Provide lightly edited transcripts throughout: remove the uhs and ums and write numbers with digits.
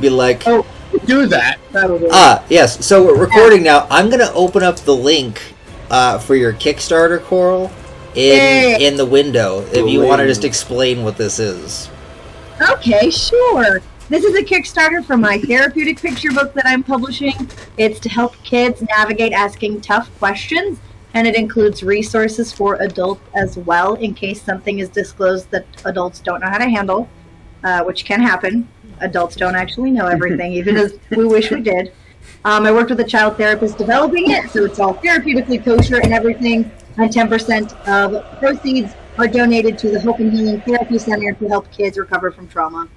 be like, oh, do that. Yes. So we're recording now. I'm gonna open up the link for your Kickstarter, Coral, in the window. If you want to just explain what this is. Okay, sure. This is a Kickstarter for my therapeutic picture book that I'm publishing. It's to help kids navigate asking tough questions, and it includes resources for adults as well in case something is disclosed that adults don't know how to handle, which can happen. Adults don't actually know everything, even as we wish we did. I worked with a child therapist developing it, so it's all therapeutically kosher and everything, and 10% of proceeds are donated to the Hope and Healing Therapy Center to help kids recover from trauma.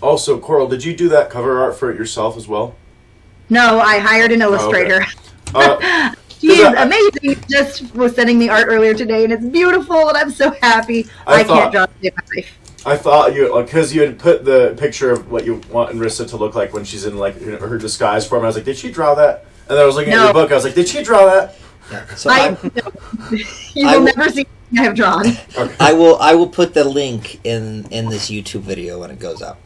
Also, Coral, did you do that cover art for it yourself as well? No, I hired an illustrator. She is amazing. Just was sending me art earlier today, and it's beautiful, and I'm so happy. I can't draw it in my life. I thought you, because you had put the picture of what you want Rissa to look like when she's in like her disguise form. I was like, did she draw that? And then I was looking at your book. I was like, did she draw that? Yeah, so you will never see what I have drawn. Okay. I will put the link in this YouTube video when it goes up.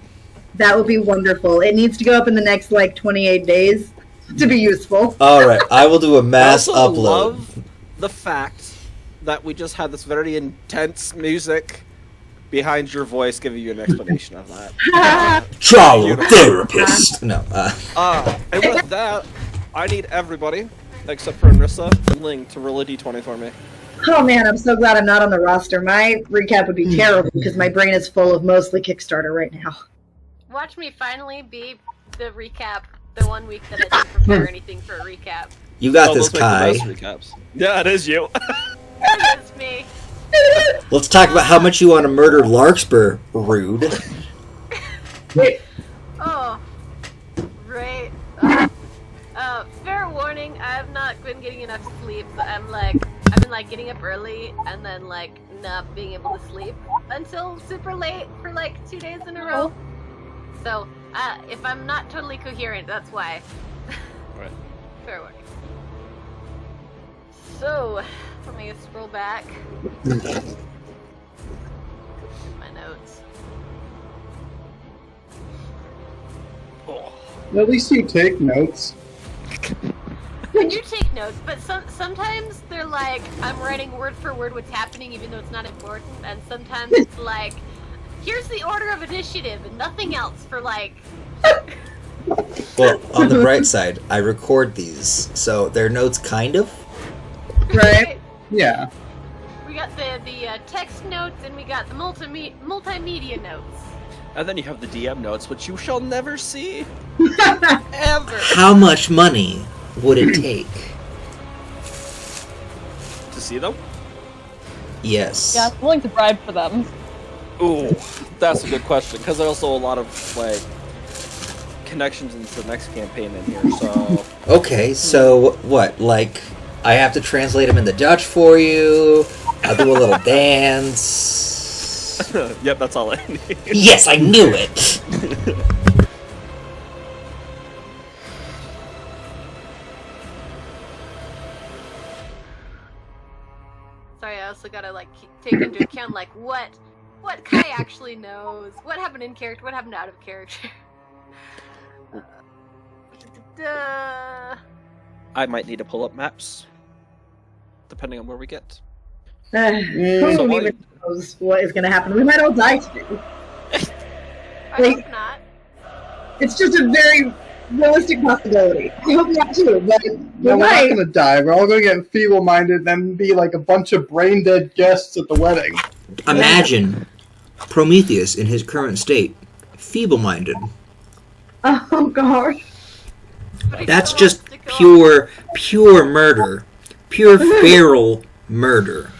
That would be wonderful. It needs to go up in the next 28 days to be useful. All right, I will do a mass I also upload. love the fact that we just had this very intense music behind your voice, giving you an explanation of that. Child therapist. No. And with that, I need everybody, except for Anrissa, and Ling, to roll a d20 for me. Oh man, I'm so glad I'm not on the roster. My recap would be terrible because my brain is full of mostly Kickstarter right now. Watch me finally be the recap the 1 week that I didn't prepare anything for a recap. You got this, Kai. Recaps. Yeah, it is you. It is me. Let's talk about how much you want to murder Larkspur, Rude. Oh, right. Fair warning, I have not been getting enough sleep. I've been getting up early and then not being able to sleep until super late for 2 days in a row. So, if I'm not totally coherent, that's why. Right. Fair warning. So, let me scroll back. My notes. Oh. At least you take notes. I do take notes, but sometimes they're I'm writing word for word what's happening even though it's not important, and sometimes it's here's the order of initiative and nothing else for Well, on the bright side, I record these, so they're notes kind of. Right? Yeah. We got the text notes and we got the multimedia notes. And then you have the DM notes, which you shall never see. Ever. How much money would it take? To see them? Yes. Yeah, I'm willing to bribe for them. Ooh, that's a good question, because there's also a lot of, connections into the next campaign in here, so... Okay, so what, I have to translate them into Dutch for you, I'll do a little dance... Yep, that's all I need. Yes, I knew it! Sorry, I also gotta take into account what Kai actually knows, what happened in character, what happened out of character. I might need to pull up maps, depending on where we get. Who even knows what is going to happen? We might all die today. I hope not. It's just a very realistic possibility. I hope not too, but No, we're not going to die. We're all going to get feeble-minded and then be a bunch of brain-dead guests at the wedding. Imagine Prometheus in his current state, feeble-minded. oh god. That's just pure murder. Pure feral murder.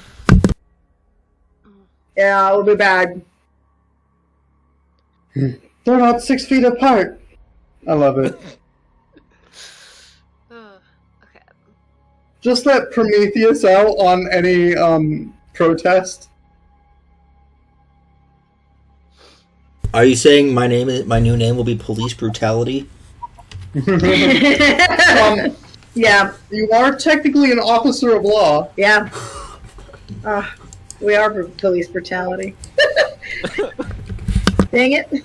Yeah, it'll be bad. They're not 6 feet apart. I love it. Okay. Just let Prometheus out on any protest. Are you saying my new name will be Police Brutality? Yeah. You are technically an officer of law. Yeah. We are for police brutality. Dang it.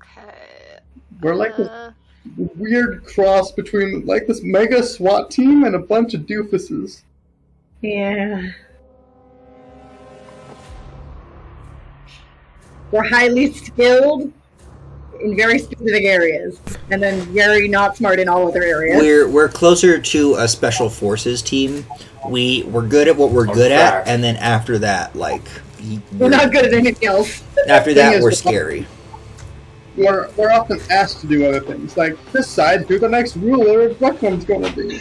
Okay. We're like this weird cross between like this mega SWAT team and a bunch of doofuses. Yeah. We're highly skilled in very specific areas, and then very not smart in all other areas. We're closer to a special forces team. We're good at what we're good at, and then after that, like we're not good at anything else. After that, we're scary. We're often asked to do other things, like decide who the next ruler of Brooklyn's going to be.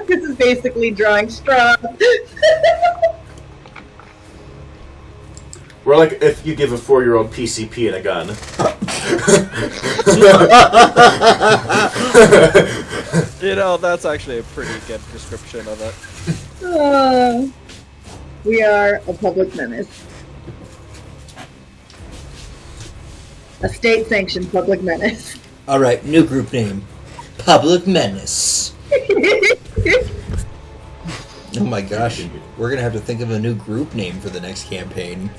This is basically drawing straws. We're like if you give a 4-year-old PCP and a gun. You know, that's actually a pretty good description of it. We are a public menace. A state-sanctioned public menace. All right, new group name, Public Menace. Oh my gosh, we're gonna have to think of a new group name for the next campaign.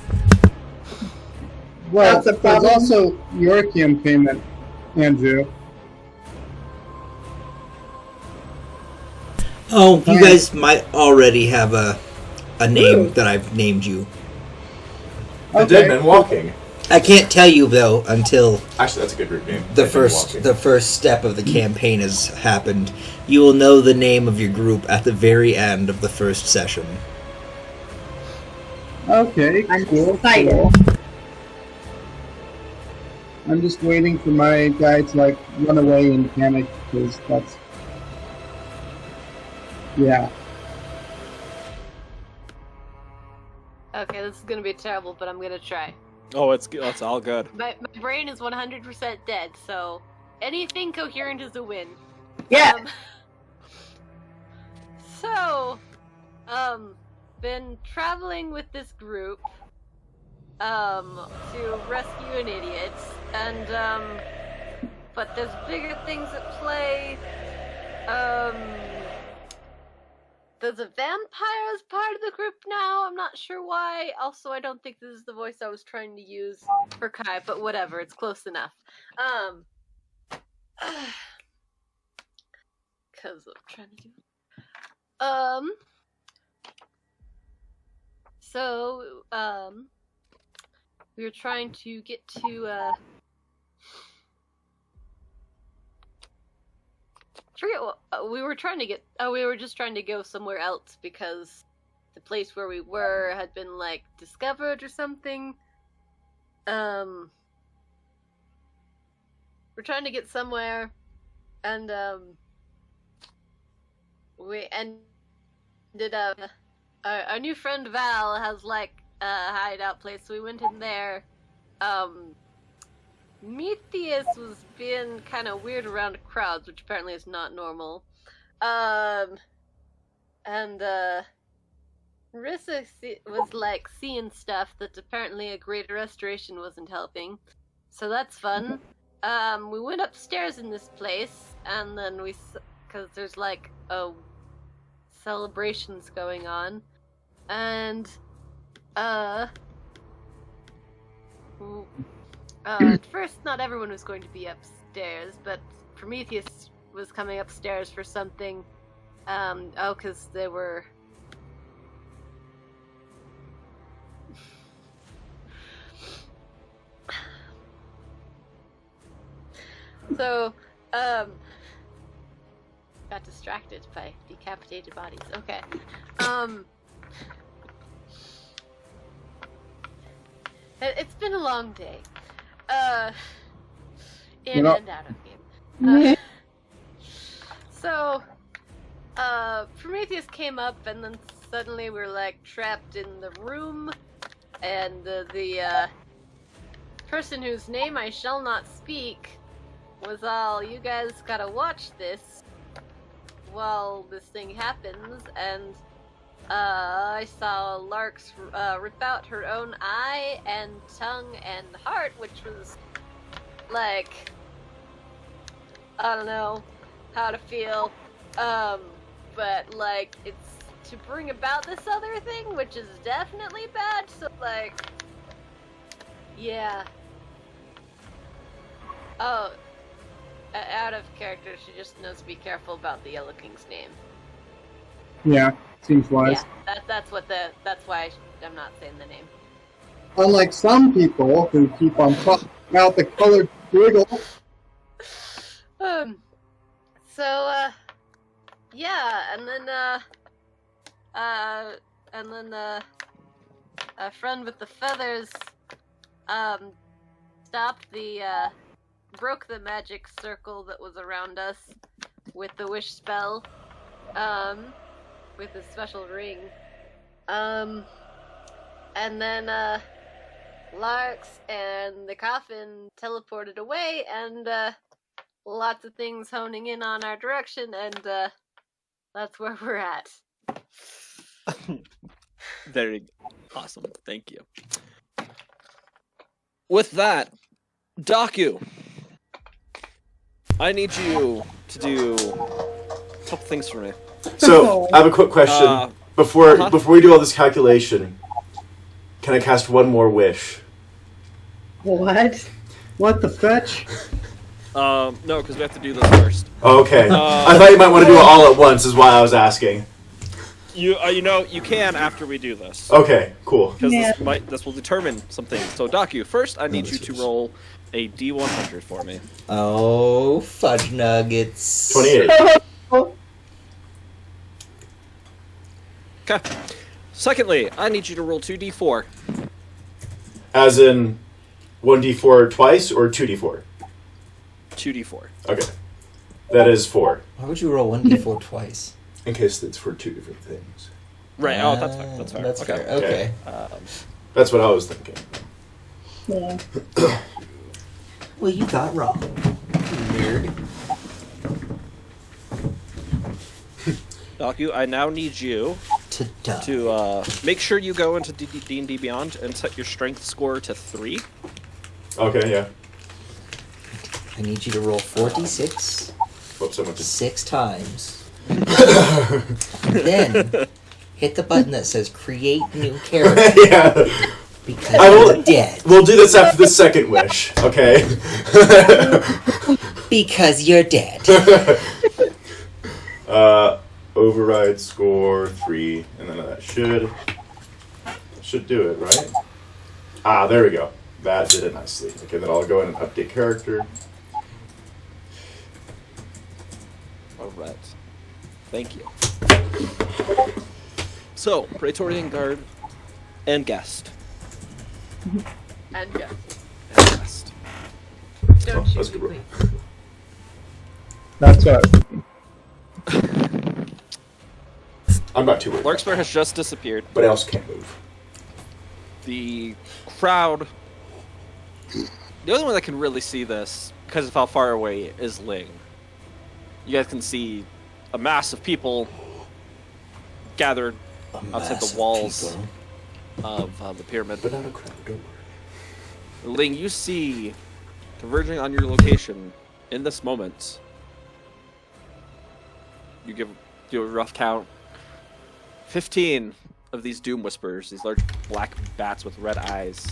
Well, That's a there's problem. also your campaign, Andrew. Oh, you guys might already have a name that I've named you. The Dead Men Walking. I can't tell you though until Actually, that's a good group name. the Dead Men first Walking. step of the campaign has happened. You will know the name of your group at the very end of the first session. Okay, I'm cool. excited. Cool. I'm just waiting for my guy to like run away and panic because that's yeah. Okay, this is gonna be terrible, but I'm gonna try. Oh, it's all good. My brain is 100% dead, so anything coherent is a win. Yeah. Been traveling with this group, to rescue an idiot, and, but there's bigger things at play. There's a vampire as part of the group now. I'm not sure why. Also, I don't think this is the voice I was trying to use for Kai, but whatever. It's close enough. Because I'm trying to do. We were trying to get to, forget what we were trying to get. Oh, we were just trying to go somewhere else because the place where we were had been like discovered or something. We're trying to get somewhere, and we ended up. Our new friend Val has like a hideout place, so we went in there. Metheus was being kind of weird around crowds, which apparently is not normal. And Rissa was like seeing stuff that apparently a greater restoration wasn't helping. So that's fun. We went upstairs in this place, and then because there's like celebrations going on, and at first, not everyone was going to be upstairs, but Prometheus was coming upstairs for something. Because they were. So, got distracted by decapitated bodies. Okay. It's been a long day. In and out of game. So, Prometheus came up, and then suddenly we're like trapped in the room, and the person whose name I shall not speak was all, you guys gotta watch this while this thing happens, and I saw Larks rip out her own eye and tongue and heart, which was like, I don't know how to feel, but like it's to bring about this other thing, which is definitely bad. So like, Yeah. Oh, out of character, she just knows to be careful about the Yellow King's name. Yeah, seems wise. Yeah, that's why I'm not saying the name. Unlike some people who keep on talking about the colored squiggle. Yeah, and then a friend with the feathers, broke the magic circle that was around us with the wish spell, with a special ring. And then, Larks and the coffin teleported away, and, lots of things honing in on our direction, and, that's where we're at. Very awesome. Thank you. With that, Daku, I need you to do a couple things for me. So, I have a quick question. Before we do all this calculation, can I cast one more wish? What? What the fetch? No, because we have to do this first. Oh, okay. I thought you might want to do it all at once, is why I was asking. You can after we do this. Okay, cool. Because this will determine some things. So, Daku, first I need you to roll a D100 for me. Oh, fudge nuggets. 28. Okay. Secondly, I need you to roll 2d4. As in 1d4 twice or 2d4? 2d4. Okay. That is 4. Why would you roll 1d4 twice? In case it's for 2 different things. Right. Oh, that's fair. That's fair. That's okay. fair. Okay. That's what I was thinking. Yeah. Well, you got wrong. Weird. Daku, I now need you To die. to make sure you go into D&D Beyond and set your strength score to 3. Okay, yeah. I need you to roll 46 Whoops, I went to... 6 times. Then hit the button that says create new character Yeah. because I will- you're dead. We'll do this after the second wish, okay? Because you're dead. Override score 3, and then that should do it, right? Ah, there we go. That did it nicely. Okay, then I'll go in and update character. Alright. Thank you. So, Praetorian Guard and Guest. And go. And Guest. Don't That's a shoot good me, roll. please. That's what I was thinking. I'm not too worried. Larkspur has just disappeared. But I also can't move. The crowd... The only one that can really see this, because of how far away, is Ling. You guys can see a mass of people gathered outside the walls of the pyramid. But not a crowd, don't worry. Ling, you see, converging on your location in this moment, you do a rough count, 15 of these Doom Whispers, these large black bats with red eyes.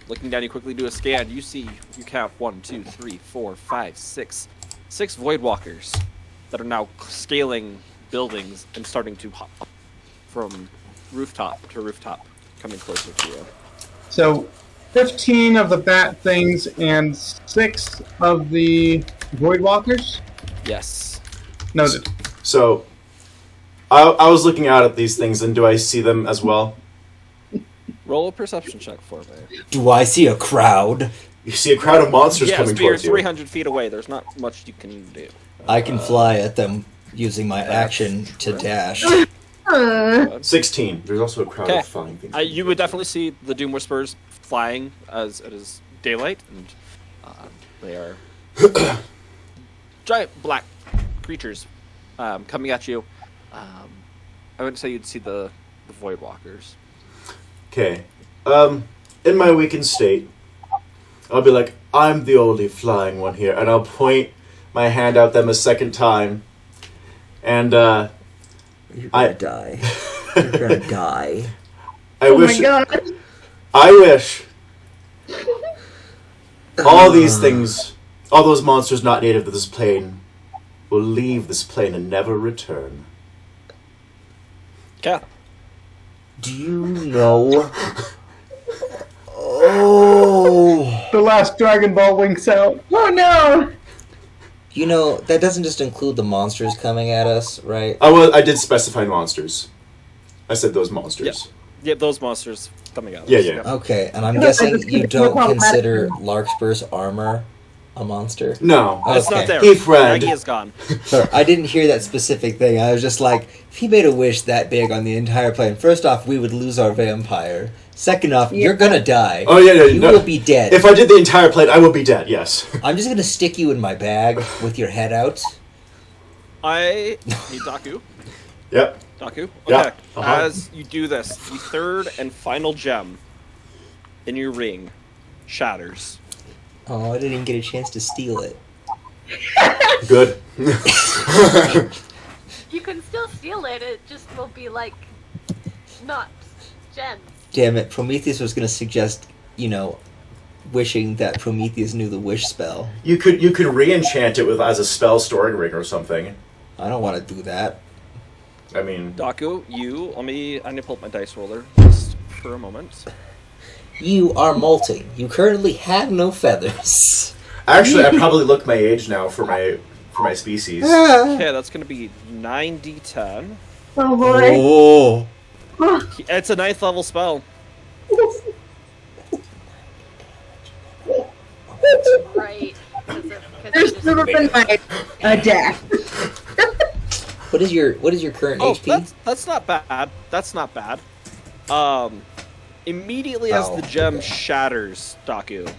Looking down, you quickly do a scan. You count 1, 2, 3, 4, 5, 6 Void Walkers that are now scaling buildings and starting to hop from rooftop to rooftop, coming closer to you. So, 15 of the bat things and 6 of the void walkers? Yes. Noted. So, I was looking out at these things, and do I see them as well? Roll a perception check for me. Do I see a crowd? You see a crowd of monsters Yes, coming but you're towards you. 300 feet away. There's not much you can do. I can fly at them using my action to dash. 16. There's also a crowd Okay. of flying things. You would definitely see the Doom Whispers flying as it is daylight, and they are giant black creatures coming at you. I wouldn't say you'd see the Void Walkers. Okay. In my weakened state, I'll be like, I'm the only flying one here, and I'll point my hand out them a second time, and You're gonna die. You're gonna die. I Oh wish my god! I wish all these things, all those monsters not native to this plane, will leave this plane and never return. Yeah. Do you know? Oh. The last Dragon Ball winks out. Oh no! You know, that doesn't just include the monsters coming at us, right? I did specify monsters. I said those monsters. Yeah, those monsters coming out. Yeah. Okay, and I'm I just guessing keep you it don't more consider Larkspur's armor a monster? No. It's Okay. not there. Hey, friend. Maggie is gone. Sorry, I didn't hear that specific thing. I was just like, if he made a wish that big on the entire plane, first off, we would lose our vampire. Second off, you're gonna die. Oh, yeah. You will be dead. If I did the entire plane, I would be dead, yes. I'm just gonna stick you in my bag with your head out. I need Daku. Yep. Daku? Okay. Yeah. Uh-huh. As you do this, the third and final gem in your ring shatters. Oh, I didn't even get a chance to steal it. Good. You can still steal it. It just will be like not gems. Damn it, Prometheus was gonna suggest, wishing that Prometheus knew the wish spell. You could re-enchant it as a spell storing ring or something. I don't want to do that. I mean, Daku, I need to pull up my dice roller just for a moment. You are molting. You currently have no feathers. actually, I probably look my age now for my species. Okay, that's gonna be 9d10. Oh boy. Oh. It's a 9th level spell. Right. There's never been a death. What is your current Oh, HP? that's not bad. That's not bad. Immediately as the gem shatters, Daku,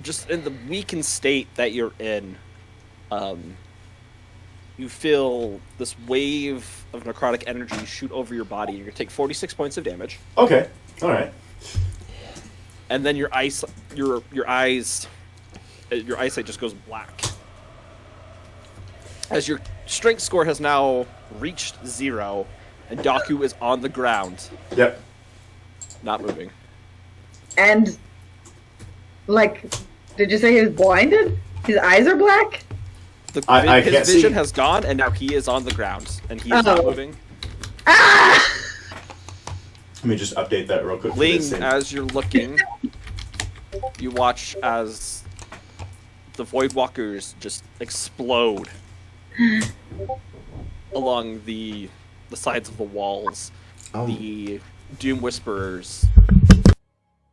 just in the weakened state that you're in, you feel this wave of necrotic energy shoot over your body. You're gonna take 46 points of damage, Okay. All right. and then your eyesight just goes black. As your strength score has now reached 0, and Daku is on the ground, Yep. not moving. And, did you say he was blinded? His eyes are black? I His can't vision see. has gone, and now he is on the ground, and he is not Oh. moving. Ah! Let me just update that real quick. for Ling, this thing. as you're looking, you watch as the Void Walkers just explode along the sides of the walls. The Doom Whisperers,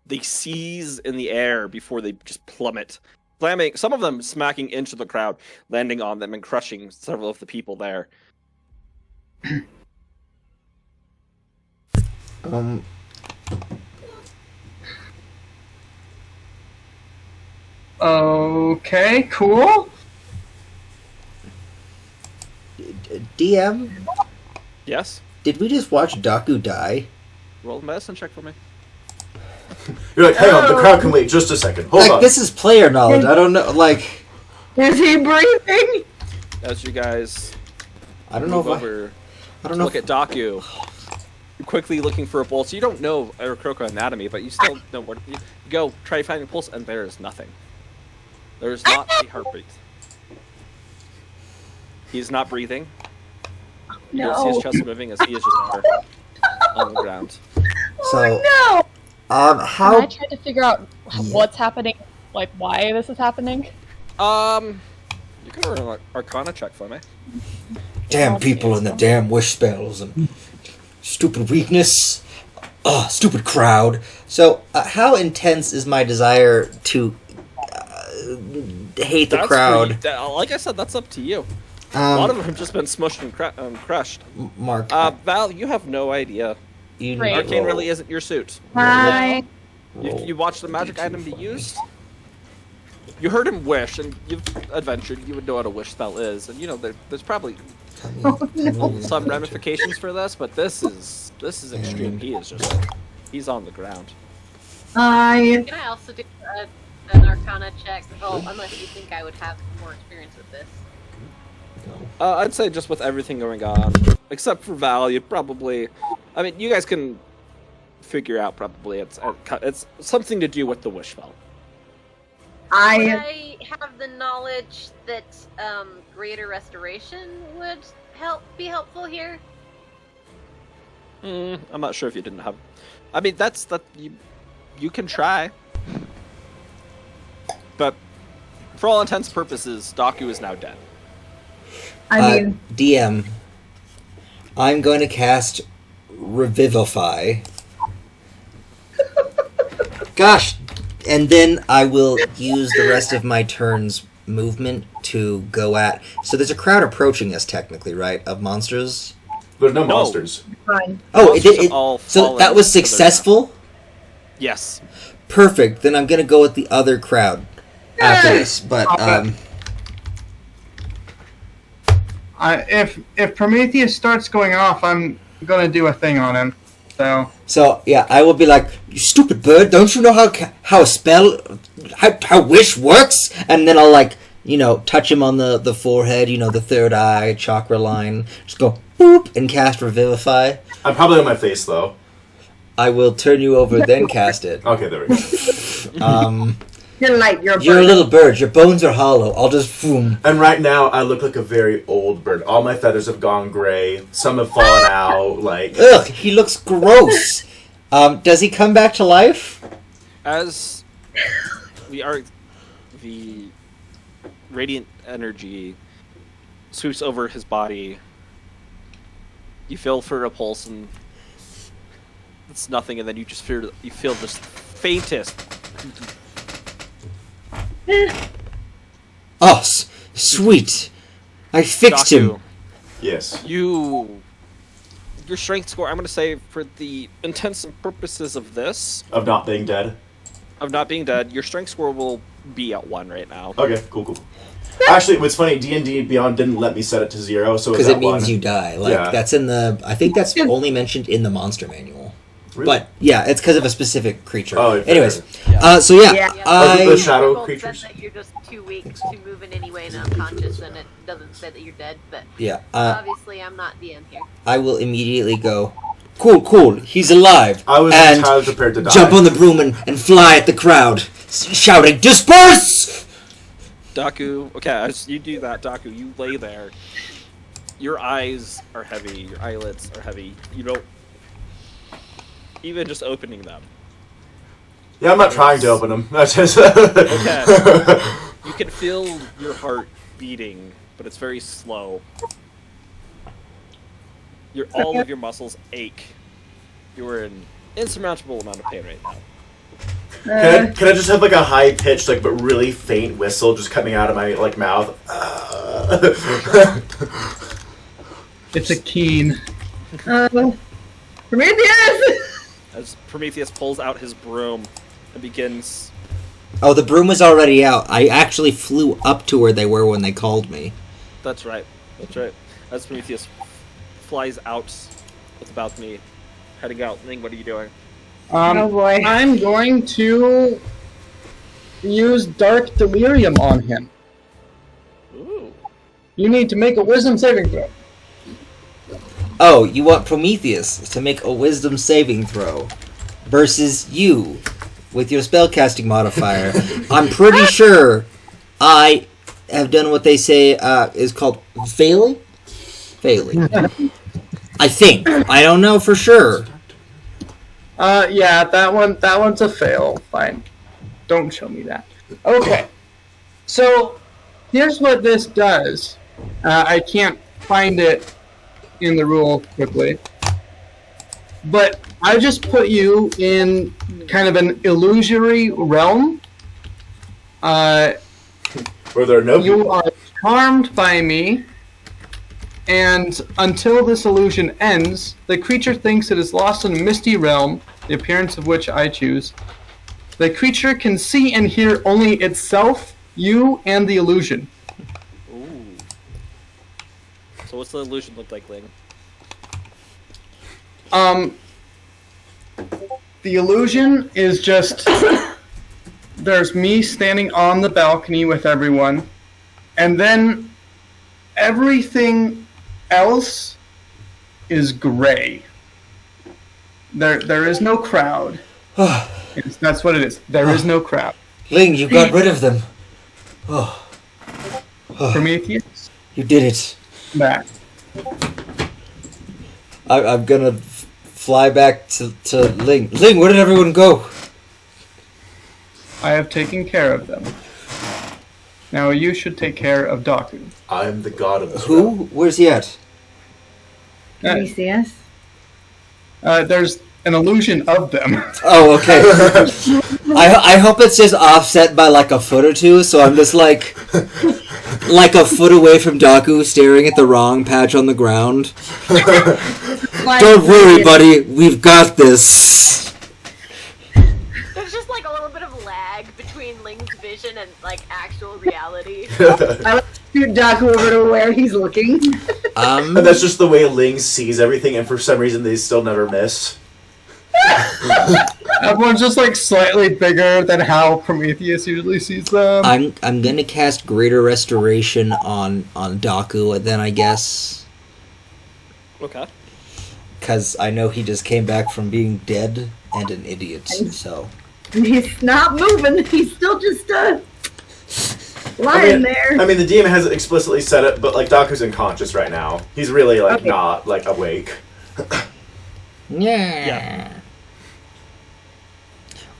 they seize in the air before they just plummet, slamming, some of them smacking into the crowd, landing on them and crushing several of the people there. Okay, cool. DM, Yes? did we just watch Daku die? Roll a medicine check for me. You're like, hang on, the crowd can wait just a second. Hold on. This is player knowledge. I don't know. Is he breathing? As you guys I don't know move if over I don't to know. look at Daku, you're quickly looking for a pulse. You don't know Aarakocra anatomy, but you still know what. You go, try finding a pulse, and there is nothing. There is not a heartbeat. He is not breathing. You don't see his chest moving as he is just there on the ground. So, No! Can I how? try to figure out what's happening, like why this is happening? You can roll an Arcana check for me. Damn people and the damn wish spells and stupid weakness. Stupid crowd. So, how intense is my desire to hate the That's crowd? like I said, that's up to you. A Um, lot of them have just been smushed and crushed. Mark, Val, you have no idea. you Great. need to Arcane roll. really isn't your suit. Hi. You watched the magic item be used. You heard him wish, and you've adventured. You would know what a wish spell is, and there's probably some ramifications for this, but this is extreme. He's on the ground. Hi. Can I also do an Arcana check? Oh, unless you think I would have more experience with this. I'd say just with everything going on, except for Val, you probably. I mean, you guys can figure out probably it's something to do with the wish spell. Would I have the knowledge that greater restoration would be helpful here? I'm not sure if you didn't have. I mean, that you can try, but for all intents and purposes, Daku is now dead. I mean, DM, I'm going to cast Revivify. Gosh, and then I will use the rest of my turn's movement to go at. So there's a crowd approaching us, technically, right? Of monsters. There's no No. monsters. fine. Oh, Monsters it have all so fallen that was to their successful. Yes. Perfect. Then I'm gonna go with the other crowd after this. But if Prometheus starts going off, I'm gonna do a thing on him. so yeah, I will be like, "You stupid bird! Don't you know how a spell, how wish works?" And then I'll touch him on the forehead, the third eye chakra line. Just go boop and cast Revivify. I'm probably on my face though. I will turn you over, then cast it. Okay, there we go. You're light. You're a You're a bird. little bird. Your bones are hollow. I'll just boom. And right now, I look like a very old bird. All my feathers have gone gray. Some have fallen out. Ugh, he looks gross. Does he come back to life? As the radiant energy sweeps over his body, you feel for a pulse, and it's nothing, and then you feel this faintest. Oh, sweet. I fixed him. Daku, Yes. your strength score, I'm going to say, for the intents and purposes of this, Of not being dead. of not being dead, your strength score will be at 1 right now. Okay, cool. Actually, what's funny, D&D Beyond didn't let me set it to 0, so Because it's it at means 1. you die. Yeah. That's in the... I think that's only mentioned in the monster manual. Really? But, yeah, it's because of a specific creature. Oh, Anyways, Yeah. so yeah, Yeah. Was it the I... shadow Both creatures? said that you're just too weak to move in any way and unconscious, and it doesn't say that you're dead, but Yeah, obviously I'm not DM here. I will immediately go, cool, he's alive. I was and entirely prepared to die. jump on the broom and fly at the crowd, shouting, "Disperse!" Daku, okay, as you do that, Daku, you lay there. Your eyes are heavy, your eyelids are heavy. You don't... Even just opening them. Yeah, I'm not trying to open them. That's just... Okay. You can feel your heart beating, but it's very slow. All of your muscles ache. You are in insurmountable amount of pain right now. Can I just have a high pitched but really faint whistle just coming out of my mouth? It's a keen. Prometheus! As Prometheus pulls out his broom and begins... Oh, the broom was already out. I actually flew up to where they were when they called me. That's right. As Prometheus flies out of the balcony, heading out. Ning, what are you doing? Oh boy. I'm going to use Dark Delirium on him. Ooh. You need to make a Wisdom saving throw. Oh, you want Prometheus to make a wisdom saving throw versus you with your spellcasting modifier. I'm pretty sure I have done what they say is called failing. I think. I don't know for sure. Yeah, that one's a fail. Fine. Don't show me that. Okay. So, here's what this does. I can't find it in the rule quickly. But I just put you in kind of an illusory realm. Where there are no You people. are charmed by me, and until this illusion ends, the creature thinks it is lost in a misty realm, the appearance of which I choose. The creature can see and hear only itself, you, and the illusion. Ooh. So what's the illusion look like, Ling? The illusion is just... There's me standing on the balcony with everyone, and then everything else is gray. There is no crowd. Yes, that's what it is. There is no crowd. Ling, you got rid of them. Oh, Prometheus, you did it. back. I'm gonna fly back to Ling. Ling, where did everyone go? I have taken care of them. Now you should take care of Daku. I'm the god of this Who? realm. Where's he at? Can you see us? There's an illusion of them. Oh, okay. I hope it's just offset by like a foot or two, so I'm just like a foot away from Daku, staring at the wrong patch on the ground. Don't worry, buddy. We've got this. There's just like a little bit of lag between Ling's vision and like actual reality. I would shoot Daku over to where he's looking. And that's just the way Ling sees everything, and for some reason they still never miss. Everyone's just like slightly bigger than how Prometheus usually sees them. I'm gonna cast Greater Restoration on Daku, then I guess, Okay. because I know he just came back from being dead and an idiot. So He's not moving. He's still just lying there. I mean, the DM has explicitly said it, but like Daku's unconscious right now. He's really like Okay. not like awake. yeah.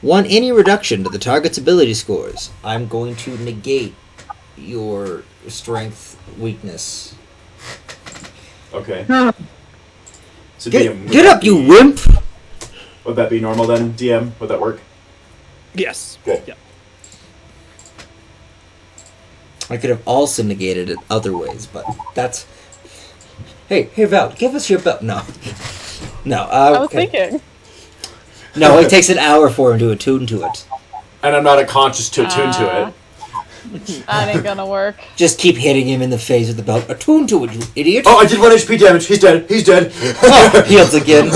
Want any reduction to the target's ability scores? I'm going to negate your strength weakness. Okay. Huh. So DM, would Get that up, you be- wimp! Would that be normal then, DM? Would that work? Yes. Cool. Yeah. I could have also negated it other ways, but that's... Hey, Val, give us your belt. No. No, I was okay. thinking. No, it takes an hour for him to attune to it. And I'm not conscious to attune to it. That ain't gonna work. Just keep hitting him in the face with the belt. Attune to it, you idiot! Oh, I did 1 HP damage. He's dead. He's dead. Oh, heals again.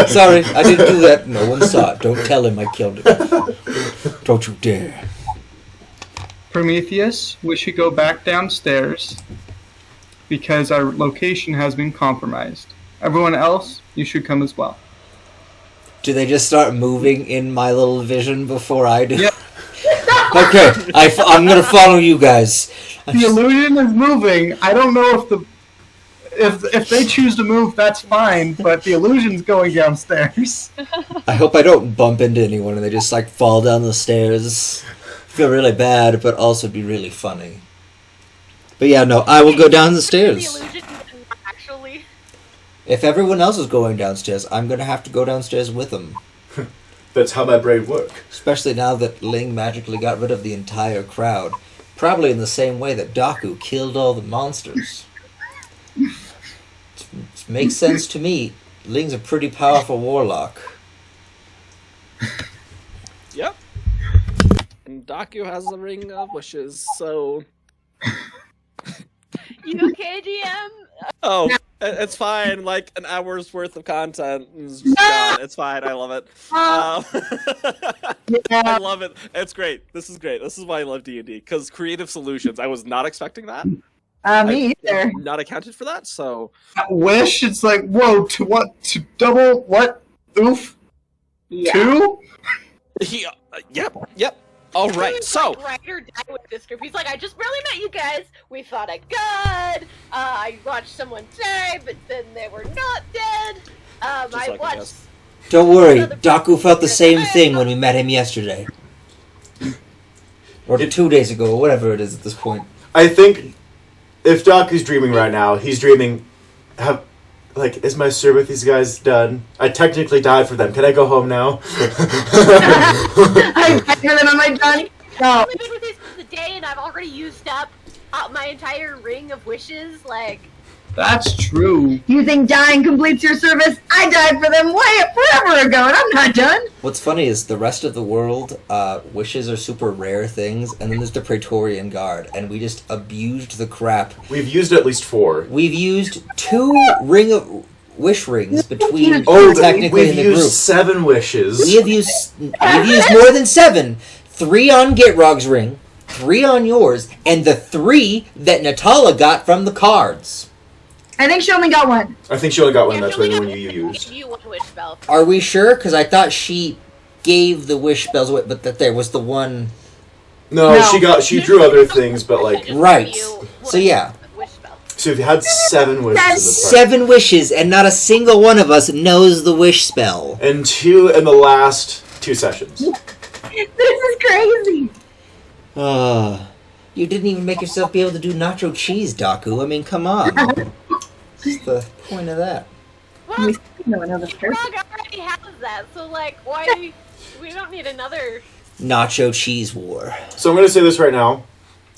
Sorry, I didn't do that. No one saw it. Don't tell him I killed him. Don't you dare. Prometheus, we should go back downstairs because our location has been compromised. Everyone else, you should come as well. Do they just start moving in my little vision before I do? Yeah. Okay, I'm gonna follow you guys. The illusion is moving. I don't know if they choose to move, that's fine, but the illusion's going downstairs. I hope I don't bump into anyone and they just like fall down the stairs. Feel really bad, but also be really funny. But yeah, no, I will go down the The stairs. illusion actually. If everyone else is going downstairs, I'm gonna have to go downstairs with them. That's how my brain works. Especially now that Ling magically got rid of the entire crowd. Probably in the same way that Daku killed all the monsters. It makes sense to me. Ling's a pretty powerful warlock. Yep. And Daku has the Ring of Wishes, so... You okay, DM? Oh, it's fine. Like, an hour's worth of content is just gone. It's fine. I love it. I love it. It's great. This is great. This is why I love D&D, because creative solutions. I was not expecting that. Me either. Not accounted for that, so... That wish, it's like, whoa, to what? To double, what? Oof? Yeah. 2? Yep. All right, so... Like, ride or die with this group. He's like, I just barely met you guys. We fought a god. I watched someone die, but then they were not dead. I like watched... us. Don't worry, Daku felt the same thing when we met him yesterday. Or 2 days ago, or whatever it is at this point. I think if Daku's dreaming right now, he's dreaming, is my service with these guys done? I technically died for them. Can I go home now? I'm better than am I done? No. I've only been with these for the day, and I've already used up my entire ring of wishes. Like, That's true. You think dying completes your service? I died for them forever ago, and I'm not done. What's funny is the rest of the world, wishes are super rare things, and then there's the Praetorian Guard, and we just abused the crap. We've used at least 4. We've used 2 wish rings between Oh, technically we've in the used group. 7 wishes. We've used more than 7. 3 on Gitrog's ring, 3 on yours, and the 3 that Natala got from the cards. I think she only got one. I think she only got one. Yeah, That's she only the got one you used. You one wish spell. Are we sure? Because I thought she gave the wish spells away, but that there was the one. No, No. she drew other things, but like. Right. You So yeah, wish spell. So if you had 7 wishes in the party. 7 wishes, and not a single one of us knows the wish spell. And 2 in the last 2 sessions. This is crazy. You didn't even make yourself be able to do nacho cheese, Daku. I mean, come on. What's the point of that? Well, No one knows Frog already has that, so like, why do we don't need another? Nacho cheese war. So I'm going to say this right now.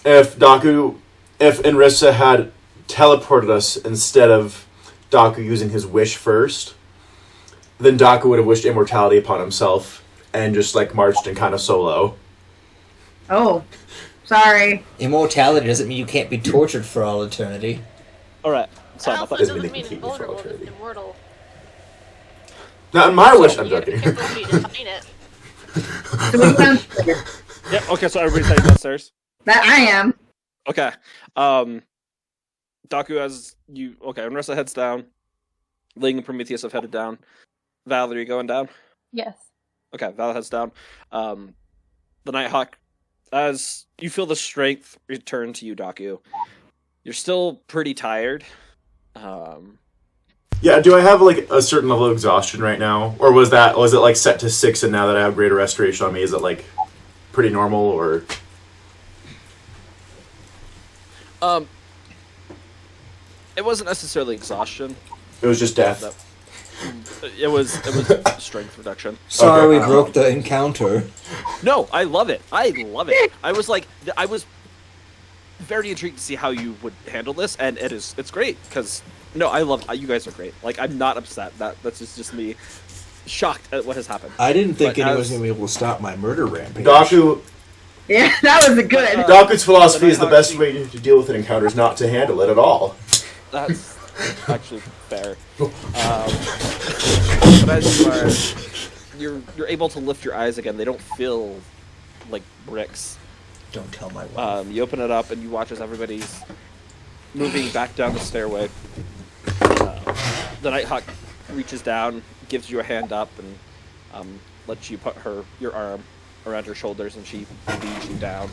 If Inrissa had teleported us instead of Daku using his wish first, then Daku would have wished immortality upon himself and just like marched in kind of solo. Oh, sorry. Immortality doesn't mean you can't be tortured for all eternity. Alright. It Sorry, I also thought Doesn't doesn't mean mean they keep you for invulnerable, just eternity. immortal. Not in my wish, I'm You gotta joking. be careful when you define it. So we found Yep, okay, so everybody's heading downstairs. that I am. Okay. Daku Unressa heads down. Ling and Prometheus have headed down. Val, are you going down? Yes. Okay, Val heads down. The Nighthawk, as you feel the strength return to you, Daku, you're still pretty tired. Yeah, do I have like a certain level of exhaustion right now? Or was it like set to 6 and now that I have greater restoration on me, is it like pretty normal or? It wasn't necessarily exhaustion. It was just death. It was strength reduction. Sorry Okay. we broke the encounter. No, I love it. I was very intrigued to see how you would handle this, and it's great because I love you guys are great. Like I'm not upset. That's just me shocked at what has happened. I didn't think But anyone as- was going to be able to stop my murder rampage. Daku, Yeah, that was a good. Daku's philosophy is the best way to deal with an encounter is not to handle it at all. That's actually fair. But as you're able to lift your eyes again, they don't feel like bricks. Don't tell my wife. You open it up and you watch as everybody's moving back down the stairway. The Nighthawk reaches down, gives you a hand up, and lets you put your arm around her shoulders, and she leads you down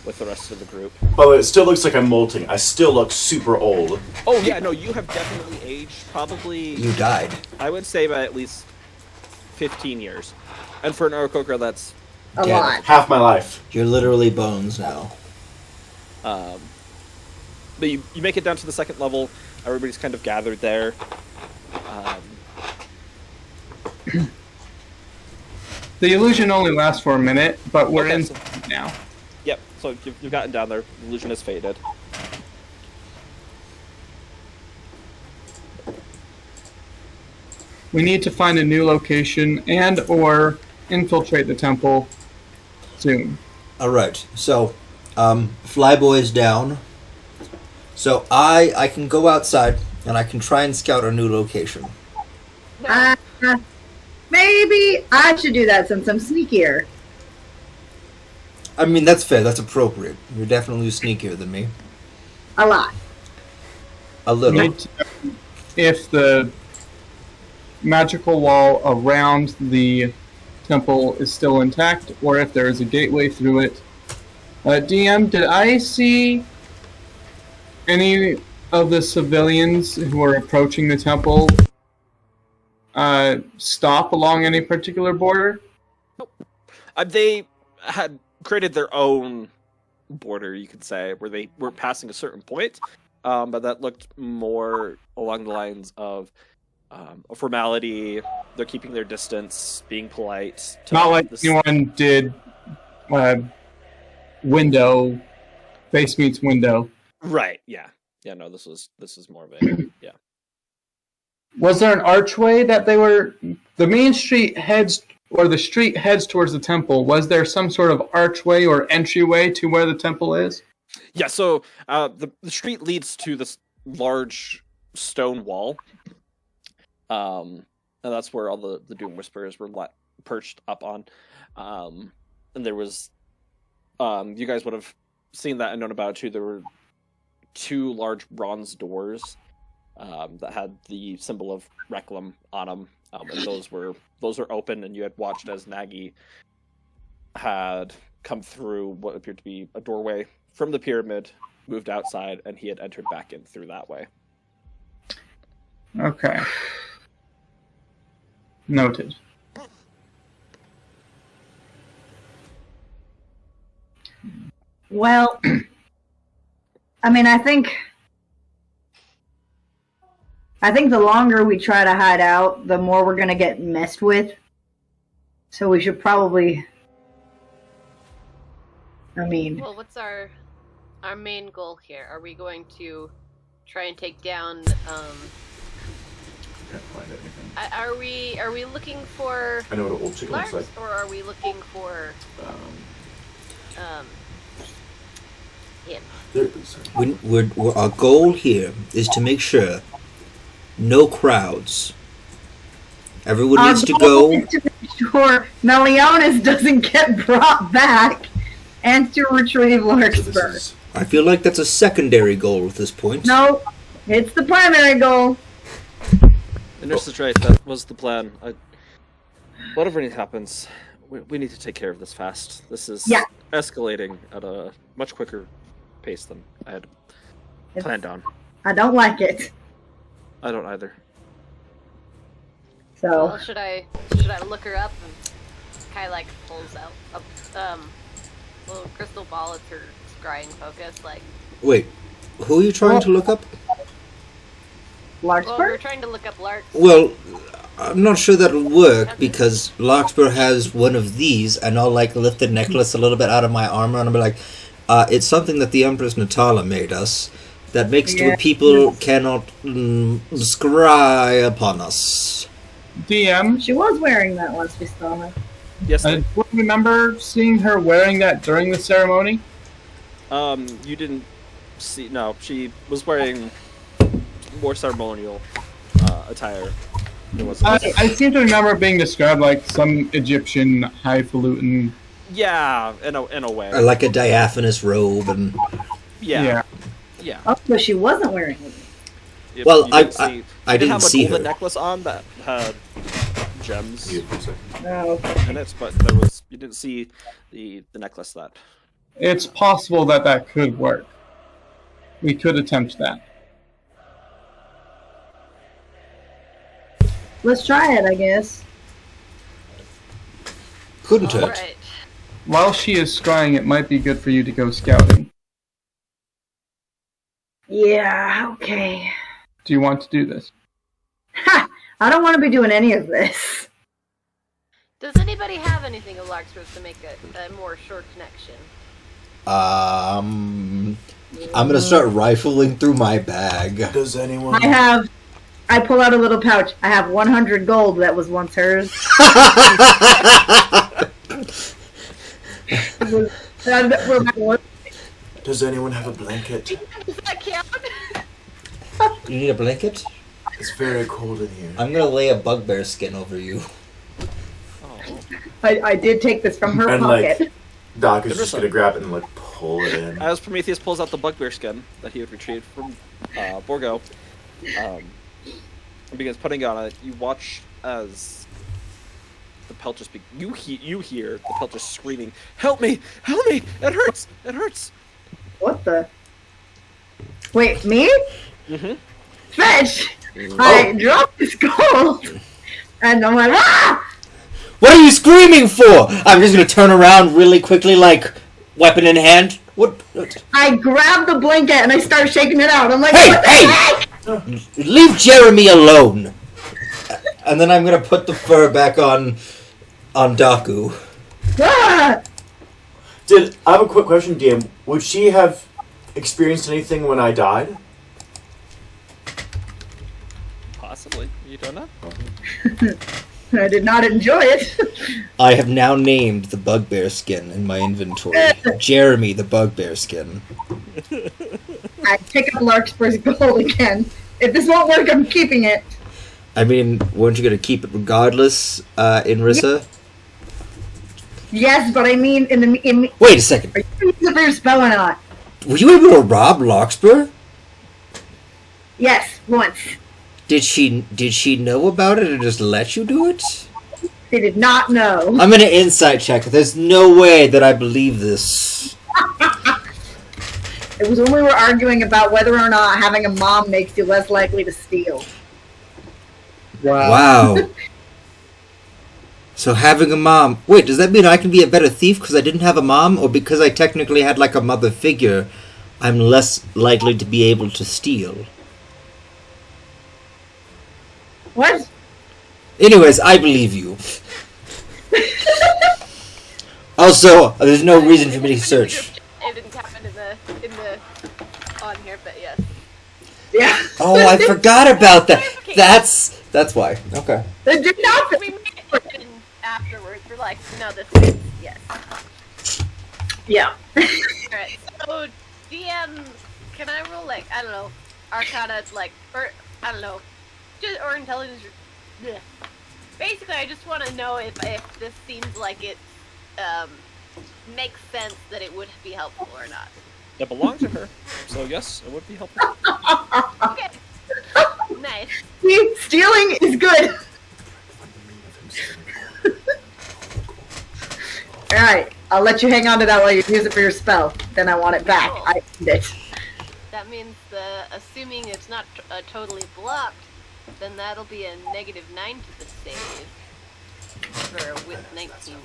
with the rest of the group. By the way, it still looks like I'm molting. I still look super old. Oh yeah, no, you have definitely aged. Probably, You died. I would say by at least 15 years. And for an Orokoker, that's A Yeah. lot. Half my life. You're literally bones now. But you make it down to the second level. Everybody's kind of gathered there. The illusion only lasts for a minute, but we're Okay, in so- now. Yep, so you've gotten down there. The illusion has faded. We need to find a new location and or infiltrate the temple soon. Alright, so, Flyboy's down. So I can go outside, and I can try and scout a new location. Maybe I should do that since I'm sneakier. I mean, that's fair, that's appropriate. You're definitely sneakier than me. A lot. A little. Need to know if the magical wall around the temple is still intact, or if there is a gateway through it. DM, did I see any of the civilians who are approaching the temple stop along any particular border? They had created their own border, you could say, where they were passing a certain point, but that looked more along the lines of a formality. They're keeping their distance, being polite. to Not like the- anyone did window, face meets window. Right? Yeah. Yeah. No, this is more of a yeah. Was there an archway that they were... The main street heads, or the street heads towards the temple. Was there some sort of archway or entryway to where the temple is? Yeah. So the street leads to this large stone wall, and that's where all the Doom Whisperers were perched up on. And there was, you guys would have seen that and known about it too. There were 2 large bronze doors that had the symbol of Reclam on them, and those were open, and you had watched as Nagy had come through what appeared to be a doorway from the pyramid, moved outside, and he had entered back in through that way. Okay. Noted. Well, I mean, I think the longer we try to hide out, the more we're going to get messed with. So we should probably... Well, what's our main goal here? Are we going to try and take down, Can't find anything. are we looking for I know what an old chicken looks Larks, like. or are we looking for, him? Our goal here is to make sure no crowds. Everyone needs to go. To make sure Meliodas doesn't get brought back and to retrieve So Larkspur. this is I feel like that's a secondary goal at this point. No, it's the primary goal. And Nurse is right, that was the plan. Whatever happens, we need to take care of this fast. This is escalating at a much quicker pace than I had planned on. I don't like it. I don't either. So Well, should I look her up? And Kai like pulls out a little crystal ball. It's her scrying focus. Like, Wait, who are you trying to look up? well, Larkspur? we're trying to look up Larks. Well, I'm not sure that'll work because Larkspur has one of these, and I'll like lift the necklace a little bit out of my armor, and I'll be like, it's something that the Empress Natala made us that makes it where people cannot scry upon us. DM, She was wearing that once we saw her. Yes, I don't remember seeing her wearing that during the ceremony. you didn't see. No, she was wearing more ceremonial attire. It was. I seem to remember it being described like some Egyptian highfalutin. Yeah, in a way. Like a diaphanous robe, and Yeah. Oh, so she wasn't wearing it. Well, I didn't didn't have see a golden her. necklace on that had gems Oh, okay. in it, but you didn't see the necklace that. It's possible that could work. We could attempt that. Let's try it, I guess. Couldn't hurt. Alright. While she is scrying, it might be good for you to go scouting. Yeah, okay. Do you want to do this? Ha! I don't want to be doing any of this. Does anybody have anything of Larkspur's to make a more short connection? I'm gonna start rifling through my bag. Does anyone? I pull out a little pouch. I have 100 gold that was once hers. Does anyone have a blanket? Does that count? You need a blanket? It's very cold in here. I'm gonna lay a bugbear skin over you. Oh. I did take this from her And, pocket. like, Doc is just Interesting. gonna grab it and like pull it in. As Prometheus pulls out the bugbear skin that he had retrieved from Borgo, and begins putting it on it, you watch as the pelt just you hear the pelt just screaming, "Help me! Help me! It hurts! It hurts!" What the? Wait, me? Mm-hmm. Fetch! I dropped this gold! And I'm like, ah! What are you screaming for? I'm just gonna turn around really quickly, like weapon in hand. What? I grab the blanket and I start shaking it out. I'm like, Hey, what the hey! heck? Leave Jeremy alone. And then I'm gonna put the fur back on Daku. Ah! I have a quick question, DM. Would she have experienced anything when I died? Possibly. You don't know. I did not enjoy it. I have now named the bugbear skin in my inventory. Jeremy the bugbear skin. I pick up Larkspur's gold again. If this won't work, I'm keeping it. I mean, weren't you gonna keep it regardless, Inrissa? Yes, but I mean, Wait a second. are you using it for your spell or not? Were you able to rob Larkspur? Yes. Once. Did she know about it or just let you do it? They did not know. I'm gonna insight check. There's no way that I believe this. It was when we were arguing about whether or not having a mom makes you less likely to steal. Wow. So having a mom... Wait, does that mean I can be a better thief because I didn't have a mom? Or because I technically had like a mother figure, I'm less likely to be able to steal? What? Anyways, I believe you. Also, there's no reason for me to search. It didn't happen in the on here, but yes. Yeah. Oh, I forgot about that. That's why. Okay. They did not. We made it in afterwards. We're like, no, this is yes. Yeah. Alright, so DM, can I roll like, I don't know, Arcana, like, or, I don't know, just, or Intelligence, or, bleh. Basically, I just want to know if this seems like it, makes sense that it would be helpful or not. It belongs to her, so yes, it would be helpful. Okay. Nice. See, stealing is good. Alright, I'll let you hang on to that while you use it for your spell. Then I want it back. Cool. I need it. That means assuming it's not totally blocked, then that'll be a -9 to the save. For with 19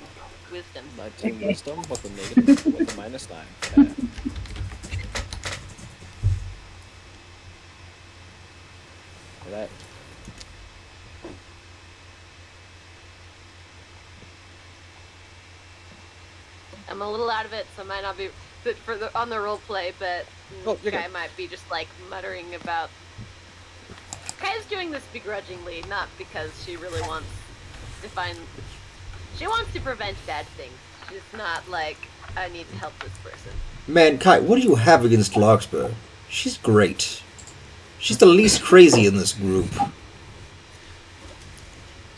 wisdom. 19 wisdom with a negative, with a -9. Okay. That. I'm a little out of it, so I might not be good for on the role play, but Oh, you're Guy good. might be just like muttering about. Kai's doing this begrudgingly, not because she really wants to find. She wants to prevent bad things. She's not like, I need to help this person. Man, Kai, what do you have against Larkspur? She's great. She's the least crazy in this group.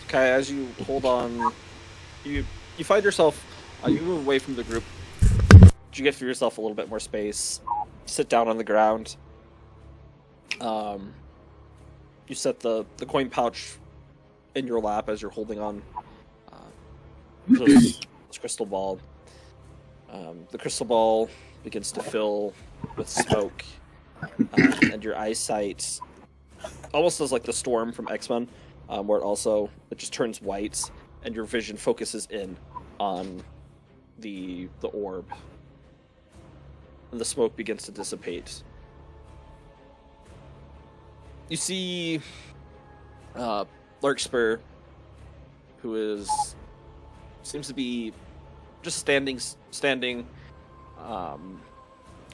Okay, as you hold on, you find yourself, you move away from the group. You get for yourself a little bit more space. Sit down on the ground. You set the coin pouch in your lap as you're holding on this crystal ball. The crystal ball begins to fill with smoke, and your eyesight almost does like the storm from X-Men, where it just turns white, and your vision focuses in on the orb, and the smoke begins to dissipate. You see Larkspur, who seems to be just standing.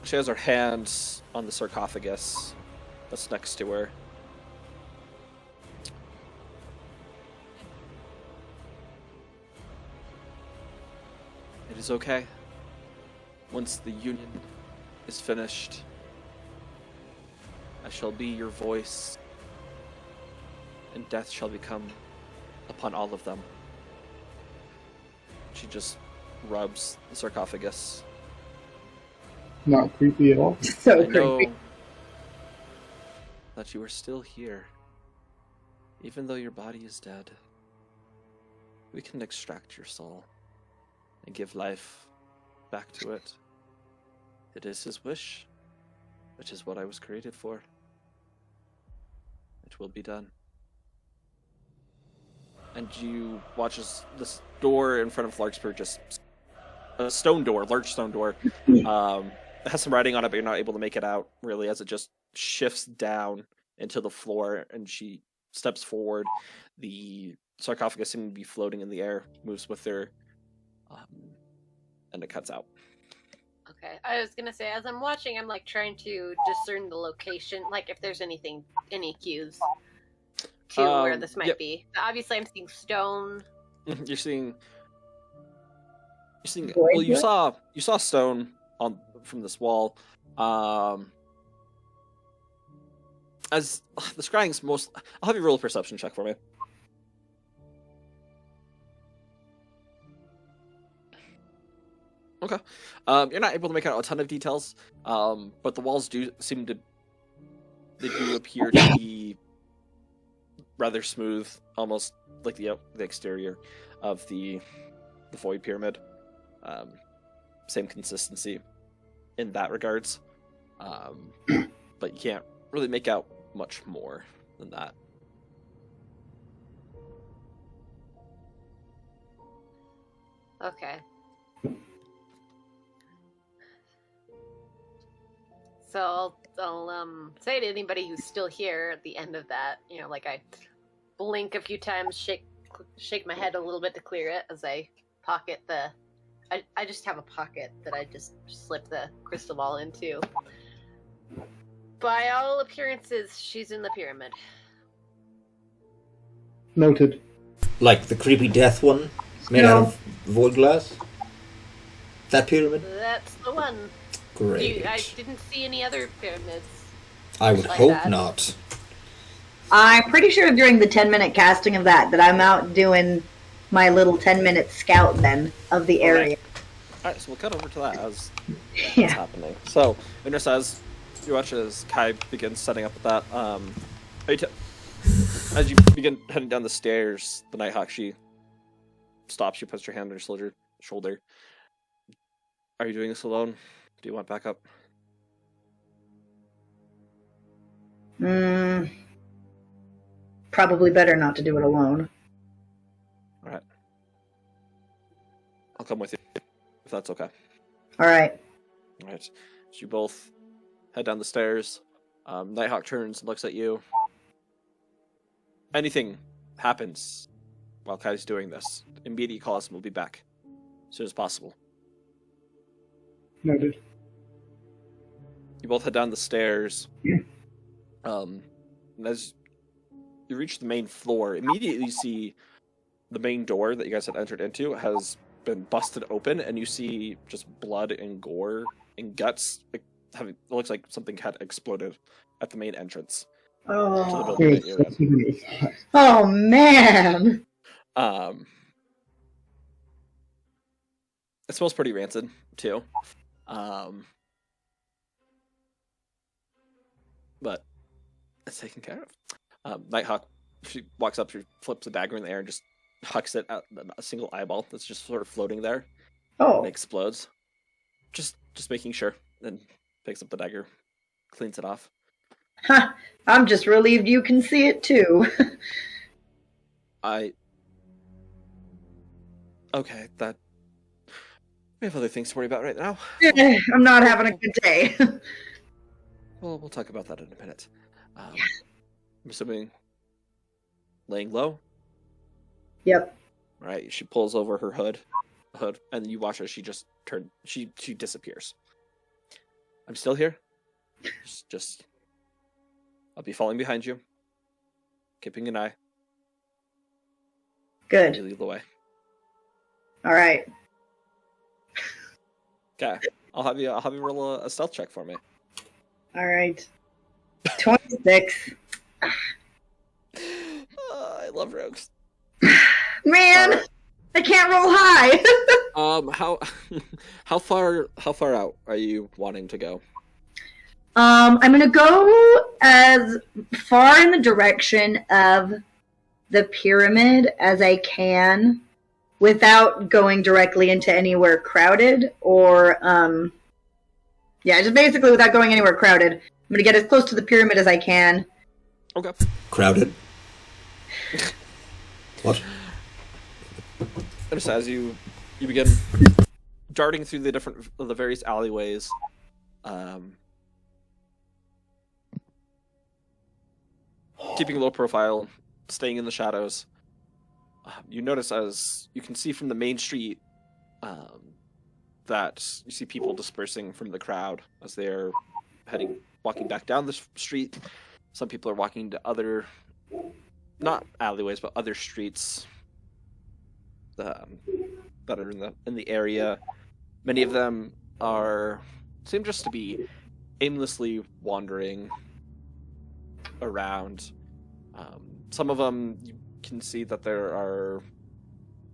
She has her hands on the sarcophagus that's next to her. It is okay. Once the union is finished, I shall be your voice, and death shall become upon all of them. She just rubs the sarcophagus. Not creepy at all. So I know creepy. that you are still here. Even though your body is dead, we can extract your soul and give life back to it. It is his wish, which is what I was created for. It will be done. And you watch as this door in front of Larkspur, just a stone door, large stone door, it has some writing on it, but you're not able to make it out really, as it just shifts down into the floor, and she steps forward. The sarcophagus seems to be floating in the air, moves with her, and it cuts out. Okay, I was gonna say, as I'm watching, I'm like trying to discern the location, like if there's any cues to where this might yep. be. Obviously, I'm seeing stone. You're seeing. Well, you saw stone from this wall. As the scrying's I'll have you roll a perception check for me. Okay. You're not able to make out a ton of details, but the walls do seem to They do appear to be rather smooth, almost like the exterior of the void pyramid. Same consistency in that regards, but you can't really make out much more than that. Okay. So I'll say to anybody who's still here at the end of that, like I blink a few times, shake my head a little bit to clear it as I pocket the. I just have a pocket that I just slip the crystal ball into. By all appearances, she's in the pyramid. Noted. Like the creepy death one, made out of void glass. That pyramid. That's the one. Great. I didn't see any other pyramids. I would like hope that. not. I'm pretty sure during the 10-minute casting of that I'm out doing my little 10-minute scout then of the area. Alright, so we'll cut over to that as it's Yeah. happening. So, Inris, as you watch as Kai begins setting up with that, as you begin heading down the stairs, the Nighthawk, she stops you, puts her hand on your shoulder. Are you doing this alone? Do you want backup? Probably better not to do it alone. Alright. I'll come with you, if that's okay. Alright. Alright. So you both head down the stairs. Nighthawk turns and looks at you. Anything happens while Kai's doing this, immediate call us and we'll be back as soon as possible. Noted. You both head down the stairs. And as you reach the main floor, immediately you see the main door that you guys had entered into has been busted open, and you see just blood and gore and guts. It looks like something had exploded at the main entrance to the Oh, building that you're in. oh man. It smells pretty rancid too. But it's taken care of. Nighthawk, she walks up, she flips the dagger in the air and just hucks it at a single eyeball that's just sort of floating there. Oh. And explodes. Just making sure. Then picks up the dagger, cleans it off. Ha, I'm just relieved you can see it too. Okay, that... We have other things to worry about right now. I'm not having a good day. Well, we'll talk about that in a minute. I'm assuming laying low? Yep. Right, she pulls over her hood, and you watch as she just she disappears. I'm still here. Just I'll be following behind you, keeping an eye. Good. You lead the way. All right. Okay, I'll have you roll a stealth check for me. All right. 26. I love rogues. Man, I can't roll high. How far out are you wanting to go? I'm gonna go as far in the direction of the pyramid as I can without going directly into anywhere crowded or just basically without going anywhere crowded. I'm gonna get as close to the pyramid as I can. Okay. Crowded? What? Just as you begin darting through the various alleyways, keeping a low profile, staying in the shadows, you notice as you can see from the main street that you see people dispersing from the crowd as they're walking back down the street. Some people are walking to other, not alleyways, but other streets that are in the area. Many of them seem just to be aimlessly wandering around. Some of them you can see that there are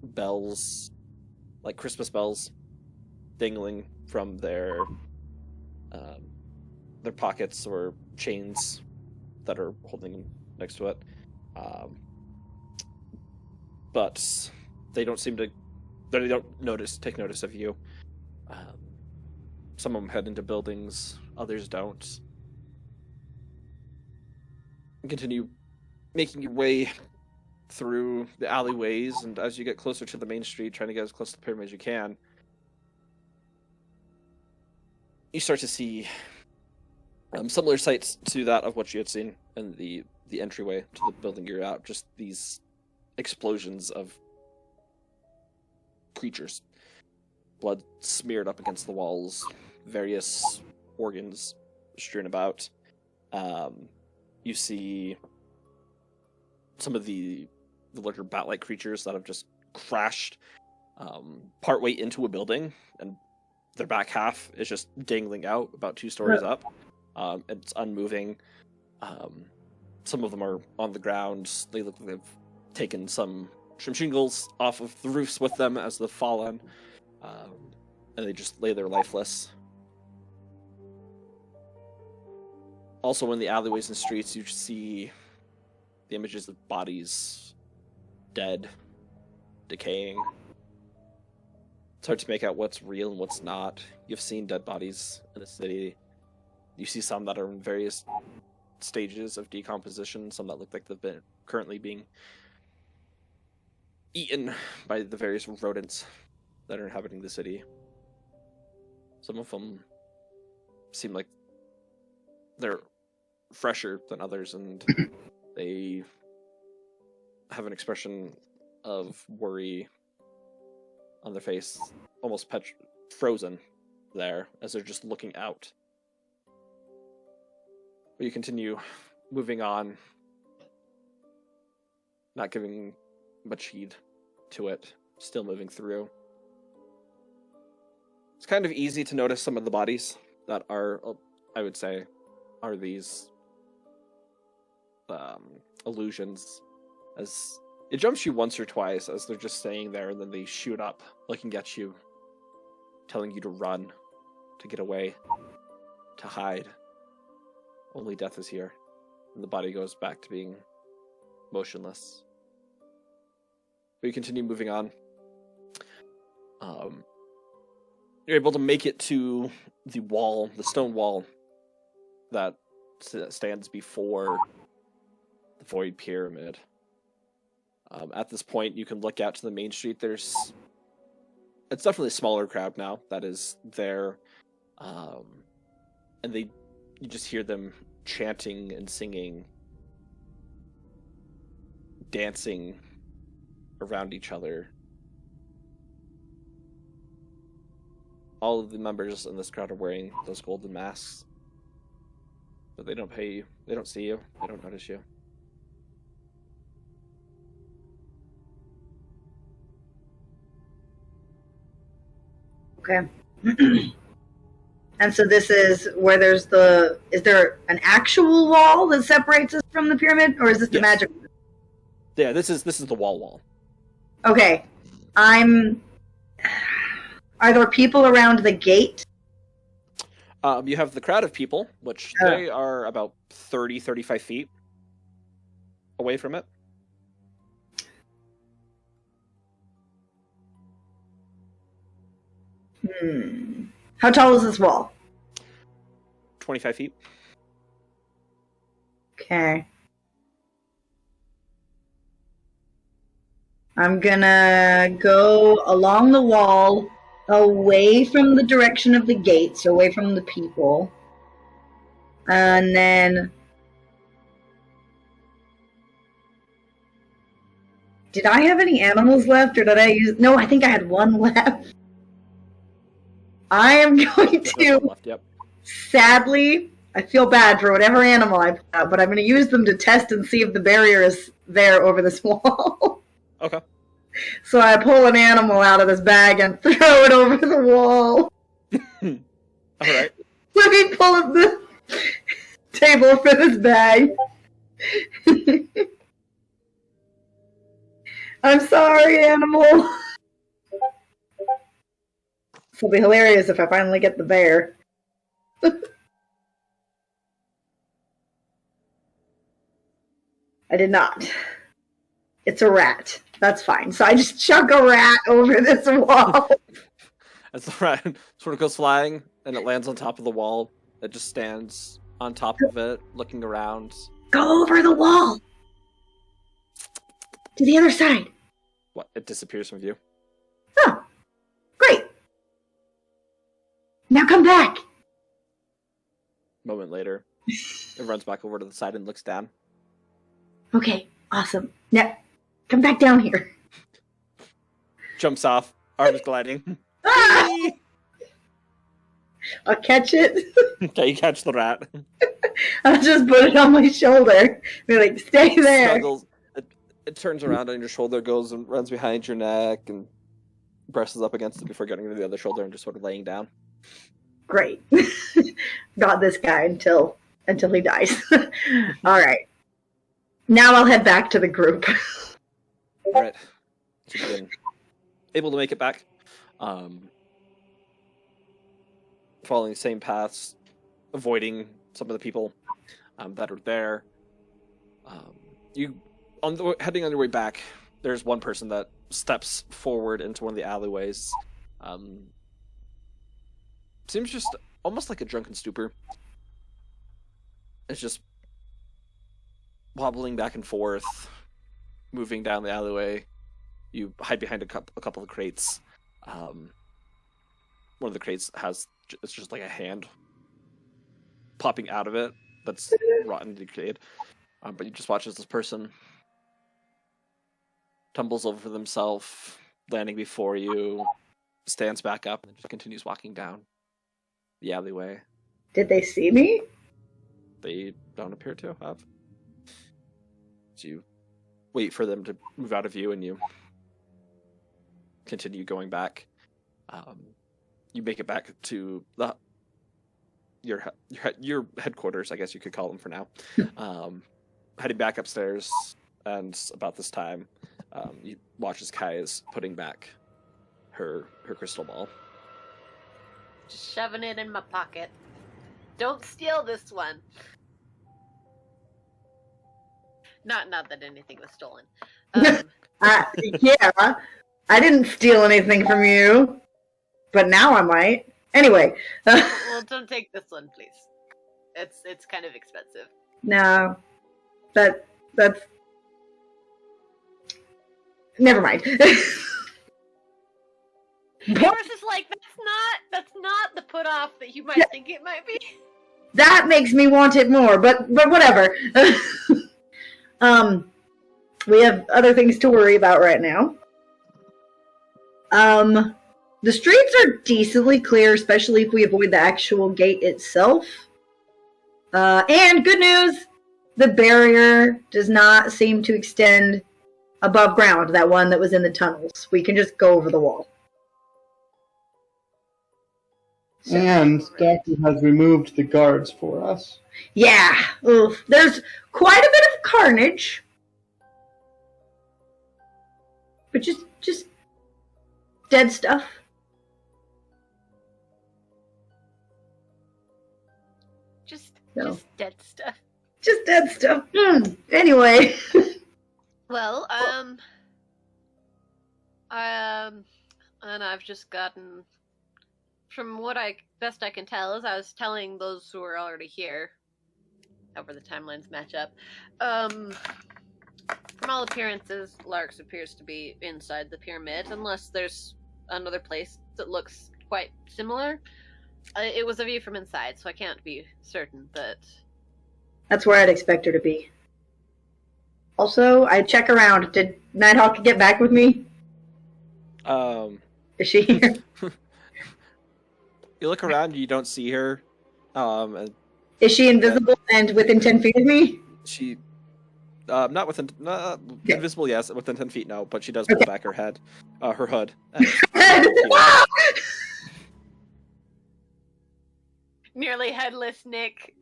bells, like Christmas bells, dangling from their pockets or chains that are holding next to it. But they don't seem to. They don't take notice of you. Some of them head into buildings, others don't. You continue making your way through the alleyways, and as you get closer to the main street, trying to get as close to the pyramid as you can, you start to see similar sights to that of what you had seen in the entryway to the building you're at. Just these explosions of creatures, blood smeared up against the walls, various organs strewn about. You see some of the larger bat-like creatures that have just crashed partway into a building, and their back half is just dangling out about 2 stories up. It's unmoving. Some of them are on the ground. They look like they've taken some shingles off of the roofs with them as they've fallen, and they just lay there lifeless. Also, in the alleyways and streets, you see the images of bodies, dead, decaying. It's hard to make out what's real and what's not. You've seen dead bodies in the city. You see some that are in various stages of decomposition, some that look like they've been currently being eaten by the various rodents that are inhabiting the city. Some of them seem like they're fresher than others, and they have an expression of worry on their face, almost frozen there as they're just looking out. But you continue moving on, not giving much heed to it, still moving through. It's kind of easy to notice some of the bodies that are, I would say, are these illusions, as it jumps you once or twice as they're just staying there, and then they shoot up, looking at you, telling you to run, to get away, to hide. Only death is here, and the body goes back to being motionless. But you continue moving on. You're able to make it to the wall, the stone wall that stands before the Void Pyramid. At this point, you can look out to the main street. It's definitely a smaller crowd now that is there, and you just hear them chanting and singing, dancing around each other. All of the members in this crowd are wearing those golden masks, but they don't pay you. They don't see you. They don't notice you. Okay. And so this is where is there an actual wall that separates us from the pyramid, or is this the magic? Yeah, this is the wall. Okay. Are there people around the gate? You have the crowd of people, which they are about 30, 35 feet away from it. How tall is this wall? 25 feet. Okay. I'm gonna go along the wall, away from the direction of the gates, away from the people. And then... Did I have any animals left, or did I use... No, I think I had one left. I am going to... Sadly, I feel bad for whatever animal I put out, but I'm going to use them to test and see if the barrier is there over this wall. Okay. So I pull an animal out of this bag and throw it over the wall. Alright. Let me pull up the table for this bag. I'm sorry, animal. This will be hilarious if I finally get the bear. I did not. It's a rat. That's fine. So I just chuck a rat over this wall. As the rat sort of goes flying and it lands on top of the wall, it just stands on top of it, looking around. Go over the wall. To the other side. What? It disappears from view. Oh, great. Now come back. A moment later, it runs back over to the side and looks down. Okay, awesome. Now, come back down here. Jumps off, arms gliding. Ah! I'll catch it. Okay, you catch the rat. I'll just put it on my shoulder. Be like, stay there. Struggles. It turns around on your shoulder, goes and runs behind your neck, and presses up against it before getting to the other shoulder and just sort of laying down. Great. Got this guy until he dies. All right. Now I'll head back to the group. All right. So you've been able to make it back. Following the same paths, avoiding some of the people that are there. Heading on your way back, there's one person that steps forward into one of the alleyways. Seems just almost like a drunken stupor. It's just wobbling back and forth, moving down the alleyway. You hide behind a couple of crates. One of the crates it's just like a hand popping out of it that's rotten and decayed. But you just watch as this person tumbles over themselves, landing before you, stands back up, and just continues walking down the alleyway. Did they see me? They don't appear to have. So you wait for them to move out of view, and you continue going back. You make it back to your headquarters, I guess you could call them for now. Heading back upstairs, and about this time, you watch as Kai is putting back her crystal ball. Just shoving it in my pocket. Don't steal this one. Not that anything was stolen. Yeah, I didn't steal anything from you, but now I might. Anyway. Well, don't take this one, please. It's kind of expensive. No, that's never mind. Boris is like, that's not the put off that you might think it might be. That makes me want it more, but whatever. We have other things to worry about right now. The streets are decently clear, especially if we avoid the actual gate itself. And good news, the barrier does not seem to extend above ground, that one that was in the tunnels. We can just go over the wall. And Doctor has removed the guards for us. Yeah, oof. There's quite a bit of carnage. But just dead stuff. Just No. dead stuff. Just dead stuff. Anyway. Well, and I've just gotten, from what best I can tell, as I was telling those who are already here, however the timelines match up, from all appearances, Larks appears to be inside the pyramid, unless there's another place that looks quite similar. It was a view from inside, so I can't be certain that... That's where I'd expect her to be. Also, I check around. Did Nighthawk get back with me? Is she here? You look around, you don't see her. And Is she invisible and within 10 feet of me? she, not within, invisible, yes, within 10 feet, no, but she does pull back her head, her hood. And, Nearly headless Nick.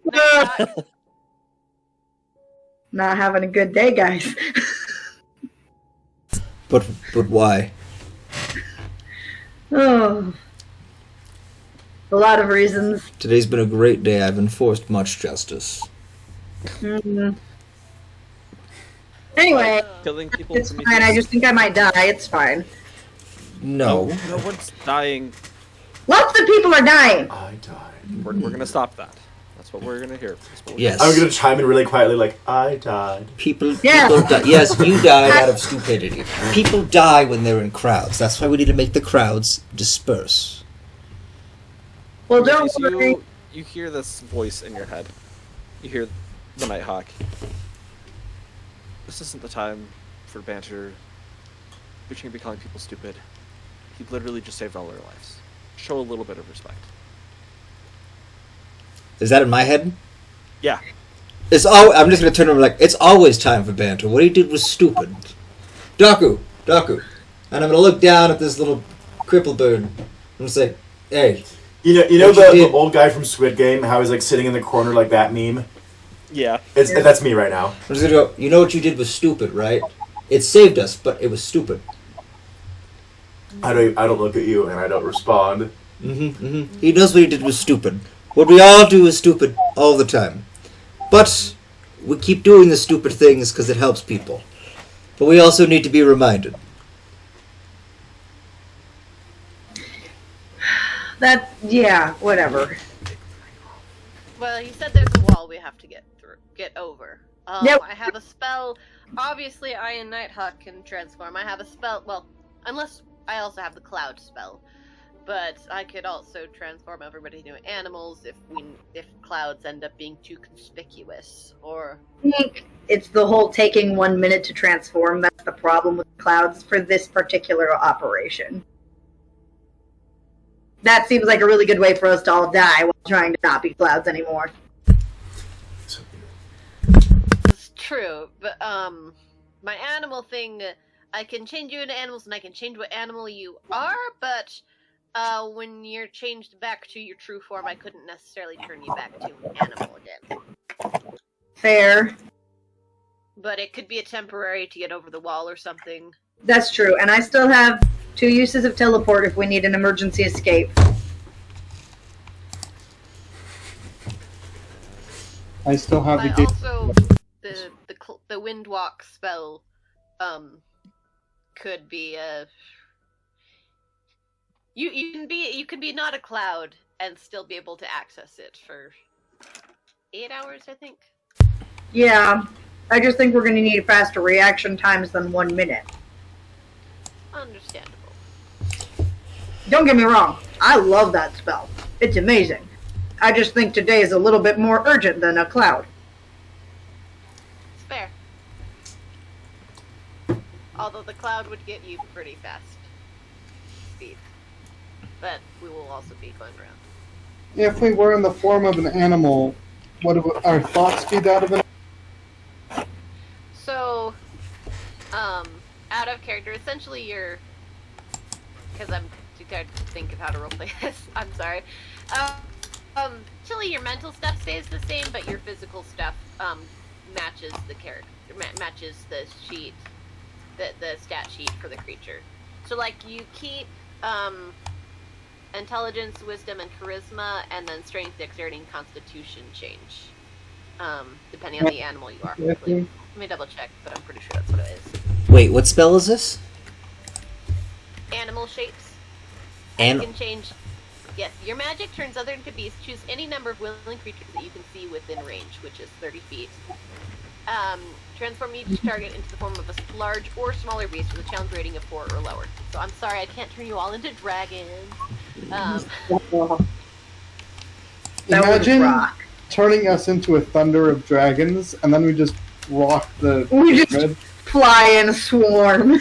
Not having a good day, guys. But why? Oh. A lot of reasons. Today's been a great day. I've enforced much justice. Mm. Anyway, Killing people. it's fine. I just think I might die. It's fine. No. No one's dying. Lots of people are dying. I died. We're gonna stop that. That's what we're gonna hear. That's what we're Yes. I'm gonna chime in really quietly, like, I died. People Yeah. die. Yes, you died out of stupidity. People die when they're in crowds. That's why we need to make the crowds disperse. Well, gonna- don't worry. You hear this voice in your head. You hear the Nighthawk. This isn't the time for banter. We shouldn't be calling people stupid. He literally just saved all our lives. Show a little bit of respect. Is that in my head? Yeah. I'm just gonna turn around like, it's always time for banter. What he did was stupid. Daku. And I'm gonna look down at this little cripple bird. I'm gonna say, hey. You know What you the did- old guy from Squid Game, how he's like sitting in the corner like that meme? Yeah. That's me right now. I'm just gonna go, you know what you did was stupid, right? It saved us, but it was stupid. I don't look at you and I don't respond. He knows what he did was stupid. What we all do is stupid all the time. But we keep doing the stupid things because it helps people. But we also need to be reminded. Yeah, whatever. Well, he said there's a wall we have to get over. Yep. I have a spell. Obviously, I and Nighthawk can transform. I have a spell. Well, unless I also have the cloud spell, but I could also transform everybody into animals if clouds end up being too conspicuous. Or I think it's the whole taking 1 minute to transform. That's the problem with clouds for this particular operation. That seems like a really good way for us to all die while trying to not be clouds anymore. it's true, but my animal thing, I can change you into animals and I can change what animal you are, but when you're changed back to your true form, I couldn't necessarily turn you back to an animal again. Fair. But it could be a temporary to get over the wall or something. That's true. And I still have 2 uses of teleport if we need an emergency escape. I still have the I gate. also the wind walk spell could be you can be not a cloud and still be able to access it for 8 hours, I think. Yeah. I just think we're going to need faster reaction times than 1 minute. Understandable. Don't get me wrong. I love that spell. It's amazing. I just think today is a little bit more urgent than a cloud. It's fair. Although the cloud would get you pretty fast speed. But we will also be going around. If we were in the form of an animal, what would our thoughts be that of an? So, out of character, essentially you're... Because I'm too tired to think of how to roleplay this. I'm sorry. Actually, your mental stuff stays the same, but your physical stuff matches the character, matches the sheet, the stat sheet for the creature. So, like, you keep intelligence, wisdom, and charisma, and then strength, dexterity, and constitution change, depending on the animal you are. Let me double check, but I'm pretty sure that's what it is. Wait, what spell is this? Animal shapes. And You can change. Yes, your magic turns other into beasts. Choose any number of willing creatures that you can see within range, which is 30 feet. Transform each target into the form of a large or smaller beast with a challenge rating of 4 or lower. So I'm sorry, I can't turn you all into dragons. That would Imagine rock. turning us into a thunder of dragons, and then we just rock the. We just fly in a swarm.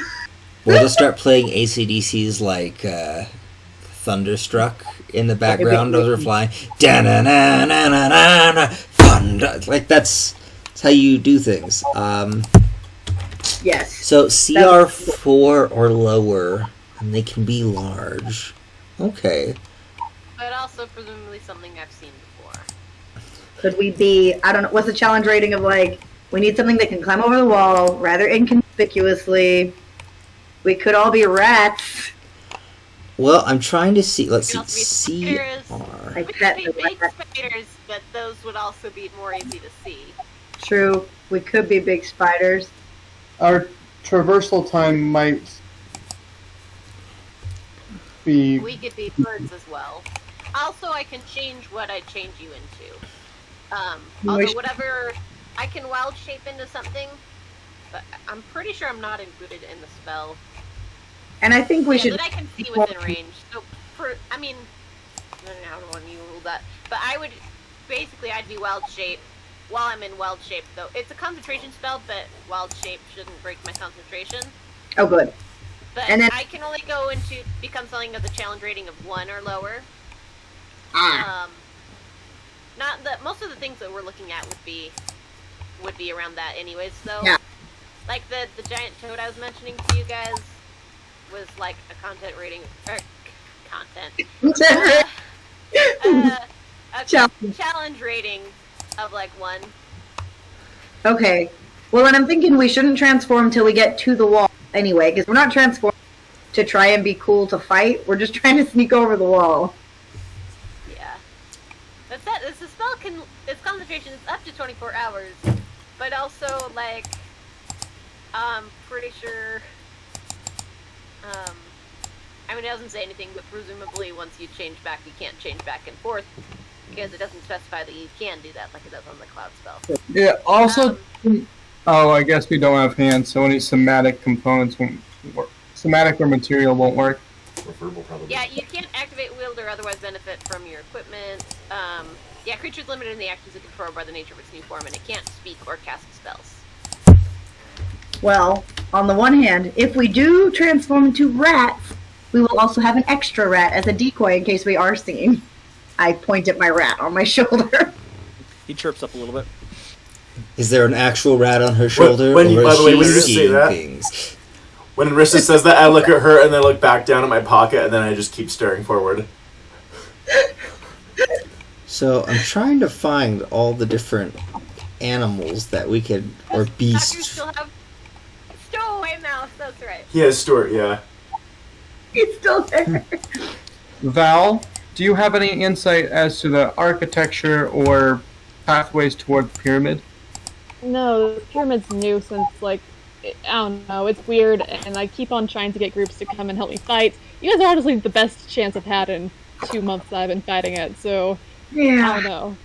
we'll just start playing AC/DC's like Thunderstruck in the background. Those are flying. Da-na-na-na-na-na-na. Thunder. Like that's how you do things. Yes. So CR4 or lower, and they can be large. Okay. But also presumably something I've seen before. Could we be, I don't know, what's the challenge rating of like, we need something that can climb over the wall rather inconspicuously. We could all be rats. Well, I'm trying to see. Let's We could see. also be CR. I We could bet be the big rat. spiders, but those would also be more easy to see. True. We could be big spiders. our traversal time might be. We could be birds as well. Also, I can change what I change you into. Although whatever, I can wild shape into something, but I'm pretty sure I'm not included in the spell. And I think we Yeah, should. that I can see within range. So, I don't know how to want you rule that, but I'd be wild shape while I'm in wild shape. Though it's a concentration spell, but wild shape shouldn't break my concentration. Oh, good. But And then- I can only go into become something of the challenge rating of 1 or lower. Not that most of the things that we're looking at would be around that anyways. So, Yeah. like the giant toad I was mentioning to you guys was like a content rating or content. A challenge rating of like 1. Okay. Well, and I'm thinking we shouldn't transform till we get to the wall anyway, because we're not transforming to try and be cool to fight. We're just trying to sneak over the wall. Yeah. That's that. This spell its concentration is up to 24 hours, but also like I'm pretty sure. I mean, it doesn't say anything, but presumably once you change back, you can't change back and forth because it doesn't specify that you can do that like it does on the cloud spell. Yeah. Also, I guess we don't have hands, so any somatic components won't work. Somatic or material won't work. Or verbal, probably. Yeah, you can't activate, wield, or otherwise benefit from your equipment. Yeah, creature's limited in the actions it can perform by the nature of its new form, and it can't speak or cast spells. Well, on the one hand, if we do transform into rats, we will also have an extra rat as a decoy in case we are seen. I point at my rat on my shoulder. He chirps up a little bit. Is there an actual rat on her shoulder, when you- or by is the way, she when you say seeing that- things? When Arissa says that, I look at her and then look back down at my pocket, and then I just keep staring forward. So I'm trying to find all the different animals that we could, or You beasts. still have stowaway mouse. That's right. He has Stuart, yeah. He's still there. Val, do you have any insight as to the architecture or pathways toward the pyramid? No, the pyramid's new since, like, I don't know, it's weird, and I keep on trying to get groups to come and help me fight. You guys are honestly the best chance I've had in 2 months that I've been fighting it, so I Yeah. don't know.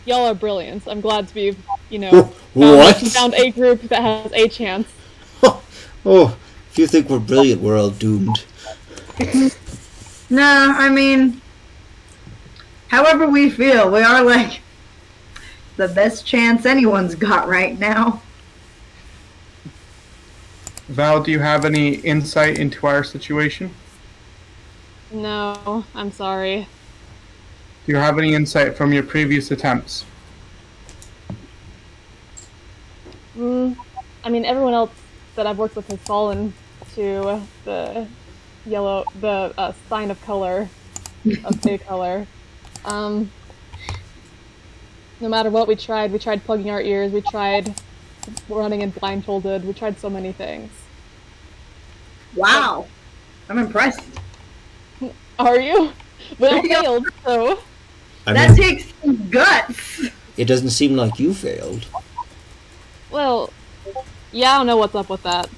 Y'all are brilliant. I'm glad to be, found a group that has a chance. Oh, if you think we're brilliant, we're all doomed. No, I mean, however we feel, we are like the best chance anyone's got right now. Val, do you have any insight into our situation? No, I'm sorry. Do you have any insight from your previous attempts? I mean, everyone else that I've worked with has fallen to the sign of color, of pay color. No matter what we tried plugging our ears, we tried running in blindfolded, we tried so many things. Wow. I'm impressed. Are you? We all failed, so... That takes some guts. It doesn't seem like you failed. Well, yeah, I don't know what's up with that.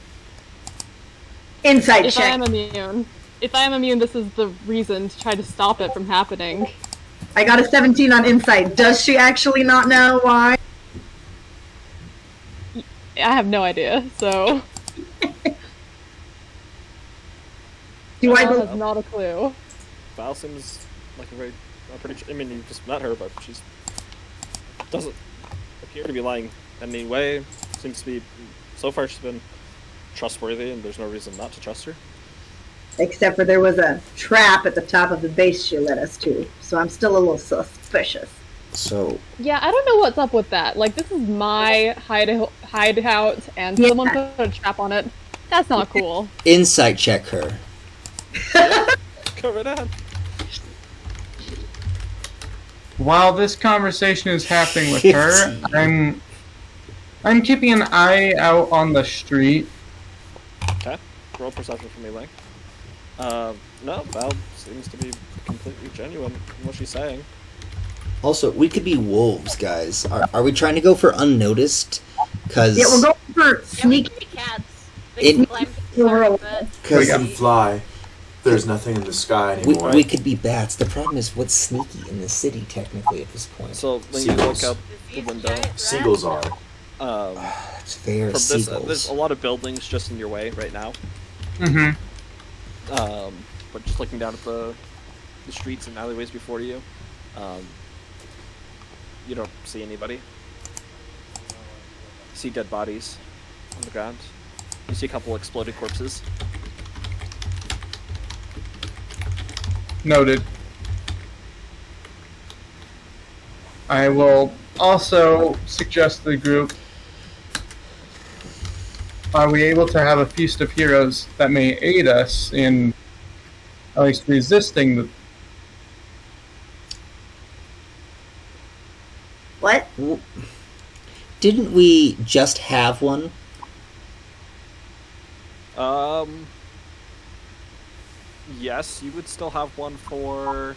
Insight If check. I am immune, this is the reason to try to stop it from happening. I got a 17 on insight. Does she actually not know why? I have no idea, so... Do I Val believe? has not a clue. Val seems like a very... I mean, you just met her, but she's... doesn't appear to be lying in any way. Seems to be... So far, she's been trustworthy, and there's no reason not to trust her. Except for there was a trap at the top of the base she led us to, so I'm still a little suspicious. So, Yeah, I don't know what's up with that. Like, this is my hideout, and Yeah. someone put a trap on it. That's not cool. insight check her. Go right ahead. While this conversation is happening with her, I'm keeping an eye out on the street. Okay. Roll perception for me, Link. No, Val seems to be completely genuine in what she's saying. Also, we could be wolves, guys. Are we trying to go for unnoticed? Because Yeah, we're going for Yeah, we sneak. can be cats. It- climb to the bed. Because can fly. There's nothing in the sky anymore. we could be bats. The problem is what's sneaky in the city, technically, at this point. So when you look Seagulls. out Is the he window, giant rat? Seagulls are. That's fair, from this, seagulls. there's a lot of buildings just in your way right now. Mm-hmm. But just looking down at the streets and alleyways before you, you don't see anybody. You see dead bodies on the ground. You see a couple exploded corpses. Noted. I will also suggest to the group, are we able to have a feast of heroes that may aid us in at least resisting the... What? Didn't we just have one? Yes, you would still have one for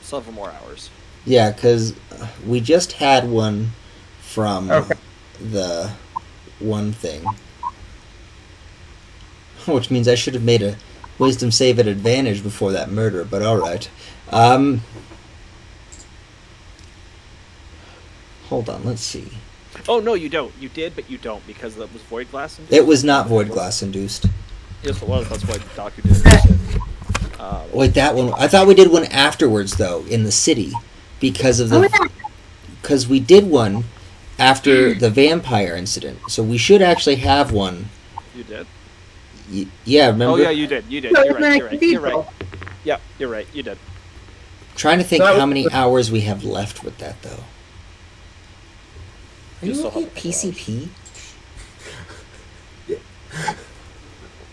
several more hours. Yeah, because we just had one from Okay. the one thing. Which means I should have made a wisdom save at advantage before that murder, but alright. Hold on, let's see. Oh no, you don't. You did, but you don't because that was void glass. It was not void glass induced. Yes, it was. That's why Doctor did it. Wait, that one. I thought we did one afterwards, though, in the city. Because of Oh, the. yeah. Because we did one after the vampire incident. So we should actually have one. You did. Yeah, remember? Oh yeah, you did. You did. So You're it's right. not You're right. You're right. cathedral. Yeah, you're right. You did. Trying to think That how was- many hours we have left with that, though. Are You you still looking have at a couple PCP?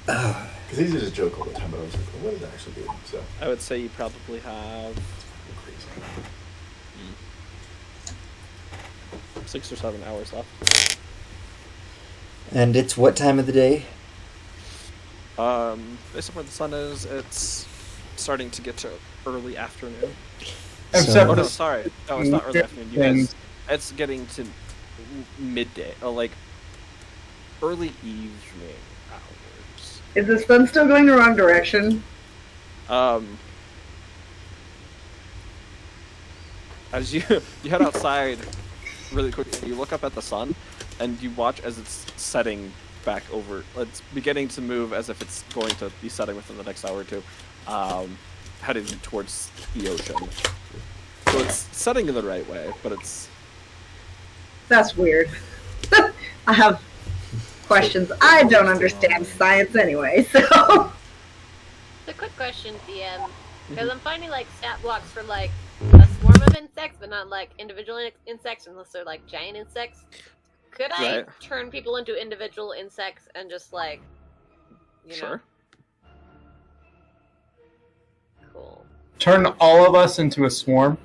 Because he's just joke all the time, but I was like, what is it actually doing? So, I would say you probably have crazy. 6 or 7 hours left. And it's what time of the day? Based on where the sun is, it's starting to get to early afternoon. Except Oh no, for sorry. No, it's not early afternoon. You guys, it's getting to midday. Like early evening hours. Is the sun still going the wrong direction? As you you head outside really quickly, you look up at the sun, and you watch as it's setting back over. It's beginning to move as if it's going to be setting within the next hour or two, heading towards the ocean. So it's setting in the right way, but it's That's weird. I have questions. I don't understand science anyway, so. So quick question, DM, because I'm finding like stat blocks for like a swarm of insects, but not like individual insects unless they're like giant insects. Could I Right. turn people into individual insects and just like, you know? sure. Cool. turn all of us into a swarm.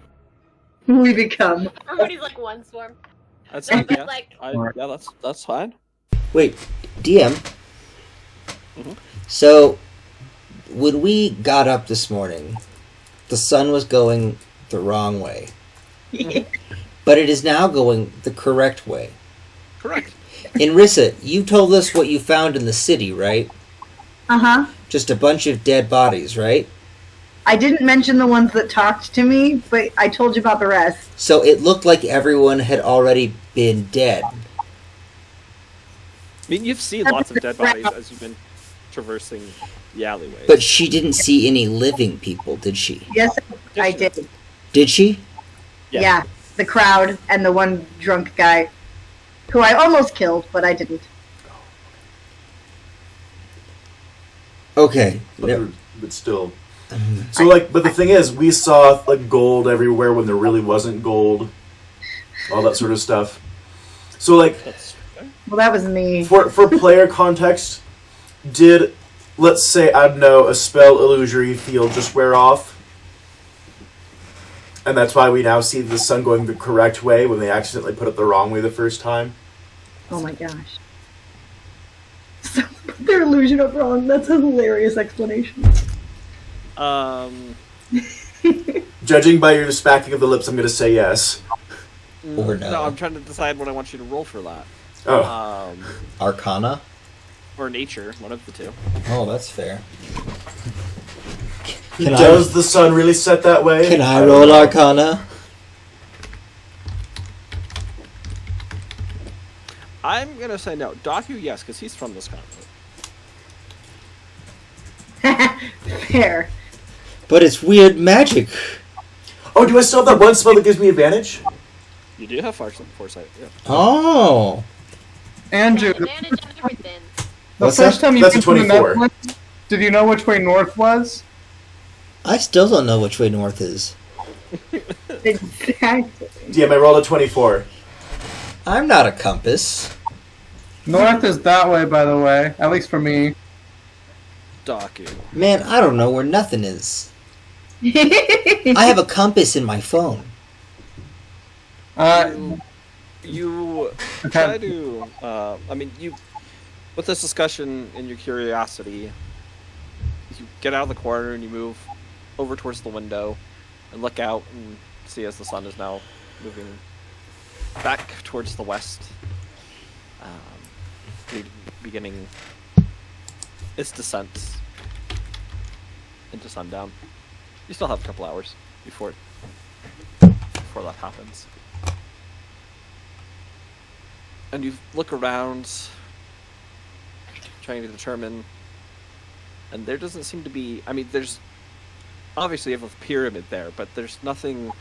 We become. Everybody's like one swarm. That's No, but yeah. like, Yeah, that's fine. Wait, DM. Mhm. So, when we got up this morning, the sun was going the wrong way. But it is now going the correct way. Correct. Inrissa, you told us what you found in the city, right? Uh-huh. Just a bunch of dead bodies, right? I didn't mention the ones that talked to me, but I told you about the rest. So it looked like everyone had already been dead. I mean, you've seen lots of dead bodies as you've been traversing the alleyways. But she didn't see any living people, did she? Yes, I Yes, you did. Did she? Yeah, the crowd and the one drunk guy, who I almost killed, but I didn't. Okay. But still. So, like, but the thing is, we saw, like, gold everywhere when there really wasn't gold. All that sort of stuff. So, like, That's fair. Well, that was me. for player context, did, let's say, I don't know, a spell illusory field just wear off? And that's why we now see the sun going the correct way when they accidentally put it the wrong way the first time? Oh my gosh. So, their illusion of wrong. That's a hilarious explanation. Judging by your smacking of the lips, I'm going to say yes. Or no? No, I'm trying to decide what I want you to roll for that. Oh. Arcana? Or nature, one of the two. Oh, that's fair. Does the sun really set that way? Can I don't roll know. Arcana? I'm gonna say no. Daku, yes, because he's from this continent. Fair. But it's weird magic. Oh, do I still have that one spell that gives me advantage? You do have foresight, yeah. Oh. Andrew, Advantage on everything. the What's first that? time you That's went a to the 24. Netherlands, did you know which way north was? I still don't know which way north is. Exactly. DM, I rolled a 24. I'm not a compass. North is that way, by the way. At least for me. Daku. Man, I don't know where nothing is. I have a compass in my phone. You Okay. try to, you, with this discussion and your curiosity, you get out of the corner and you move over towards the window and look out and see as the sun is now moving back towards the west, beginning its descent into sundown. You still have a couple hours before that happens. And you look around, trying to determine, and there doesn't seem to be, there's, obviously you have a pyramid there, but there's nothing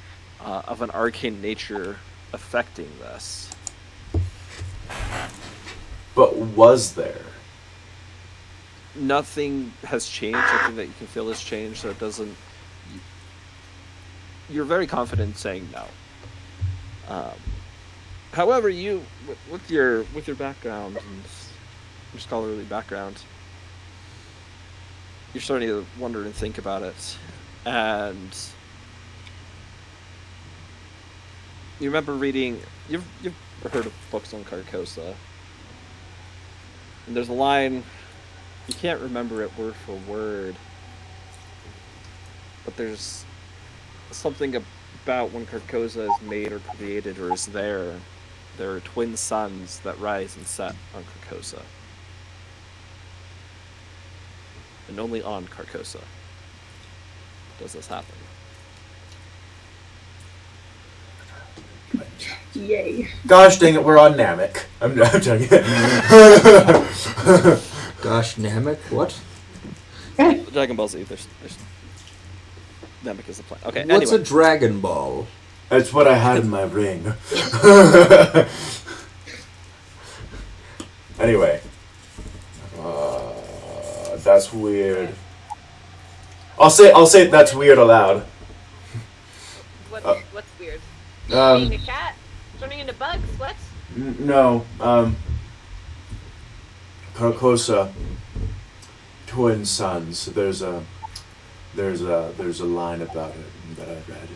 of an arcane nature affecting this. But was there? Nothing has changed, nothing that you can feel has changed, so it doesn't, you're very confident in saying no. However, you, with your background and your scholarly background, you're starting to wonder and think about it, and you remember reading. You've heard of books on Carcosa, and there's a line. You can't remember it word for word, but there's something about when Carcosa is made or created or is there. There are twin suns that rise and set on Carcosa. And only on Carcosa does this happen. Yay. Gosh dang it, we're on Namek. I'm joking. Gosh, Namek, what? Dragon Ball Z, there's Namek is the plan. Okay, What's anyway. a Dragon Ball? That's what I had in my ring. Anyway. That's weird. I'll say that's weird aloud. What's weird? Being a cat? Turning into bugs? What? No. Carcosa. Twin sons. There's a line about it that I read.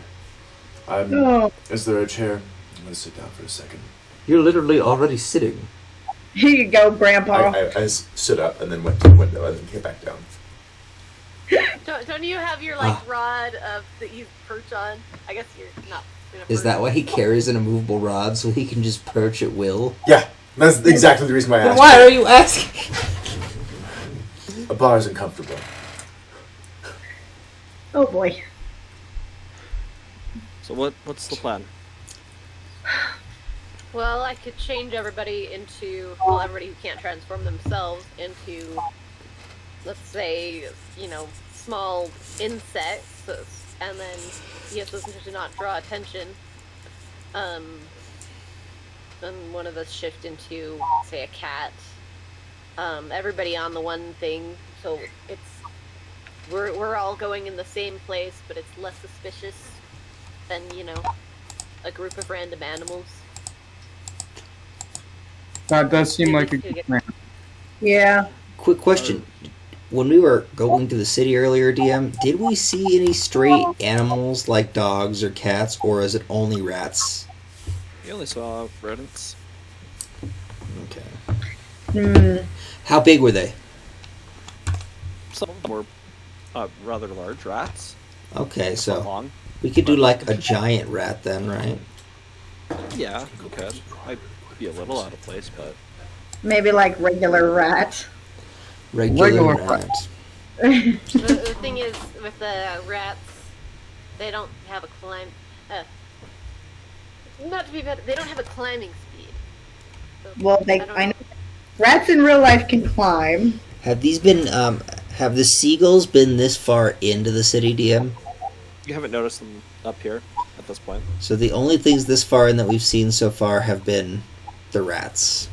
Oh. Is there a chair? I'm gonna sit down for a second. You're literally already sitting. Here you go, Grandpa. I stood up and then went to the window and then came back down. Don't you have your rod that you perch on? I guess you're not. Is that why he carries an immovable rod so he can just perch at will? Yeah, that's exactly the reason why I asked. Why are you asking? A bar isn't comfortable. Oh boy. So what's the plan? Well, I could change everybody everybody who can't transform themselves into, let's say, small insects, and then use those to not draw attention. And one of us shift into, say, a cat. Everybody on the one thing, so we're all going in the same place, but it's less suspicious than, a group of random animals. That does seem like a good plan. Yeah. Quick question. When we were going to the city earlier, DM, did we see any stray animals like dogs or cats, or is it only rats? You only saw rodents. Okay. How big were they? Some of them were rather large rats. Okay, so Long. we could do like a giant rat then, right? Yeah, you could. I'd be a little out of place, but Maybe like regular rat. Regular Regular rat. The thing is, with the rats, they don't have a climb. Not to be bad, they don't have a climbing speed. So, Well, I know rats in real life can climb. Have these been, have the seagulls been this far into the city, DM? you haven't noticed them up here at this point. So the only things this far in that we've seen so far have been the rats.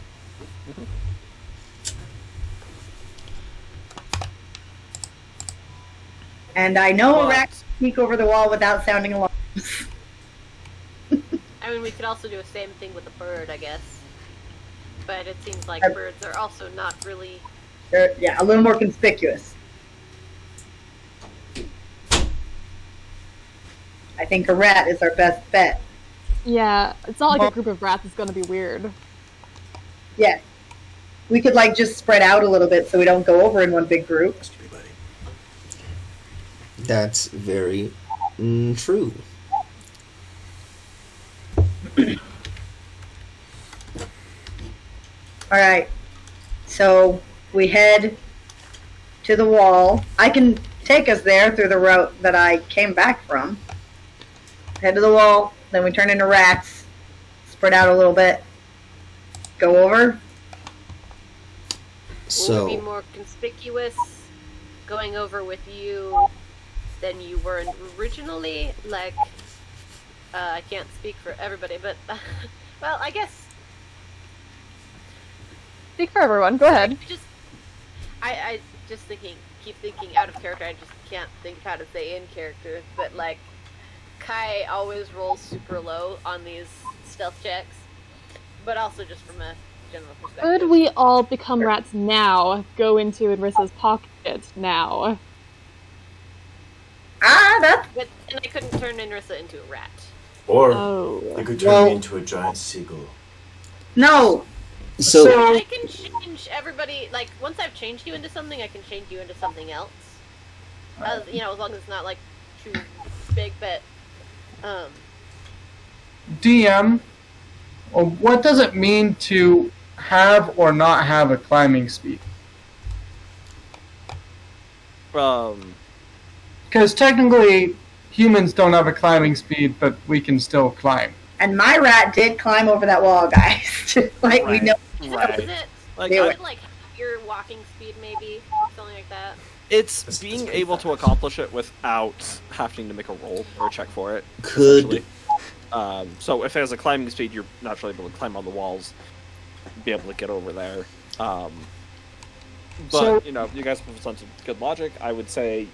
And I know a But- rat can sneak over the wall without sounding alarms. I mean, we could also do the same thing with a bird, I guess. But it seems like birds are also not really. They're, yeah, a little more conspicuous. I think a rat is our best bet. Yeah, it's not like a group of rats is gonna be weird. Yeah. We could like just spread out a little bit so we don't go over in one big group. That's very true. Alright. So we head to the wall. I can take us there through the route that I came back from. Head to the wall, then we turn into rats. Spread out a little bit. Go over. Will we be So, more conspicuous going over with you than you were originally? Like, I can't speak for everybody, but well, I guess Speak for everyone. Go ahead. I just keep thinking out of character. I just can't think of how to say in character. But like, Kai always rolls super low on these stealth checks, but also just from a general perspective. Could we all become rats now? Go into Idrissa's pocket now. That's But and I couldn't turn Inrissa into a rat. Or Oh. you could turn Well- me into a giant seagull. no. so I can change everybody. Like once I've changed you into something, I can change you into something else. As long as it's not like too big. But DM, what does it mean to have or not have a climbing speed? Because technically, humans don't have a climbing speed, but we can still climb. And my rat did climb over that wall, guys. Just like we Right. know. Right. is it? Like, Do Is it. it like your walking speed, maybe something like that? it's It's being pretty able to fast. accomplish it without having to make a roll or a check for it. could essentially. So if it has a climbing speed, you're naturally able to climb on the walls, be able to get over there. But So- you guys have some good logic. I would say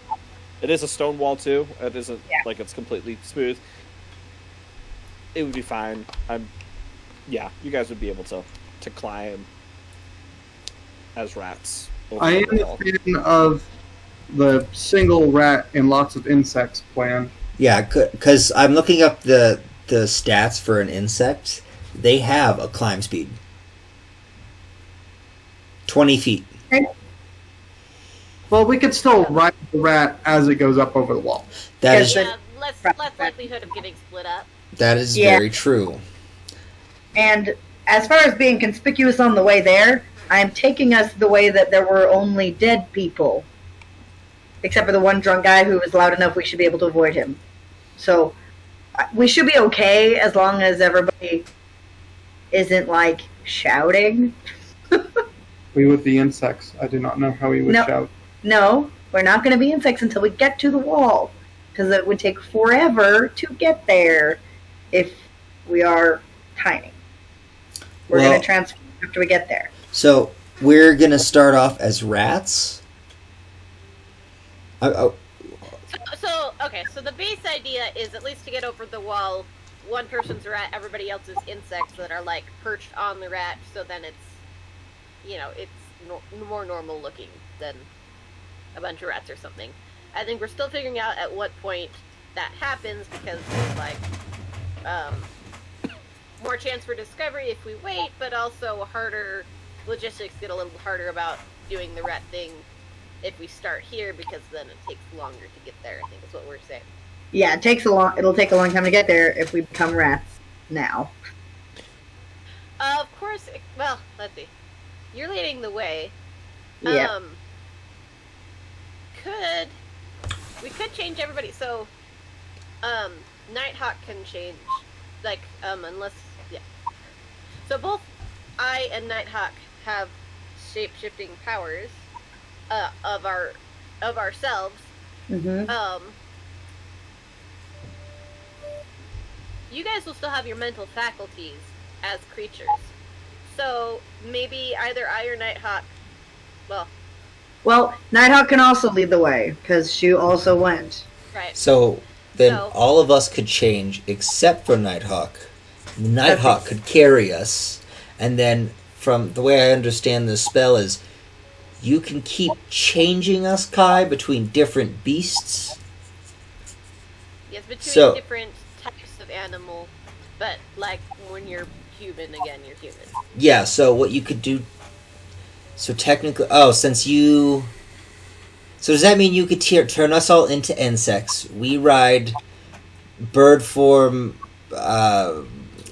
it is a stone wall too. It isn't like it's completely smooth. It would be fine. You guys would be able to climb as rats. Over I the am wall. a fan of the single rat and lots of insects plan. yeah, because I'm looking up the stats for an insect. They have a climb speed. 20 feet. Well, we could still ride the rat as it goes up over the wall. That is Yeah, less likelihood of getting split up. very true. And as far as being conspicuous on the way there, I'm taking us the way that there were only dead people. Except for the one drunk guy who was loud enough we should be able to avoid him. So we should be okay as long as everybody isn't like shouting. We would be insects. I do not know how we would No. shout. No, we're not going to be insects until we get to the wall. Because it would take forever to get there if we are tiny. We're Well- going to transform after we get there. So we're gonna start off as rats. So the base idea is at least to get over the wall, one person's a rat, everybody else is insects that are like perched on the rat, so then it's, more normal looking than a bunch of rats or something. I think we're still figuring out at what point that happens because there's like, more chance for discovery if we wait, but also harder logistics get a little harder about doing the rat thing if we start here because then it takes longer to get there. I think is what we're saying. Yeah, it'll take a long time to get there if we become rats. now. Of course. Well, let's see. You're leading the way. Yeah. We could change everybody. So, Nighthawk can change, like, unless, yeah. So both I and Nighthawk have shape-shifting powers, of ourselves. Mm-hmm. You guys will still have your mental faculties as creatures. So maybe either I or Nighthawk. Well, Nighthawk can also lead the way because she also went. Right. So then So- all of us could change except for Nighthawk. Nighthawk could carry us, and then from the way I understand this spell is you can keep changing us, Kai, between different beasts. Yes, between So- different types of animal, but like when you're human again, you're human. Yeah, so what you could do... So technically... So does that mean you could turn us all into insects? We ride bird form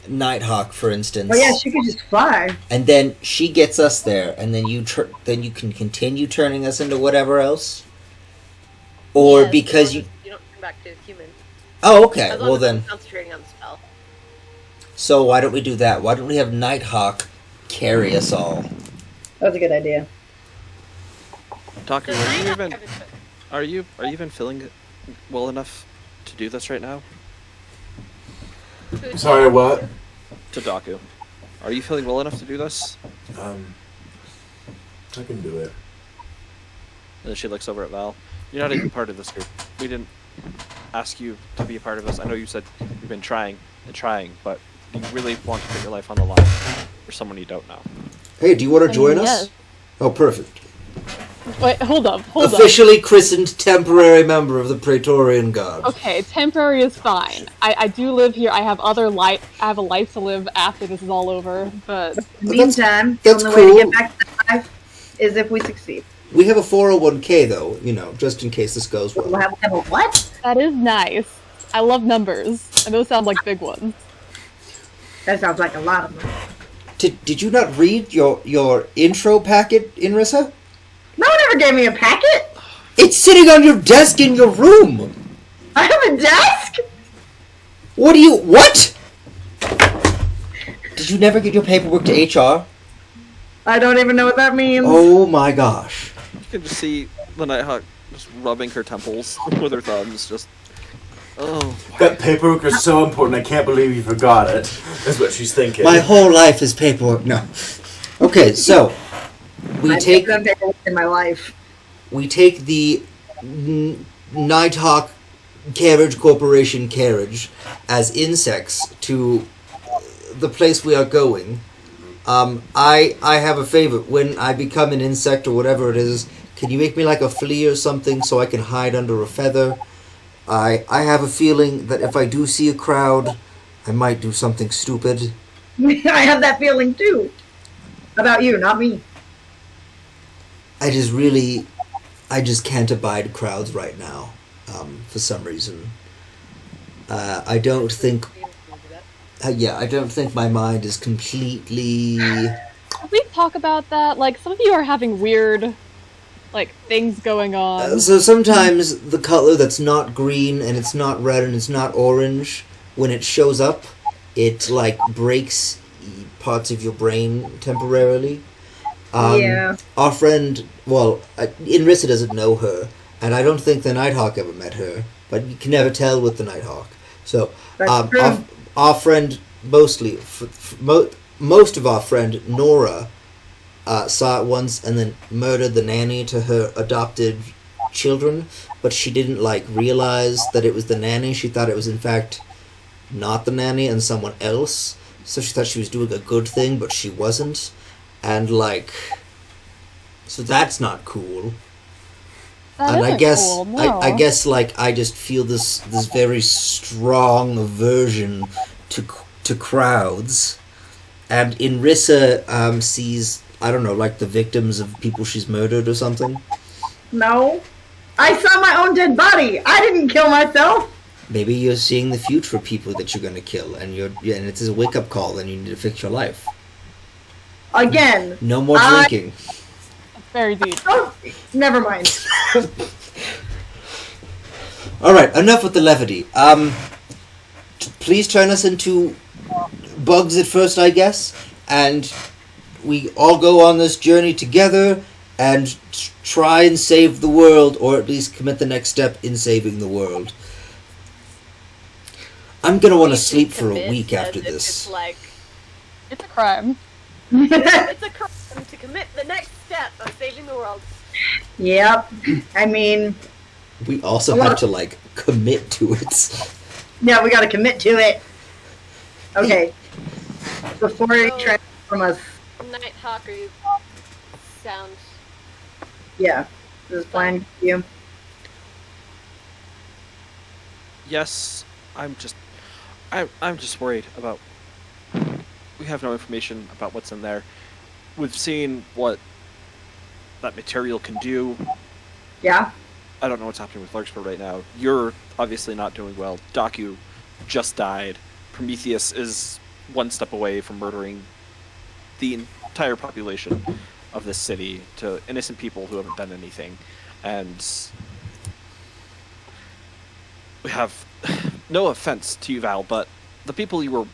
Nighthawk, for instance. Oh yeah, she could just fly. And then she gets us there, and then you can continue turning us into whatever else? Or Yes, because as long you... as you don't come back to human. Oh, okay. As long Well as then... I'm concentrating on the spell. So why don't we do that? Why don't we have Nighthawk carry us all? That's a good idea. Taku, Does Nighthawk have his- are you even feeling well enough to do this right now? who's- Sorry, what? Tadaku, are you feeling well enough to do this? I can do it. And then she looks over at Val. You're not even part of this group. We didn't ask you to be a part of this. I know you said you've been trying and trying, but you really want to put your life on the line for someone you don't know. Hey, do you want to join us? Yes. Oh, perfect. Wait, hold up. Officially christened temporary member of the Praetorian Guard. Okay, temporary is fine. I do live here. I have I have a life to live after this is all over. But In the meantime, that's the only way to cool. get back to that life is if we succeed. We have a 401k, though, just in case this goes We'll well. have a what? that is nice. I love numbers, and those sound like big ones. That sounds like a lot of money. Did you not read your intro packet, Inrissa? No one ever gave me a packet. It's sitting on your desk in your room! I have a desk. What? Did you never get your paperwork to HR? I don't even know what that means. Oh my gosh. You can just see the Nighthawk just rubbing her temples with her thumbs, just... Oh. That paperwork is so important, I can't believe you forgot it. That's what she's thinking. My whole life is paperwork. No. Okay, so we I've take done paperwork in my life. the Nighthawk Carriage Corporation carriage as insects to the place we are going. I have a favor. When I become an insect or whatever it is, can you make me like a flea or something so I can hide under a feather? I have a feeling that if I do see a crowd, I might do something stupid. I have that feeling too. About you, not me. I just can't abide crowds right now, for some reason. I don't think my mind is completely... Can we talk about that? Like, some of you are having weird, things going on. So sometimes the color that's not green and it's not red and it's not orange, when it shows up, it breaks parts of your brain temporarily. Yeah. Our friend, Inrissa doesn't know her, and I don't think the Nighthawk ever met her, but you can never tell with the Nighthawk. So, That's true. our friend, most of our friend, Nora, saw it once and then murdered the nanny to her adopted children, but she didn't realize that it was the nanny. She thought it was in fact not the nanny and someone else, so she thought she was doing a good thing, but she wasn't. And so that's not cool. That And I isn't guess cool, no. I guess I just feel this very strong aversion to crowds. And Inrissa sees, I don't know, the victims of people she's murdered or something. No. I saw my own dead body. I didn't kill myself. Maybe you're seeing the future people that you're going to kill, and it's a wake-up call, and you need to fix your life. Again. No more drinking. Very deep. Oh, never mind. All right, enough with the levity. Please turn us into bugs at first, I guess, and we all go on this journey together and try and save the world, or at least commit the next step in saving the world. I'm gonna want to sleep for a week after this. It's a crime. It's a crime to commit the next step of saving the world. Yep. I mean... We also have to, commit to it. Yeah, we gotta commit to it. Okay. Before you try from us... Nighthawker sound. Yeah. This is fine for you. Yes, I'm just worried about. We have no information about what's in there. We've seen what that material can do. Yeah? I don't know what's happening with Larkspur right now. You're obviously not doing well. Daku just died. Prometheus is one step away from murdering the entire population of this city to innocent people who haven't done anything. And we have no offense to you, Val, but the people you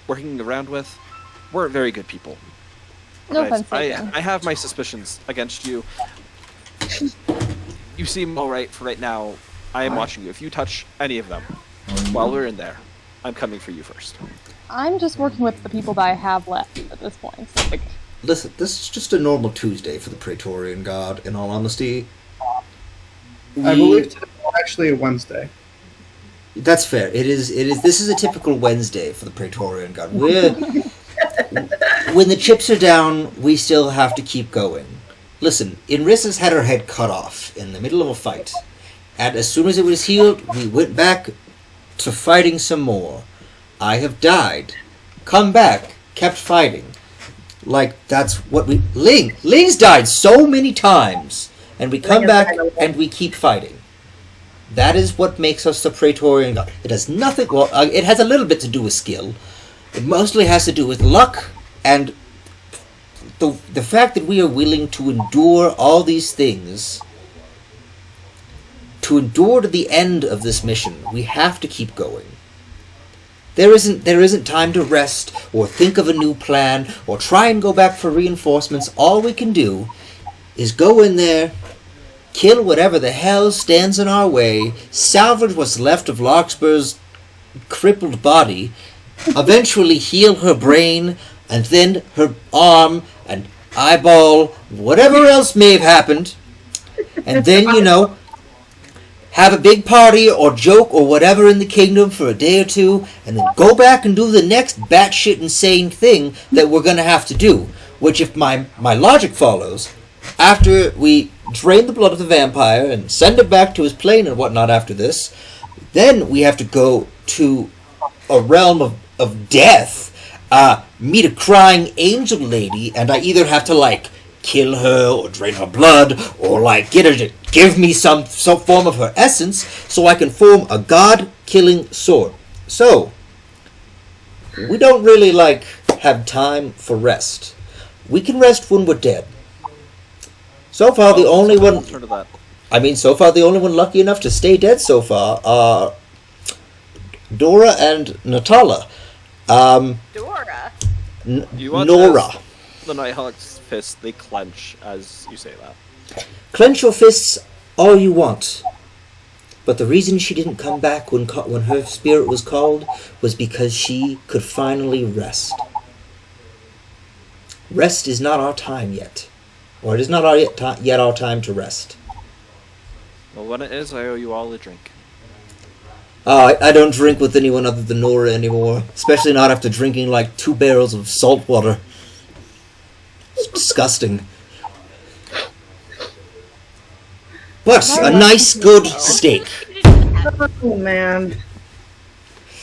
were hanging around with weren't very good people. No Right? offense. I have my suspicions against you. You seem alright for right now. I am watching you. If you touch any of them while we're in there, I'm coming for you first. I'm just working with the people that I have left at this point. Listen, this is just a normal Tuesday for the Praetorian Guard, in all honesty. I believe today is actually a Wednesday. That's fair. It is. This is a typical Wednesday for the Praetorian Guard. When the chips are down, we still have to keep going. Listen, Inrissa's had her head cut off in the middle of a fight. And as soon as it was healed, we went back to fighting some more. I have died. Come back. Kept fighting. That's what we... Ling's died so many times. And we come back and we keep fighting. That is what makes us the Praetorian Guard. It has nothing... Well, it has a little bit to do with skill. It mostly has to do with luck and the fact that we are willing to endure all these things, to endure to the end of this mission. We have to keep going. There isn't time to rest or think of a new plan or try and go back for reinforcements. All we can do is go in there, kill whatever the hell stands in our way, salvage what's left of Larkspur's crippled body, eventually heal her brain, and then her arm and eyeball, whatever else may have happened, and then, have a big party or joke or whatever in the kingdom for a day or two, and then go back and do the next batshit insane thing that we're going to have to do, which, if my logic follows, after we drain the blood of the vampire and send it back to his plane and whatnot after this, then we have to go to a realm of death, meet a crying angel lady, and I either have to, kill her or drain her blood or, get her to give me some form of her essence so I can form a god-killing sword. So, we don't really, have time for rest. We can rest when we're dead. So far, the only one... so far, the only one lucky enough to stay dead so far are Dora and Natala. Dora? Nora. The Nighthawk's fists, they clench as you say that. Clench your fists all you want. But the reason she didn't come back when her spirit was called was because she could finally rest. Rest is not our time yet. Or it is not yet our time to rest. Well, when it is, I owe you all a drink. I don't drink with anyone other than Nora anymore. Especially not after drinking 2 barrels of salt water. It's disgusting. But a nice, good steak. Oh, man.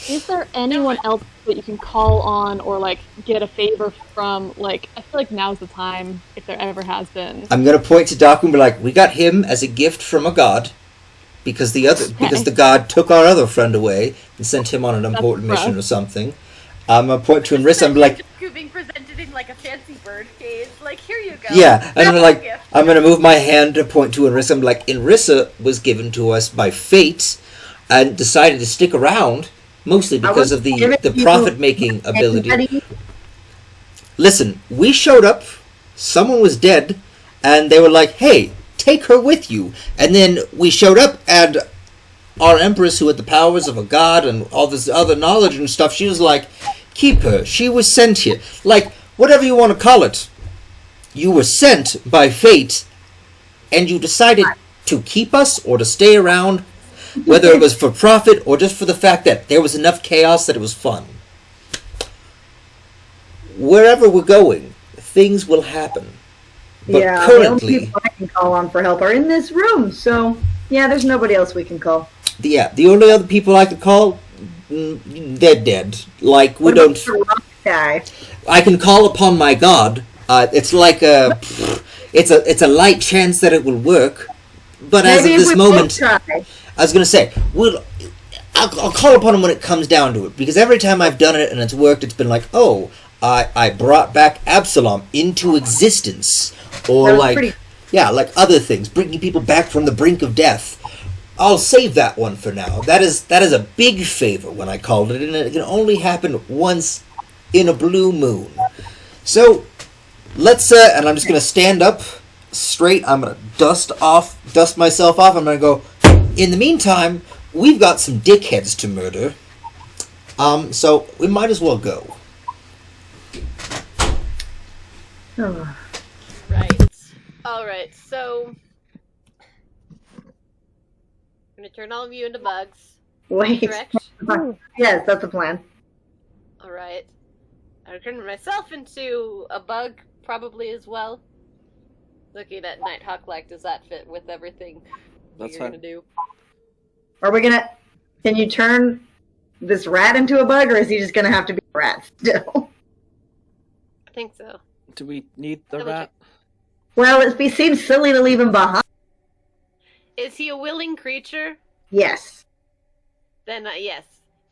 Is there anyone else that you can call on or get a favor from? I feel like now's the time, if there ever has been. I'm gonna point to Daku and be like, we got him as a gift from a god. because the god took our other friend away and sent him on an important rough. mission or something. I'm gonna point to Enrissa and be like, being presented in like a fancy bird cage. Like, here you go. yeah, and I'm like, Gift. I'm gonna move my hand to point to Enrissa. I'm like, Enrissa was given to us by fate, and decided to stick around mostly because of the profit making ability. Anybody? Listen, we showed up, someone was dead, and they were like, hey, take her with you. And then we showed up, and our empress, who had the powers of a god and all this other knowledge and stuff, she was like, keep her. She was sent here. Like, whatever you want to call it. You were sent by fate, and you decided to keep us or to stay around, whether it was for profit or just for the fact that there was enough chaos that it was fun. Wherever we're going, things will happen. But Yeah, the only currently, people I can call on for help are in this room, so yeah, there's nobody else we can call. the only other people I could call, they're dead. Like, we What about don't... the rock guy? I can call upon my god. It's like a... It's a light chance that it will work. But as of Maybe if this we moment... both try. I was going to say, I'll call upon him when it comes down to it. Because every time I've done it and it's worked, it's been like, oh, I brought back Absalom into existence. Or That was like... pretty- Yeah, like other things. Bringing people back from the brink of death. I'll save that one for now. That is a big favor when I called it, and it can only happen once in a blue moon. So, let's, and I'm just going to stand up straight. I'm going to dust myself off. I'm going to go, in the meantime, we've got some dickheads to murder. So we might as well go. Oh. Right. Alright, so I'm gonna turn all of you into bugs. Wait. Correct? Yes, that's the plan. Alright. I'm gonna turn myself into a bug, probably as well. Looking at Nighthawk, like, does that fit with everything That's you're fine. gonna do? Are we gonna... Can you turn this rat into a bug, or is he just gonna have to be a rat still? I think so. Do we need the Double rat? Well, it seems silly to leave him behind. Is he a willing creature? Yes. Then yes.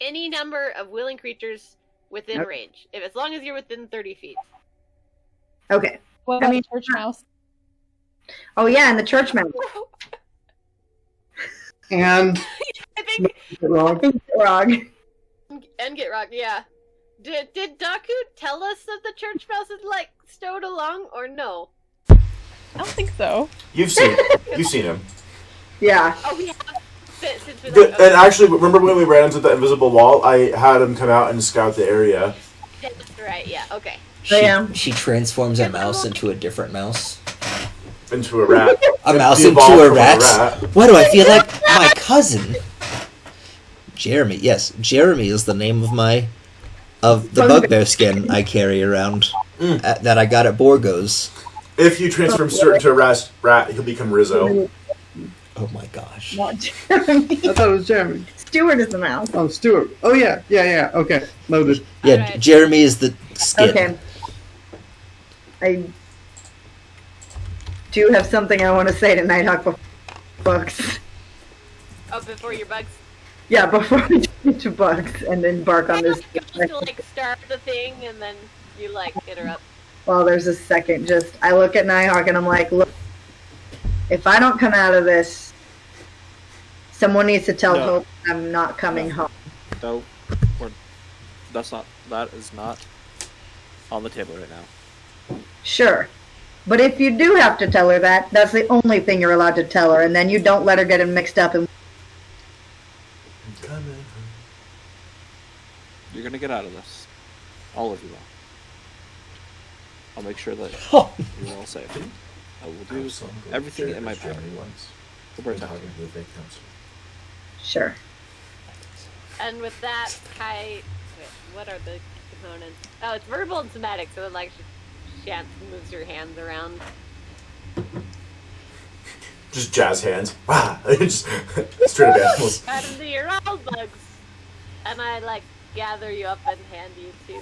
Any number of willing creatures within Yep. range. If as long as you're within 30 feet. Okay. What I about mean- church mouse? Oh yeah, and the church mouse. And I think wrong. Wrong. and get rocked, yeah. Did Daku tell us that the church mouse is like stowed along or no? I don't think so. You've seen him. Yeah. Oh, we have since we Good. like, And actually, remember when we ran into the invisible wall? I had him come out and scout the area. that's right, yeah, okay. She transforms a mouse into a different mouse. Into a rat. A mouse He into evolved a from rat? Why do I feel like my cousin? Jeremy, yes. Jeremy is the name of the bugbear skin I carry around that I got at Borgo's. If you transform Stuart into a rat, he'll become Rizzo. Oh my gosh. Not Jeremy. I thought it was Jeremy. Stewart is the mouse. Oh, Stuart. Oh, yeah. Okay, noted. Yeah, Alright. Jeremy is the skin. Okay. I do have something I want to say to Nighthawk before books. Oh, before your bugs. Yeah, before we get to bugs and embark on this. You to like start the thing and then you like interrupt. Well, there's a second. Just I look at Nighthawk and I'm like, look, if I don't come out of this, someone needs to tell No. Hope I'm not coming home. No, that is not on the table right now. Sure. But if you do have to tell her that, that's the only thing you're allowed to tell her, and then you don't let her get him mixed up in. You're gonna get out of this. All of you will. I'll make sure that Oh, you're all safe. I will do everything in my power to protect you. Sure. And with that, Kai, wait, what are the components? Oh, it's verbal and somatic, so it like Shant moves your hands around. Just jazz hands. Wow. Just straight up animals. And you're all bugs. And I like gather you up and hand you to.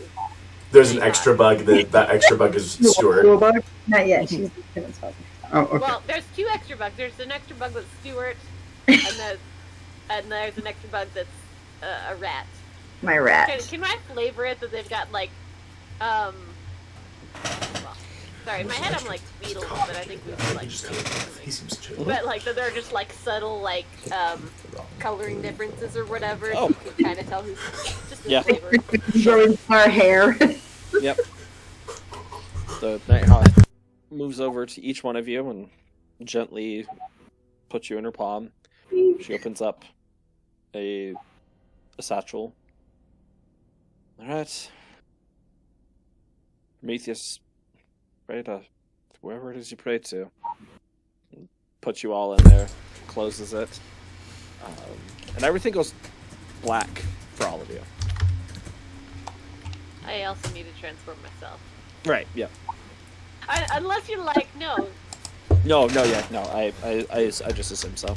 There's an extra bug. That extra bug is Stuart. Go bug? Not yet. She's gonna talk. Oh, okay. Well, there's two extra bugs. There's an extra bug with Stuart, and there's an extra bug that's a rat. My rat. Can I flavor it that they've got like, well, sorry, in my head I'm like beetles, but I think we do like He seems chill. but like that they're just like subtle like coloring differences or whatever. Oh. So you can kind of tell who's just the Yeah. flavor. Growing our hair. Yep. The Nighthawk moves over to each one of you and gently puts you in her palm. She opens up a satchel. Alright. Prometheus, pray to whoever it is you pray to. Puts you all in there, closes it. And everything goes black for all of you. I also need to transform myself. Right, yeah. Unless you're like, no. No, I just assume so.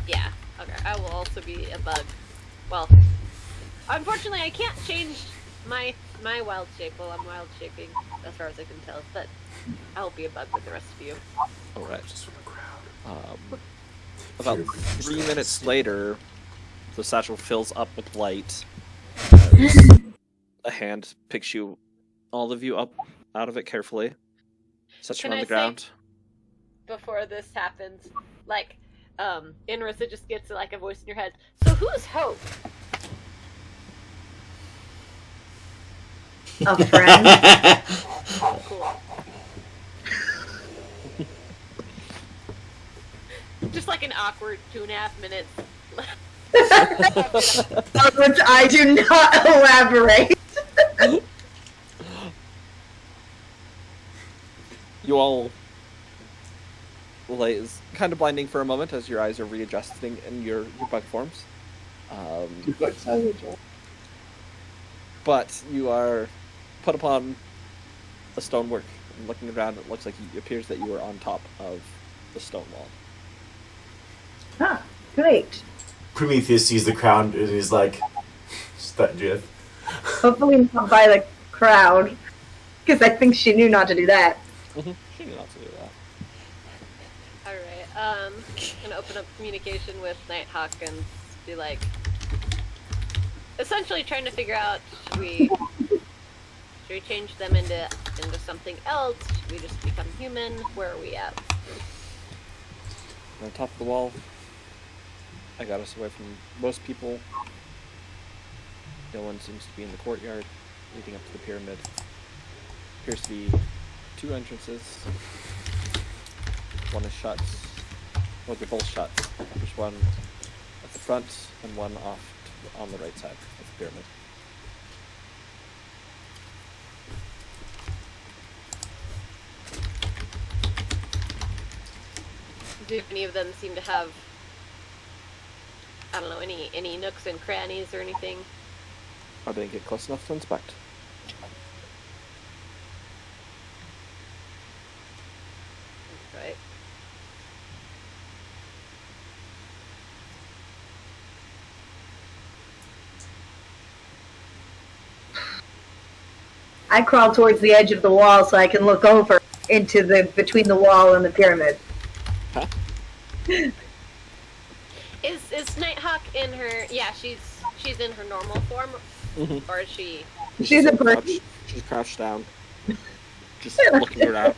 Yeah, okay. I will also be a bug. Well, unfortunately, I can't change my wild shape while I'm wild shaping, as far as I can tell. But I'll be a bug with the rest of you. Alright. Just from the crowd. About 3 minutes later, the satchel fills up with light. As a hand picks you, all of you up out of it carefully. Sets you Can on I the ground. Before this happens, like, Inrissa just gets like a voice in your head. So who's Hope? A friend. Cool. Just like an awkward 2.5 minutes. On which I do not elaborate. You all is kind of blinding for a moment as your eyes are readjusting in your bug forms. But you are put upon a stonework. And looking around, it looks like it appears that you are on top of the stone wall. Ah, great. Prometheus sees the crowd and he's like, just that gif. Hopefully not by the crowd. Because I think she knew not to do that. She knew not to do that. Alright, gonna open up communication with Nighthawk and be like, essentially trying to figure out, should we change them into something else? Should we just become human? Where are we at? On top of the wall, I got us away from most people. No one seems to be in the courtyard leading up to the pyramid. Appears to be 2 entrances. One is shut. Well, they're both shut. There's one at the front and one off on the right side of the pyramid. Do any of them seem to have, I don't know, any nooks and crannies or anything? I didn't get close enough to inspect. Right. I crawl towards the edge of the wall so I can look over into the between the wall and the pyramid. Huh? Is Nighthawk in her? Yeah, she's in her normal form, or is she? She's a bird. She's crouched down, just looking around.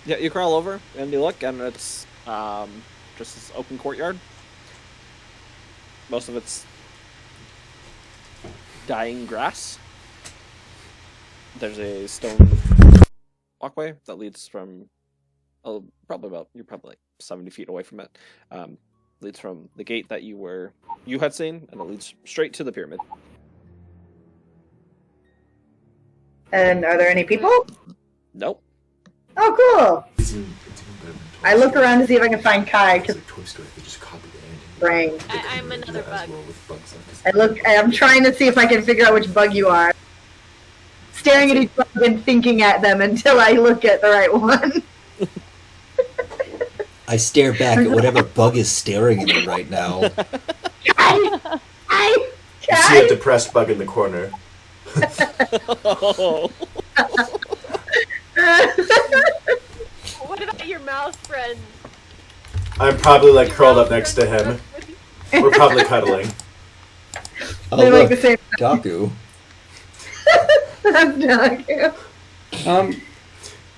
Yeah, you crawl over and you look, and it's just this open courtyard. Most of it's dying grass. There's a stone walkway that leads from you're probably like 70 feet away from it. Leads from the gate that you had seen, and it leads straight to the pyramid. And are there any people? Nope. Oh, cool. It's even better than Toy I look Story. around to see if I can find Kai, It's because like Toy Story, they just copied the ending. brain. I'm another bug. I'm trying to see if I can figure out which bug you are. Staring at each bug and thinking at them until I look at the right one. I stare back at whatever bug is staring at me right now. I You see a depressed bug in the corner. What about your mouse friend? I'm probably like curled up next to him. We're probably cuddling. Oh, They like look, the same. Gaku. That's not cute.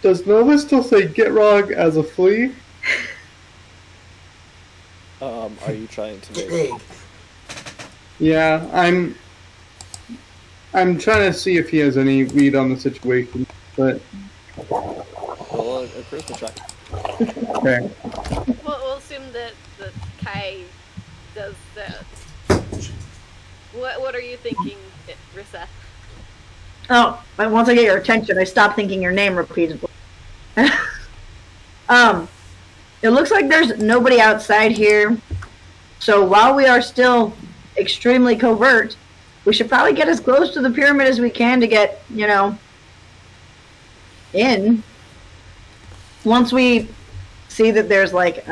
Does Nova still say Gitrog as a flea? Are you trying to make... Yeah, I'm trying to see if he has any read on the situation, but Well, a charisma check. okay. We'll assume that Kai does that. What are you thinking, Rissa? Oh, but once I get your attention, I stop thinking your name repeatedly. It looks like there's nobody outside here. So while we are still extremely covert, we should probably get as close to the pyramid as we can to get, in. Once we see that there's like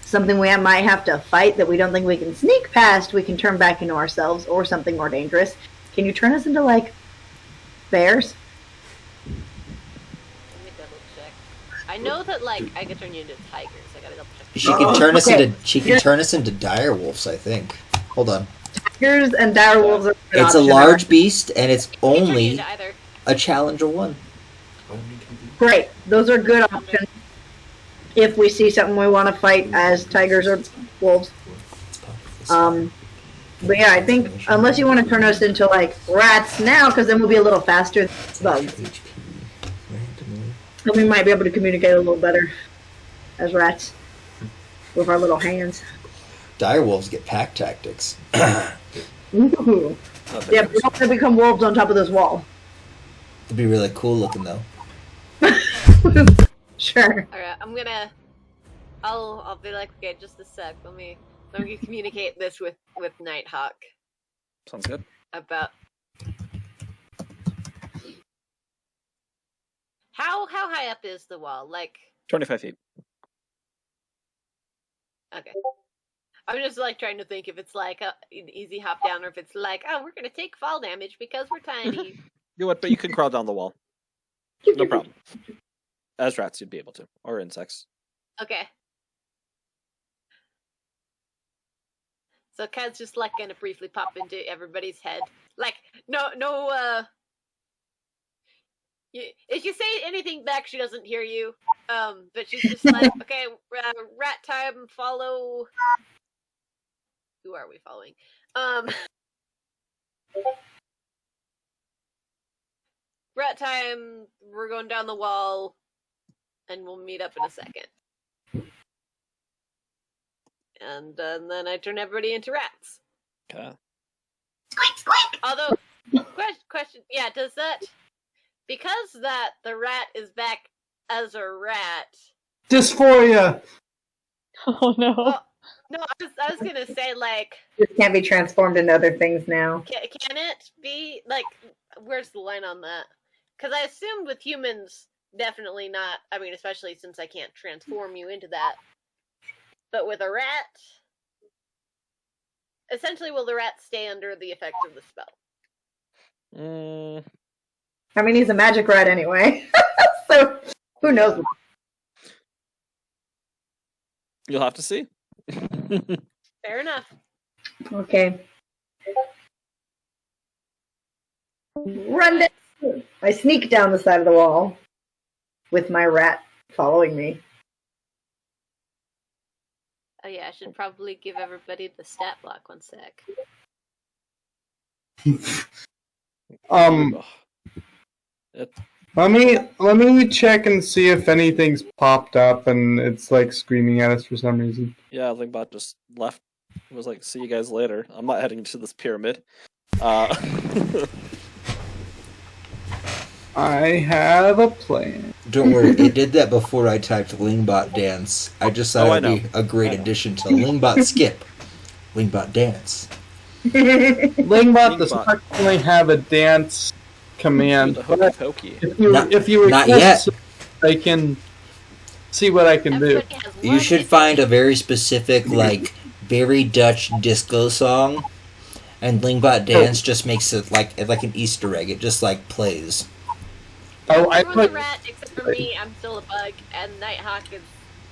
something we might have to fight that we don't think we can sneak past, we can turn back into ourselves or something more dangerous. Can you turn us into like bears? Let me double check. I know that like I could turn you into tigers. I gotta double check. She can turn us okay. into. She can turn us into dire wolves. I think. Hold on. Tigers and dire wolves are. It's a large beast, and it's I can turn you only into either. a challenger one. Great. Those are good options. If we see something we want to fight as tigers or wolves. But yeah, I think unless you want to turn us into like rats now, because then we'll be a little faster than bugs. And we might be able to communicate a little better as rats with our little hands. Dire wolves get pack tactics. Ooh. Yeah, but we don't want to become wolves on top of this wall. It'd be really cool looking though. Sure. Alright, I'll be like, okay, just a sec. Let me communicate this with Nighthawk Sounds good. about how high up is the wall? Like, 25 feet. okay. I'm just like trying to think if it's like an easy hop down or if it's like, oh, we're gonna take fall damage because we're tiny. You know what? But you can crawl down the wall. No problem. As rats, you'd be able to, or insects. Okay. So Kai's just like gonna briefly pop into everybody's head. Like, if you say anything back, she doesn't hear you. But she's just like, okay, rat time, follow. Who are we following? Rat time, we're going down the wall, and we'll meet up in a second. And then I turn everybody into rats. Okay. Squeak, squeak. Although, question, yeah, does that, because that the rat is back as a rat. Dysphoria. Oh no. Well, no, I was gonna say like, This can't be transformed into other things now. can it be like, where's the line on that? Because I assumed with humans, definitely not. I mean, especially since I can't transform you into that. But with a rat, essentially, will the rat stay under the effect of the spell? I mean, he's a magic rat anyway. So, who knows? You'll have to see. Fair enough. Okay. Run down. I sneak down the side of the wall with my rat following me. Oh yeah, I should probably give everybody the stat block 1 sec. Let me check and see if anything's popped up and it's like screaming at us for some reason. Yeah, Lingbot just left. It was like, see you guys later. I'm not heading to this pyramid. I have a plan. Don't worry, it did that before I typed Lingbot dance. I just thought it would be a great addition to Lingbot skip. Lingbot dance. Lingbot does not only have a dance command, The but hokey. if you Not request, yet. I can see what I can do. Everybody has You one should hit find a point. very specific, like, very Dutch disco song, and Lingbot dance just makes it like an Easter egg. It just like plays. Oh, I Everyone's put a rat except for me. I'm still a bug, and Nighthawk is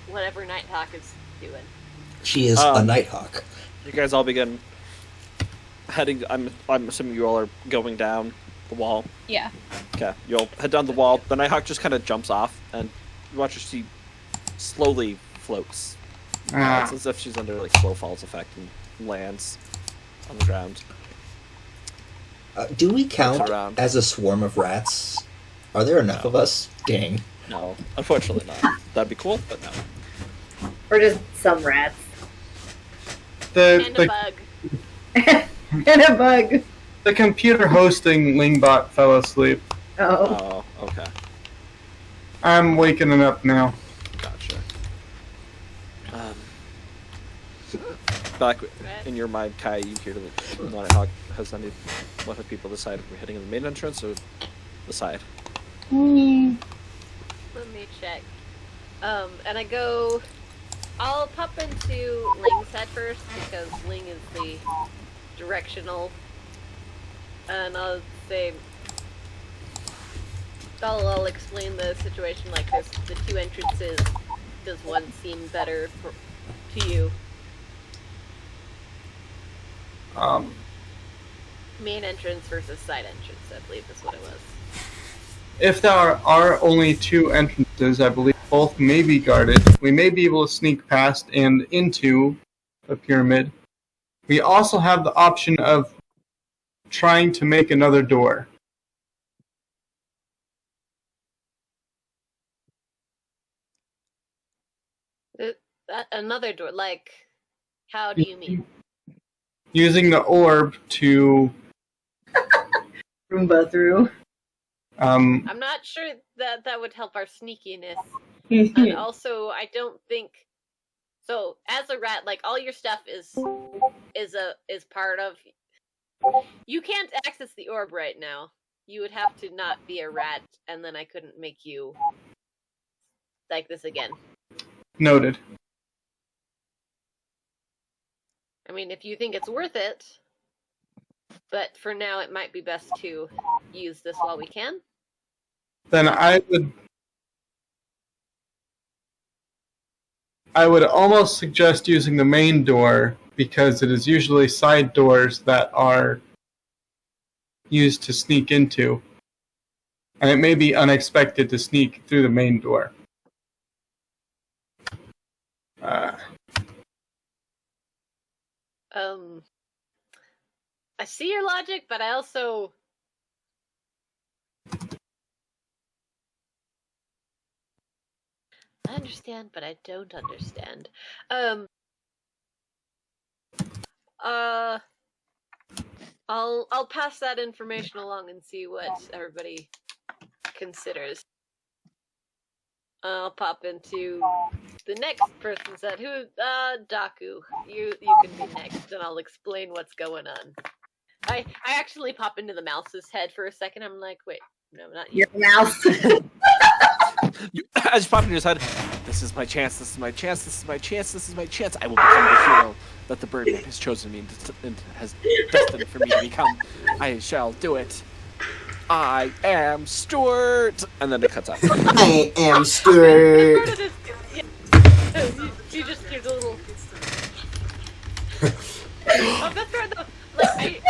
whatever Nighthawk is doing? She is a nighthawk. You guys all begin heading. I'm assuming you all are going down the wall. Yeah. Okay, you'll head down the wall. The Nighthawk just kind of jumps off, and you watch her. She slowly floats. It's as if she's under like slow falls effect and lands on the ground. Do we count around. as a swarm of rats? Are there enough of us? Dang. No, unfortunately not. That'd be cool, but no. Or just some rats. And a bug. And a bug. The computer hosting Lingbot fell asleep. Oh. Oh, okay. I'm waking it up now. Gotcha. Back in your mind, Kai, you hear the Nighthawk has any. What have people decided? We're heading in the main entrance or the side? Let me check. And I go. I'll pop into Ling's head first because Ling is the directional. And I'll say. I'll explain the situation like this. The two entrances. Does one seem better to you? Main entrance versus side entrance, I believe is what it was. If there are only two entrances, I believe both may be guarded. We may be able to sneak past and into the pyramid. We also have the option of trying to make another door. Another door, like, how do you mean? Using the orb to Roomba through. I'm not sure that that would help our sneakiness. And also, I don't think so. As a rat, like all your stuff is part of. You can't access the orb right now. You would have to not be a rat, and then I couldn't make you like this again. Noted. I mean, if you think it's worth it, but for now, it might be best to use this while we can. Then I would almost suggest using the main door because it is usually side doors that are used to sneak into. And it may be unexpected to sneak through the main door. I see your logic, but I also... I understand, but I don't understand. I'll pass that information along and see what everybody considers. I'll pop into the next person said, Daku. You can be next, and I'll explain what's going on. I actually pop into the mouse's head for a second. I'm like, wait, no, not you. Your mouse. As you pop into his head, this is my chance, this is my chance, this is my chance, this is my chance. I will become the hero that the Birdman has chosen me and has destined for me to become. I shall do it. I am Stuart! And then it cuts out. I am Stuart. You just hear the little... Oh, that's right, though. Like,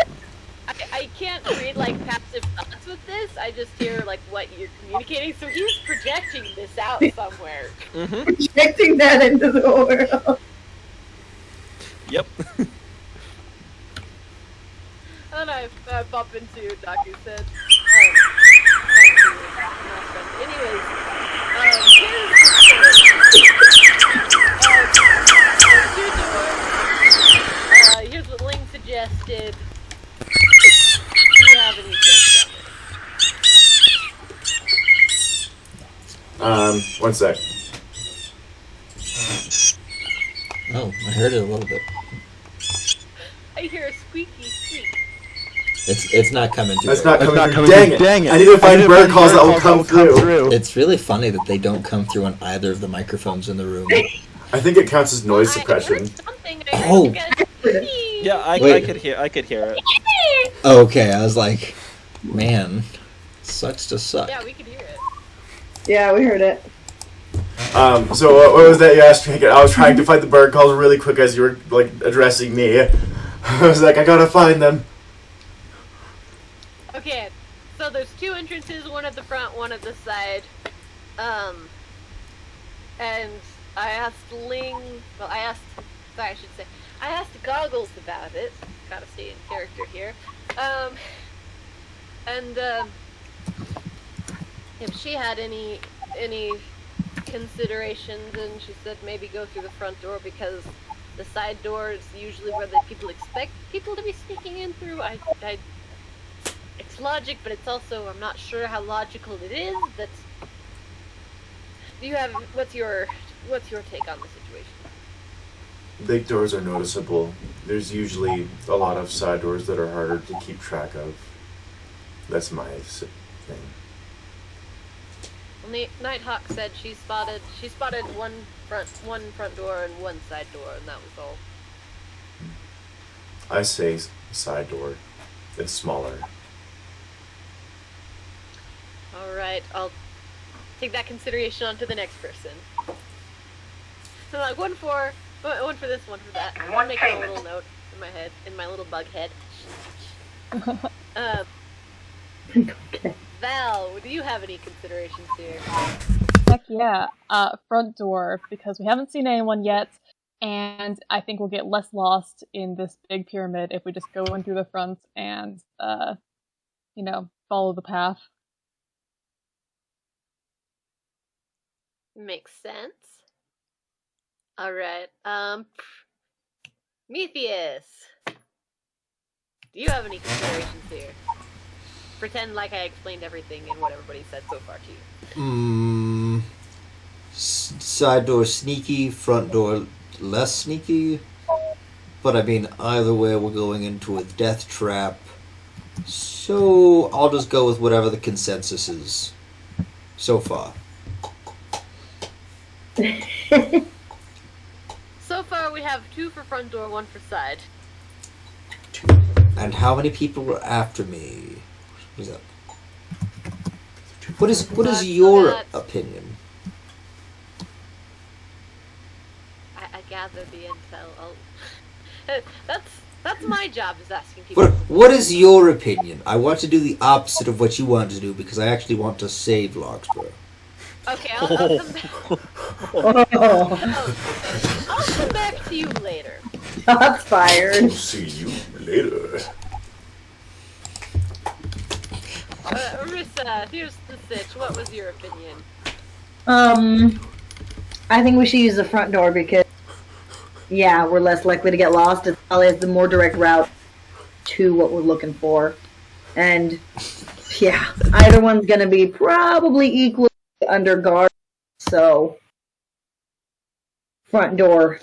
I can't read, like, passive thoughts with this. I just hear, like, what you're communicating. So he's projecting this out somewhere. Mm-hmm. Projecting that into the world. Yep. And I bump into Daku said. Anyways, here's what Ling suggested. Do you have any tips on it? One sec. Oh, I heard it a little bit. I hear a squeaky squeak. It's not coming through. That's not right? coming through. Dang it. I need to find bird calls that will come through. It's really funny that they don't come through on either of the microphones in the room. I think it counts as noise suppression. Oh. Yeah, I could hear it. Okay, I was like, man, sucks to suck. Yeah, we could hear it. Yeah, we heard it. So what was that you asked me again? I was trying to find the bird calls really quick as you were like addressing me. I was like, I gotta find them. Okay, so there's two entrances, one at the front, one at the side. And I asked I asked Goggles about it. Gotta stay in character here. And if she had any considerations, and she said maybe go through the front door because the side door is usually where the people expect people to be sneaking in through. It's logic, but it's also, I'm not sure how logical it is. But what's your take on the situation? Big doors are noticeable. There's usually a lot of side doors that are harder to keep track of. That's my thing. Well, Nighthawk said she spotted one front door and one side door, and that was all. I say side door. It's smaller. All right, I'll take that consideration on to the next person. So like one for this, one for that. I'm making a little note in my head, in my little bug head. Okay. Val, do you have any considerations here? Heck yeah. Front door, because we haven't seen anyone yet, and I think we'll get less lost in this big pyramid if we just go in through the front and, follow the path. Makes sense. All right. Metheus, do you have any considerations here? Pretend like I explained everything and what everybody said so far to you. Side door sneaky, front door less sneaky. But I mean, either way, we're going into a death trap. So I'll just go with whatever the consensus is so far. So far, we have 2 for front door, 1 for side. And how many people were after me? What is that? What is your opinion? I gather the intel. That's my job, is asking people. What is your opinion? I want to do the opposite of what you want to do because I actually want to save Larkspur. Okay, I'll come back. I'll come back to you later. Shots fired. See you later. Marissa, here's the sitch. What was your opinion? I think we should use the front door because, yeah, we're less likely to get lost. It probably has the more direct route to what we're looking for. And, yeah, either one's going to be probably equally under guard, so front door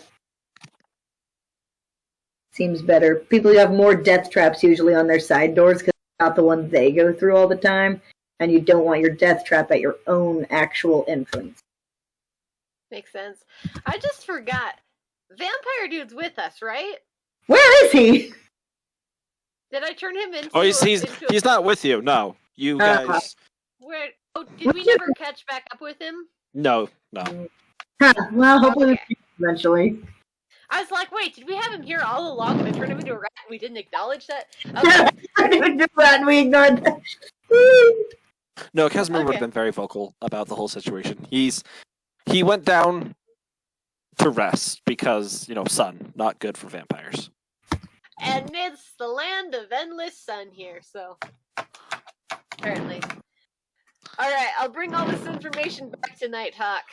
seems better. People who have more death traps usually on their side doors because it's not the one they go through all the time, and you don't want your death trap at your own actual entrance. Makes sense. I just forgot. Vampire Dude's with us, right? Where is he? Did I turn him into? Oh, he's not with you. No, you guys. Where? Oh, did we never catch back up with him? No. Huh, well, hopefully eventually. I was like, wait, did we have him here all along? But I turned him into a rat and we didn't acknowledge that? I didn't do that and we ignored that. No, Casimir would have been very vocal about the whole situation. He went down to rest because, sun, not good for vampires. And it's the land of endless sun here, so apparently. Alright, I'll bring all this information back to Nighthawk.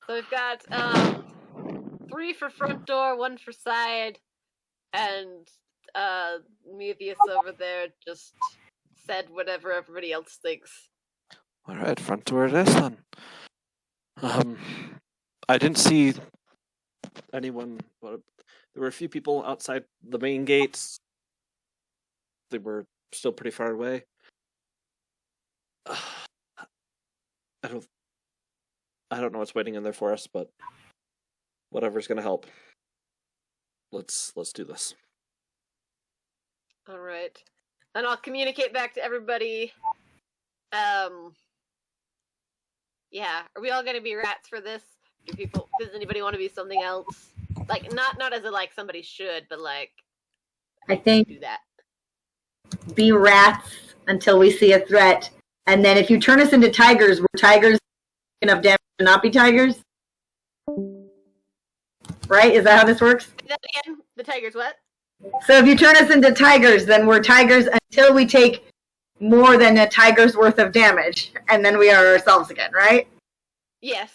So we've got 3 for front door, 1 for side, and Metheus over there just said whatever everybody else thinks. Alright, front door it is then. I didn't see anyone, but there were a few people outside the main gates. They were still pretty far away. I don't know what's waiting in there for us, but whatever's gonna help. Let's do this. All right, and I'll communicate back to everybody. Yeah. Are we all gonna be rats for this? Does anybody want to be something else? Like, not as a, like, somebody should, but, like, I think do that. be rats until we see a threat. And then if you turn us into tigers, we're tigers enough damage to not be tigers? Right? Is that how this works? That again? The tiger's what? So if you turn us into tigers, then we're tigers until we take more than a tiger's worth of damage. And then we are ourselves again, right? Yes.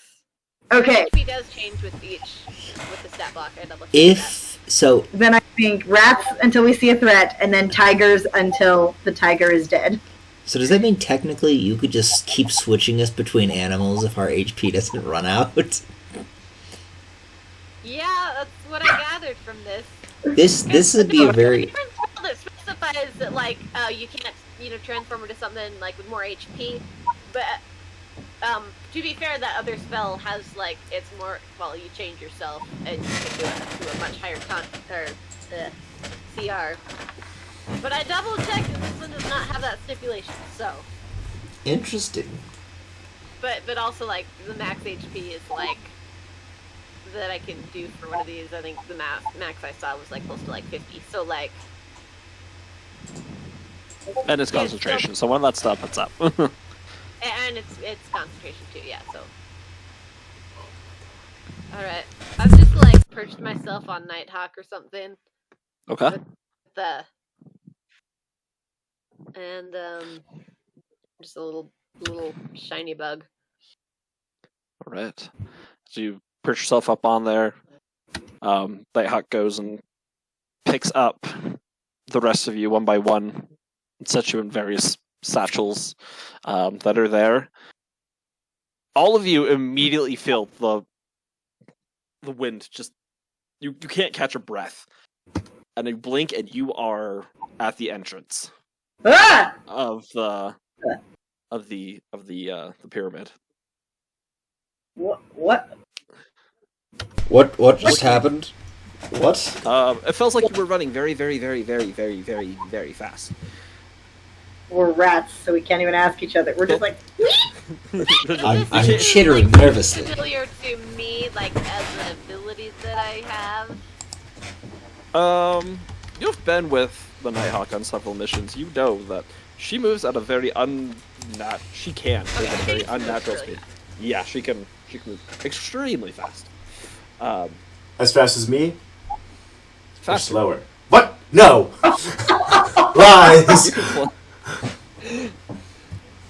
Okay. HP does change with the stat block. I double checked If so, Then I think rats until we see a threat, and then tigers until the tiger is dead. so does that mean technically you could just keep switching us between animals if our HP doesn't run out? that. Yeah, that's what I gathered from this. This would be a very Different spell that specifies that, like, you can't, transform into something, like, with more HP. But, to be fair, that other spell has, like, it's more, well, you change yourself, and you can do it to a much higher CR. But I double-checked, and this one does not have that stipulation, so. interesting. But also, like, the max HP is, like, that I can do for one of these. I think the max I saw was, like, close to, like, 50. So, like... And it's concentration, so when that stuff, it's up. And it's concentration, too, yeah, so... Alright. I've just, like, perched myself on Nighthawk or something. Okay. And, just a little shiny bug. Alright. So you perch yourself up on there. Nighthawk goes and picks up the rest of you one by one and sets you in various satchels that are there. All of you immediately feel the wind just... You can't catch a breath. And you blink and you are at the entrance Ah! of the pyramid. What? What just happened? What? It feels like you were running very, very, very, very, very, very, very fast. We're rats, so we can't even ask each other. We're just like, I'm chittering nervously. Familiar to me, like, as an ability that I have. You've been with the Nighthawk on several missions. You know that she moves at a very she can move at a very unnatural speed. Yeah, she can move extremely fast. As fast as me? Or Faster. slower? What? No! Lies!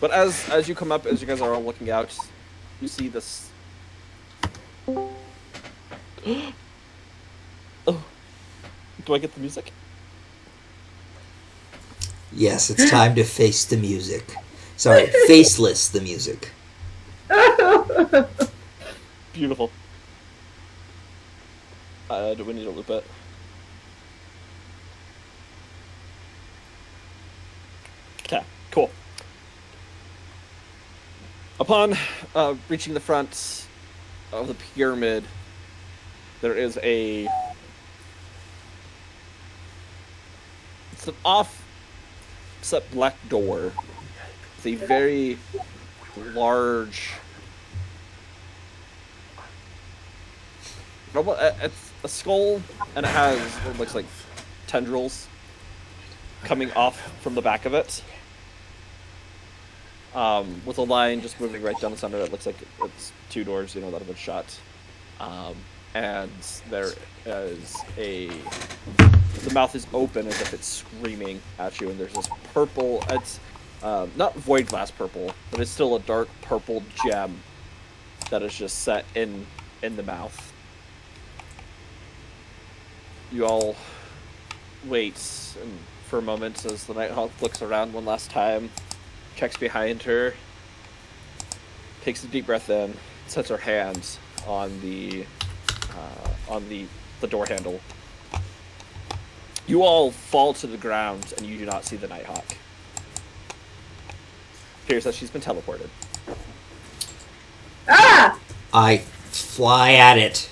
But as you come up, as you guys are all looking out, you see this. Oh, do I get the music? Yes, it's time to face the music. Sorry, faceless the music. Beautiful. Do we need to loop it? Okay, cool. Upon reaching the front of the pyramid, there is it's an offset black door with a very large... It's a skull, and it has what looks like tendrils coming off from the back of it. With a line just moving right down the center. It looks like it's two doors, that have been shut. And there is the mouth is open as if it's screaming at you, and there's this purple, it's not void glass purple, but it's still a dark purple gem that is just set in the mouth. You all wait for a moment as the Nighthawk looks around one last time, checks behind her, takes a deep breath in, sets her hands on the door handle. You all fall to the ground, and you do not see the Nighthawk. Appears that she's been teleported. ah! I fly at it.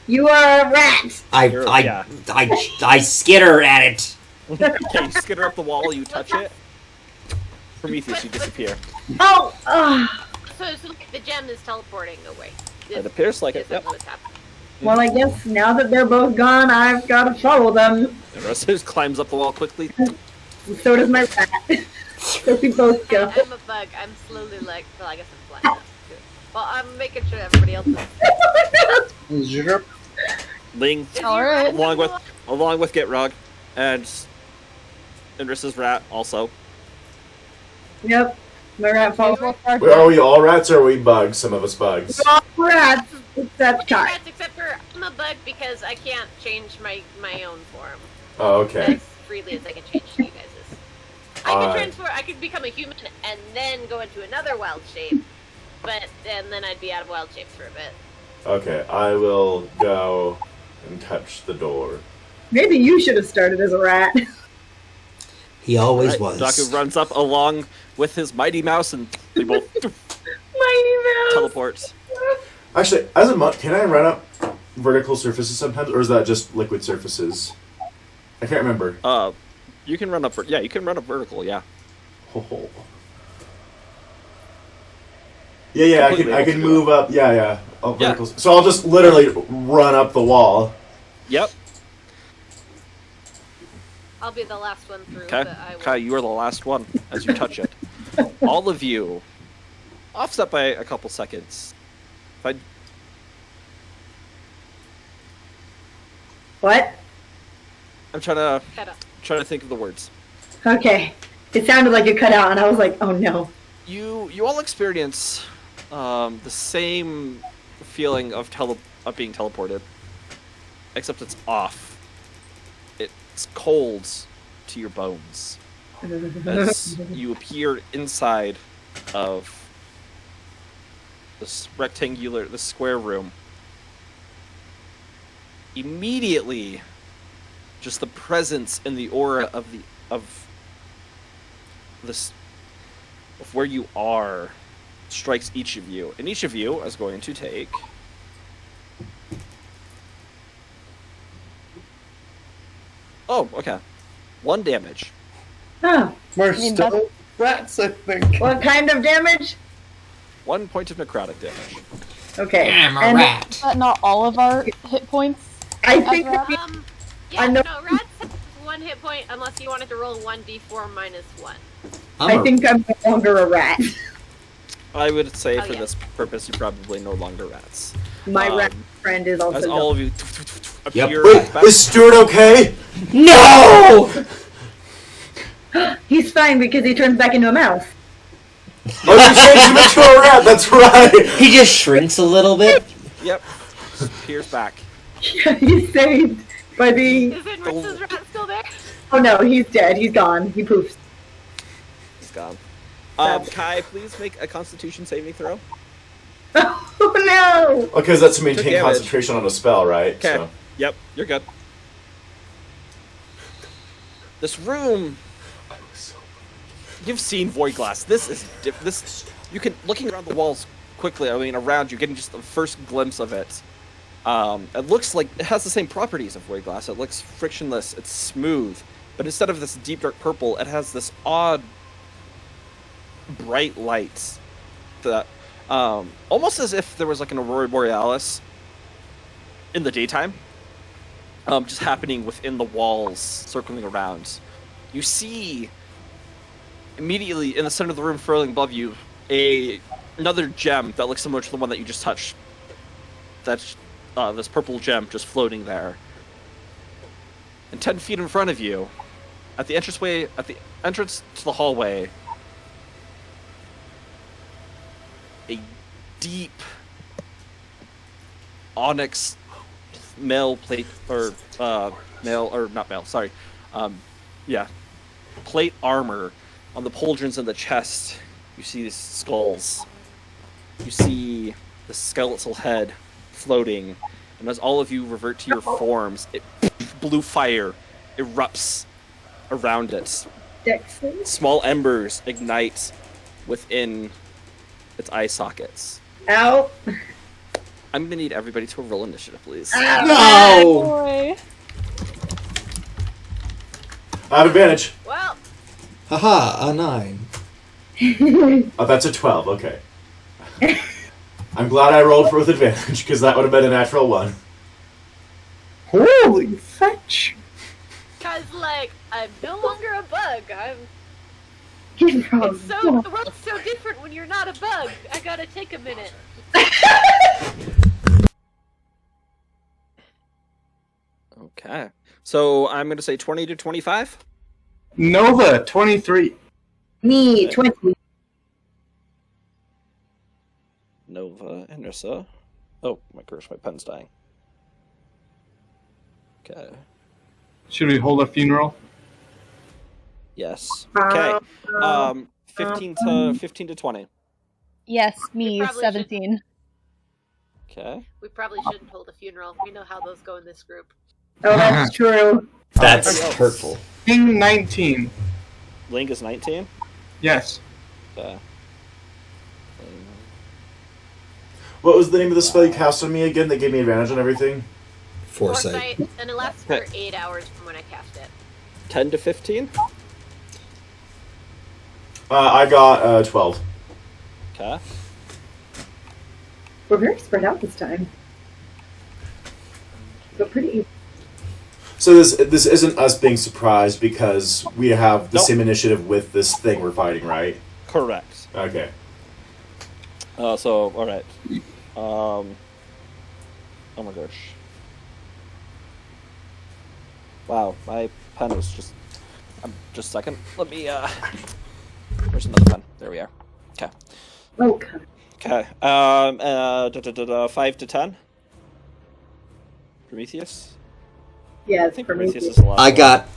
You are a rat! I skitter at it. Okay, you skitter up the wall, you touch it. Prometheus, you disappear. Oh! so the gem is teleporting away. It appears like it. Yep. What's happening. Well, I guess now that they're both gone, I've got to follow them. The rest just climbs up the wall quickly. So does my rat. So we both go. I'm a bug. I'm slowly like. Well, I guess I'm flying. Too. Well, I'm making sure everybody else is. Zhrup. Ling, Alright. along with Gitrog, and Inris's rat also. Yep. My rat follows. Wait, are we all rats or are we bugs? Some of us bugs. All rats, except Kai. Rats, except for I'm a bug because I can't change my own form Oh, okay. as freely as I can change you guys'. I could transform. I could become a human and then go into another wild shape, and then I'd be out of wild shapes for a bit. Okay, I will go and touch the door. Maybe you should have started as a rat. He always was. Daku runs up along with his mighty mouse, and they both Mighty Mouse. teleports. Actually, as a monk, can I run up vertical surfaces sometimes, or is that just liquid surfaces? I can't remember. You can run up. Yeah, you can run up vertical. Yeah. Oh. Yeah, I can move up. Yeah. Oh, vertical. So I'll just literally run up the wall. Yep. I'll be the last one through. Okay. But I will. Kai, you are the last one as you touch it. All of you, offset by a couple seconds. If I What? I'm trying Shut up. to think of the words. Okay. It sounded like it cut out, and I was like, oh no. You all experience the same feeling of being teleported, except it's off. It's cold to your bones as you appear inside of this square room. Immediately, just the presence and the aura of where you are strikes each of you, and each of you is going to take okay, 1 damage. Oh, We're mean, still rats, I think. what kind of damage? 1 point of necrotic damage. Okay. I'm a and rat. Not all of our hit points. I think As we- Yeah, I know- no, rats have 1 hit point unless you wanted to roll 1d4 minus 1. I think I'm no longer a rat. I would say Oh, for yeah. this purpose, you're probably no longer rats. My rat Um, friend is also As all of you Yep. appear Wait, back. is Stuart okay? No! He's fine because he turns back into a mouse. Oh, you changed him into a rat, that's right! He just shrinks a little bit. Yep. Appears back. Yeah, he's saved by the... Is Inris's rat still there? Oh no, he's dead. He's gone. He poofs. He's gone. Kai, please make a Constitution saving throw. Oh no! Okay, 'cause that's to Took maintain damage. concentration on a spell, right? Okay. So. Yep, you're good. This room. You've seen Void Glass. This is this. You can looking around the walls quickly. I mean, around you, getting just the first glimpse of it. It looks like it has the same properties of Void Glass. It looks frictionless. It's smooth, but instead of this deep dark purple, it has this odd, bright light. That almost as if there was like an aurora borealis in the daytime. Just happening within the walls, circling around. You see, immediately in the center of the room, furling above you, another gem that looks similar to the one that you just touched. That's this purple gem just floating there. And 10 feet in front of you, at the entrance to the hallway, a deep onyx mail plate plate armor on the pauldrons and the chest. You see these skulls. You see the skeletal head floating, and as all of you revert to your forms, blue fire erupts around it. Dexter? Small embers ignite within its eye sockets. Ow. I'm gonna need everybody to roll initiative, please. No! Boy. I have advantage. Well, Haha, a 9. Oh, that's a 12, okay. I'm glad I rolled for with advantage, because that would have been a natural 1. Holy fetch! Cause like I'm no longer a bug. Get wrong. It's so the world's so different when you're not a bug. I gotta take a minute. Okay. So I'm going to say 20 to 25. Nova, 23. Me, 20. Nova and Ursa. Oh, my gosh, my pen's dying. Okay. Should we hold a funeral? Yes. Okay. 15 to 20. Yes, We me, probably 17. Okay. We probably shouldn't hold a funeral. We know how those go in this group. Oh, that's true. That's Everybody else. hurtful. King 19. Link is 19. Yes. Okay. What was the name of the spell you cast on me again that gave me advantage on everything? Foresight. And it lasts for 8 hours from when I cast it. 10 to 15. I got 12. Okay. We're very spread out this time. But pretty. So this isn't us being surprised because we have the Nope. same initiative with this thing we're fighting, right? Correct. Okay. So, alright. Oh my gosh. Wow, my pen is just... just a second. Let me, where's another pen? There we are. Okay. Oh, God. Okay. 5 to 10? Prometheus? Yeah, I it's think for me. Prometheus is the last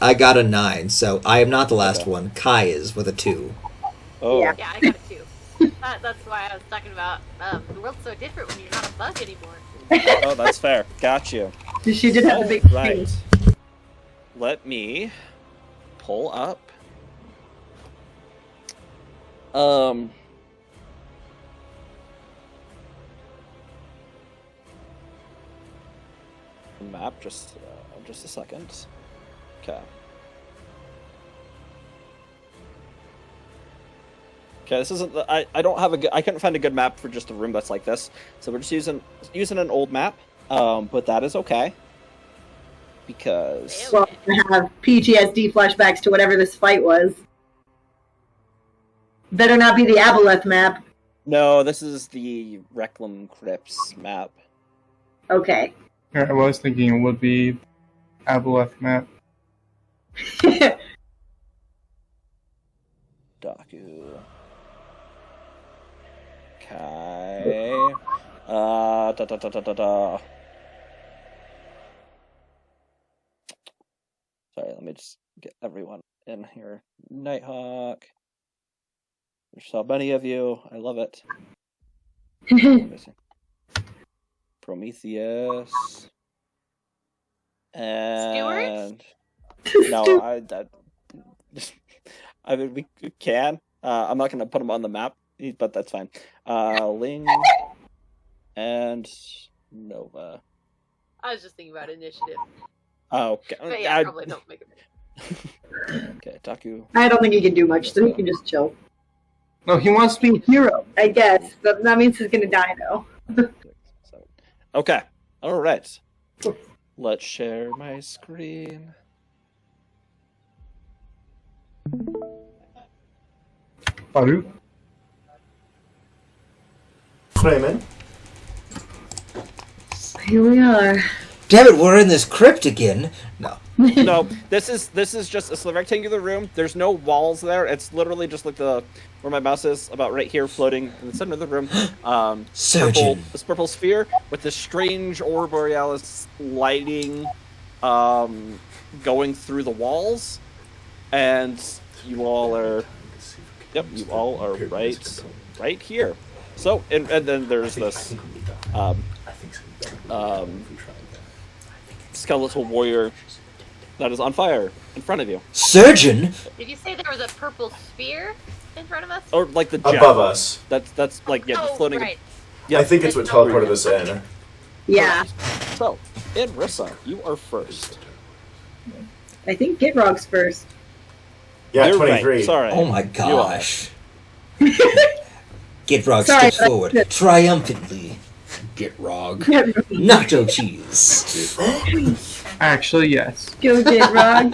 I got a 9, so I am not the last Okay. one. Kai is with a 2. Oh. Yeah. Yeah, I got it too. That's why I was talking about the world's so different when you're not a bug anymore. Oh, that's fair. Got you. She did have the big Right. face. Let me pull up. Map, just a second. Okay. Okay, this isn't. I don't have a good. I couldn't find a good map for just a room that's like this, so we're just using an old map. But that is okay. Because Well, I have PTSD flashbacks to whatever this fight was. Better not be the Aboleth map. no, this is the Reclam Crypts map. Okay. I was thinking it would be Aboleth map. Daku. Okay. Da da da da da da. Sorry, let me just get everyone in here. Nighthawk. There's so many of you. I love it. Prometheus. And no, I mean we can. I'm not gonna put them on the map, but that's fine. Ling and Nova. I was just thinking about initiative. Oh, okay. But yeah, probably don't make it. Okay, Daku. I don't think he can do much, so he can just chill. No, he wants to be a hero. I guess. That means he's gonna die, though. 6, 7. Okay. All right. Let's share my screen. Baru. Clayman? Here we are. Damn it, we're in this crypt again. No. No, this is just it's a rectangular room. There's no walls there. It's literally just like the where my mouse is, about right here, floating in the center of the room. Surgeon. This purple sphere with this strange aurora borealis lighting, going through the walls, and you all are. Yep, you all are right here. So, and then there's this skeletal warrior that is on fire in front of you. Surgeon? Did you say there was a purple sphere in front of us? Or like the gem. Above us. That's like, yeah, the Oh, floating. right. Yeah. I think it's what teleported us in. Yeah. So, Rissa, you are first. I think Gitrog's first. Yeah, You're 23. Right. Sorry. Oh my You are. gosh. Gitrog Sorry, steps but I- forward triumphantly. Gitrog. Nacho cheese. Actually, yes. Go get Rog.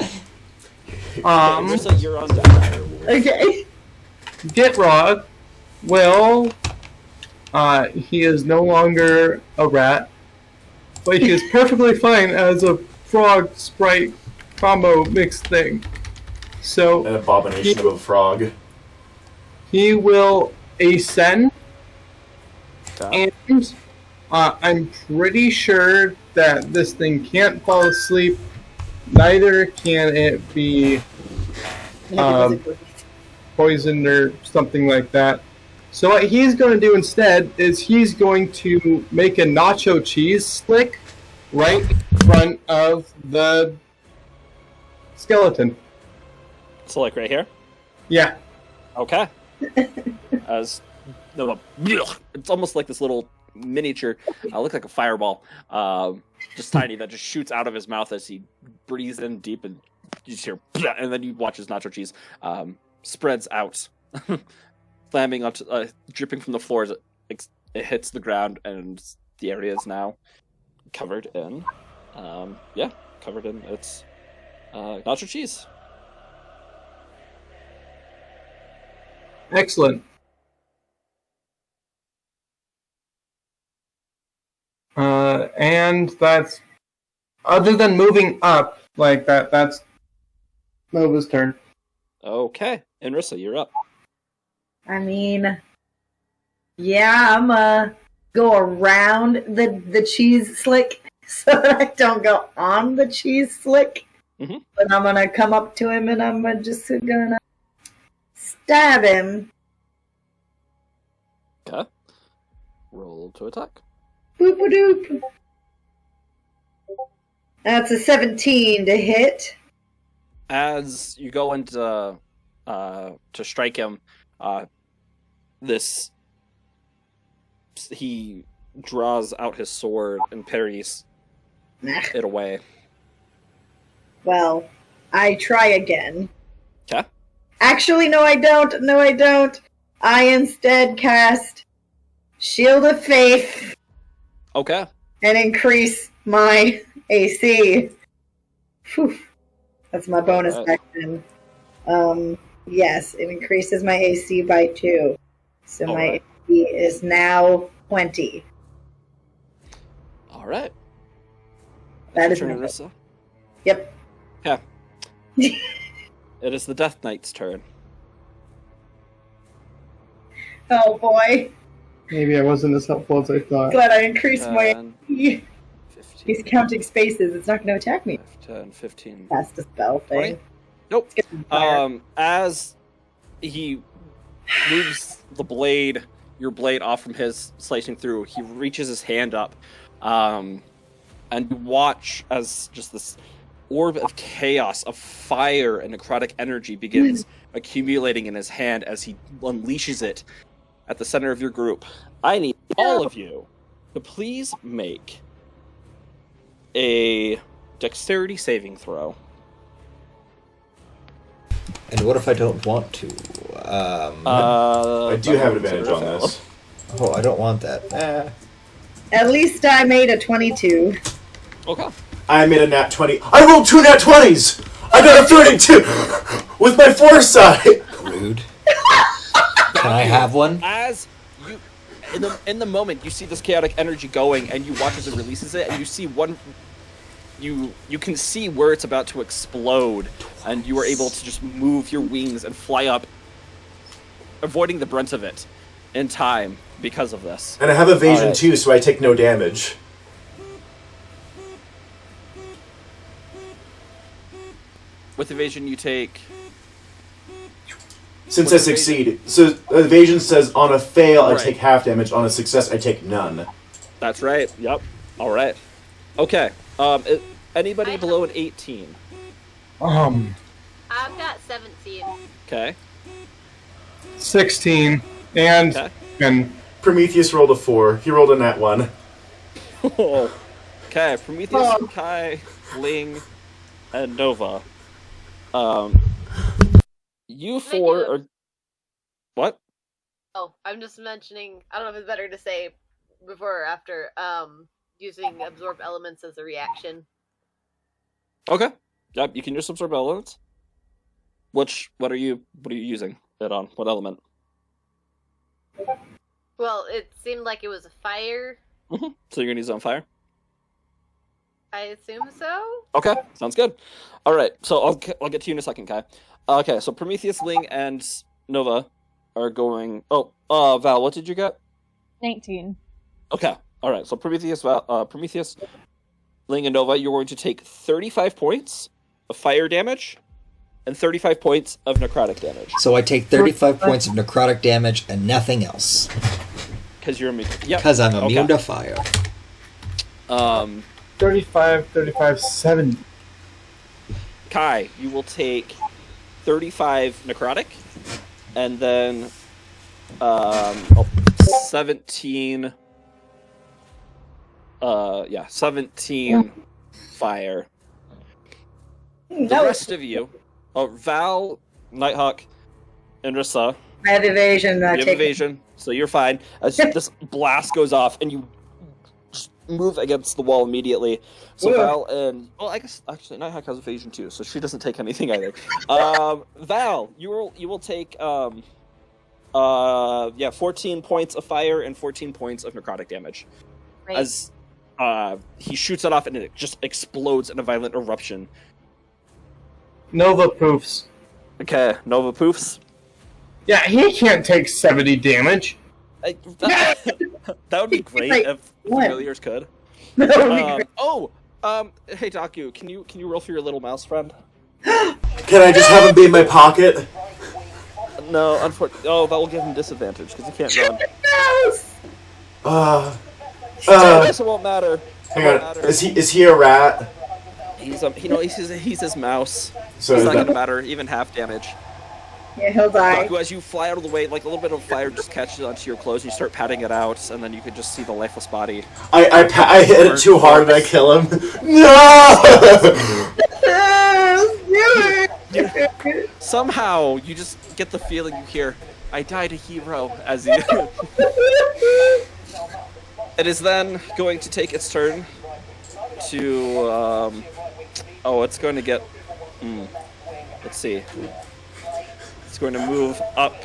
Marissa, you're on deck. Okay. Gitrog will. He is no longer a rat, but he is perfectly fine as a frog sprite combo mixed thing. So An abomination of a frog. he will ascend, Okay. and I'm pretty sure that this thing can't fall asleep. Neither can it be poisoned or something like that. So what he's going to do instead is he's going to make a nacho cheese slick right in front of the skeleton. So like right here. Yeah. Okay. As no, it's almost like this little miniature, look like a fireball, just tiny, that just shoots out of his mouth as he breathes in deep, and you just hear, and then you watch his nacho cheese spreads out, slamming up, dripping from the floor as it hits the ground, and the area is now covered in, covered in its nacho cheese. Excellent. And that's, other than moving up like that, that's Nova's turn. Okay, and Rissa, you're up. I mean, yeah, I'm go around the cheese slick so that I don't go on the cheese slick. Mhm. But I'm gonna come up to him and I'm just gonna stab him. Okay. Roll to attack. Boop a doop. That's a 17 to hit. As you go into to strike him, he draws out his sword and parries Nah. it away. Well, I try again. Okay. Actually, no, I don't. No, I don't. I instead cast Shield of Faith Okay. and increase my AC. Whew. That's my bonus Alright. action. Yes, it increases my AC by 2. So my Alright. AC is now 20. All right. That is turn, my- Marissa. Yep. Yeah. It is the Death Knight's turn. Oh boy. Maybe I wasn't as helpful as I thought. Glad I increased my 10, AC. 15, He's counting spaces. It's not going to attack me. 10, 15. Cast a spell thing. 20? Nope. It's getting fire. As he moves the blade, your blade off from his slicing through, he reaches his hand up, and you watch as just this orb of chaos, of fire and necrotic energy begins accumulating in his hand as he unleashes it at the center of your group. I need all of you to please make a dexterity saving throw. And what if I don't want to? I do have advantage on this. Oh, I don't want that. At least I made a 22. Okay. I made a nat 20. I rolled 2 nat 20s! I got a 32! With my foresight! Rude. Can I have one? As you, in the moment, you see this chaotic energy going, and you watch as it releases it, and you see one. You can see where it's about to explode, and you are able to just move your wings and fly up, avoiding the brunt of it in time because of this. And I have evasion Alright. too, so I take no damage. With evasion, you take. Since With I succeed. So evasion says on a fail I Right. take half damage, on a success I take none. That's right. Yep. All right. Okay. Anybody below an 18? Um, I've got 17. Okay. 16. And, Okay. and Prometheus rolled a 4. He rolled a nat 1. Okay. Prometheus, Oh. Kai, Ling, and Nova. You four are. What? Oh, I'm just mentioning. I don't know if it's better to say before or after. Using absorb elements as a reaction. Okay. Yep, you can use absorb elements. What are you using it on? What element? Well, it seemed like it was a fire. Mm-hmm. So you're gonna use it on fire? I assume so. Okay, sounds good. All right, so I'll get to you in a second, Kai. Okay, so Prometheus, Ling, and Nova are going. Oh, Val, what did you get? 19. Okay, all right. So Prometheus, Ling, and Nova, you're going to take 35 points of fire damage and 35 points of necrotic damage So I take 35 points of necrotic damage and nothing else. because you're immune. Yeah, Because I'm immune to fire. 35, 70. Kai, you will take 35 necrotic, and then 17. 17 fire. The rest of you, Val, Nighthawk, and Rissa, I have evasion. you have evasion, so you're fine. As this blast goes off, and you just move against the wall immediately. So Ugh. Val and I guess actually Nighthawk has evasion too, so she doesn't take anything either. Val, you will take 14 points of fire and 14 points of necrotic damage. Right. As he shoots it off, and it just explodes in a violent eruption. Nova poofs. Okay, Nova poofs. Yeah, he can't take 70 damage. That would be great Like, if what? familiars could. That would be great. Hey Daku, can you roll for your little mouse friend? Can I just have him be in my pocket? No, unfortunately. Oh, that will give him disadvantage because he can't run. This won't matter. Hang on. Is he a rat? He's his mouse. So It's is not that- gonna matter. Even half damage. Yeah, he'll die. Daku, as you fly out of the way, like a little bit of fire just catches onto your clothes, and you start patting it out, and then you could just see the lifeless body. I hit it too hard and I kill him. No! Somehow, you just get the feeling you hear, "I died a hero," as you. It is then going to take its turn to. It's going to get. Let's see. It's going to move up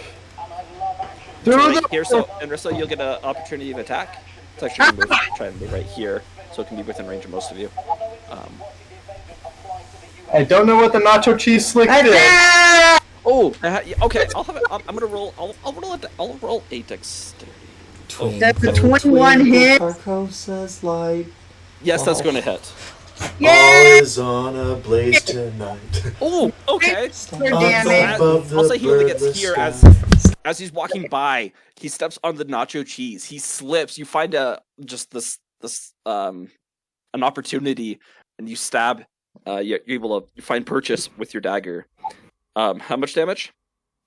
to right here. So, Enrissa, you'll get an opportunity of attack. It's actually going to try and move right here, so it can be within range of most of you. I don't know what the nacho cheese slick did. Okay. I'll have it. I'm gonna roll. I'll roll a dexterity. That's a 21 hit. Carcosa's light. Yes, that's going to hit. Yeah! All is on a blaze tonight. Oh, okay. For damage. Above the I'll say he only gets birdless here sky. as he's walking by. He steps on the nacho cheese. He slips. You find an opportunity, and you stab. You're able to find purchase with your dagger. How much damage?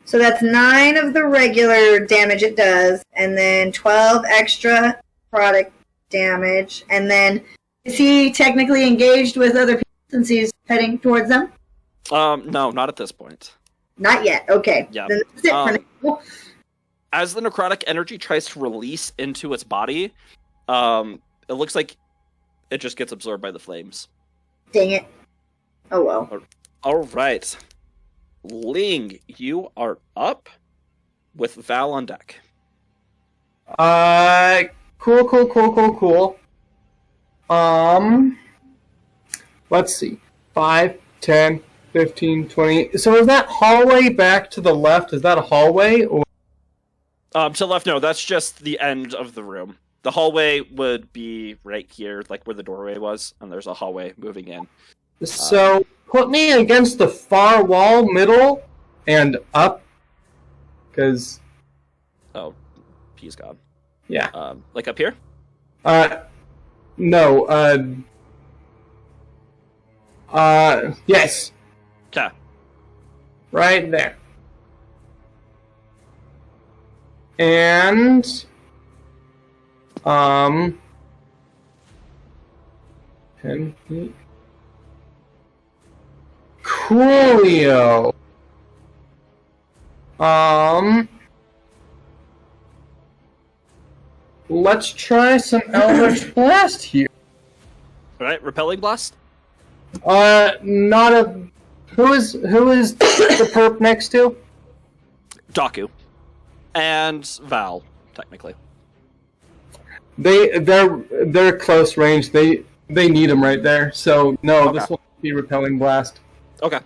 So that's 9 of the regular damage it does, and then 12 extra product damage, and then is he technically engaged with other people since he's heading towards them? No, not at this point. Not yet. Okay. Yeah. Then that's it for now. As the necrotic energy tries to release into its body, it looks like it just gets absorbed by the flames. Dang it. Oh well. All right. Ling, you are up with Val on deck. Cool. Let's see. 5, 10, 15, 20. So is that hallway back to the left? Is that a hallway? Or... To the left, no, that's just the end of the room. The hallway would be right here, like where the doorway was, and there's a hallway moving in. So put me against the far wall, middle, and up. Because... Oh, he's gone. Yeah. Like up here? No, yes. Okay. Right there. And, 10 feet. Coolio. let's try some Eldritch Blast here. All right, repelling blast. Not a. Who is the perp next to? Daku, and Val, technically. They're close range. They need them right there. So no, Okay. this will be repelling blast. Okay.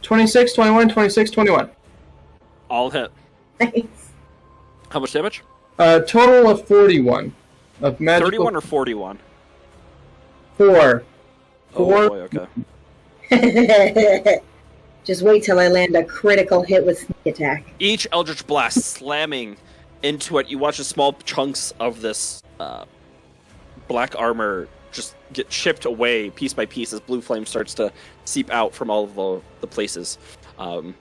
26, 21, 26, 21. All hit. Nice. How much damage? Total of 41 of magical. 31 or 41? 4. Oh 4. boy, okay. Just wait till I land a critical hit with sneak attack. Each Eldritch Blast slamming into it, you watch the small chunks of this black armor just get chipped away piece by piece as blue flame starts to seep out from all of the places that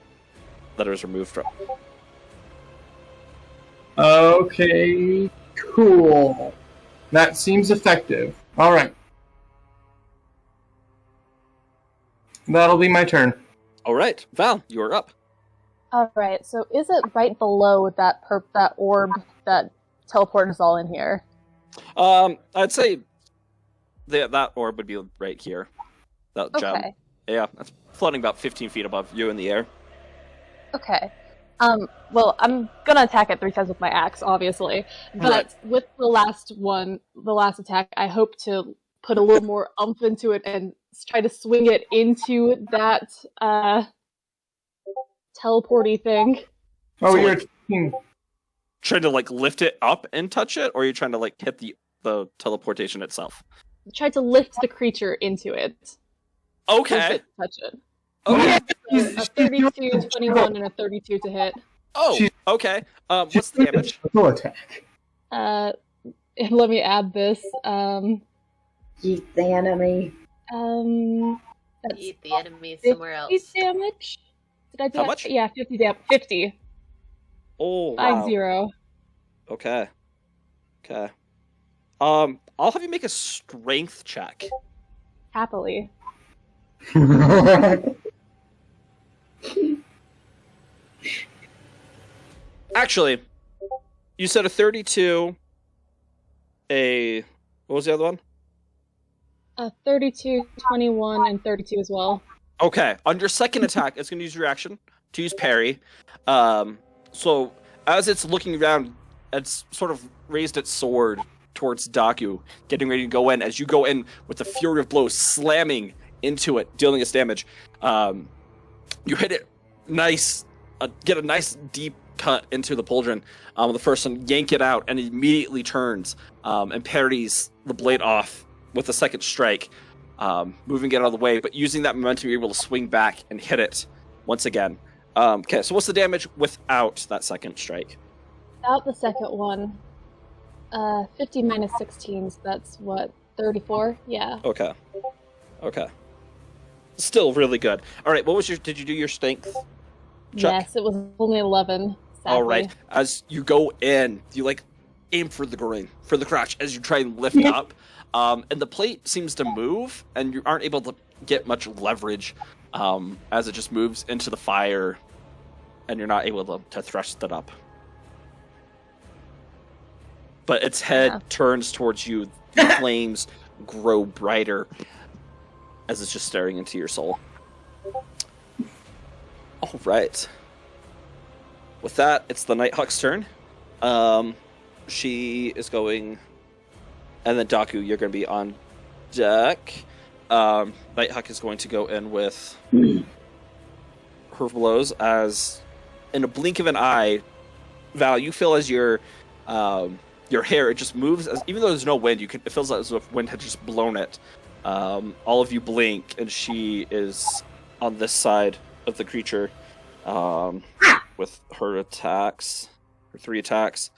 it was removed from. Okay, cool. That seems effective. All right. That'll be my turn. All right, Val, you are up. Alright, so is it right below that orb that teleported us all in here? I'd say that orb would be right here. That gem. Okay. Yeah, that's floating about 15 feet above you in the air. Okay. Well, I'm gonna attack it 3 times with my axe, obviously. But Right. with the last attack, I hope to put a little more oomph into it and try to swing it into that, teleporty thing. Oh, So, you're like- attacking. Trying to lift it up and touch it, or are you trying to hit the teleportation itself? Try to lift the creature into it. Push Okay. it, touch it. Okay. A 32, 21, and a 32 to hit. Oh, She's- okay. What's the damage? Full attack. And let me add this. Eat the enemy. That's Eat the enemy somewhere 50 else. damage. Did I do How that? much? Yeah, 50 damage. 50. Oh, wow. 50. Okay. Okay. I'll have you make a strength check. Happily. Actually, you said a 32, what was the other one? 32, 21, and 32 as well. Okay, on your second attack, it's going to use your action to use parry. So as it's looking around, it's sort of raised its sword towards Daku, getting ready to go in. As you go in with the fury of blows slamming into it, dealing its damage, you hit it nice, get a nice deep cut into the pauldron. The first one, yank it out, and it immediately turns and parries the blade off with a second strike, moving it out of the way, but using that momentum, you're able to swing back and hit it once again. Okay, so what's the damage without that second strike? Without the second one, 50 minus 16, so that's what, 34? Yeah. Okay. Okay. Still really good. All right, did you do your strength check? Yes, it was only 11. Sadly. All right. As you go in, you aim for the groin, for the crotch, as you try and lift up. And the plate seems to move, and you aren't able to get much leverage as it just moves into the fire, and you're not able to thrust it up. But its head turns towards you. The flames grow brighter as it's just staring into your soul. All right. With that, it's the Nighthawk's turn. She is going... And then Daku, you're going to be on deck. Nighthawk is going to go in with her blows as, in a blink of an eye, Val, you feel as your hair, it just moves, even though there's no wind, it feels as if wind had just blown it. All of you blink, and she is on this side of the creature with her attacks, her 3 attacks.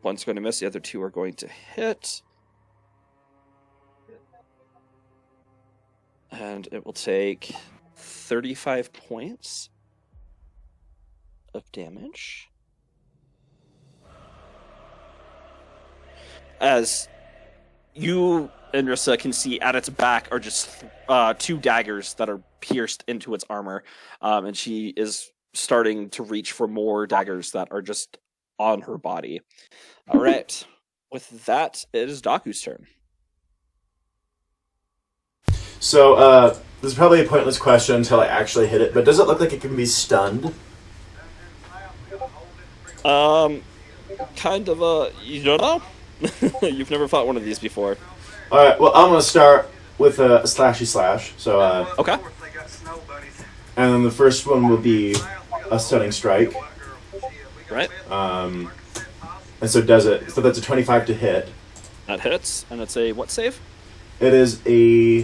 One's going to miss, the other 2 are going to hit. And it will take 35 points of damage. As you and Rissa can see at its back are just 2 daggers that are pierced into its armor. And she is starting to reach for more daggers that are just on her body. All right. With that, it is Daku's turn. So, this is probably a pointless question until I actually hit it, but does it look like it can be stunned? Kind of a... You don't know? You've never fought one of these before. Alright, well, I'm going to start with a slashy slash. So, Okay. and then the first one will be a stunning strike. Right. And so does it. So that's a 25 to hit. That hits, and it's a what save? It is a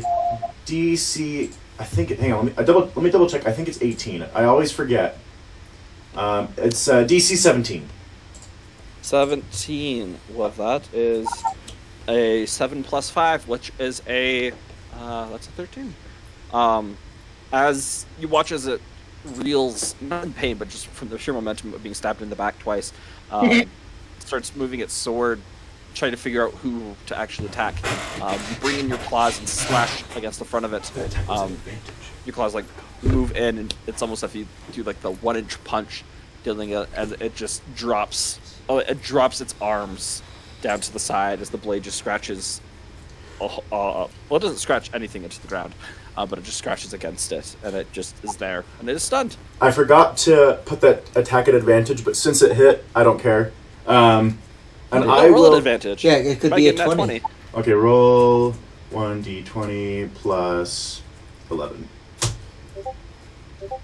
DC. I think. Hang on. Let me double check. I think it's 18. I always forget. It's DC 17. 17. Well, that is a 7 plus 5, which is a that's a 13. As you watch as it reels, not in pain, but just from the sheer momentum of being stabbed in the back twice, starts moving its sword, trying to figure out who to actually attack. You bring in your claws and slash against the front of it. Your claws like move in, and it's almost as if you do like the 1-inch punch, dealing it as it just drops. Oh, it drops its arms down to the side as the blade just scratches. Well, it doesn't scratch anything into the ground, but it just scratches against it, and it just is there, and it is stunned. I forgot to put that attack at advantage, but since it hit, I don't care. And I roll will. at advantage. Yeah, it could Might be a get nat 20. Okay, roll 1d20 plus 11.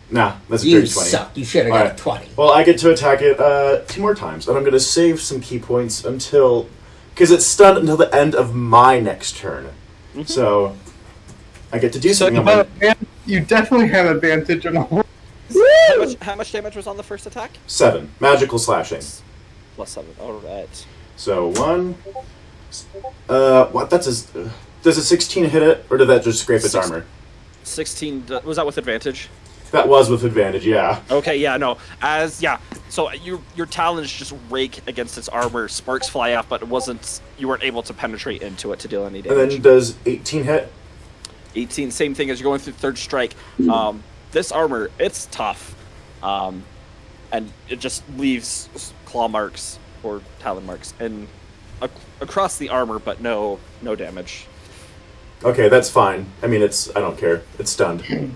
Nah, that's a You dirty 20. suck. You should have got Alright. a 20. Well, I get to attack it 2 more times, and I'm going to save some key points until... Because it's stunned until the end of my next turn. Mm-hmm. So, I get to do So something. on my- you definitely have advantage on all. How much damage was on the first attack? 7. Magical slashing. Plus 7. Alright. So, 1... what? That's a... Does a 16 hit it, or did that just scrape its armor? 16. Was that with advantage? That was with advantage, yeah. Okay, yeah, no. So your talons just rake against its armor, sparks fly off, but you weren't able to penetrate into it to deal any And damage. then does 18 hit? 18, same thing as you're going through third strike. This armor, it's tough. And it just leaves claw marks or talon marks and across the armor, but no damage. Okay, that's fine. I mean, I don't care. It's stunned.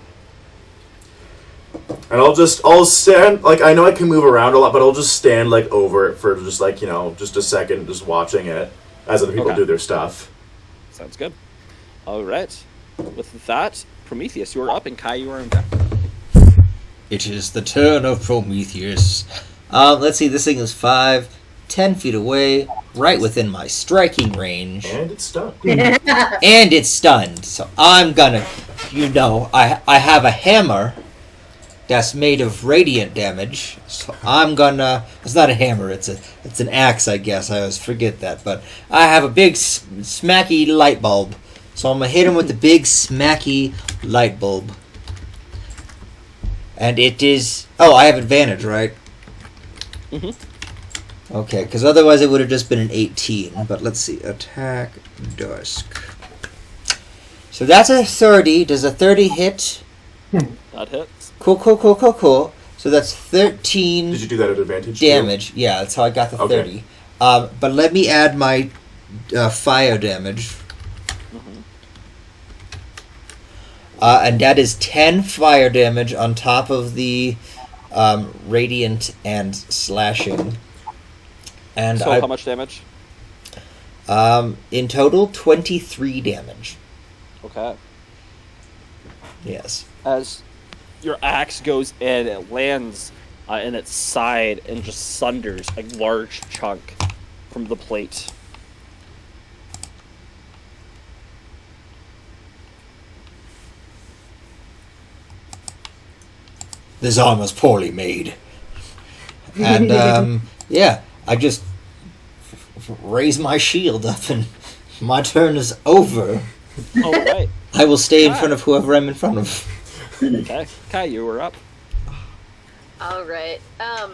And I'll stand, like, I know I can move around a lot, but I'll just stand, like, over it for just, like, just a second, just watching it as other people Okay. do their stuff. Sounds good. All right. With that, Prometheus, you are up, and Kai, you are on deck. It is the turn of Prometheus. Let's see, this thing is 10 feet away, right within my striking range. And it's stunned. And it's stunned. So I'm gonna, I have a hammer that's made of radiant damage. So I'm gonna, it's not a hammer, it's an axe, I guess. I always forget that. But I have a big smacky light bulb. So I'm gonna hit him with the big smacky light bulb. And it is, I have advantage, right? Mm-hmm. Okay, because otherwise it would have just been an 18. But let's see. Attack Dusk. So that's a 30. Does a 30 hit? That hits. Cool. So that's 13 Did you do that at advantage? too? damage. Yeah, that's how I got the Okay. 30. But let me add my fire damage. Mm-hmm. And that is 10 fire damage on top of the radiant and slashing. And So how much damage? in total, 23 damage. Okay. Yes. As your axe goes in, it lands in its side and just sunders a large chunk from the plate. This armor's poorly made. And, yeah, I just raise my shield up and my turn is over. All right. I will stay in front of whoever I'm in front of. Okay. Kai, you were up. All right. Now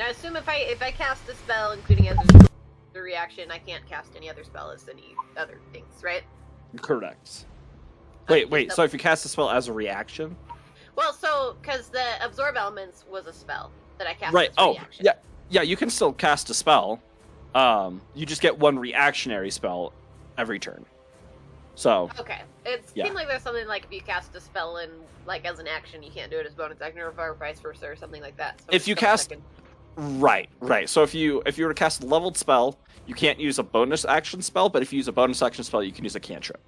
I assume if I cast a spell, including as a reaction, I can't cast any other spell as any other things, right? Correct. Wait. So if you cast a spell as a reaction? Well, so because the absorb elements was a spell that I cast. Right. as Oh, reaction. yeah. Yeah, you can still cast a spell. You just get one reactionary spell every turn. So. Okay. It seemed like there's something like if you cast a spell and like as an action, you can't do it as bonus action, or vice versa, or something like that. So if you cast. Right. So if you were to cast a leveled spell, you can't use a bonus action spell, but if you use a bonus action spell, you can use a cantrip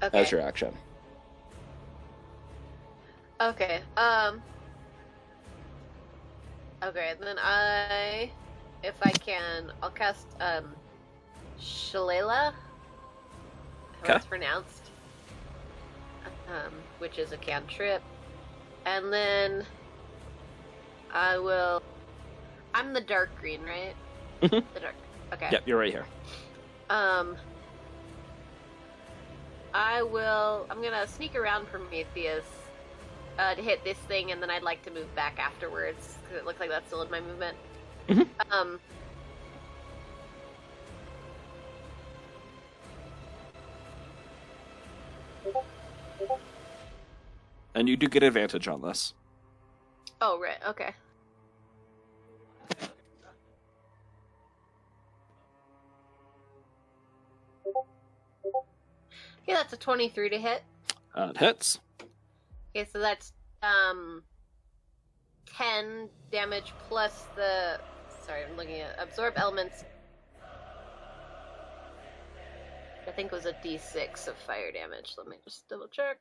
as your action. Okay. Okay, then if I can, I'll cast Shillelagh. How it's pronounced. Which is a cantrip, and then I will. I'm the dark green, right? Mm-hmm. The dark. Okay. Yep, you're right here. I will. I'm gonna sneak around Prometheus to hit this thing, and then I'd like to move back afterwards because it looks like that's still in my movement. Mm-hmm. And you do get advantage on this. Oh right. Okay. Okay, that's a 23 to hit. It hits. Okay, so that's 10 damage plus the. Sorry, I'm looking at absorb elements. I think it was a D6 of fire damage. Let me just double check.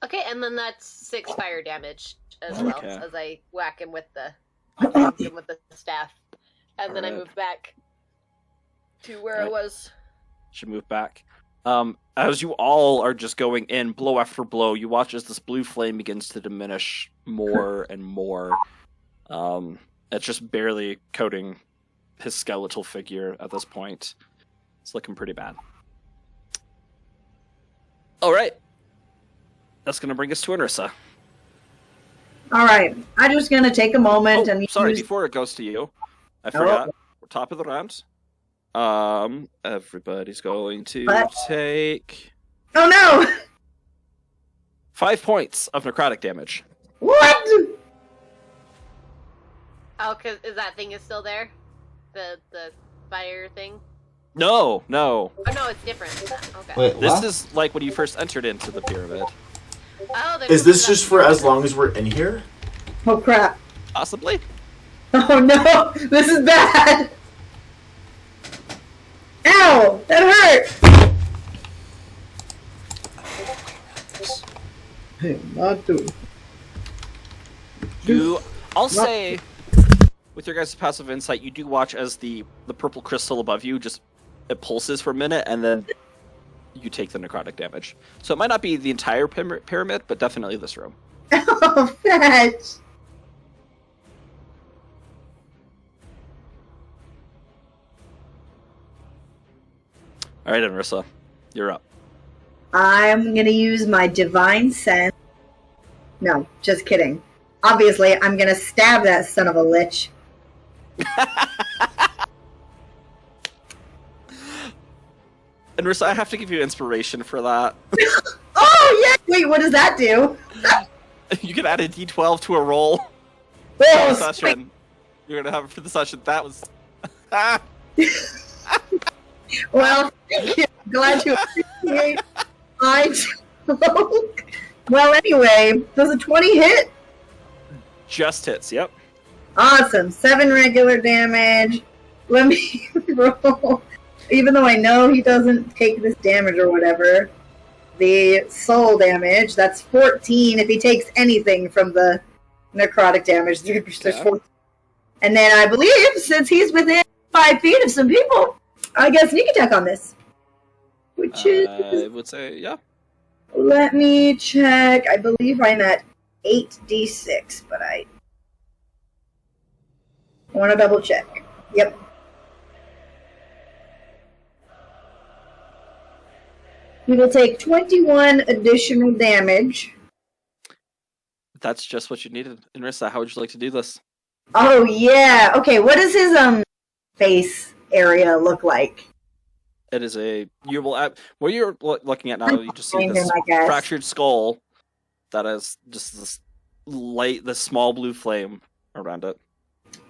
Okay, and then that's 6 fire damage as well as I whack him with the staff, and then I move back to where I was. Should move back. As you all are just going in blow after blow, you watch as this blue flame begins to diminish more and more. It's just barely coating his skeletal figure at this point. It's looking pretty bad. All right. That's going to bring us to Anrissa. All right. I'm just going to take a moment and sorry, use... before it goes to you, I forgot. We're top of the round. Everybody's going to take... Oh, no! 5 points of necrotic damage. What? Oh, because that thing is still there? The fire thing? No. Oh, no, it's different. Okay. Wait, This what? is like when you first entered into the pyramid. Oh, Is this just for as long as we're in here? Oh, crap. Possibly. Oh, no! This is bad! Ow! That hurt! Hey, not doing. I'll say, with your guys' passive insight, you do watch as the purple crystal above you it pulses for a minute, and then you take the necrotic damage. So it might not be the entire pyramid, but definitely this room. Oh, fetch! All right, Anrissa, you're up. I'm gonna use my divine sense. No, just kidding. Obviously, I'm gonna stab that son of a lich. Anrissa, I have to give you inspiration for that. Oh, yeah! Wait, what does that do? You can add a d12 to a roll. Oh, Session. You're gonna have it for the session. That was. Well, thank you. Glad you appreciate my joke. Well, anyway, does a 20 hit? Just hits. Yep. Awesome. 7 regular damage. Let me roll. Even though I know he doesn't take this damage or whatever, the soul damage, that's 14 if he takes anything from the necrotic damage. There's 14. And then I believe, since he's within 5 feet of some people, I get sneak attack on this. Which is... I would say, yeah. Let me check. I believe I'm at 8d6, but I want to double check. Yep. You will take 21 additional damage. That's just what you needed. Inrissa, how would you like to do this? Oh yeah. Okay, what does his face area look like? It is you will what you're looking at now. You just see Behind this him, I guess. fractured skull that has just this small blue flame around it.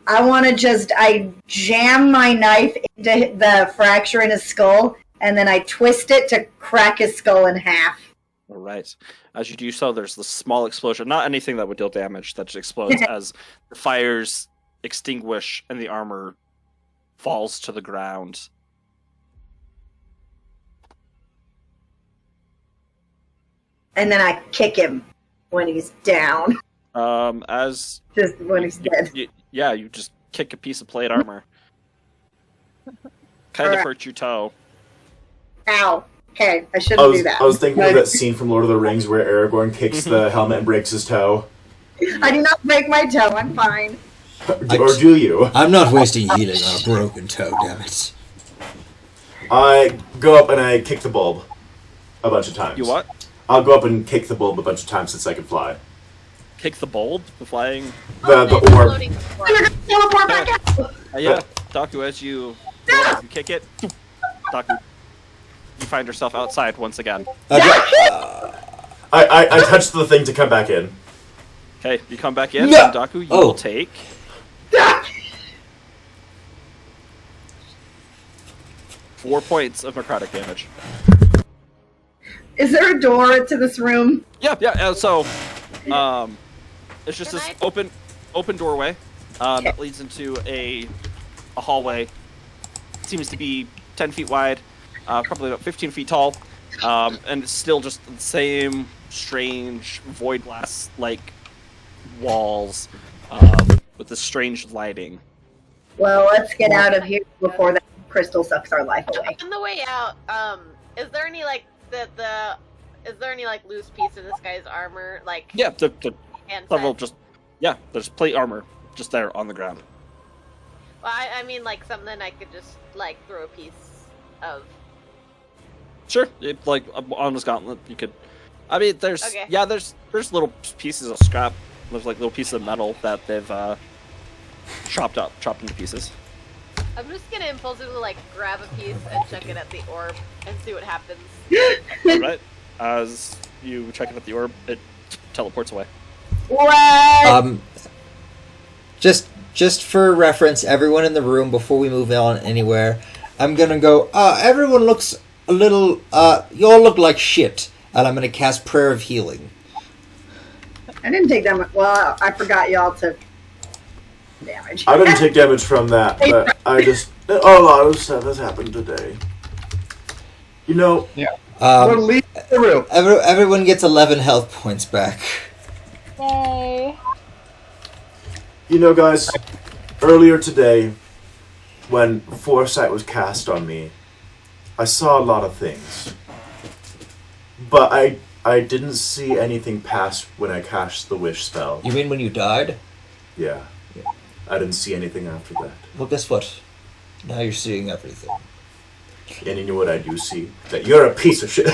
I jam my knife into the fracture in his skull, and then I twist it to crack his skull in half. All right. As you do so, there's this small explosion. Not anything that would deal damage. That just explodes as the fires extinguish and the armor falls to the ground. And then I kick him when he's down. As Just when he's dead. you just kick a piece of plate armor. Kind of hurt your toe. Ow. Okay, I shouldn't do that. I was thinking of that scene from Lord of the Rings where Aragorn kicks the helmet and breaks his toe. I do not break my toe, I'm fine. Or do you? I'm not wasting healing on a broken toe, damn it. I go up and I kick the bulb a bunch of times. You what? I'll go up and kick the bulb a bunch of times since I can fly. Kick the bulb? The flying... The orb. Floating orb. You're gonna teleport back out! Yeah, Daku, as you go up and kick it, Daku, you find yourself outside once again. I touch the thing to come back in. Okay, you come back in, No! and Daku, you will take... 4 points of necrotic damage. Is there a door to this room? Yeah, so, it's just Can this I- open doorway, that leads into a hallway. Seems to be 10 feet wide, probably about 15 feet tall, and it's still just the same strange void glass-like walls, with this strange lighting. Well, let's get out of here before that crystal sucks our life away. On the way out, is there any like is there any like loose piece of this guy's armor, like Yeah, the hand several set? just, there's plate armor just there on the ground. Well, I mean like something I could just like throw a piece of. Sure, like on this gauntlet, you could. I mean, there's Okay. there's little pieces of scrap. There's like little pieces of metal that they've chopped into pieces. I'm just gonna impulsively like grab a piece and chuck it at the orb and see what happens. All right, as you check it at the orb, it teleports away. What? Just for reference, everyone in the room, before we move on anywhere, I'm gonna go, everyone looks a little, you all look like shit, and I'm gonna cast Prayer of Healing. I didn't take that much. Well, I forgot y'all took damage. I didn't take damage from that, but I just... A lot of stuff has happened today. You know... We'll leave the room. Everyone gets 11 health points back. Yay. You know, guys, earlier today, when Foresight was cast on me, I saw a lot of things. But I didn't see anything past when I cast the wish spell. You mean when you died? Yeah. I didn't see anything after that. Well, guess what? Now you're seeing everything. And you know what I do see? That you're a piece of shit.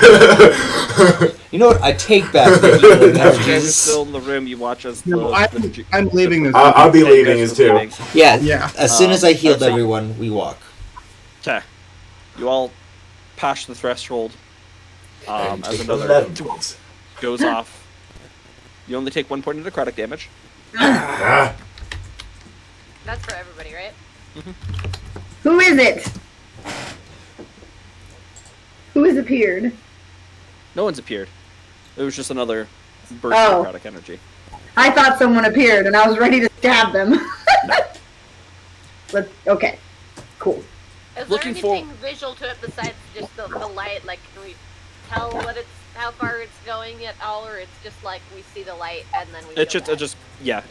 You know what? I take back the healing As you guys are energies. still in the room, you watch as No, the I'm leaving this. I'll be Okay, leaving guys as are too. leaving. Yeah, Yeah. as soon as I healed so- everyone, we walk. Okay, you all pass the threshold. As Take another 11 points. goes off, you only take 1 point of necrotic damage. Ah, That's for everybody, right? Who is it? Who has appeared? No one's appeared. It was just another burst Oh. of necrotic energy. I thought someone appeared, and I was ready to stab them. Okay, cool. Is Looking there for- anything visual to it besides just the light? Like, can we tell how far it's going at all, or it's just like we see the light and then we? It's feel just, bad?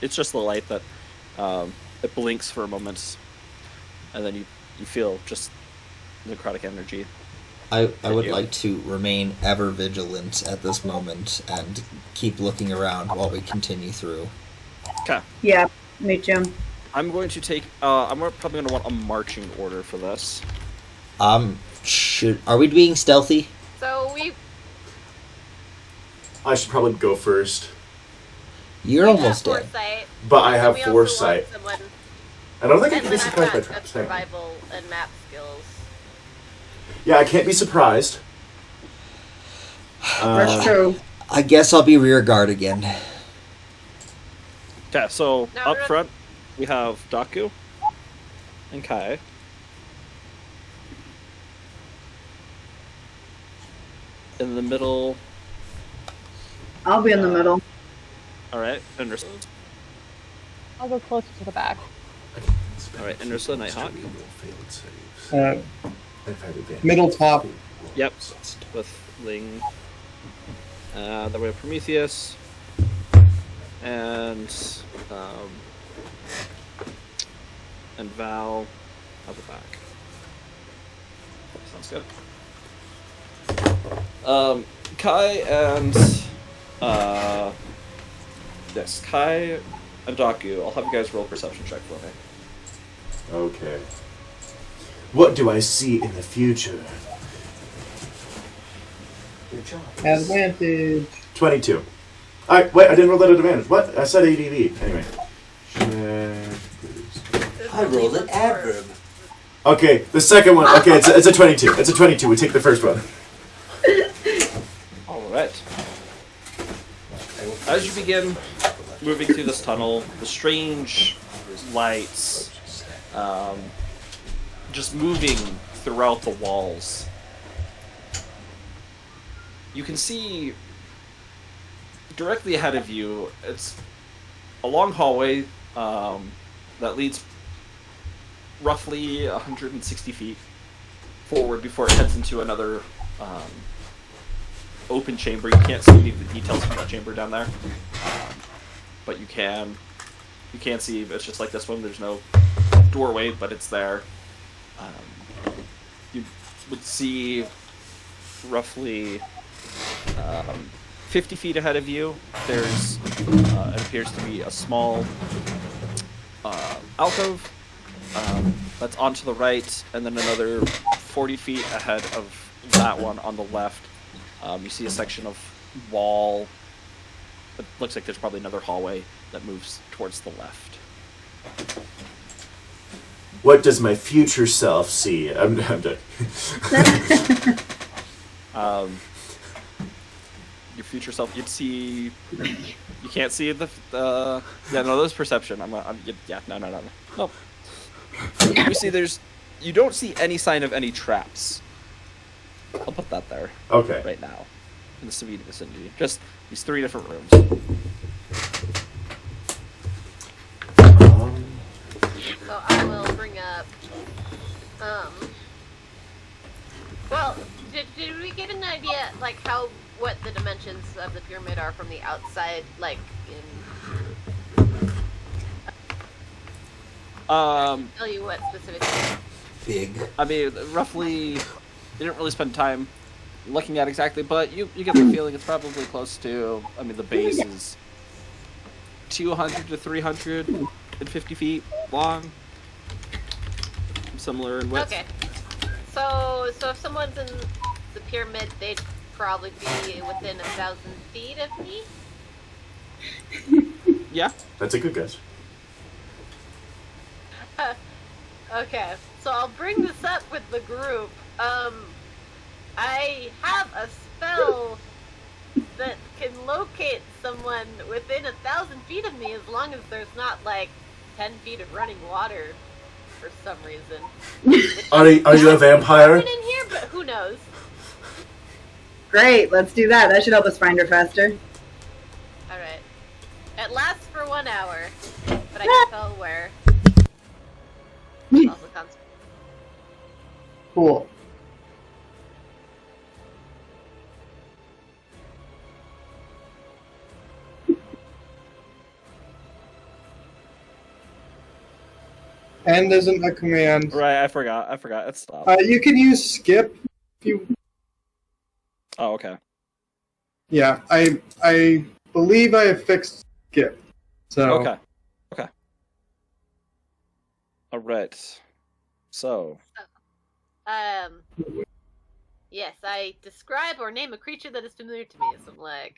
it's just the light that it blinks for a moment, and then you feel just necrotic energy. I would you. like to remain ever vigilant at this moment and keep looking around while we continue through. Okay, Yeah, me too. I'm going to take. I'm probably going to want a marching order for this. Are we being stealthy? So we I should probably go first. You're have almost dead. foresight. But I and have we also foresight. want someone- I don't think I And can be then I've surprised by got traps. survival and map skills. Yeah, I can't be surprised. That's true. I guess I'll be rear guard again. Okay, so Now up we're- front, we have Daku and Kai. In the middle, I'll be in the middle. alright, Indersa. I'll go closer to the back. Alright, Indersa, Nighthawk. Uh, middle top. Yep, with Ling. Then we have Prometheus. And Val at the back. Sounds good. Kai and yes, Kai and Daku. I'll have you guys roll perception check for me. Okay. What do I see in the future? Advantage. 22. Wait, I didn't roll that at advantage. What? I said ADV. Anyway. I rolled an adverb. Okay, the second one. Okay, it's a 22. It's a 22. We take the first one. Alright. As you begin moving through this tunnel, the strange lights just moving throughout the walls. You can see directly ahead of you, it's a long hallway that leads roughly 160 feet forward before it heads into another open chamber. You can't see any of the details from that chamber down there, but you can see it's just like this one. There's no doorway, but it's there. You would see roughly 50 feet ahead of you, there's it appears to be a small alcove that's onto the right, and then another 40 feet ahead of that one on the left. You see a section of wall. It looks like there's probably another hallway that moves towards the left. What does my future self see? I'm done. Your future self, you'd see. You can't see the. Yeah, no, that's perception. Yeah, no. You see, you don't see any sign of any traps. I'll put that there. Okay. Right now, in the Savita vicinity, just these 3 different rooms. So I will bring up. Well, did we get an idea like what the dimensions of the pyramid are from the outside, like in? Tell you what specifically. Big. I mean, roughly, you didn't really spend time looking at exactly, but you get the feeling it's probably close to. I mean, the base is 200 to 350 feet long, similar in width. Okay. So if someone's in the pyramid, they'd probably be within 1,000 feet of me. Yeah. That's a good guess. Okay, so I'll bring this up with the group. I have a spell that can locate someone within 1,000 feet of me as long as there's not like 10 feet of running water for some reason. Are you a vampire? In here, but who knows? Great, let's do that. That should help us find her faster. All right. It lasts for 1 hour, but I can tell where. Also Cool. And isn't a command. Right, I forgot. It stopped. You can use skip if you. Oh, okay. Yeah, I believe I have fixed skip. So Okay. All right. So, Yes, I describe or name a creature that is familiar to me. So I'm like,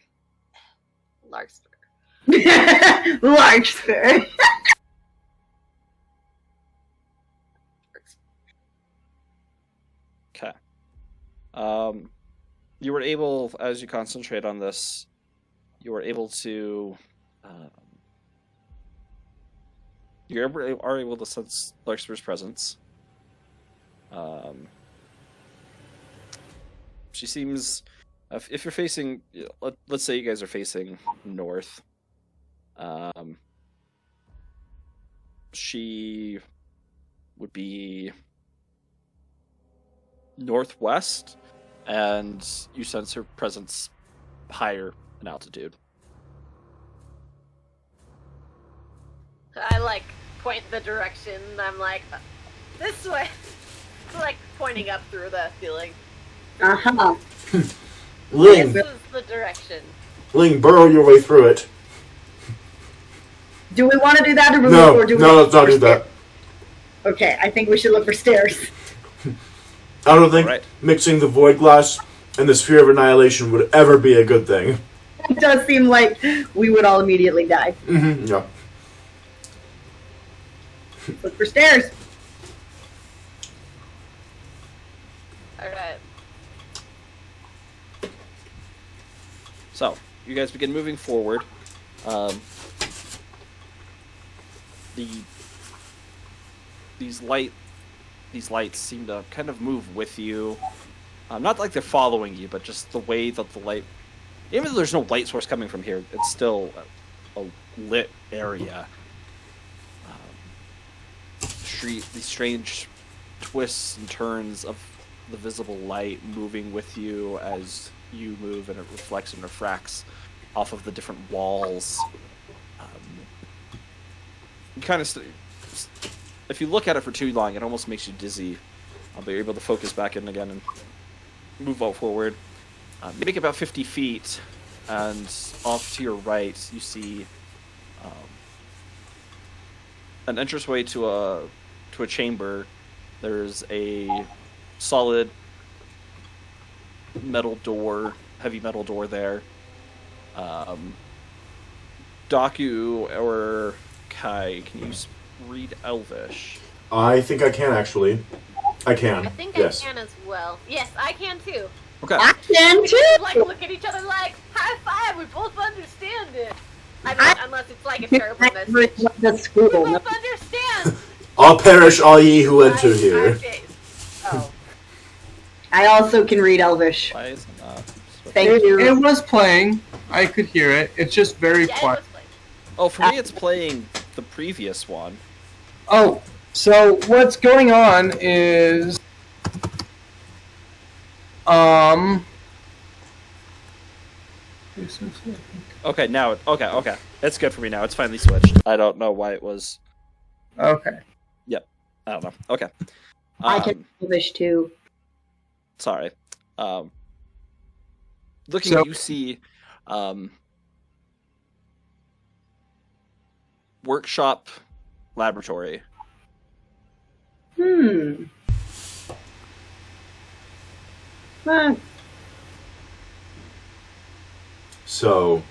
Larkspur. Larkspur. Okay. You were able, as you concentrate on this, you were able to. You are able to sense Larkspur's presence. She seems. If you're facing, let's say you guys are facing north. She would be northwest, and you sense her presence higher in altitude. I like point the direction. I'm like, this way. Like pointing up through the ceiling. Uh-huh. Ling, This is the direction. Ling, burrow your way through it. Do we want to do that or No, or do we let's not do that. Okay, I think we should look for stairs. I don't think Alright. mixing the void glass and the sphere of annihilation would ever be a good thing. It does seem like we would all immediately die. Mm-hmm. Yeah. Look for stairs. Alright. So you guys begin moving forward. These lights seem to kind of move with you. Not like they're following you, but just the way that the light. Even though there's no light source coming from here, it's still a lit area. These strange twists and turns of the visible light moving with you as you move, and it reflects and refracts off of the different walls. You kind of, if you look at it for too long, it almost makes you dizzy. But you're able to focus back in again and move out forward. You make about 50 feet, and off to your right, you see an entranceway to a chamber. There's a solid metal door, heavy metal door there. Daku or Kai, can you read Elvish? I think I can, actually. I can. I think yes. I can as well. Yes, I can too. Okay. I can We too. just, like look at each other like high five. We both understand it. I mean, unless it's like a terrible message. The We school. both understand. All perish all ye who enter Our here. face. Oh. I also can read Elvish. Why is it not? Thank you. It was playing. I could hear it. It's just very Yeah, it quiet. was like, Oh, for me, it's playing the previous one. Oh, so what's going on is, Okay, now okay. It's good for me now. It's finally switched. I don't know why it was. okay. I don't know. Okay. I can read Elvish too. Sorry. Looking, So- you see workshop laboratory. So,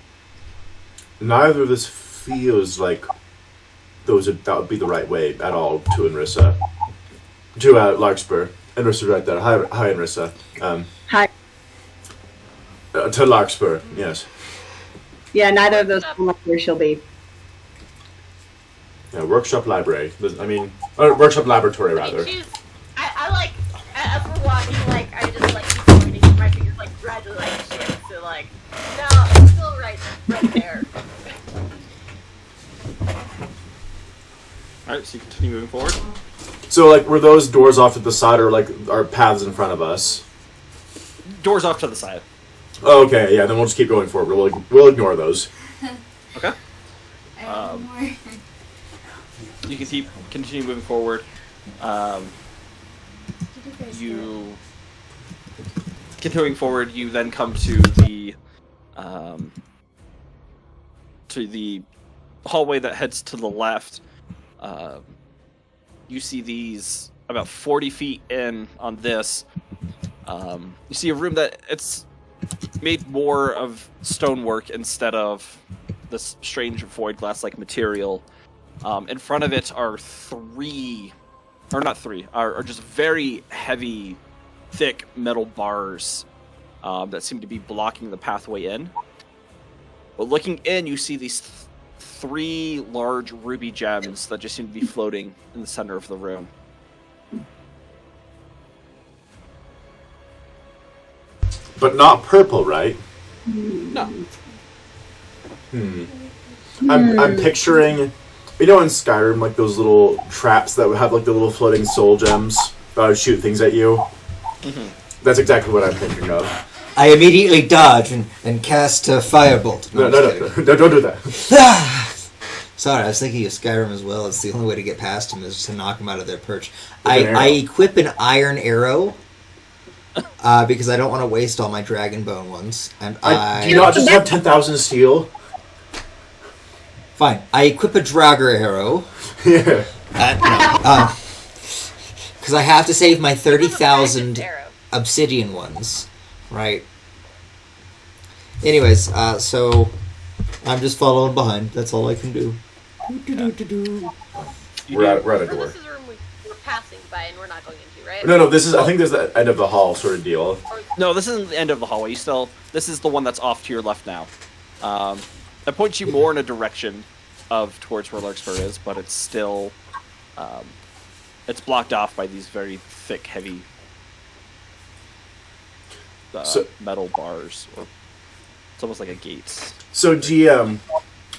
neither of this feels like that would be the right way at all to Enrissa. To Larkspur. Enrissa's right there. Hi Enrissa. Hi. To Larkspur, yes. Yeah, neither of those sound like where she'll be. Yeah, workshop library. Workshop laboratory, rather. I like, as we're walking, like, I just, like, keep pointing at my fingers, like, gradually, like, shift to, like, no, it's still right there. Alright, so you continue moving forward. So, like, were those doors off to the side, or, like, are paths in front of us? Doors off to the side. Oh, okay, yeah, then we'll just keep going forward. We'll ignore those. Okay. You can continue moving forward. You continuing forward. You then come to the hallway that heads to the left. You see these about 40 feet in on this. You see a room that it's made more of stonework instead of this strange void glass-like material. In front of it are are just very heavy, thick metal bars that seem to be blocking the pathway in. But looking in, you see these three large ruby gems that just seem to be floating in the center of the room. But not purple, right? No. I'm picturing, you know, in Skyrim, like those little traps that would have like the little floating soul gems that would shoot things at you. Mm-hmm. That's exactly what I'm thinking of. I immediately dodge and cast a firebolt. No, don't do that. Sorry, I was thinking of Skyrim as well. It's the only way to get past them is to knock them out of their perch. With an arrow. I equip an iron arrow because I don't want to waste all my dragon bone ones. And Do you not just have 10,000 steel? Fine. I equip a Draugr arrow. Yeah. Because I have to save my 30,000 Arrow. obsidian ones. Right. Anyways, so I'm just following behind. That's all I can do. We're at a So door. this is a room we're passing by and we're not going into, right? No, this is, I think this is the end of the hall sort of deal. No, this isn't the end of the hallway. This is the one that's off to your left now. That points you more in a direction towards where Larkspur is, but it's still, it's blocked off by these very thick, heavy metal bars. Or it's almost like a gate. So GM,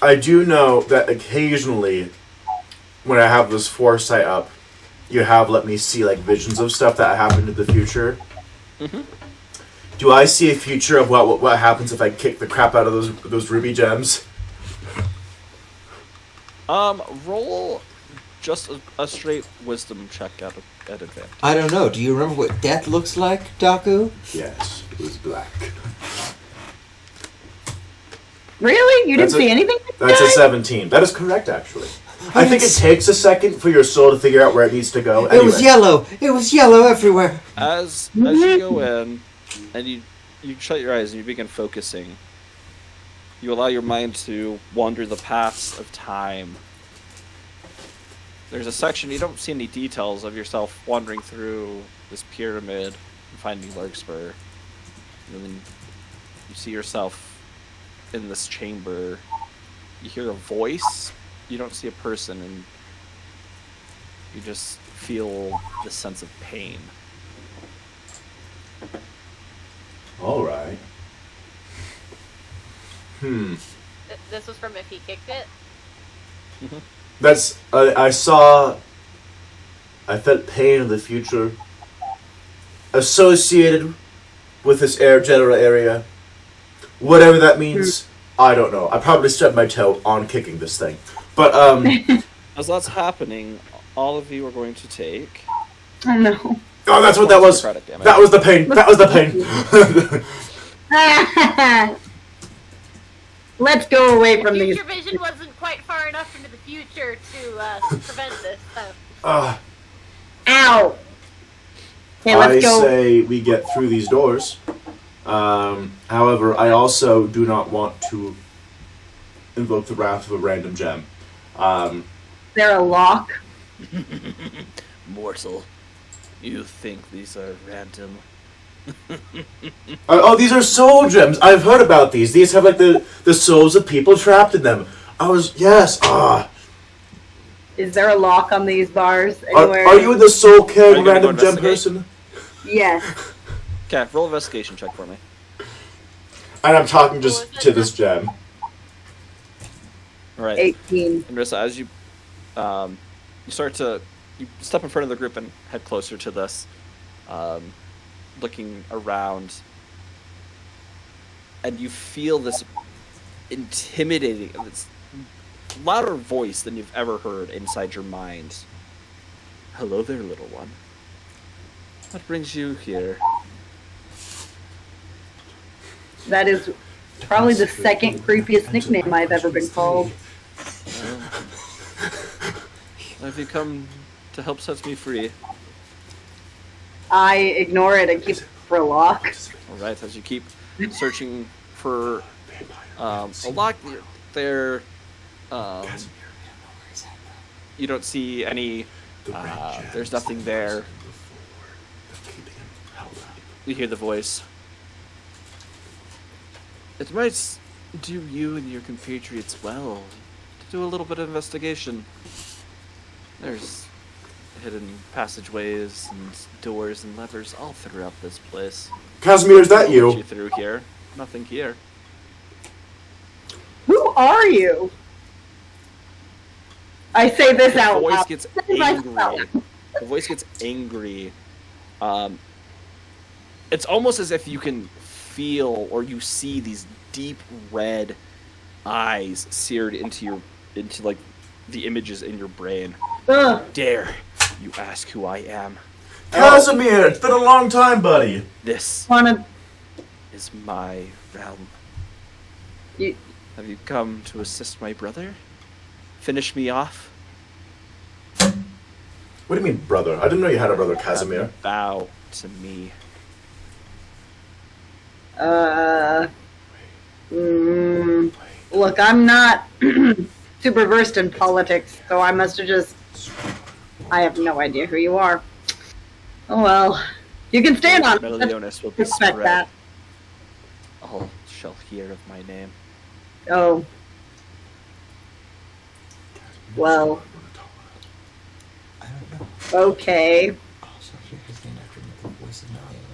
I do know that occasionally, when I have this foresight up, you have let me see like visions of stuff that happened in the future. Mm-hmm. Do I see a future of what happens if I kick the crap out of those ruby gems? Roll just a straight wisdom check at advantage. I don't know. Do you remember what death looks like, Daku? Yes, it was black. Really? You didn't see anything? That's a 17. That is correct, actually. I think it takes a second for your soul to figure out where it needs to go. It was yellow. It was yellow everywhere. As you go in, and you shut your eyes and you begin focusing, you allow your mind to wander the paths of time. There's a section, you don't see any details of yourself wandering through this pyramid and finding Larkspur. And then you see yourself in this chamber. You hear a voice. You don't see a person, and you just feel this sense of pain. All right. This was from if he kicked it. That's I felt pain in the future associated with this general area. Whatever that means, I don't know. I probably stubbed my toe on kicking this thing. But as that's happening, all of you are going to take. I know. Oh, that's what that was. That was the pain. That was the pain. Let's go away from these. Future vision wasn't quite far enough into the future to prevent this. So. Ow. Okay, I let's go. say we get through these doors. However, I also do not want to invoke the wrath of a random gem. Is there a lock? Mortal, you think these are random? Oh, these are soul gems. I've heard about these. These have like the souls of people trapped in them. Yes. Is there a lock on these bars anywhere? Are you the soul carrying Are you gonna random go gem investigate? person? Yes. Okay, roll an investigation check for me. And I'm talking just to this gem. All right. 18. And Marissa, as you you step in front of the group and head closer to this, looking around, and you feel this intimidating, this louder voice than you've ever heard inside your mind. Hello there, little one. What brings you here? That is probably the second creepiest nickname I've ever been called. Have you come to help set me free? I ignore it and keep for a lock. All right, as you keep searching for a lock, there, you don't see any. There's nothing there. You hear the voice. It might do you and your compatriots well to do a little bit of investigation. There's hidden passageways and doors and levers all throughout this place. Casimir, is that I'll you? let you through here. Nothing here. Who are you? I say this The out voice loud. gets Say myself. angry. The voice gets angry. It's almost as if you can feel or you see these deep red eyes seared into like the images in your brain. Ugh. Dare you ask who I am? Casimir, it's been a long time, buddy. This Wanna is my realm. you, Have you come to assist my brother? Finish me off? What do you mean, brother? I didn't know you had a brother, Casimir. Bow to me. look, I'm not super versed in politics, so I must have just. I have no idea who you are. Oh well, you can stand on it. Meliodas will be Respect spread. that. All shall hear of my name. Oh. Well. Okay.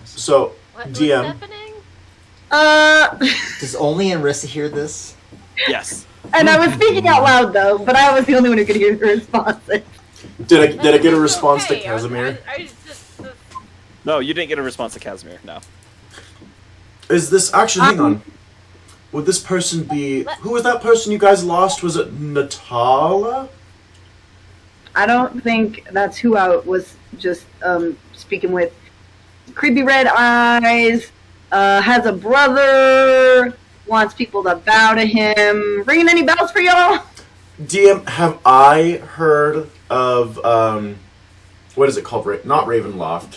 So, What's DM, happening? Does only Anrissa hear this? Yes. And I was speaking out loud though, but I was the only one who could hear the responses. did I get a response to Okay, Casimir? No, you didn't get a response to Casimir. No. Is this actually? Hang on. Would this person be? Who was that person you guys lost? Was it Natala? I don't think that's who I was just speaking with. Creepy red eyes, has a brother, wants people to bow to him. Ringing any bells for y'all? DM, have I heard of what is it called? Not Ravenloft.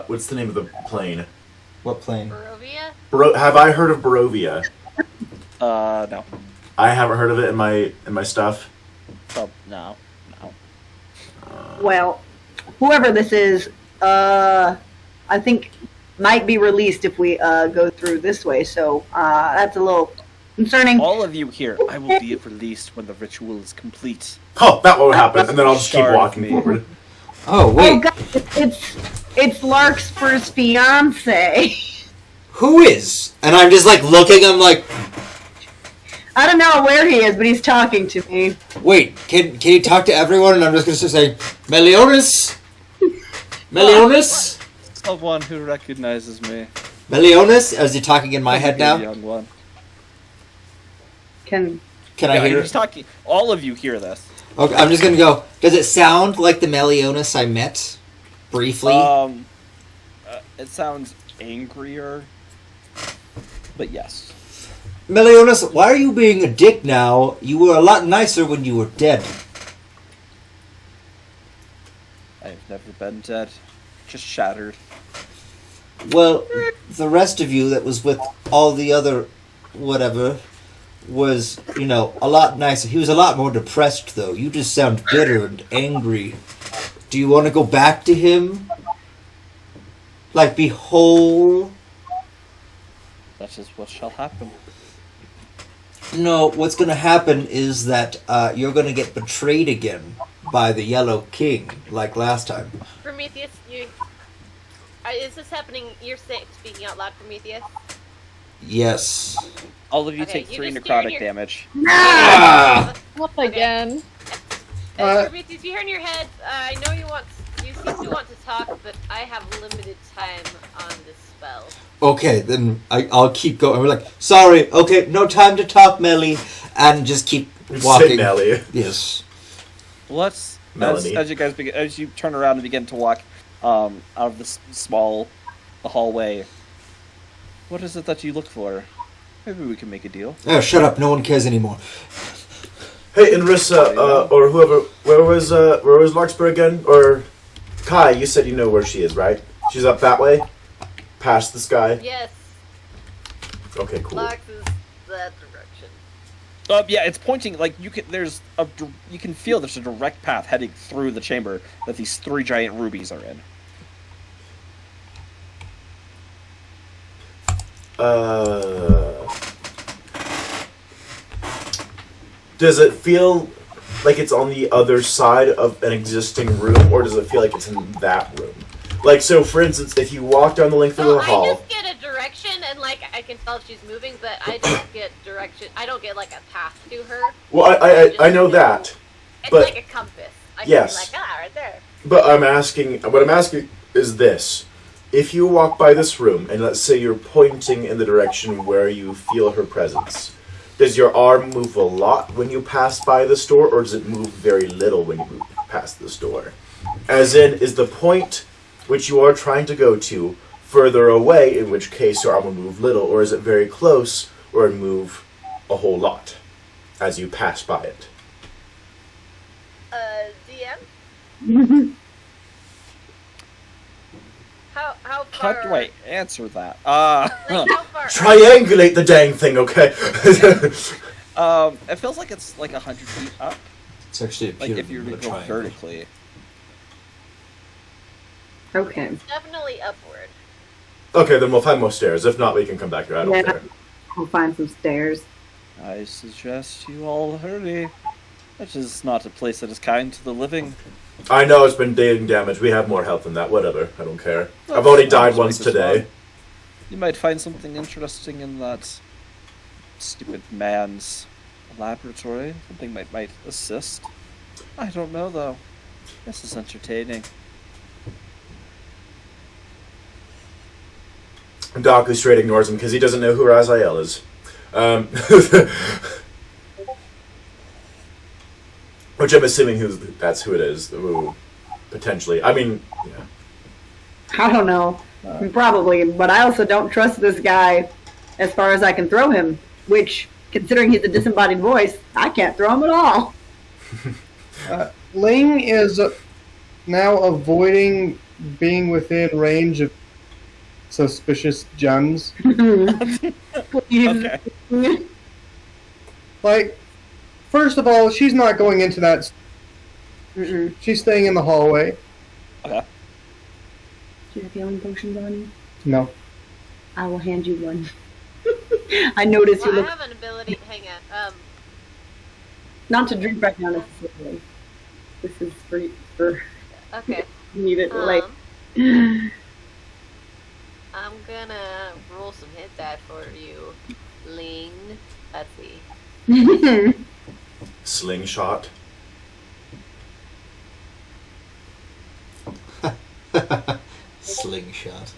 What's the name of the plane? What plane? Barovia? Have I heard of Barovia? No. I haven't heard of it in my stuff. Oh, no. Well, whoever this is, I think might be released if we go through this way. So that's a little concerning. All of you here, I will be released when the ritual is complete. Oh, that won't happen, and then I'll just keep Shard of walking me. forward. Oh, Oh wait. god, it's Larkspur's fiance. Who is? And I'm just like looking, I'm like, I don't know where he is, but he's talking to me. wait, can you talk to everyone? And I'm just going to say, Meliodas? Meliodas? Someone who recognizes me. Meliodas? Is he talking in my head now? Young one. Can Can I hear He's it? talking. All of you hear this. Okay, I'm just going to go, does it sound like the Meliodas I met briefly? It sounds angrier, but yes. Meliodas, why are you being a dick now? You were a lot nicer when you were dead. I've never been dead. Just shattered. Well, the rest of you that was with all the other whatever was, you know, a lot nicer. He was a lot more depressed, though. You just sound bitter and angry. Do you want to go back to him? Like, be whole? That is what shall happen. No, what's going to happen is that you're going to get betrayed again by the Yellow King, like last time. Prometheus, is this happening? You're speaking out loud, Prometheus? Yes. All of you Okay, take you 3 just hear in necrotic your- damage. Ah! What again? Prometheus, you hear in your head, I know you seem to want to talk, but I have limited time on this spell. Okay, then I'll keep going. We're like, sorry, okay, no time to talk, Melly. And just keep walking. Say Melly. Yes. Let's Melanie. as you guys as you turn around and begin to walk out of this small hallway. What is it that you look for? Maybe we can make a deal. Oh, shut up, no one cares anymore. Hey, Inrissa, or whoever, where was Larkspur again? Or Kai, you said you know where she is, right? She's up that way? past this guy? Yes, Okay, cool. Lox is that direction. Yeah, it's pointing like you can. You can feel there's a direct path heading through the chamber that these 3 giant rubies are in. Does it feel like it's on the other side of an existing room, or does it feel like it's in that room? Like, so for instance, if you walk down the length of So the I hall... just get a direction, and like I can tell if she's moving, but I don't get direction. I don't get like a path to her. Well, I know that, It's but... like a compass. I Yes. can be like, right there. But what I'm asking is this. If you walk by this room, and let's say you're pointing in the direction where you feel her presence, does your arm move a lot when you pass by this door, or does it move very little when you move past this door? As in, is the point which you are trying to go to further away, in which case your arm will move little, or is it very close, or it move a whole lot as you pass by it? DM? How far? How do I answer that? Like, how far? Triangulate the dang thing, okay? It feels like it's like 100 feet up. It's actually a Like if you were to go triangle. vertically. Okay. It's definitely upward. Okay, then we'll find more stairs. If not, we can come back here. I don't Yeah. care. We'll find some stairs. I suggest you all hurry. That is not a place that is kind to the living. I know it's been dating damage. We have more health than that. Whatever. I don't care. I've already died once today. You might find something interesting in that stupid man's laboratory. Something might assist. I don't know though. This is entertaining. Doc, who straight ignores him because he doesn't know who Raziel is. Which I'm assuming that's who it is. Ooh, potentially. I mean, yeah. I don't know. Probably, but I also don't trust this guy as far as I can throw him, which, considering he's a disembodied voice, I can't throw him at all. Ling is now avoiding being within range of suspicious gems. Please. Okay. Like, first of all, she's not going into that. Mm-mm. She's staying in the hallway. Okay. Do you have healing potions on you? No. I will hand you one. I noticed Well, you I look have an ability. Hang on. not to drink right now necessarily. This is for Okay. need it like. I'm gonna roll some hit die for you, Ling. Let's see. Slingshot. Slingshot.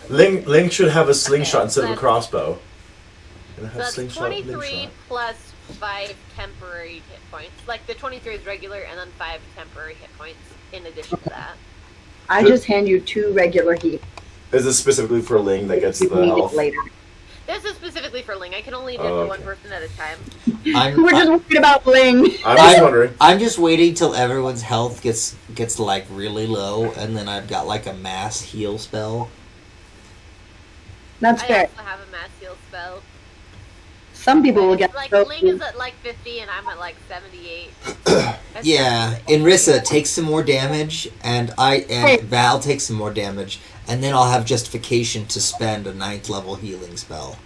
Ling should have a slingshot Okay, instead of a that's- crossbow. Can I So have that's slingshot, 23 slingshot? plus 5 temporary hit points. Like the 23 is regular, and then 5 temporary hit points in addition to that. I just hand you 2 regular heat. Is this specifically for Ling that gets You the need health? it later. This is specifically for Ling. I can only do Oh, one okay. person at a time. We're just worried about Ling. I'm just wondering. I'm just waiting till everyone's health gets like really low, and then I've got like a mass heal spell. That's I fair. also have a mass heal spell. Some people will get Like so Ling is at like 50, and I'm at like 78. That's Yeah, definitely- Inrissa takes some more damage, and Hey. Val takes some more damage, and then I'll have justification to spend a 9th level healing spell.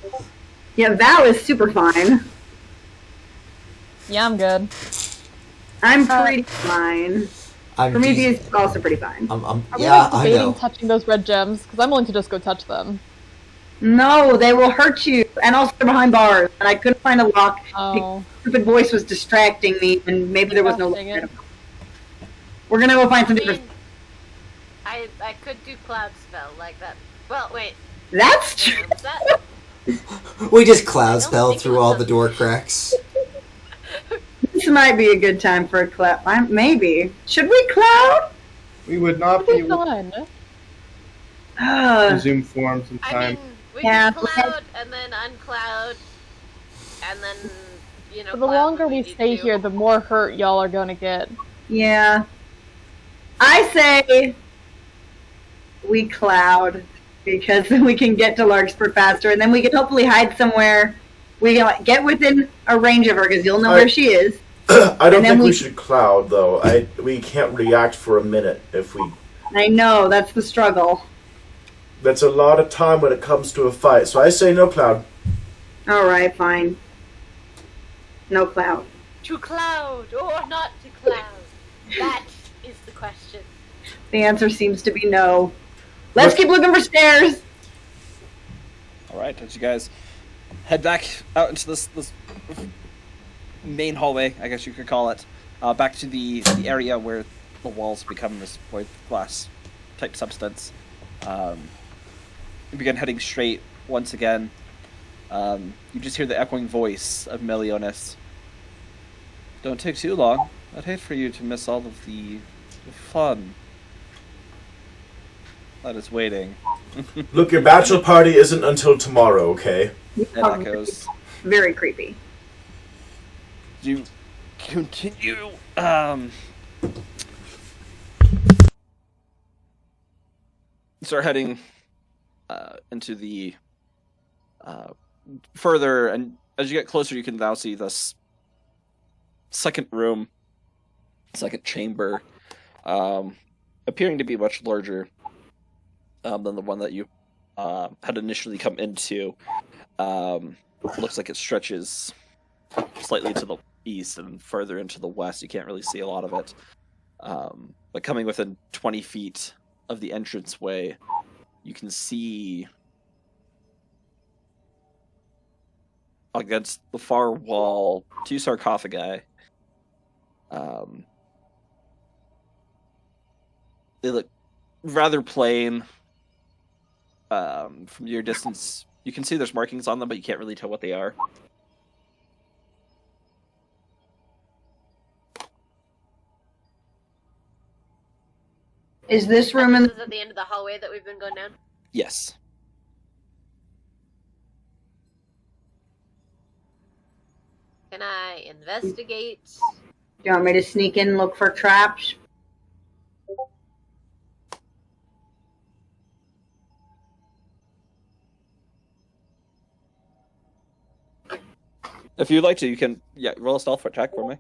Yeah, Val is super fine. Yeah, I'm good. I'm pretty fine. I'm Prometheus just- is also pretty fine. Are we yeah, like I debating know. touching those red gems? Because I'm willing to just go touch them. No, they will hurt you, and also they're behind bars. And I couldn't find a lock. Oh. The stupid voice was distracting me, and maybe there was no lock. Dang it. We're gonna go find some I different. mean, I could do cloud spell like that. Well, wait. That's hang true. on, is that- We just I cloud don't spell think it through was all a- the door cracks. This might be a good time for a clap. Maybe. Should we cloud? We would not It'll be be able fine. to resume forms in I time. mean, we Yeah, can cloud and then uncloud, and then But the cloud longer when we need stay to. here, the more hurt y'all are gonna get. Yeah. I say we cloud. because then we can get to Larkspur faster, and then we can hopefully hide somewhere. We can get within a range of her, because you'll know where she is. I don't think we should cloud, though. We can't react for a minute if we... I know, that's the struggle. That's a lot of time when it comes to a fight, so I say no cloud. Alright, fine. No cloud. To cloud or not to cloud? That is the question. The answer seems to be no. Let's keep looking for stairs! Alright, as you guys head back out into this main hallway, I guess you could call it, back to the area where the walls become this void glass type substance. You begin heading straight once again. You just hear the echoing voice of Meliodas. Don't take too long. I'd hate for you to miss all of the fun that is waiting. Look, your bachelor party isn't until tomorrow, okay? It echoes. Very creepy. You continue. Start heading into the further, and as you get closer, you can now see this second room, second chamber, appearing to be much larger than the one that you had initially come into. Looks like it stretches slightly to the east and further into the west. You can't really see a lot of it. But coming within 20 feet of the entranceway, you can see against the far wall 2 sarcophagi. They look rather plain. From your distance, you can see there's markings on them, but you can't really tell what they are. Is this room This is at the end of the hallway that we've been going down? Yes. Can I investigate? Do you want me to sneak in and look for traps? If you'd like to, you can roll a stealth check for me.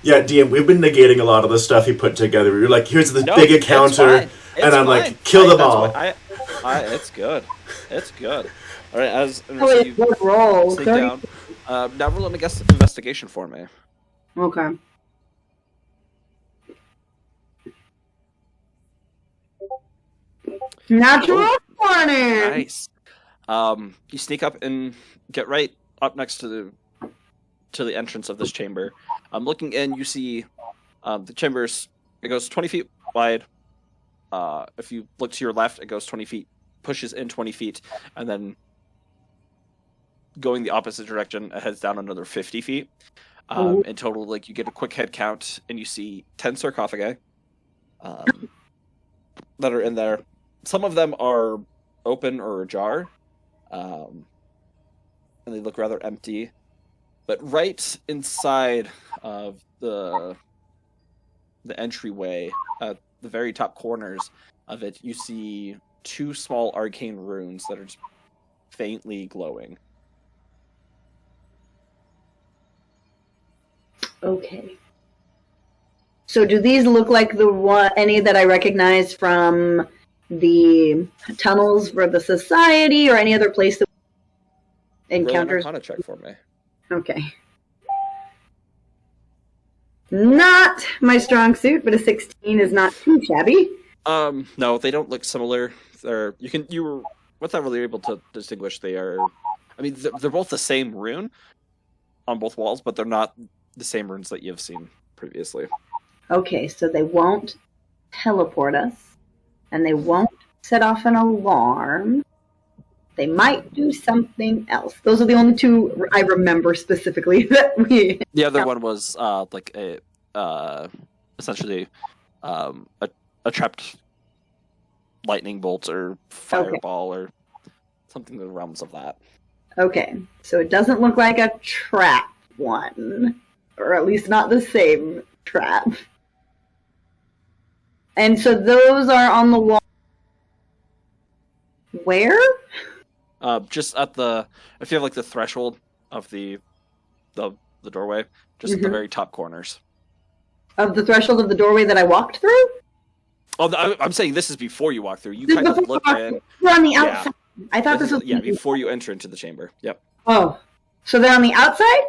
Yeah, DM, we've been negating a lot of the stuff he put together. We were like, here's this big encounter, and I'm like, kill them all. It's good. It's good. All right, as Wait, what roll? sneak down. Now roll an investigation for me. Okay. Natural 20! Nice. You sneak up and get right up next to the entrance of this chamber. Looking in, you see the chambers. It goes 20 feet wide. If you look to your left, it goes 20 feet, pushes in 20 feet, and then going the opposite direction, it heads down another 50 feet. In total, like, you get a quick head count, and you see 10 sarcophagi that are in there. Some of them are open or ajar, and they look rather empty. But right inside of the entryway, at the very top corners of it, you see 2 small arcane runes that are just faintly glowing. Okay. So do these look like any that I recognize from the tunnels for the society or any other place that encounters? Roll an Arcana check for me. Okay. Not my strong suit, but a 16 is not too shabby. No, they don't look similar. You were without really able to distinguish. They are, I mean, they're both the same rune on both walls, but they're not the same runes that you've seen previously. Okay, so they won't teleport us, and they won't set off an alarm. They might do something else. Those are the only 2 I remember specifically that we... The other one was like a essentially a trapped lightning bolt or fireball or something in the realms of that. Okay, so it doesn't look like a trap one, or at least not the same trap. And so those are on the wall Where? Just at if you have like the threshold of the doorway, just at the very top corners. Of the threshold of the doorway that I walked through? Oh, I'm saying this is before you walk through. You kind of look in. They're on the outside. I thought this was... Yeah, before you enter into the chamber. Yep. Oh. So they're on the outside?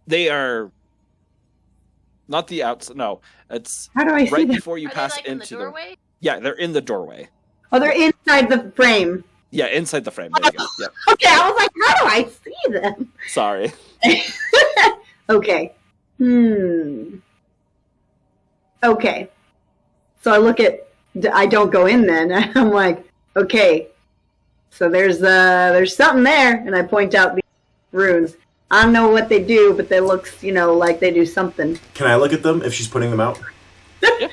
They are... Not the outside. No. It's How do I see right them? before you Are pass they, like, in into the doorway? Yeah, they're in the doorway. Oh, they're inside the frame. Yeah, inside the frame. There you go. Yep. Okay, I was like, how do I see them? Sorry. Okay. Okay. So I look at... I don't go in then. I'm like, okay. So there's something there, and I point out these runes. I don't know what they do, but they look, like they do something. Can I look at them if she's putting them out? Yeah.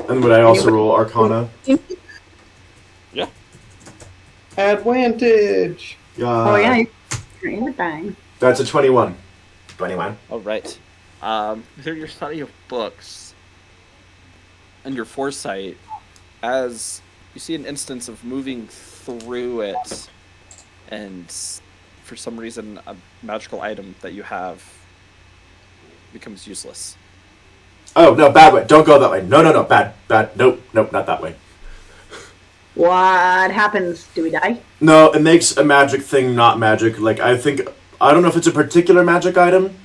And would I also roll Arcana? Yeah. Advantage. Oh yeah, you're everything. That's a 21. 21. All right. Through your study of books and your foresight, as you see an instance of moving through it, and for some reason a magical item that you have becomes useless. Oh, no, bad way. Don't go that way. No, bad. Nope, not that way. What happens? Do we die? No, it makes a magic thing not magic. Like, I don't know if it's a particular magic item,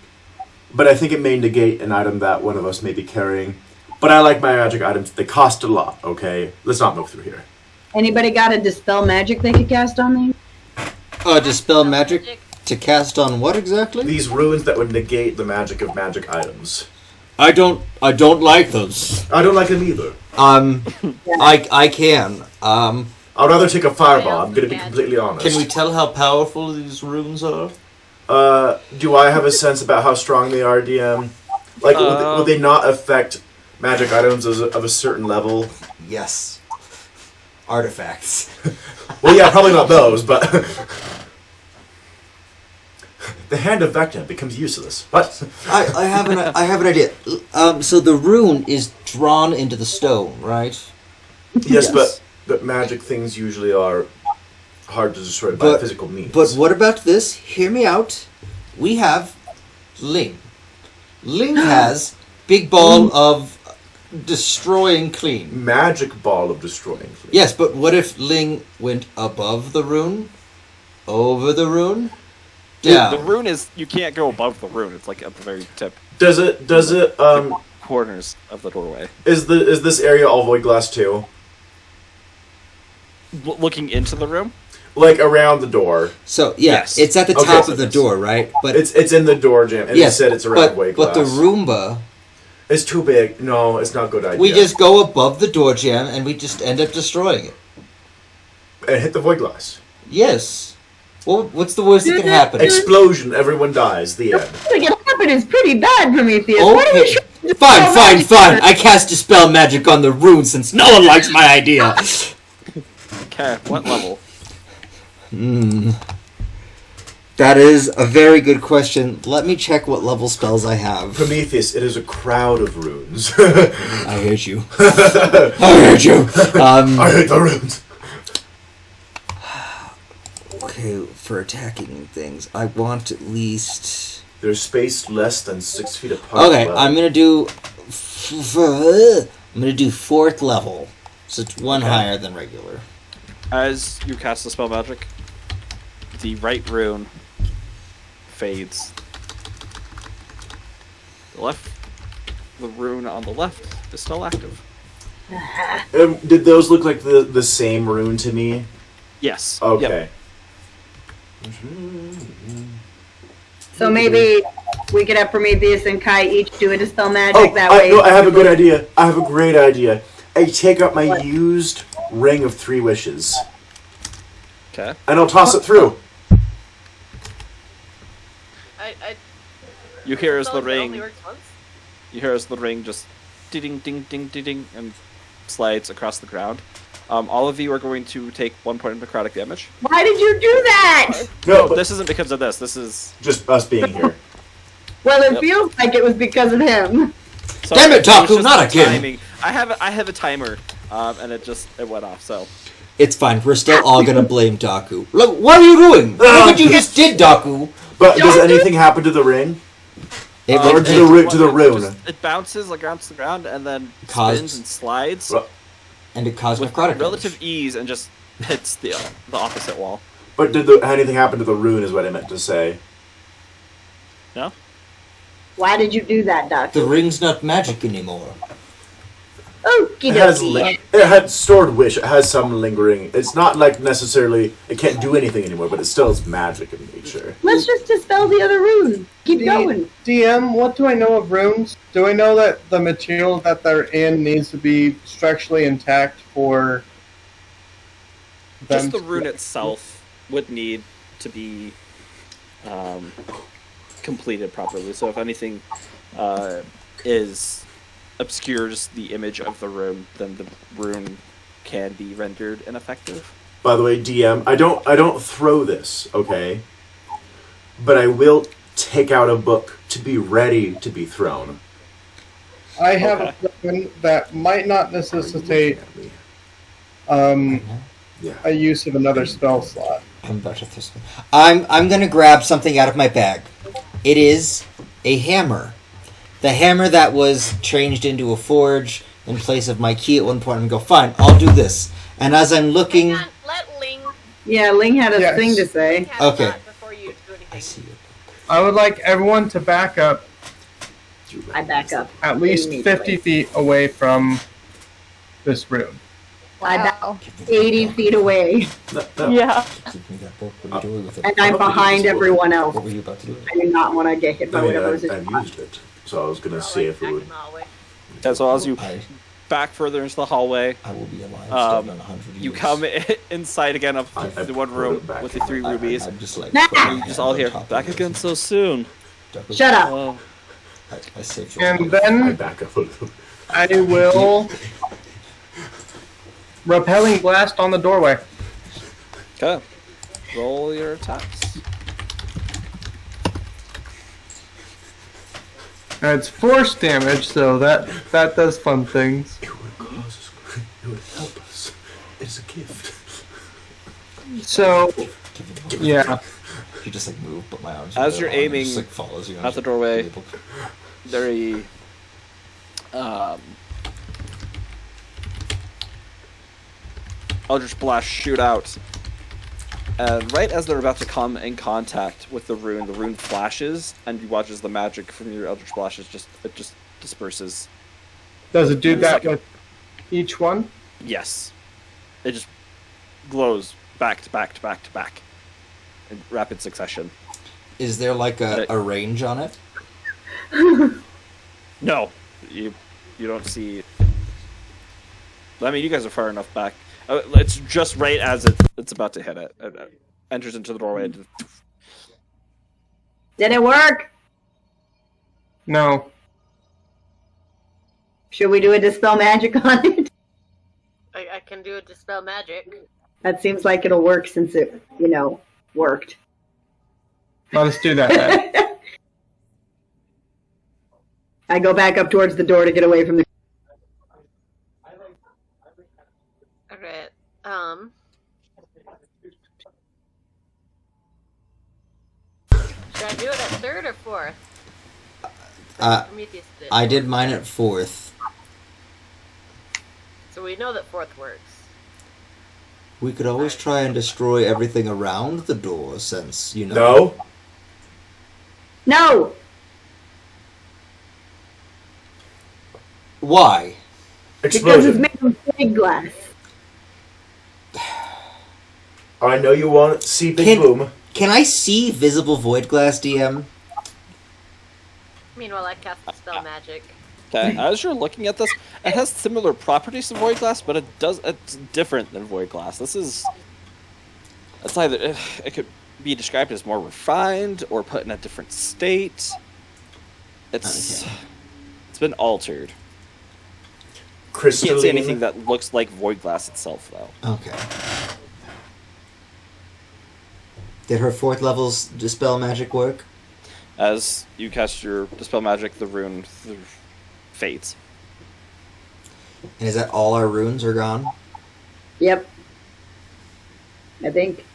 but I think it may negate an item that one of us may be carrying. But I like my magic items. They cost a lot, okay? Let's not move through here. Anybody got a dispel magic they could cast on me? Dispel magic to cast on what exactly? These runes that would negate the magic of magic items. I don't like those. I don't like them either. I can. I'd rather take a fireball. I'm gonna be completely honest. Can we tell how powerful these runes are? Do I have a sense about how strong they are, DM? Like, would they not affect magic items of a certain level? Yes. Artifacts. Well, yeah, probably not those, but... The Hand of Vecna becomes useless. What? I have an idea. So the rune is drawn into the stone, right? Yes, but magic things usually are hard to destroy by physical means. But what about this? Hear me out. We have Ling. Ling has big ball of destroying clean. Magic ball of destroying clean. Yes, but what if Ling went above the rune? Over the rune? Yeah. The rune is... You can't go above the rune. It's like at the very tip. Does it corners of the doorway. Is this area all void glass too? Looking into the room? Like around the door. So yes, it's at the top of the door, right? But it's in the door jam, and you said it's around void glass. But the Roomba is too big. No, it's not a good idea. We just go above the door jam and we just end up destroying it. And hit the void glass. Yes. Well, what's the worst that can happen? Explosion. Everyone dies. The end. What can happen is pretty bad, Prometheus. Okay. Fine. I cast Dispel Magic on the rune since no one likes my idea. Okay, what level? That is a very good question. Let me check what level spells I have. Prometheus, it is a crowd of runes. I hate you. I hate you. I hate the runes. Okay, for attacking things, I want at least... They're spaced less than 6 feet apart. Okay, I'm gonna do 4th level, so it's one higher than regular. As you cast the spell magic, the right rune fades. The rune on the left is still active. Did those look like the same rune to me? Yes. Okay. Yep. So maybe we could have Prometheus and Kai each do a dispel magic that way. No, I have a good idea. I have a great idea. I take out my used ring of 3 wishes. Okay. And I'll toss it through. You hear as the ring. Only works once? You hear as the ring just ding ding ding ding ding and slides across the ground. All of you are going to take 1 point of necrotic damage. Why did you do that? No, this isn't because of this. This is just us being here. Well, it feels like it was because of him. So damn it, Taku! Not again. Timing. I have a timer, and it went off. So It's fine. We're still all gonna blame Daku. Look, what are you doing? Look what you just did, Daku. But does anything happen to the ring? Or to the rune? It bounces like onto the ground and then Caused- spins and slides And a cosmic with product. relative ease and just hits the opposite wall. But did anything happen to the rune is what I meant to say. No? Why did you do that, Doctor? The ring's not magic anymore. Okie dokie. It had stored wish. It has some lingering. It's not like necessarily it can't do anything anymore, but it still is magic in nature. Let's just dispel the other rune. Keep going. DM, what do I know of runes? Do I know that the material that they're in needs to be structurally intact for them Just the to- rune itself would need to be completed properly. So if anything obscures the image of the rune, then the rune can be rendered ineffective. By the way, DM, I don't throw this, okay? But I will take out a book to be ready to be thrown. I have a weapon that might not necessitate Yeah. a use of another spell slot. I'm gonna grab something out of my bag. It is a hammer. The hammer that was changed into a forge in place of my key at one point, and go, fine, I'll do this. And as I'm looking... Hang on, let Ling Yeah, Ling had a Yes. thing to say. have Okay. that before you do anything. I see you. I would like everyone to back up I back up. at least 50 feet away from this room. I back Wow. 80 feet away. No. Yeah. Give me that book. What are you doing with it? And I'm behind everyone else. What were you about to do? I do not want to get hit by I mean, whatever is in I've front. used it, so I was gonna I'll, see like, if it would. act my way. And so as you I back further into the hallway, will be alive Um, still in 100 years. you come inside again of I the one put room it back with the three rubies. I'm just like... Nah! putting my You just hand all on here, top of back yours. again so soon. Shut up. Oh, I saved your And life. I then back up a little. I will repelling blast on the doorway. okay. Roll your attacks. And it's force damage, so that does fun things. It would cause us. It would help us. It's a gift. So yeah, You just like move, but my arms. As are you're there, and it aiming just, like, follows you at the doorway, Able- very Eldritch Blast shoot out. And right as they're about to come in contact with the rune flashes, and you watch as the magic from your Eldritch Blast just disperses. does it do It's that like- with each one? Yes. It just glows back to back to back to back in rapid succession. Is there like a range on it? No, you don't see. I mean, you guys are far enough back. It's just right as it's about to hit it. It enters into the doorway. And Did it work? No. Should we do a dispel magic on it? I can do a dispel magic. That seems like it'll work since it, worked. Let us do that then. I go back up towards the door to get away from the. Alright. Should I do it at third or fourth? Prometheus did. I did mine at 4th. So we know that fourth works. We could always try and destroy everything around the door, since No. No! Why? Because it's Explosion. made of big glass. I know you want seeping Can- boom. Can I see visible void glass, DM? Meanwhile, I cast dispel magic. okay, as you're looking at this, it has similar properties to Void Glass, but it's different than Void Glass. It's either it could be described as more refined or put in a different state. It's been altered. Can't see Crystalline. anything that looks like Void Glass itself, though. Okay. Did her 4th level's dispel magic work? As you cast your dispel magic, the rune fades. And is that all our runes are gone? Yep. I think.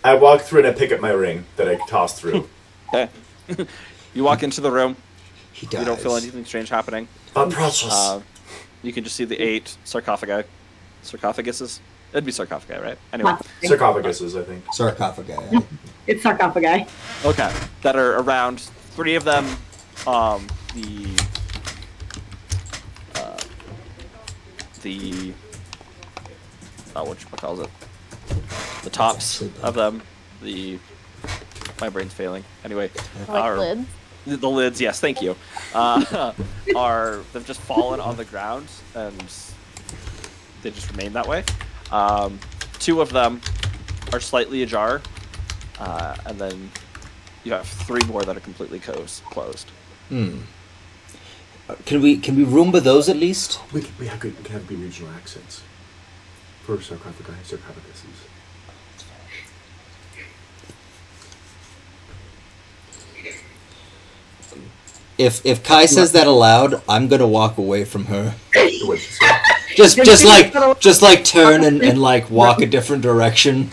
I walk through and I pick up my ring that I toss through. Okay. You walk into the room. He dies. You don't feel anything strange happening. Precious. You can just see the 8 sarcophaguses. It'd be sarcophagi, right? Anyway. Sarcophaguses, I think. Sarcophagi. It's sarcophagi. Okay. That are around. 3 of them. What the tops of them. My brain's failing. Anyway. Lids? The lids, yes, thank you. They've just fallen on the ground and they just remain that way. 2 of them are slightly ajar, and then you have 3 more that are completely closed. Can we Roomba those at least? We can have good regional accents for sarcophaguses. If Kai says that aloud, I'm gonna walk away from her. What'd she say? Just like turn and like walk a different direction.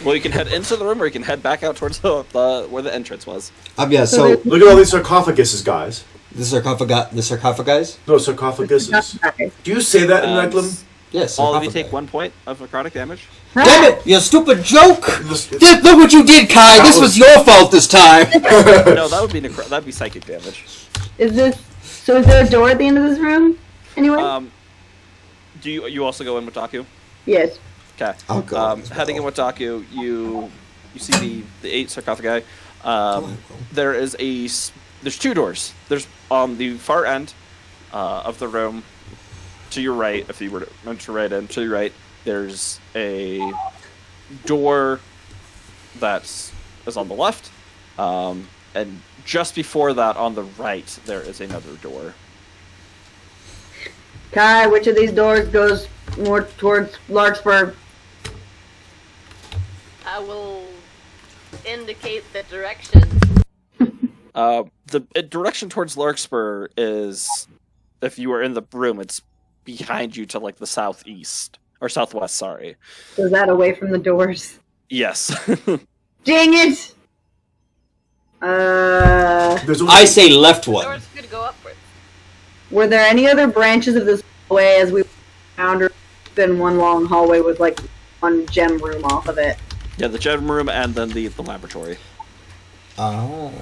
Well, you can head into the room, or you can head back out towards the where the entrance was. Yeah. So Look at all these sarcophaguses, guys. the sarcophagi. No, sarcophaguses. Do you say that in Reclam? Yes. All of you sarcophagi. take 1 point of necrotic damage. Damn it! You stupid joke! This- Look what you did, Kai. This was your fault this time. No, that'd be psychic damage. Is there a door at the end of this room? Anyway? Do you also go in with Daku? Yes. Okay. I'll go in as well. Heading in with Daku, you see the 8 sarcophagi. There's 2 doors. There's on the far end of the room, to your right, if you were to enter right in, to your right, there's a door that is on the left, and just before that, on the right, there is another door. Kai, which of these doors goes more towards Larkspur? I will indicate the direction. The direction towards Larkspur is, if you were in the room, it's behind you to like the southeast or southwest. Sorry. So is that away from the doors? Yes. Dang it! I say left one. Doors could go upwards. Were there any other branches of this hallway as we found, or been one long hallway with like one gem room off of it? Yeah, the gem room and then the laboratory. Oh.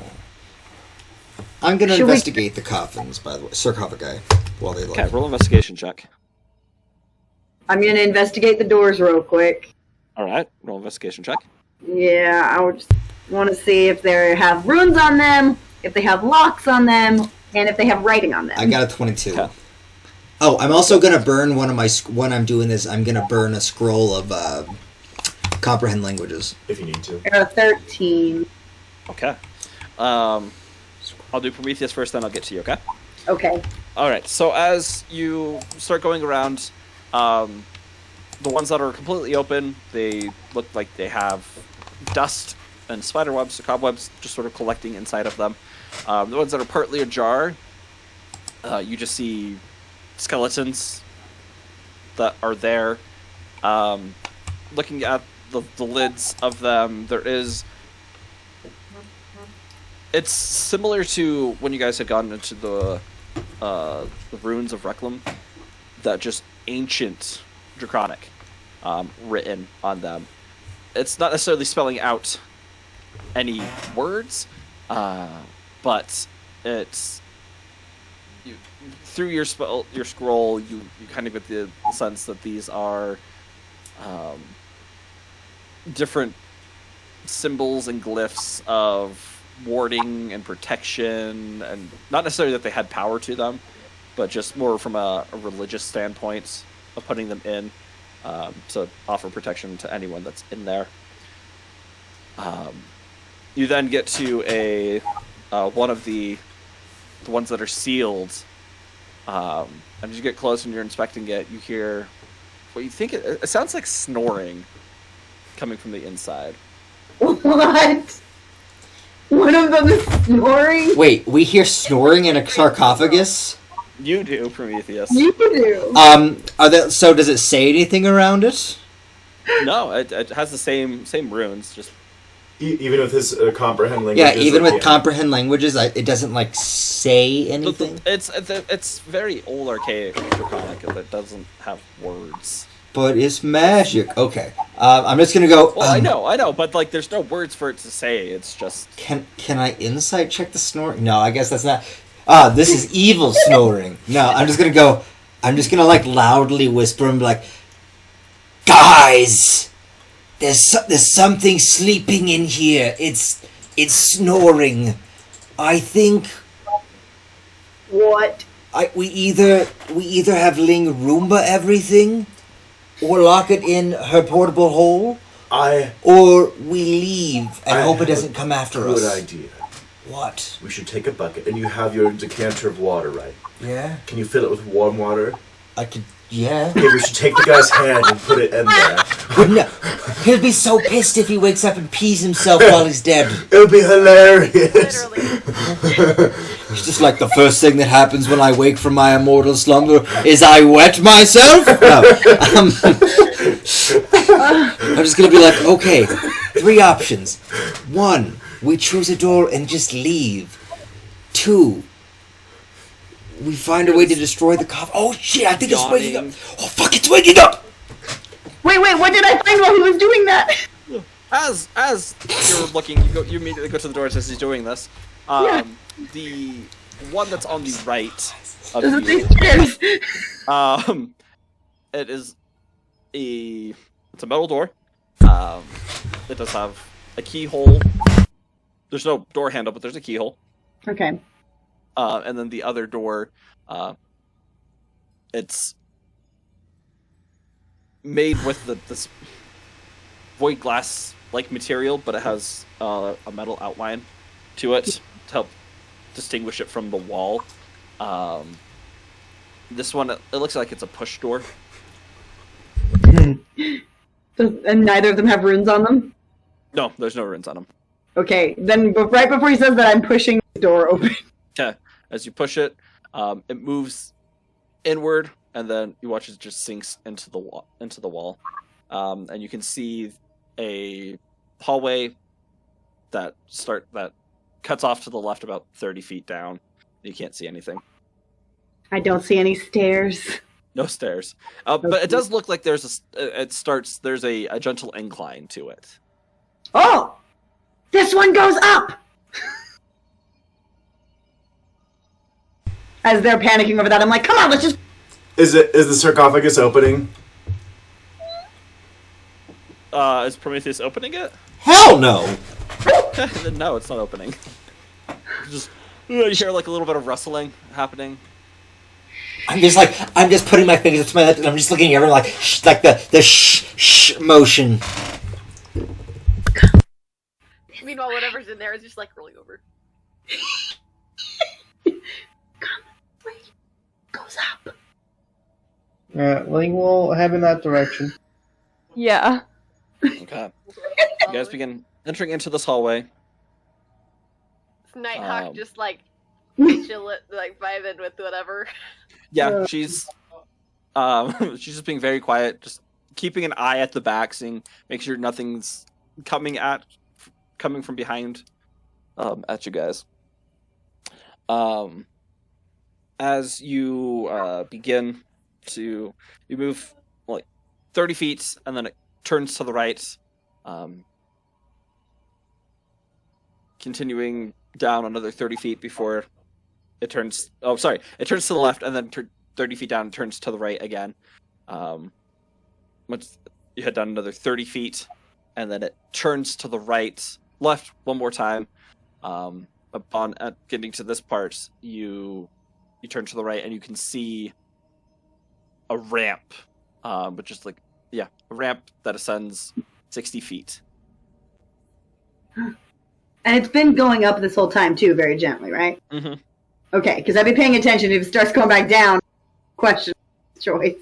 I'm gonna Should we- investigate the coffins, by the way. Sarcophagi, while they look. Okay, roll investigation check. I'm gonna investigate the doors real quick. All right, roll investigation check. Yeah, I would just want to see if they have runes on them, if they have locks on them, and if they have writing on them. I got a 22. Okay. Oh, I'm also gonna burn one of my. When I'm doing this, I'm gonna burn a scroll of comprehend languages. If you need to. Or a 13. Okay. I'll do Prometheus first, then I'll get to you. Okay. Okay. All right. So as you start going around, the ones that are completely open, they look like they have dust and spider webs, or cobwebs, just sort of collecting inside of them. The ones that are partly ajar, you just see skeletons that are there. Looking at the lids of them, there is. It's similar to when you guys had gone into the ruins of Reclam, that just ancient Draconic written on them. It's not necessarily spelling out any words, but it's through your scroll, you kind of get the sense that these are different symbols and glyphs of warding and protection, and not necessarily that they had power to them, but just more from a religious standpoint of putting them in to offer protection to anyone that's in there. You then get to a one of the ones that are sealed, and as you get close and you're inspecting it, you hear what you think it sounds like snoring coming from the inside. What? One of them is snoring? Wait, we hear snoring in a sarcophagus? You do, Prometheus. You do. So does it say anything around it? No, it has the same runes. Just Even with his comprehend language. Yeah, even with comprehend languages, it doesn't like say anything. it's very old archaic draconic. It doesn't have words. But it's magic. Okay, I'm just gonna go. Well, I know, but like, there's no words for it to say. It's just. Can I insight check the snoring? No, I guess that's not. This is evil snoring. No, I'm just gonna go. I'm just gonna like loudly whisper and be like, guys, there's something sleeping in here. It's snoring. I think What? we either have Ling Roomba everything, or lock it in her portable hole, or we leave and hope it doesn't come after us. Good idea. What? We should take a bucket, and you have your decanter of water, right? Yeah. Can you fill it with warm water? I could. Yeah. Okay, we should take the guy's hand and put it in there. No, he'll be so pissed if he wakes up and pees himself while he's dead. It'll be hilarious. Literally. It's just like the first thing that happens when I wake from my immortal slumber is I wet myself. No. I'm just gonna be like, okay, 3 options. 1, we choose a door and just leave. 2, we find a way to destroy the coffin. Oh shit, I think it's waking up. Oh fuck, it's waking up! Wait, what did I find while he was doing that? As you're looking, you immediately go to the door as he's doing this. Yeah. The one that's on the right of Those are you, these stairs. it is it's a metal door. It does have a keyhole. There's no door handle, but there's a keyhole. Okay. And then the other door, it's made with this void glass like material, but it has a metal outline to it to help distinguish it from the wall. This one, it looks like it's a push door. And neither of them have runes on them? No, there's no runes on them. Okay, then right before he says that, I'm pushing the door open. Okay, as you push it, it moves inward, and then you watch it just sinks into the wall. And you can see a hallway that cuts off to the left about 30 feet down. You can't see anything. I don't see any stairs. No stairs. But it does look like there's a gentle incline to it. Oh! This one goes up! As they're panicking over that, I'm like, come on, let's just... Is the sarcophagus opening? Is Prometheus opening it? Hell no! No, it's not opening. You hear like a little bit of rustling happening. I'm just putting my fingers up to my lips and I'm just looking at everyone like, shh, like the shh motion. Meanwhile, whatever's in there is just like rolling over. Goes up. Alright, Ling will head in that direction. Yeah. Okay. You guys begin entering into this hallway. Nighthawk just like chill it, like vibing with whatever. Yeah, she's just being very quiet, just keeping an eye at the back, make sure nothing's coming from behind at you guys. As you begin to move like 30 feet, and then it turns to the right, continuing down another 30 feet before it turns. Oh, sorry, it turns to the left, and then 30 feet down, and turns to the right again. Once you head down another 30 feet, and then it turns to the left one more time. Upon getting to this part, you turn to the right, and you can see a ramp, but just like a ramp that ascends 60 feet. And it's been going up this whole time, too, very gently, right? Mm-hmm. Okay, because I've been paying attention. If it starts going back down, question choice.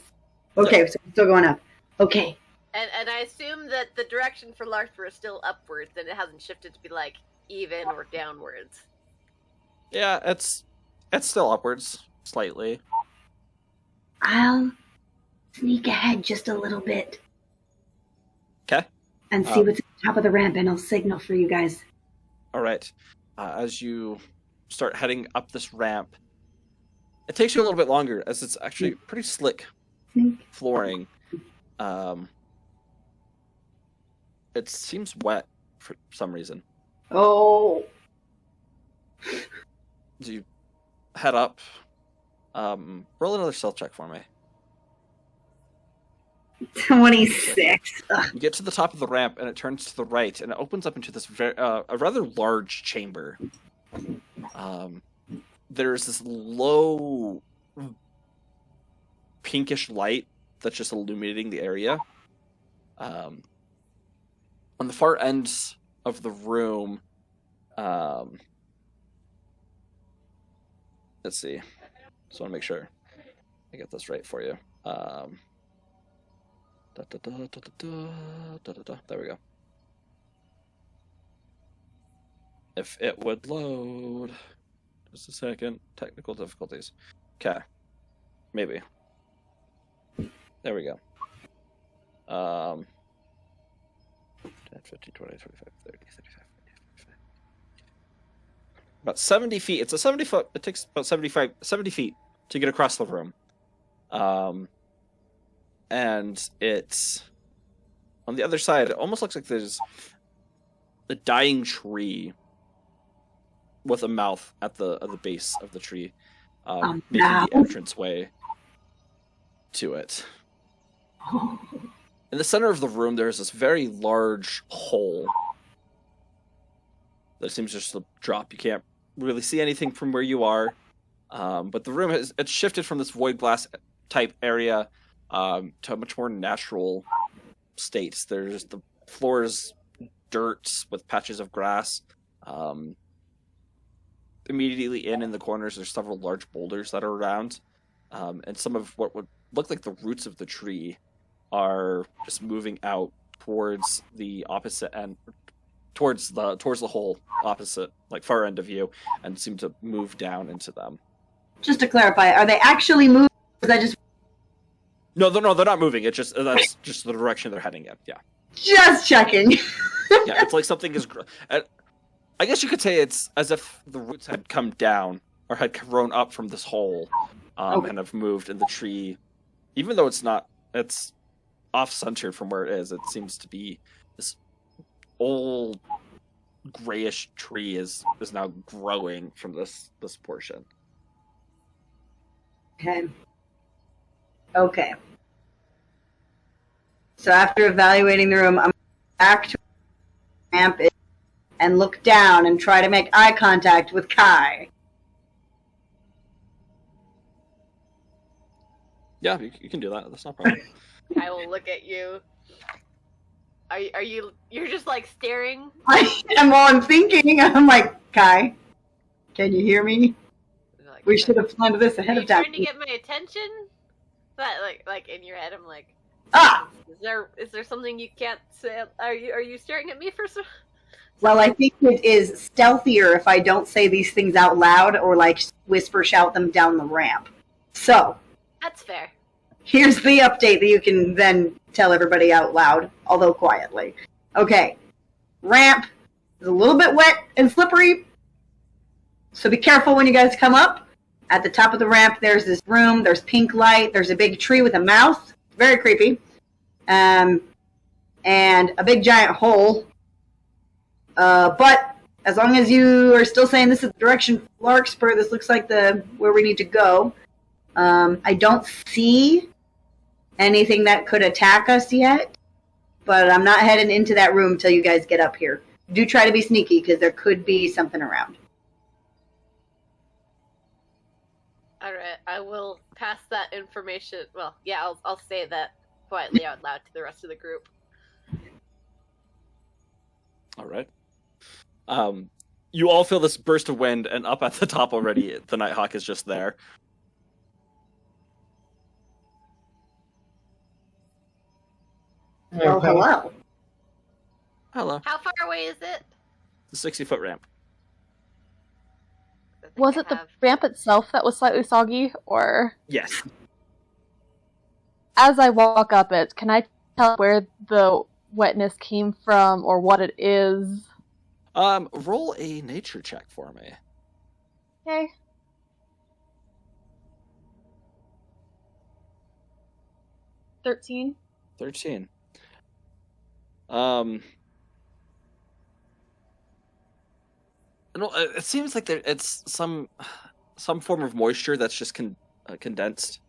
Okay, so it's still going up. Okay. And I assume that the direction for Larthur is still upwards, and it hasn't shifted to be like even or downwards. Yeah, it's still upwards slightly. I'll sneak ahead just a little bit. Okay. And see what's at the top of the ramp, and I'll signal for you guys. All right. As you start heading up this ramp, it takes you a little bit longer as it's actually pretty slick flooring. It seems wet for some reason. Oh. Do you head up? Roll another stealth check for me. 26. Ugh. You get to the top of the ramp, and it turns to the right, and it opens up into this a rather large chamber. There's this low pinkish light that's just illuminating the area. On the far end of the room, let's see. Just want to make sure I get this right for you. There we go. If it would load. Just a second. Technical difficulties. Okay. Maybe. There we go. 10, 15, 20, 25, 30, 35, 45. About 70 feet. It's a 70 foot. It takes about 70 feet to get across the room. And it's on the other side. It almost looks like there's a dying tree with a mouth at the base of the tree, making the entranceway to it. In the center of the room, there's this very large hole that seems just to drop. You can't really see anything from where you are, but the room it's shifted from this void glass type area to a much more natural state. There's the floors dirt with patches of grass. Immediately in the corners, there's several large boulders that are around, and some of what would look like the roots of the tree are just moving out towards the opposite end, towards the hole opposite, like far end of you, and seem to move down into them. Just to clarify, are they actually moving? Or is that just No, they're not moving. It's just that's just the direction they're heading in. Yeah. Just checking. Yeah, it's like something is. I guess you could say it's as if the roots had come down or had grown up from this hole, and have moved in the tree. Even though it's not, it's off-centered from where it is. It seems to be this old grayish tree is now growing from this portion. Okay. So after evaluating the room, I'm back to the ramp and look down and try to make eye contact with Kai. Yeah, you can do that. That's not a problem. I will look at you. Are you? You're just like staring. I'm thinking. I'm like, Kai, can you hear me? Like, we should have planned this ahead of time. Trying to get my attention? But like in your head, I'm like, Is there something you can't say? Are you staring at me for some? Well, I think it is stealthier if I don't say these things out loud or like whisper shout them down the ramp. So That's fair. Here's the update that you can then tell everybody out loud, although quietly. Okay. Ramp is a little bit wet and slippery, so be careful when you guys come up. At the top of the ramp, there's this room, there's pink light, there's a big tree with a mouth. Very creepy. And a big giant hole. But as long as you are still saying this is the direction Larkspur, this looks like where we need to go. I don't see anything that could attack us yet, but I'm not heading into that room until you guys get up here. Do try to be sneaky, because there could be something around. Alright, I will pass that information. Well, yeah, I'll say that quietly out loud to the rest of the group. Alright. You all feel this burst of wind, and up at the top already, the Nighthawk is just there. Well, hello. Hello. How far away is it? The 60-foot ramp. Was it the ramp itself that was slightly soggy, or Yes. as I walk up it, can I tell where wetness came from or what it is. Roll a nature check for me. Okay. $13. 13. It seems like it's some form of moisture that's just condensed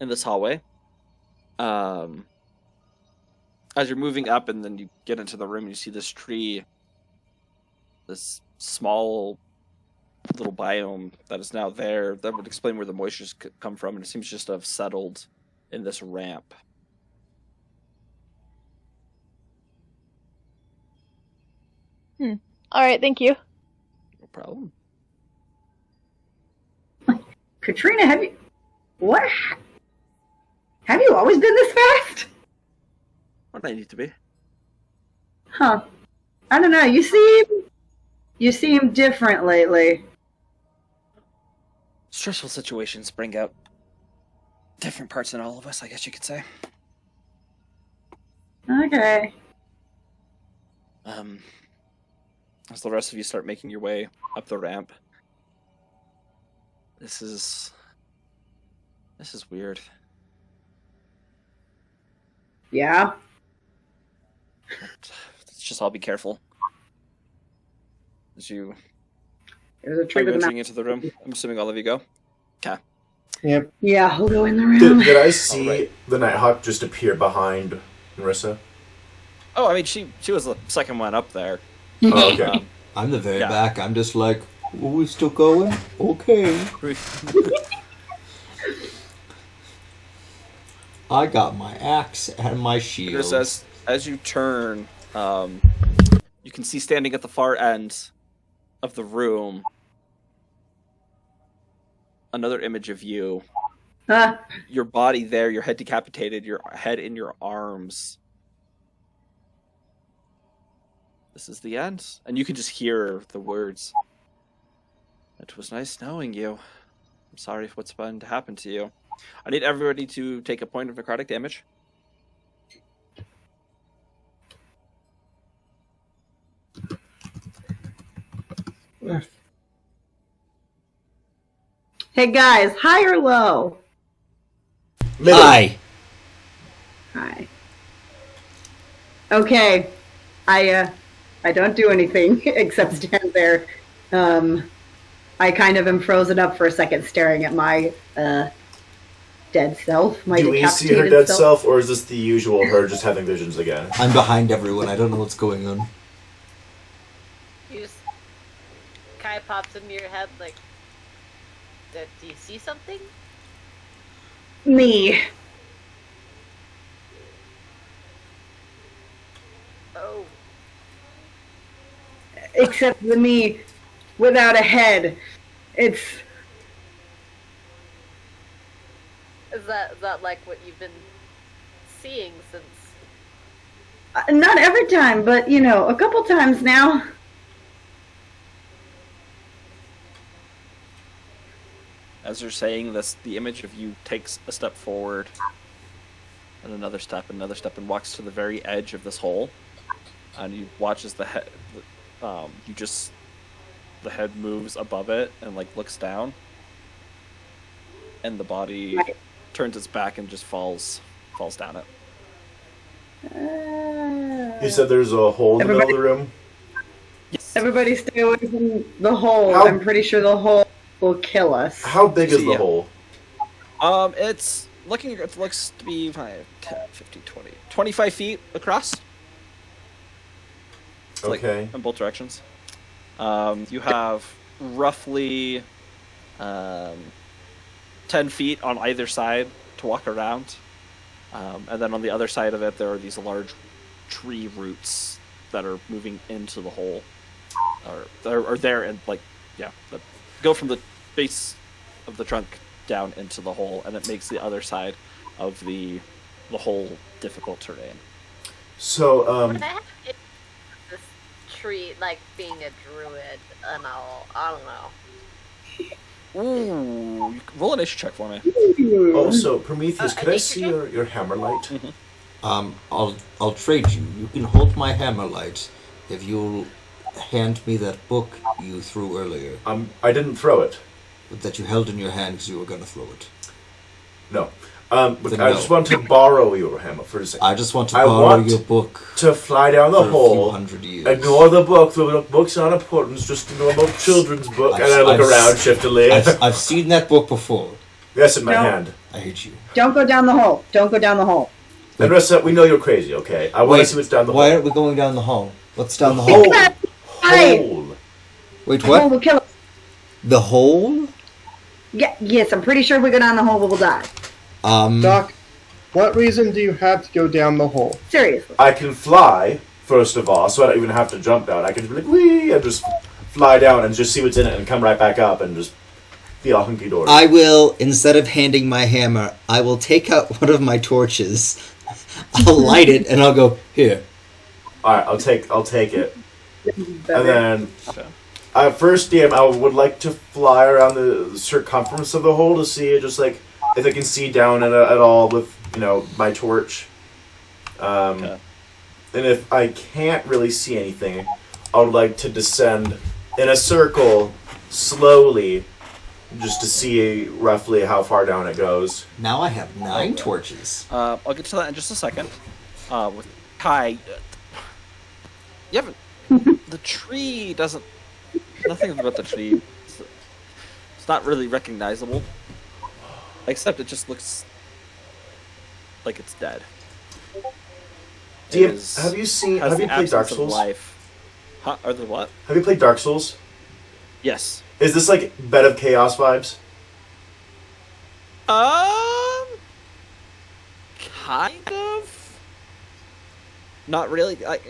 in this hallway. As you're moving up, and then you get into the room, you see this tree, this small little biome that is now there. That would explain where the moisture's come from, and it seems just to have settled in this ramp. All right, thank you. No problem. Katrina, have you always been this fast? What I need to be. Huh. I don't know. You seem different lately. Stressful situations bring out different parts in all of us, I guess you could say. Okay. As the rest of you start making your way up the ramp, this is weird. Yeah. Let's just all be careful as you There's a are tree you with entering into the room. I'm assuming all of you go. Okay. Yep. Yeah, I'll go in the room. Did I see Alright. the Nighthawk just appear behind Marissa? Oh, I mean, she was the second one up there. Oh, okay. I'm the very Yeah. back. I'm just like, are we still going? Okay. I got my axe and my shield. Chris, as you turn, you can see standing at the far end of the room another image of you. Your body there, your head decapitated, your head in your arms. This is the end. And you can just hear the words. It was nice knowing you. I'm sorry for what's about to happen to you. I need everybody to take a point of necrotic damage. Hey guys, high or low? Middle. Hi. Hi. Okay. I don't do anything except stand there. I kind of am frozen up for a second, staring at my dead self. My Do we see her decapitated dead self, or is this the usual her just having visions again? I'm behind everyone. I don't know what's going on. You just Kai pops into your head like, do you see something? Me. Oh, Except the me without a head. It's is that like what you've been seeing since? not every time, but you know, a couple times now. As you're saying this, the image of you takes a step forward, and another step, and walks to the very edge of this hole. And you watch as the head, the head moves above it and like looks down, and the body Right. turns its back and just falls down it. You said there's a hole in the middle of the room? Yes. Everybody stay away from the hole. How- I'm pretty sure the hole will kill us. How big is See the ya. hole? It looks to be 5, 10, 15, 20, 25 feet across. It's like Okay. in both directions. You have roughly 10 feet on either side to walk around. And then on the other side of it, there are these large tree roots that are moving into the hole. Or there and that go from the base of the trunk down into the hole, and it makes the other side of the hole difficult terrain. So, What the heck is this tree like being a druid and all? I don't know. Ooh, roll a nature check for me. also, Prometheus, could I nature see check? your hammer light? Mhm. I'll trade you. You can hold my hammer light if you'll hand me that book you threw earlier. I didn't throw it. That you held in your hand because you were gonna throw it. No. But Then I no. just want to borrow your hammer for a second. I just want to I borrow want your book to fly down the for a few hole. hundred years. Ignore the book. The book's not important. It's just a normal children's book. I've- And I look I've around s- shiftily. I've seen that book before. Yes, in my No. hand. I hate you. Don't go down the hole. Don't go down the hole. And Ressa, we know you're crazy, okay? I want to see what's down the Why hole. aren't we going down the hall? What's down the Hole. hole? Hey! Hole. Wait, The hole what? will kill us. The hole? Yeah, yes, I'm pretty sure if we go down the hole, we'll die. Doc, what reason do you have to go down the hole? Seriously. I can fly, first of all, so I don't even have to jump down. I can just be like, wee, and just fly down and just see what's in it and come right back up and just be all hunky-dory. I will, instead of handing my hammer, I will take out one of my torches. I'll light it and I'll go, here. Alright, I'll take it. Better. And then, Okay. first DM, I would like to fly around the circumference of the hole to see it, just like, if I can see down at all with, my torch. Okay. And if I can't really see anything, I would like to descend in a circle, slowly, just to see roughly how far down it goes. Now I have 9 torches. I'll get to that in just a second. With Kai, you haven't. The tree doesn't. Nothing about the tree. It's not really recognizable. Except it just looks like it's dead. DM, It is- have you has the played Dark absence of Souls? life. Huh? Are there what? Have you played Dark Souls? Yes. Is this like Bed of Chaos vibes? Kind of. Not really. Like,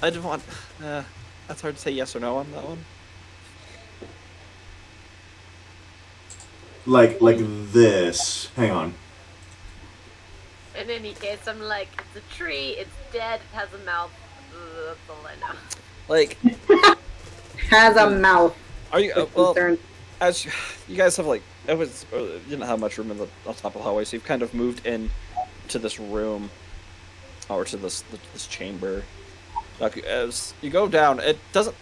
I just want. That's hard to say yes or no on that one. Like this. Hang on. In any case, I'm like, it's a tree, it's dead, it has a mouth. That's all I know. Like, Has a mouth. are you? With Well, concern. as you guys have like, it was you didn't have much room on top of the hallway, so you've kind of moved in to this room, or to this chamber. Like, as you go down, it doesn't.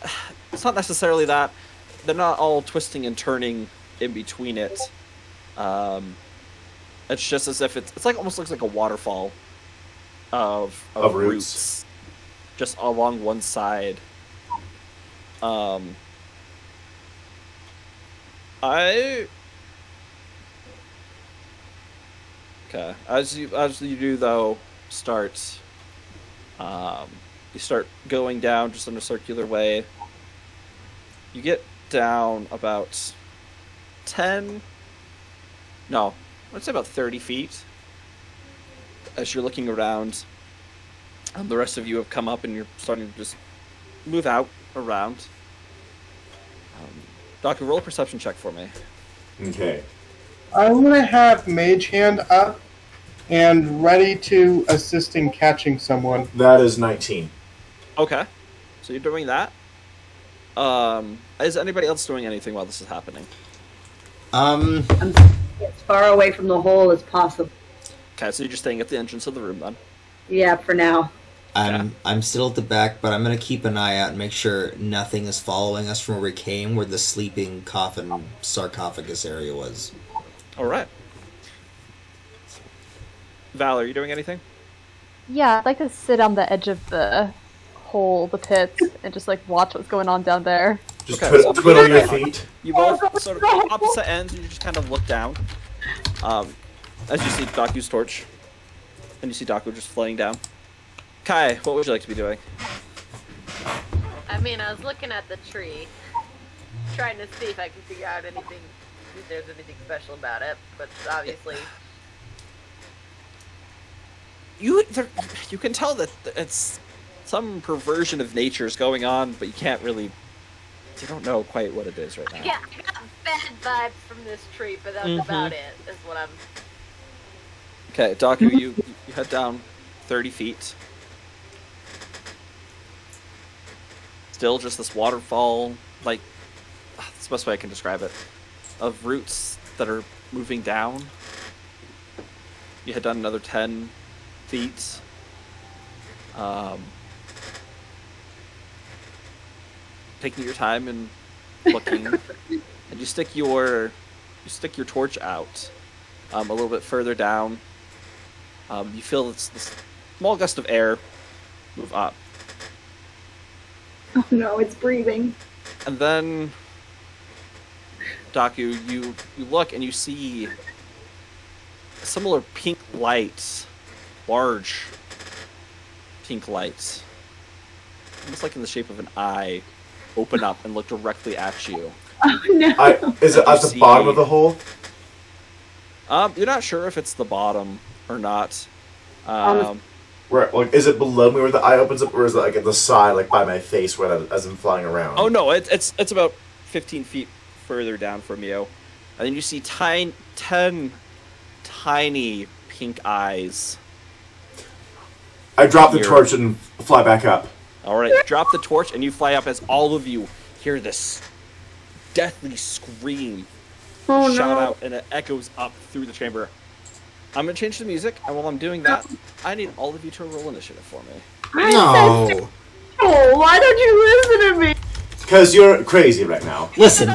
It's not necessarily that they're not all twisting and turning in between it. It's just as if it's like almost looks like a waterfall of Roots. just along one side. Okay. As you do though, you start going down just in a circular way. You get down about 10. No, I'd say about 30 feet. As you're looking around, the rest of you have come up and you're starting to just move out around. Doc, roll a perception check for me. Okay. I'm gonna have Mage Hand up and ready to assist in catching someone. That is 19. Okay, so you're doing that. Is anybody else doing anything while this is happening? I'm as far away from the hole as possible. Okay, so you're just staying at the entrance of the room then. Yeah, for now. I'm still at the back, but I'm gonna keep an eye out and make sure nothing is following us from where we came, where the sleeping coffin sarcophagus area was. All right. Val, are you doing anything? Yeah, I'd like to sit on the edge of the hole, the pit, and just like watch what's going on down there. Just Okay, so- twiddle your feet. You both sort of opposite ends. You just kind of look down. As you see Daku's torch, and you see Daku just flying down. Kai, what would you like to be doing? I mean, I was looking at the tree, trying to see if I can figure out anything, if there's anything special about it, but obviously, You can tell that it's some perversion of nature is going on, but you can't really. You don't know quite what it is right now. I got bad vibes from this tree, but that's about it, is what I'm... Okay, Daku, you head down 30 feet. Still just this waterfall, like, that's the best way I can describe it, of roots that are moving down. You had done another 10 feet. Taking your time and looking, and you stick your torch out a little bit further down. You feel this small gust of air move up, Oh no, it's breathing. and then Daku, you look and you see similar pink lights, large pink lights, almost like in the shape of an eye, open up and look directly at you. Oh no. Is it at the bottom of the hole? You're not sure if it's the bottom or not. Where, like, is it below me where the eye opens up, or is it like at the side, like by my face, as I'm flying around? Oh no, it's about 15 feet further down from you, and then you see 10 tiny pink eyes. I drop the torch and fly back up. All right, drop the torch, and you fly up as all of you hear this deathly scream shout out, and it echoes up through the chamber. I'm gonna change the music, and while I'm doing that, I need all of you to roll initiative for me. No. Oh, why don't you listen to me? Because you're crazy right now. Listen.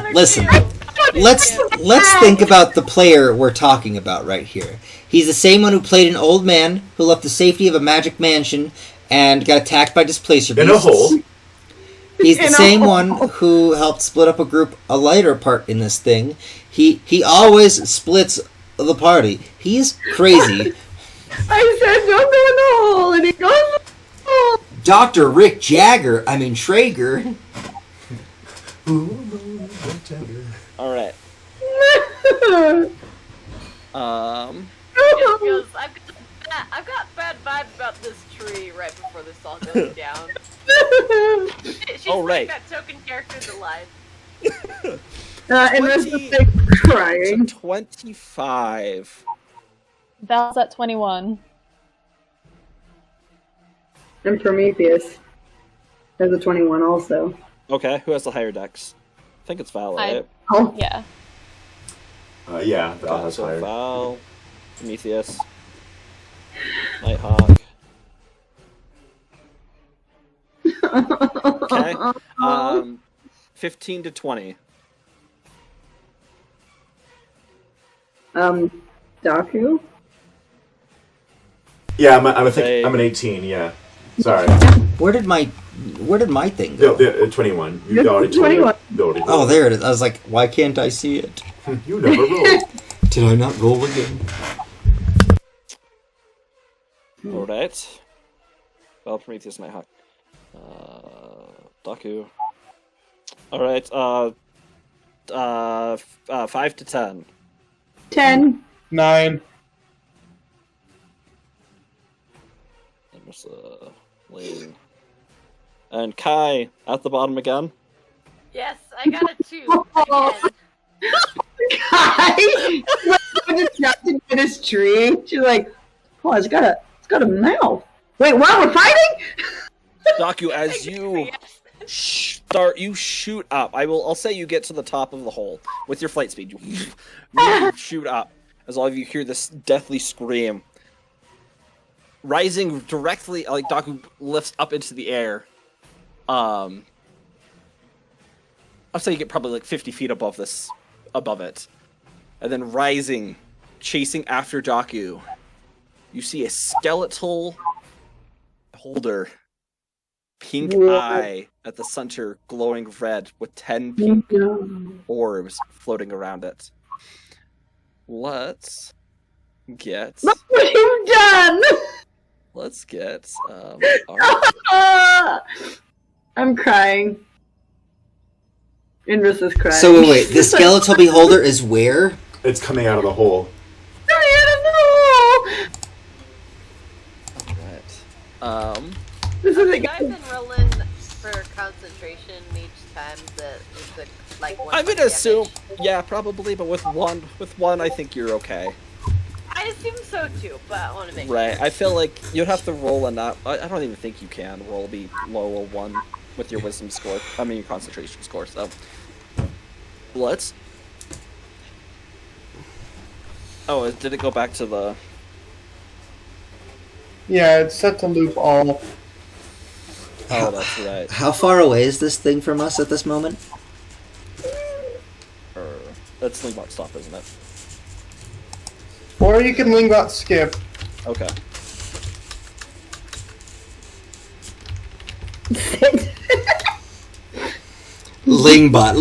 Let's think about the player we're talking about right here. He's the same one who played an old man who left the safety of a magic mansion and got attacked by displacer beasts. In a hole. He's the same one who helped split up a lighter part in this thing. He always splits the party. He's crazy. I said don't go in the hole, and he goes in the hole. Dr. Rick Traeger. All right. I've got bad vibes about this tree right before this all goes down. She's right. like that token character's alive. And there's the big crying. 25. Val's at 21. And Prometheus has a 21 also. Okay, who has the higher dex? I think it's Val, right? Oh, Yeah. Yeah, Val has So higher. Val, Prometheus, Nighthawk. Okay. 15 to 20. Daku? Yeah, I'm an 18. Yeah, sorry. Where did my thing go? The 21. You already told 21. me. Oh, there it is. I was like, why can't I see it? You never rolled. Did I not roll again? Alright. Val, Prometheus, Nighthawk. Daku. Alright, 5 to 10. 10. 9. There's Lane. And Kai at the bottom again. Yes, I got a 2. Oh. Again. Guy! Just trapped in this tree. She's like, oh, it's got a mouth. Wait, what? We're fighting? Daku, as you you shoot up. I'll say you get to the top of the hole with your flight speed. You shoot up as all of you hear this deathly scream. Rising directly, like Daku lifts up into the air. I'll say you get probably like 50 feet above it. And then rising, chasing after Daku, you see a skeletal holder, pink eye at the center, glowing red with 10 pink orbs floating around it. Let's get. Look what you've done! Let's get. I'm crying. Invis is crying. So wait, the skeletal beholder is where? It's coming out of the hole. Alright. This is You guys been rolling for concentration each time that the like one. I'm gonna assume, yeah, probably, but with one, I think you're okay. I assume so too, but I want to make Right. sure. I feel like you'd have to roll a not. I don't even think you can roll below a 1 with your wisdom score. I mean your concentration score. So let's Oh, did it go back to the... Yeah, it's set to loop all. Oh, that's right. How far away is this thing from us at this moment? That's Slingbot stop, isn't it? Or you can Lingbot skip. Okay. Lingbot.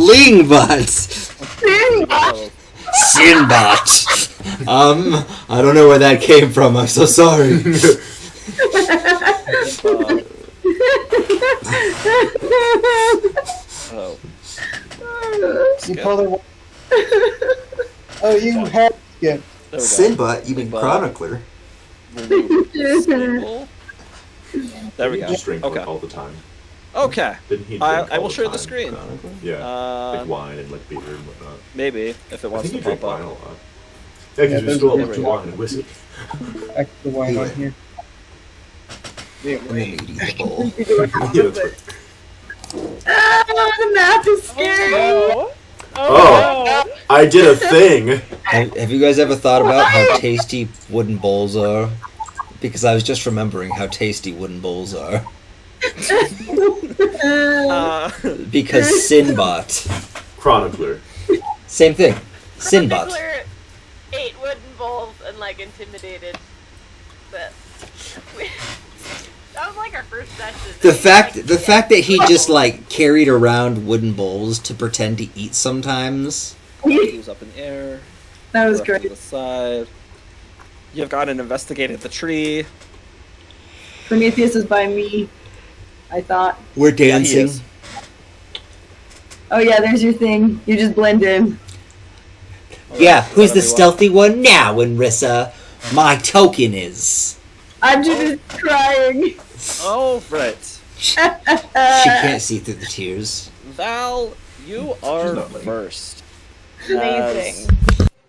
Sinbot. I don't know where that came from. I'm so sorry. Oh. You pull the. Oh, you had skip. There we go. Sinbot, you mean Sinbot. chronicler. Stable. There we He go. just drink Okay. all the time. Okay. Didn't he? I drink all will share the time, screen. chronically? Yeah, like wine and like beer and whatnot. Maybe, if it I wants think to you pop drink wine a up. lot. Yeah, because there's you still a have bit of wine and whiskey. Extra wine on here. And then you eat the bowl. Yeah, that's right. The math is scary. Oh, Oh. no. I did a thing. Have you guys ever thought about how tasty wooden bowls are? Because I was just remembering how tasty wooden bowls are. Because Sinbot. Chronicler. Same thing. Sinbot. Chronicler ate wooden bowls and like intimidated. But that was like our first session. The fact that he just like carried around wooden bowls to pretend to eat sometimes. He was up in the air. That was left to great. the side. You've gone and investigated the tree. Prometheus is by me, I thought. We're Yeah, he dancing. is. Oh yeah, there's your thing. You just blend in. Yeah, who's the Whatever you want. stealthy one now, Enrissa? My token is. I'm just crying. Oh, right. She can't see through the tears. Val, you are not late. first. Amazing.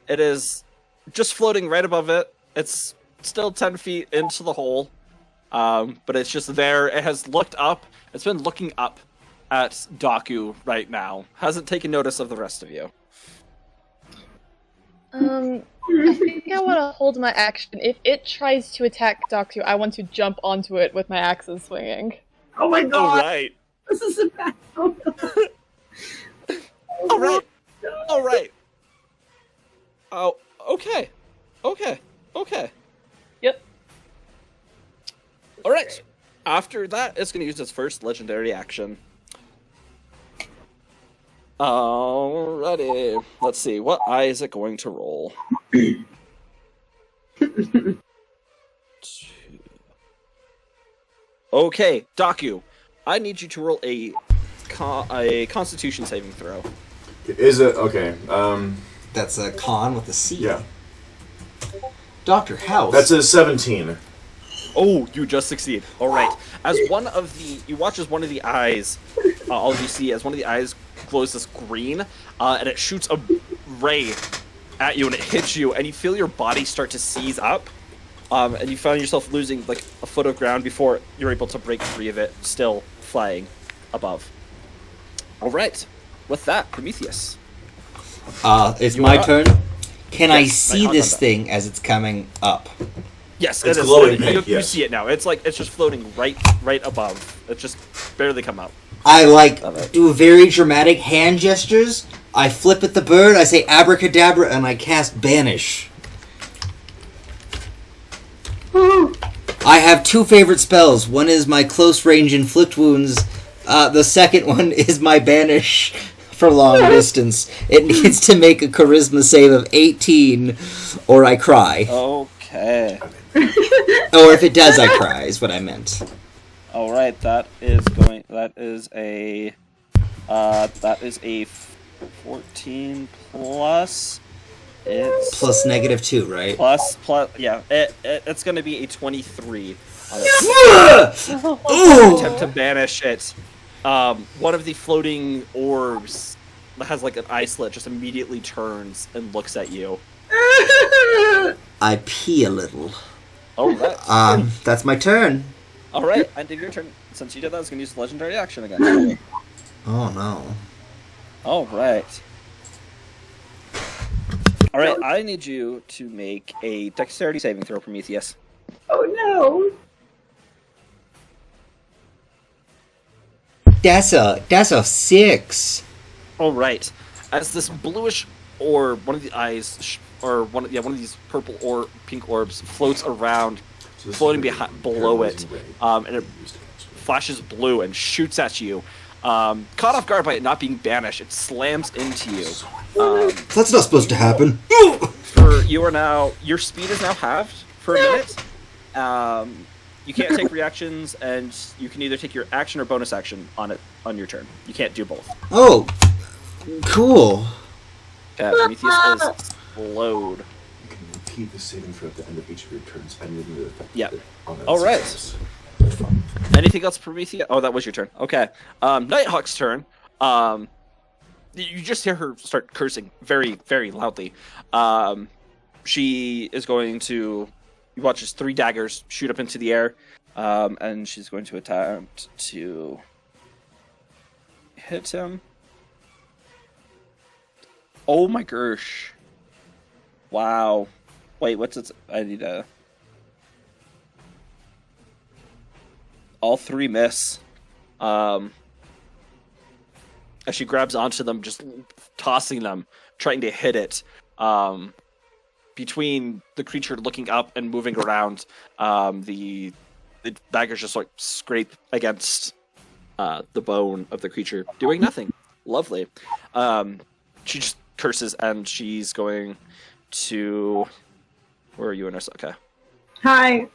It is just floating right above it. It's still 10 feet into the hole. But it's just there. It has looked up. It's been looking up at Daku right now. Hasn't taken notice of the rest of you. I think I want to hold my action. If it tries to attack Daku, I want to jump onto it with my axes swinging. Oh my All god, right. this is a bad. Oh, no. All right. All right. Oh, okay. Okay. Okay. Yep. All right. After that, it's going to use its first legendary action. Alrighty. Let's see. What eye is it going to roll? Okay, Daku. I need you to roll a Constitution saving throw. Is it okay? That's a con with a C. Yeah. Dr. House. That's a 17. Oh, you just succeed. All right. As one of the, you watch as one of the eyes, all you see as one of the eyes glows this green, and it shoots a ray at you, and it hits you, and you feel your body start to seize up, and you find yourself losing like a foot of ground before you're able to break free of it, still flying above. All right. With that, Prometheus. It's You my are up. turn. Can I Yes, see my this contact. thing as it's coming up? Yes, It's it is. glowing You, pink, you yes. see it now. It's like it's just floating right above. It just barely come out. I Love it. do very dramatic hand gestures. I flip at the bird, I say abracadabra, and I cast Banish. I have two favorite spells. One is my close range inflict wounds. The second one is my Banish for long distance. It needs to make a charisma save of 18 or I cry. Okay. Or if it does, I cry, is what I meant. All right, that is a 14 plus. It's Plus -2, right? plus yeah. It's going to be a 23 on its Ooh! attempt to banish it. One of the floating orbs that has like an eye slit just immediately turns and looks at you. I pee a little. All right. That's my turn. All right. End of your turn. Since you did that, I was going to use legendary action again. Oh no. All right. All right, I need you to make a dexterity saving throw, Prometheus. Oh no. That's a 6. All right, as this bluish orb, one of the eyes, one of these purple or pink orbs floats around, floating below it, and it flashes blue and shoots at you. Caught off guard by it not being banished, it slams into you. That's not supposed to happen. Your speed is now halved for a minute. You can't take reactions, and you can either take your action or bonus action on your turn. You can't do both. Oh, cool. Yeah, Prometheus is slowed. You can repeat the saving throw at the end of each of your turns, and you'll be affected. Yeah. On that All right. success. Anything else, Prometheus? Oh, that was your turn. Okay. Nighthawk's turn. You just hear her start cursing very, very loudly. She is going to... You watch as 3 daggers shoot up into the air, and she's going to attempt to hit him. Oh my gosh. Wow. Wait, what's it? I need a... All 3 miss. As she grabs onto them, just tossing them, trying to hit it. Between the creature looking up and moving around, the daggers just like scrape against the bone of the creature, doing nothing. Lovely. She just curses, and she's going to... Where are you, Inessa? Okay. Hi.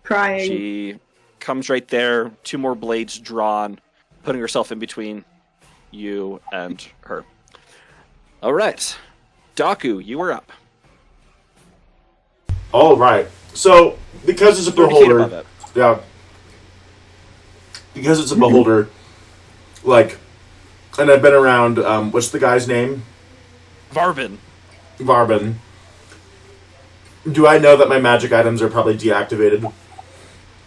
Crying. She comes right there, 2 more blades drawn, putting herself in between you and her. All right. Daku, you are up. All right. So, because it's a 30 feet above beholder, it. yeah. Because it's a beholder, like, and I've been around. What's the guy's name? Varvin. Varben. Do I know that my magic items are probably deactivated?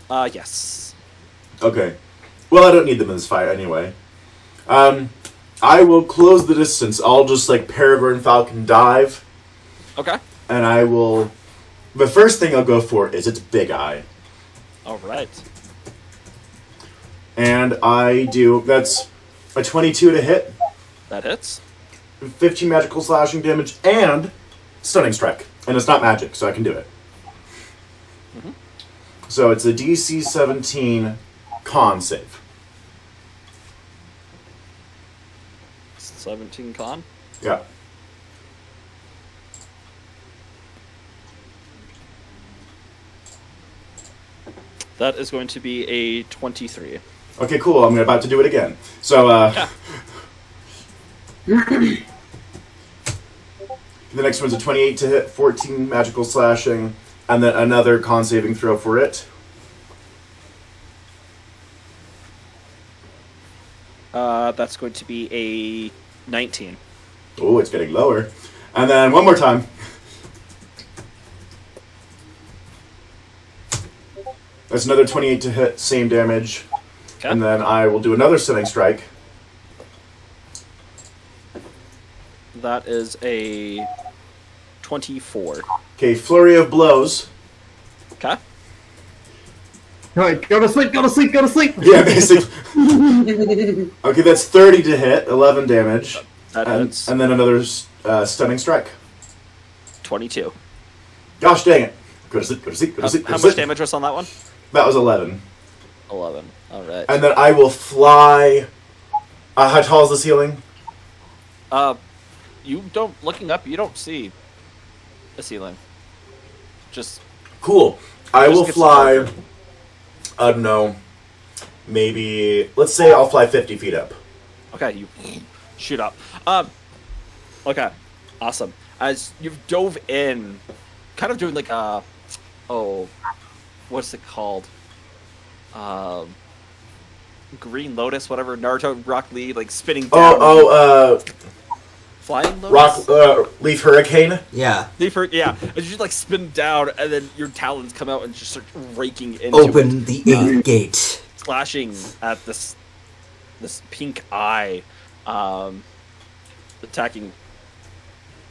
Yes. Okay. Well, I don't need them in this fight anyway. I will close the distance. I'll just, like, Peregrine Falcon dive. Okay. And I will... The first thing I'll go for is its big eye. All right. And I do... That's a 22 to hit. That hits. 15 magical slashing damage and stunning strike. And it's not magic, so I can do it. Mm-hmm. So it's a DC 17 con save. 17 con. Yeah. That is going to be a 23. Okay, cool. I'm about to do it again. So, Yeah. The next one's a 28 to hit, 14 magical slashing, and then another con saving throw for it. That's going to be a 19. Oh, it's getting lower. And then one more time. That's another 28 to hit, same damage. Okay. And then I will do another stunning strike. That is a 24. Okay, flurry of blows. Okay. Alright, go to sleep, go to sleep, go to sleep! Yeah, basically. Okay, that's 30 to hit, 11 damage. That And, hits. and then another stunning strike. 22. Gosh dang it. Go to sleep, go to sleep, go to sleep, go How to much sleep. damage was on that one? That was 11. 11. All right. And then I will fly... how tall is the ceiling? You don't, looking up, you don't see the ceiling. Just, Cool. I Just will get fly... started. I don't know. Maybe... Let's say I'll fly 50 feet up. okay, you shoot up. Okay, awesome. As you've dove in, kind of doing like a, what's it called? Green Lotus, whatever, Naruto Rock Lee, like spinning down. Flying Lotus? Leaf Hurricane? Yeah. Yeah, and you just like spin down, and then your talons come out and just start raking into it, Open the 8th gate. slashing at this pink eye, attacking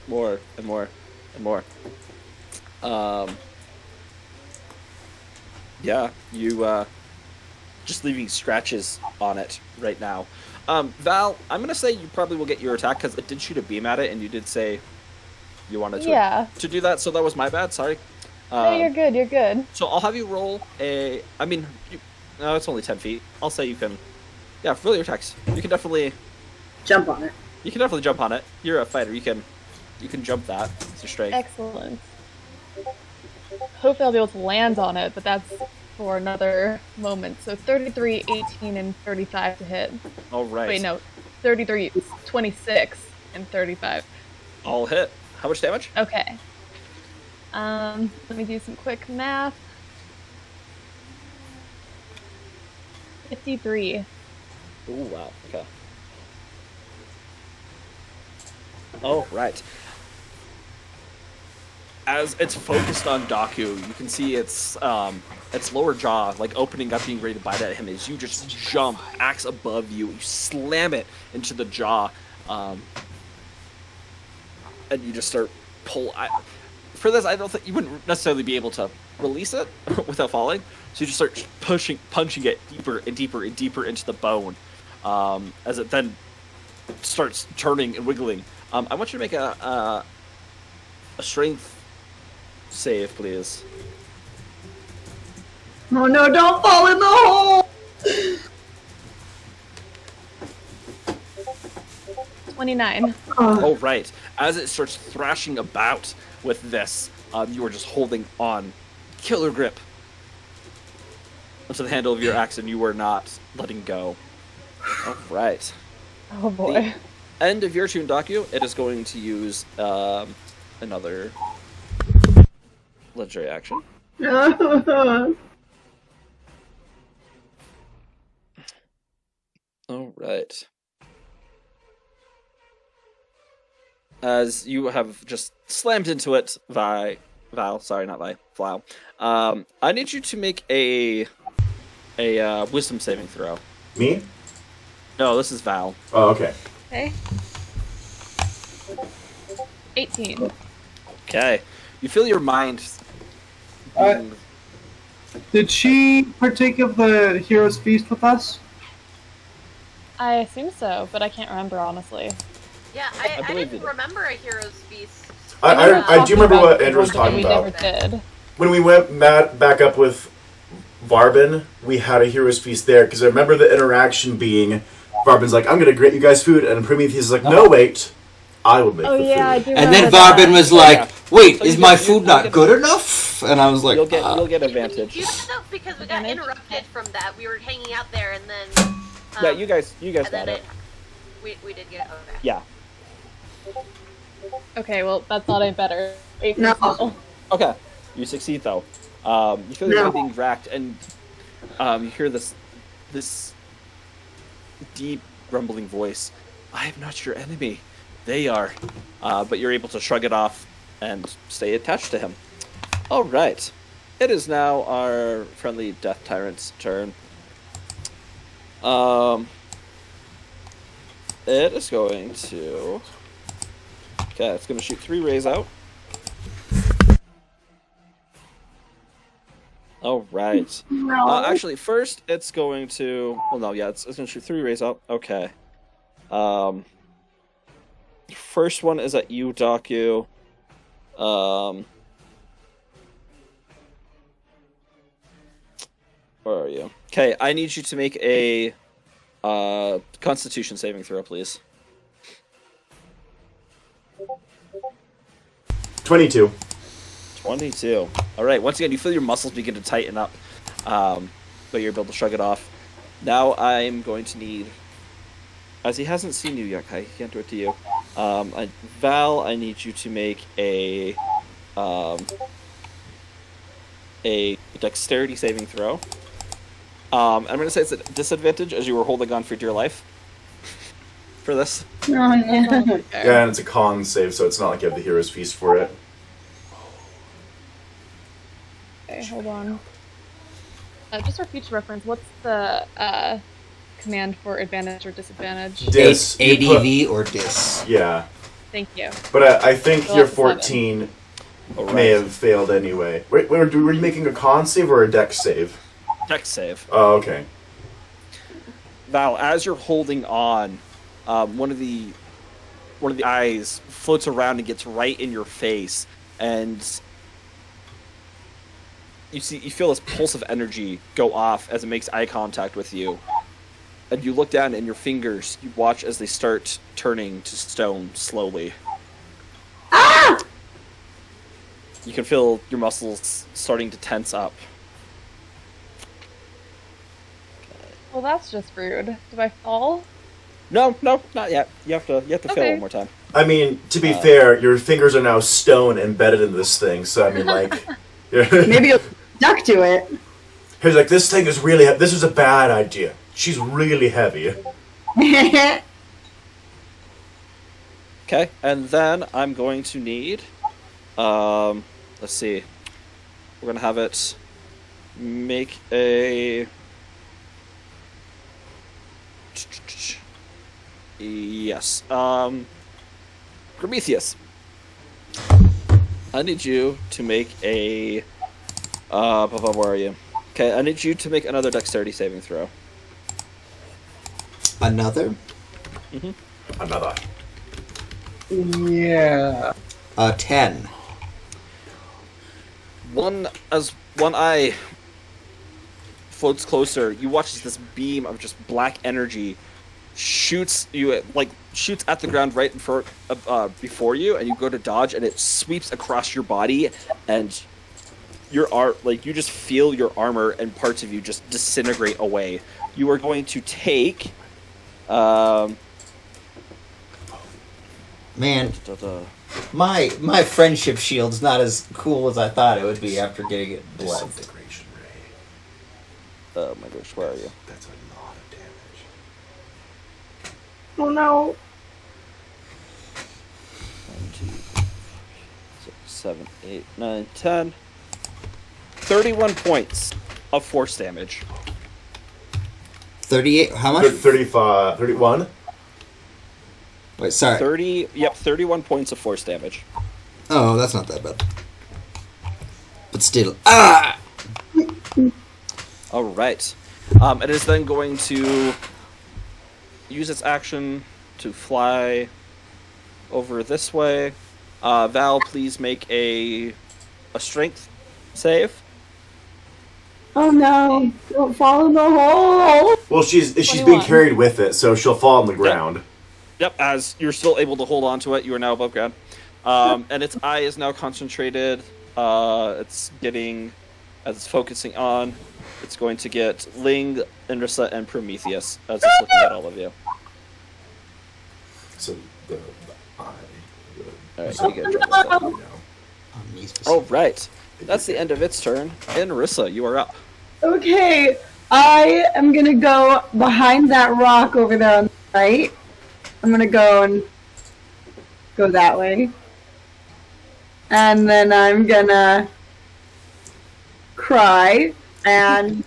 more and more and more. Yeah, you just leaving scratches on it right now. Val, I'm gonna say you probably will get your attack because it did shoot a beam at it, and you did say you wanted to do that. So that was my bad. Sorry. No, you're good. You're good. So I'll have you roll a. I mean, no, it's only 10 feet. I'll say you can. Yeah, roll your attacks. You can definitely Jump on it. You can definitely jump on it. You're a fighter. You can jump that. It's your strength. Excellent. Hopefully I'll be able to land on it, but that's for another moment. So 33, 18, and 35 to hit. All right. Wait, no. 33, 26, and 35. All hit. How much damage? Okay. Let me do some quick math. 53. Ooh, wow. Okay. Oh, right. As it's focused on Daku, you can see its lower jaw, like, opening up, being ready to bite at him, as you just jump, axe above you, you slam it into the jaw, and you just start for this, I don't think you wouldn't necessarily be able to release it without falling, so you just start punching it deeper and deeper and deeper into the bone, as it then starts turning and wiggling. I want you to make a strength save, please. Oh no, don't fall in the hole! 29. Oh, right. As it starts thrashing about with this, you are just holding on. Killer grip onto the handle of your axe, and you are not letting go. All right. Oh boy. The end of your turn, Daku. It is going to use another legendary action. All right. As you have just slammed into it, Val, sorry, not Flau. I need you to make a wisdom saving throw. Me? No, this is Val. Oh, okay. Okay. 18. Okay. You feel your mind being... Did she partake of the hero's feast with us? I assume so, but I can't remember, honestly. Yeah, I didn't remember a hero's feast. I do remember what Andrew was talking We about. never did. When we went back up with Varbin, we had a hero's feast there, because I remember the interaction being, Varbin's like, I'm going to grant you guys food, and Prometheus is like, no, wait, I will make the food. I do And then remember Varbin that. was like, Yeah. wait, So is you my get- food you'll not get- good enough? And I was like, You'll get Did advantage. you do that though? Because we got Advantage? interrupted from that. We were hanging out there, and then. Yeah, you guys and got then it. We did get it. Okay. Yeah. Okay, well, that's not any better. 18 No. still. Okay. You succeed though. You feel your mind being racked, and you hear this deep rumbling voice. I am not your enemy. They are. But you're able to shrug it off and stay attached to him. All right. It is now our friendly Death Tyrant's turn. It is going to... Okay, it's going to shoot 3 rays out. All right. Actually, first it's going to... Well, no, yeah, it's going to shoot 3 rays out. Okay. First one is at you, Daku. Where are you? Okay, I need you to make a Constitution saving throw, please. 22. 22. All right. Once again, you feel your muscles begin to tighten up, but you're able to shrug it off. Now I'm going to need, as he hasn't seen you yet, Kai, he can't do it to you. Val, I need you to make a dexterity saving throw. I'm going to say it's a disadvantage as you were holding on for dear life for this. Oh, no. Yeah, and it's a con save, so it's not like you have the hero's feast for it. Okay, hold on. Just for future reference, what's the command for advantage or disadvantage? Dis. You put- ADV or dis. Yeah. Thank you. But I think Well, your that's 7. 14 All may right. have failed anyway. Wait, were you making a con save or a dex save? Dex save. Oh, okay. Val, as you're holding on, one of the eyes floats around and gets right in your face, and you feel this pulse of energy go off as it makes eye contact with you. And you look down, and your fingers, you watch as they start turning to stone slowly. Ah! You can feel your muscles starting to tense up. Well, that's just rude. Do I fall? No, not yet. You have to fail Okay. one more time. I mean, to be fair, your fingers are now stone embedded in this thing, so I mean, like... Maybe you'll duck to it. He's like, this thing is really this is a bad idea. She's really heavy. Okay, and then I'm going to need, let's see, we're gonna have it make a, yes, Prometheus, I need you to make a, where are you? Okay, I need you to make another dexterity saving throw. Another? Another. Yeah. 10. One eye floats closer. You watch as this beam of just black energy shoots at the ground right before you, and you go to dodge, and it sweeps across your body, and you just feel your armor and parts of you just disintegrate away. You are going to take, Man, my friendship shield's not as cool as I thought it would be after getting it bled. Disintegration ray. oh my gosh, where are you? That's a lot of damage. Oh no. 1, 2, 6, 7, 8, 9, 10. 31 points of force damage. 38? How much? 35, 31? Wait, sorry. 31 points of force damage. Oh, that's not that bad. But still. Ah! All right. It is then going to use its action to fly over this way. Val, please make a strength save. Oh no. Don't fall in the hole. Well, she's being 21. carried with it, so she'll fall on the ground. Yep, as you're still able to hold on to it, you are now above ground. And its eye is now concentrated. It's getting, as it's focusing on, it's going to get Ling, Indrisa, and Prometheus as it's looking at all of you. So the eye. Alright, you get a drop with that. You know. On me specifically. All right, that's the end of its turn. Indrisa, you are up. Okay. I am gonna go behind that rock over there on the right. I'm gonna go and go that way. And then I'm gonna cry, and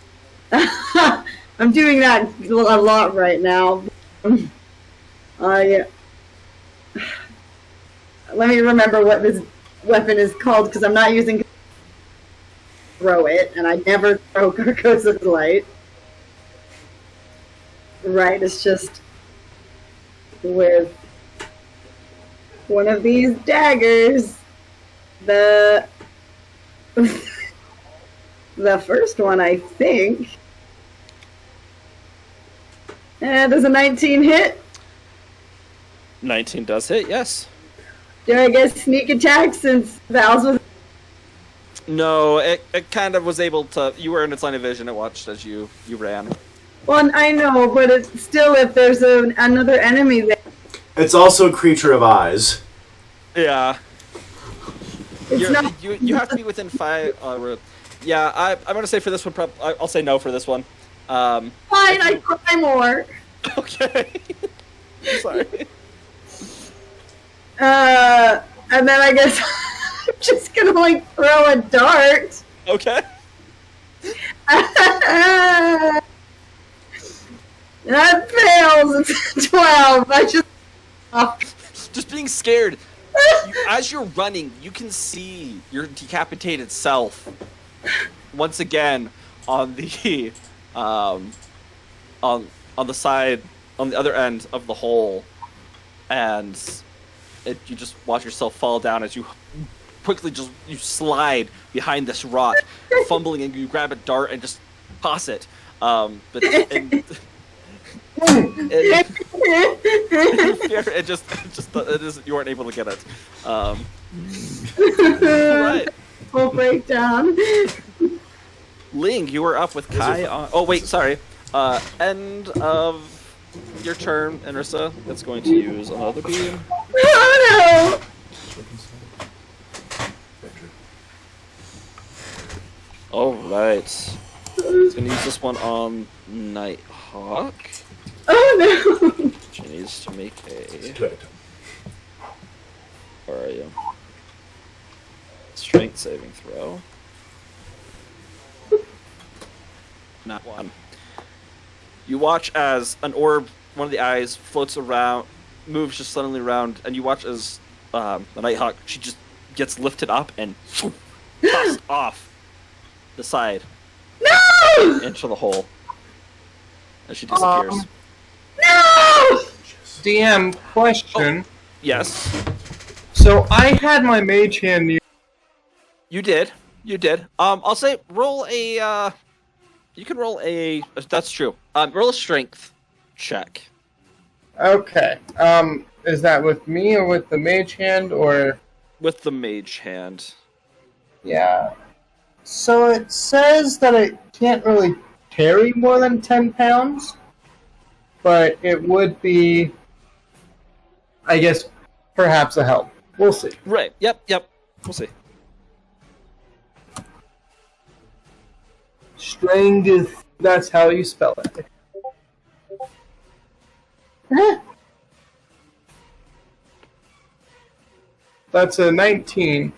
I'm doing that a lot right now. Let me remember what this weapon is called, because I'm not using throw it, and I never throw Carcosa's light. Right, it's just with one of these daggers. The first one, I think. Does a 19 hit? 19 does hit, yes. Do I get sneak attack since Val's was? No, it kind of was able to. You were in its line of vision. It watched as you ran. Well, I know, but it's still, if there's another enemy there. It's also a creature of eyes. Yeah. It's not. You have to be within 5. Yeah, I'm gonna say for this one. I'll say no for this one. Fine, I cry more. Okay. Sorry. And then I guess I'm just gonna throw a dart. Okay. That fails. It's 12. I just. Just being scared. As you're running, you can see your decapitated self once again on the on the side, on the other end of the hole, and you just watch yourself fall down as you quickly you slide behind this rock, fumbling, and you grab a dart and just toss it. You weren't able to get it. Right. Full breakdown. Ling, you were up with Kai on. Oh wait, sorry. End of your turn, Enrissa. That's going to use another beam. Oh All right. It's gonna use this one on Nighthawk. no! Oh no! She needs to make a. Where are you? Strength saving throw. Not one. You watch as an orb, one of the eyes, floats around, moves just suddenly around, and you watch as the Nighthawk, she just gets lifted up and tossed off the side. No! Into the hole. As she disappears. No! DM question. Yes. So I had my mage hand near. You did. I'll say roll a you can roll a that's true. Roll a strength check. Okay. Is that with me or with the mage hand or? With the mage hand. Yeah. So it says that it can't really carry more than 10 pounds, but it would be, I guess, perhaps a help. We'll see. Right. Yep. We'll see. Strength, that's how you spell it. That's a 19.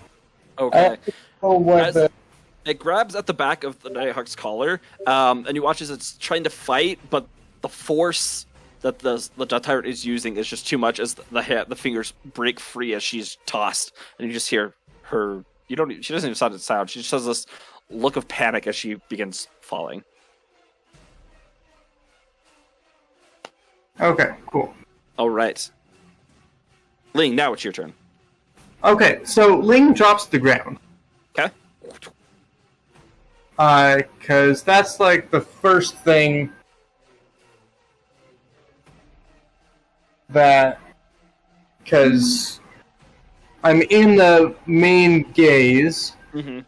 Okay. Oh, what the... It grabs at the back of the Nighthawk's collar, and you watch as it's trying to fight, but the force that the tyrant is using is just too much as the fingers break free as she's tossed, and you just hear her. She doesn't even sound. She just has this look of panic as she begins falling. Okay, cool. All right, Ling. Now it's your turn. Okay, so Ling drops to the ground. Okay. Because that's like the first thing that... Because I'm in the main gaze. Mm-hmm.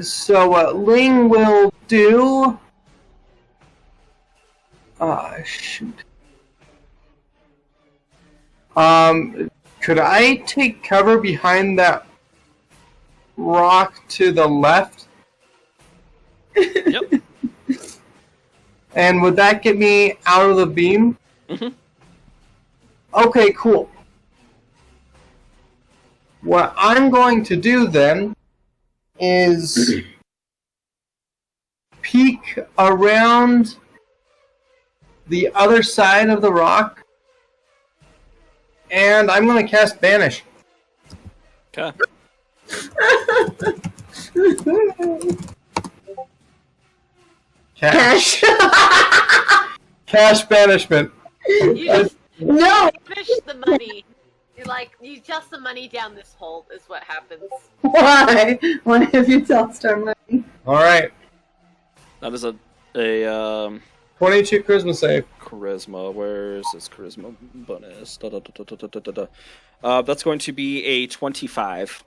So what Ling will do... shoot. Could I take cover behind that rock to the left? Yep. And would that get me out of the beam? Mm-hmm. Okay, cool. What I'm going to do then is peek around the other side of the rock, and I'm going to cast Banish. Okay. Cash. Cash banishment. You just No! fish the money. You toss the money down this hole is what happens. Why? Why have you tossed our money? Alright. That is a 22 charisma save. charisma. Where's this charisma bonus? That's going to be a 25.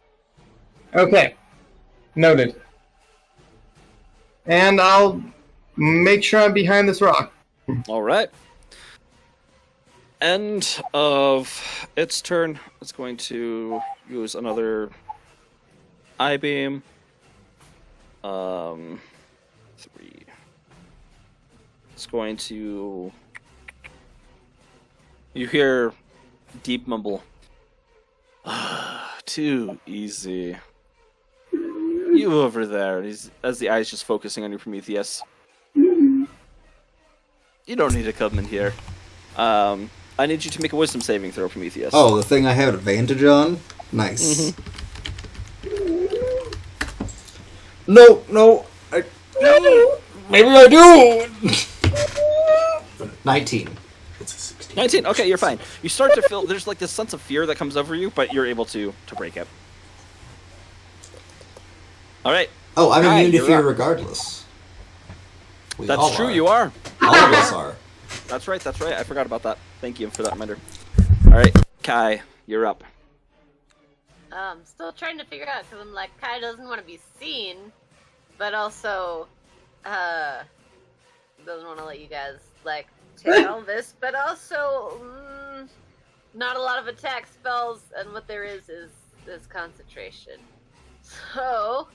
Okay. Noted. And I'll make sure I'm behind this rock. All right. End of its turn. It's going to use another eye beam. 3. It's going to. You hear deep mumble. Too easy. You over there. As the eye's just focusing on you, Prometheus. You don't need to come in here. I need you to make a wisdom saving throw, Prometheus. Oh, the thing I have advantage on? Nice. No. Maybe I do! 19. It's a 16. 19. Okay, you're fine. You start to feel there's like this sense of fear that comes over you, but you're able to break it. All right. Oh, I'm Kai, immune to you're fear up. regardless. We all That's true. are. You are. All of us are. That's right. I forgot about that. Thank you for that reminder. All right, Kai, you're up. Still trying to figure out because I'm like, Kai doesn't want to be seen, but also, doesn't want to let you guys like take all this, but also, not a lot of attack spells, and what there is concentration. So,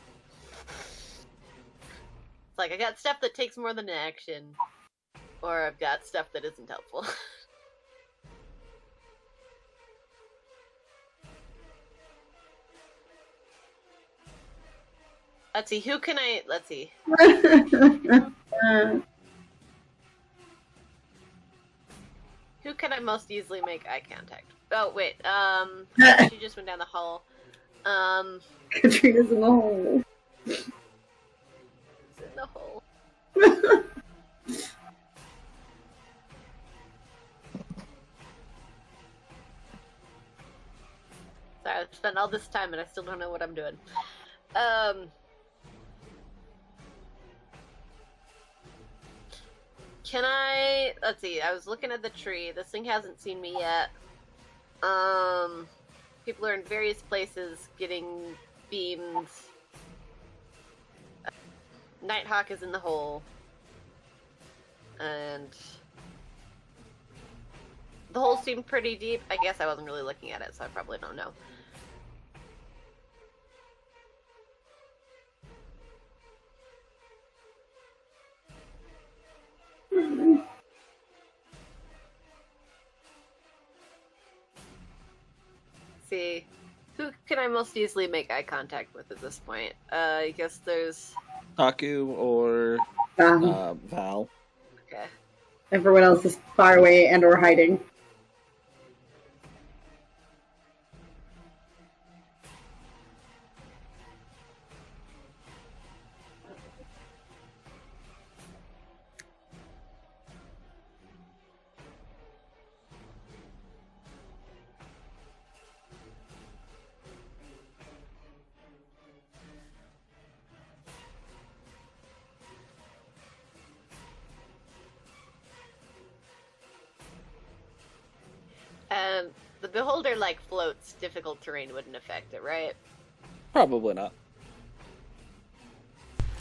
it's like I got stuff that takes more than an action, or I've got stuff that isn't helpful. Let's see, let's see. Who can I most easily make eye contact? Oh, wait, she just went down the hall. Katrina's in the hole. It's in the hole. Sorry, I've spent all this time and I still don't know what I'm doing. Can I... Let's see, I was looking at the tree. This thing hasn't seen me yet. People are in various places getting beamed. Nighthawk is in the hole. And... the hole seemed pretty deep. I guess I wasn't really looking at it, so I probably don't know. See, who can I most easily make eye contact with at this point? I guess there's... Haku or Val. Okay. Everyone else is far away and or hiding. The beholder, like, floats. Difficult terrain wouldn't affect it, right? Probably not.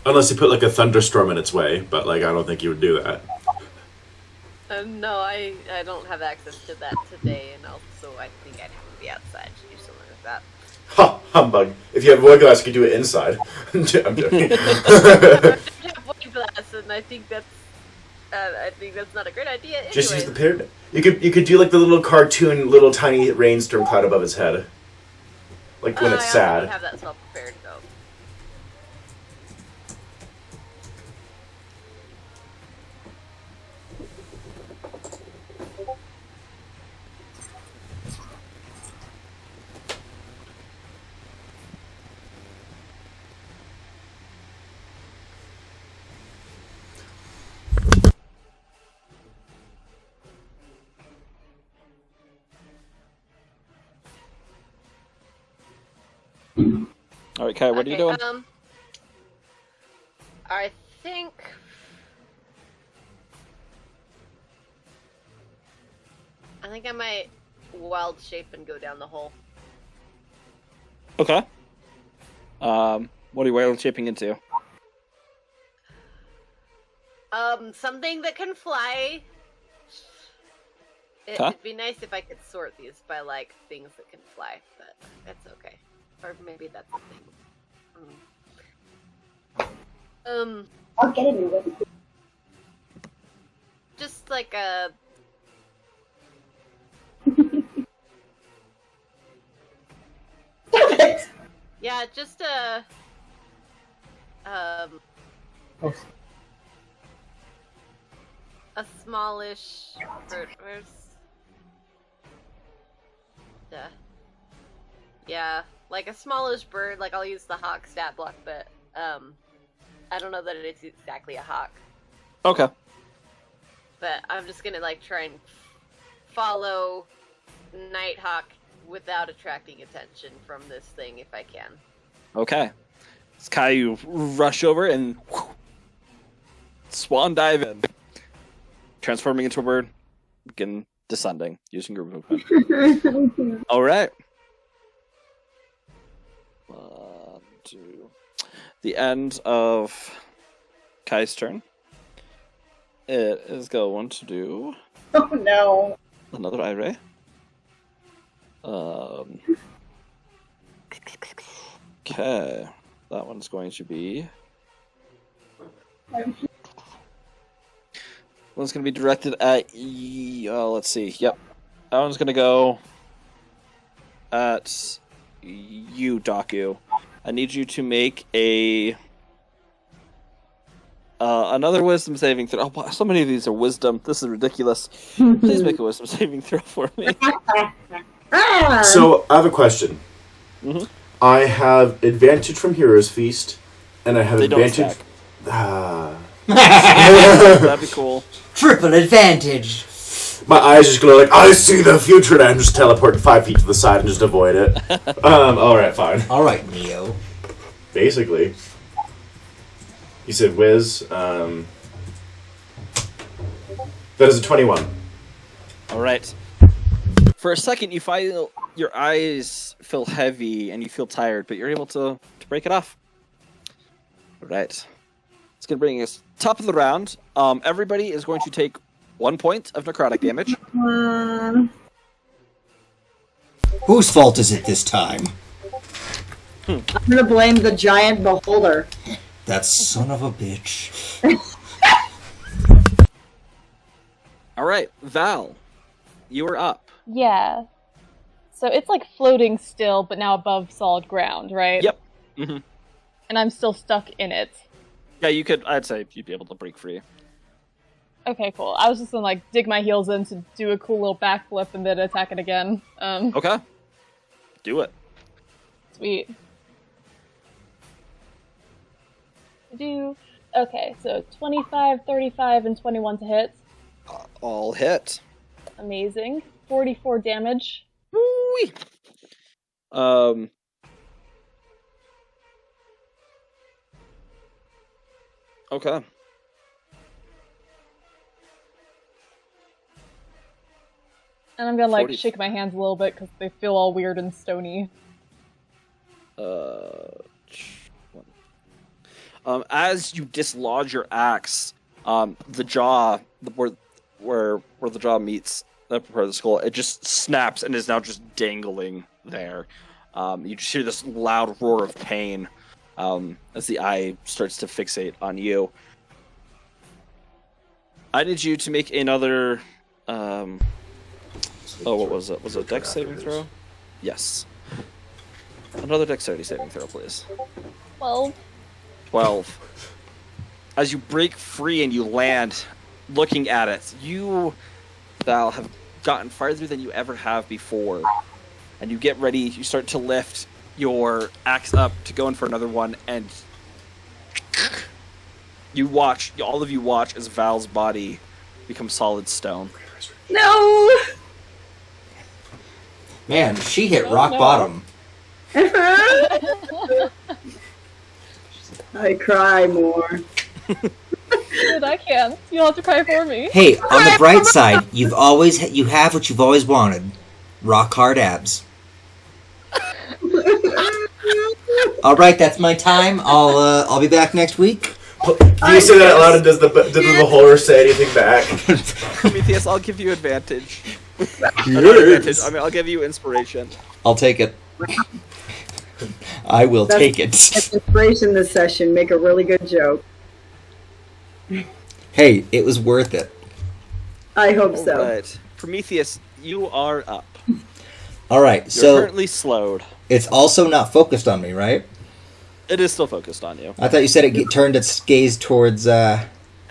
Unless you put like a thunderstorm in its way, but like I don't think you would do that. No, I don't have access to that today, and also I think I'd have to be outside to do something like that. Ha! Humbug. If you have void glass, you can do it inside. I'm joking. I have void glass, and I think that's not a great idea. Anyways. Just use the pyramid. You could do like the little cartoon, little tiny rainstorm cloud above his head, like when it's I sad. don't have that spell prepared though. All right, Kai, what are you doing? I think I might wild shape and go down the hole. Okay. What are you wild shaping into? Something that can fly. It'd be nice if I could sort these by, like, things that can fly, but that's okay. Or maybe that's a thing. I'll get a new one. Just like a... Stop it! Yeah, just a... a smallish bird. Where's? Yeah, like a smallish bird. Like I'll use the hawk stat block, but I don't know that it's exactly a hawk. Okay. But I'm just gonna like try and follow Nighthawk without attracting attention from this thing if I can. Okay. Sky, you rush over and swan dive in, transforming into a bird, begin descending using your movement. All right. 1, 2. The end of Kai's turn. It is going to do Oh no. another eye ray. Okay, that one's going to be. One's going to be directed at. Let's see. Yep, that one's going to go at you, Daku. I need you to make a another wisdom saving throw. Oh, so many of these are wisdom. This is ridiculous. Please make a wisdom saving throw for me. So, I have a question. Mhm. I have advantage from Hero's Feast, and I have They don't advantage... stack. Ah. That'd be cool. Triple advantage. My eyes just glow like, I see the future, and I'm just teleporting 5 feet to the side and just avoid it. Alright, fine. All right, Neo. Basically. You said whiz. That is a 21. All right. For a second, you feel your eyes feel heavy and you feel tired, but you're able to break it off. All right. It's going to bring us top of the round. Everybody is going to take 1 point of necrotic damage. Whose fault is it this time? I'm gonna blame the giant beholder. That son of a bitch. All right, Val, you are up. Yeah. So it's like floating still, but now above solid ground, right? Yep. Mm-hmm. And I'm still stuck in it. Yeah, you could. I'd say you'd be able to break free. Okay, cool. I was just gonna like dig my heels in to do a cool little backflip and then attack it again. Okay. Do it. Sweet. Okay, so 25, 35, and 21 to hit. All hit. Amazing. 44 damage. Woo-wee. Okay. And I'm gonna like 40. shake my hands a little bit because they feel all weird and stony. As you dislodge your axe, the jaw, where the jaw meets the part of the skull, it just snaps and is now just dangling there. You just hear this loud roar of pain as the eye starts to fixate on you. I need you to make another. What was it? Was it a dex saving throw? Yes. Another dexterity saving throw, please. 12. 12. As you break free and you land, looking at it, you, Val, have gotten farther than you ever have before. And you get ready, you start to lift your axe up to go in for another one, and you watch, all of you watch as Val's body becomes solid stone. No! Man, she hit Oh, rock no. bottom. I cry more. Good, I can. You don't have to cry for me. Hey, on the bright side, you have what you've always wanted. Rock hard abs. All right, that's my time. I'll be back next week. Do you say that out loud, and does the beholder say anything back? Prometheus, I'll give you advantage. Not advantage, Yes. I mean, I'll give you inspiration. I'll take it. I will take it. That's inspiration this session. Make a really good joke. Hey, it was worth it. I hope so. Alright. Prometheus, you are up. All right, You're so currently slowed. it's also not focused on me, right? It is still focused on you. I thought you said it turned its gaze towards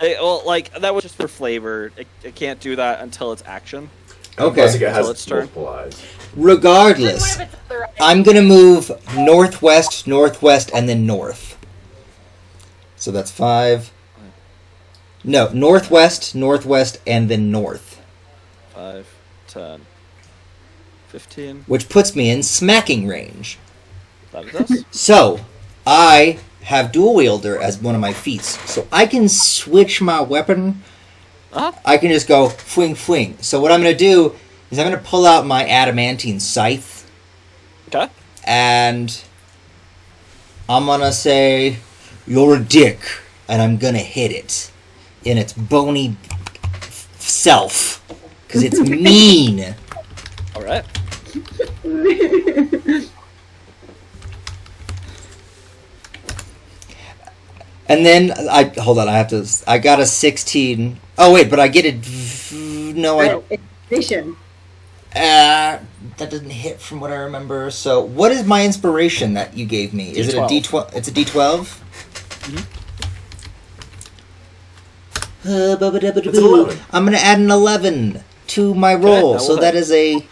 Well, like, that was just for flavor. It can't do that until it's action. Okay. Plus it Until has its turn. multiple eyes. Regardless, What if it's other I'm gonna move northwest, northwest, and then north. So that's 5. No, northwest, northwest, and then north. 5, 10, 15. Which puts me in smacking range. That it does. So, I have dual wielder as one of my feats. So I can switch my weapon. Uh-huh. I can just go fling fling. So what I'm going to do is I'm going to pull out my adamantine scythe. Okay. And I'm going to say, "You're a dick." And I'm going to hit it in its bony self. Because it's mean. All right. And then hold on. I got a 16. Oh wait, but I get it. No, I. Vision. That doesn't hit from what I remember. So, what is my inspiration that you gave me? Is it a D12? It's a D12. It's an 11. I'm gonna add an 11 to my roll, that so will that hit. is a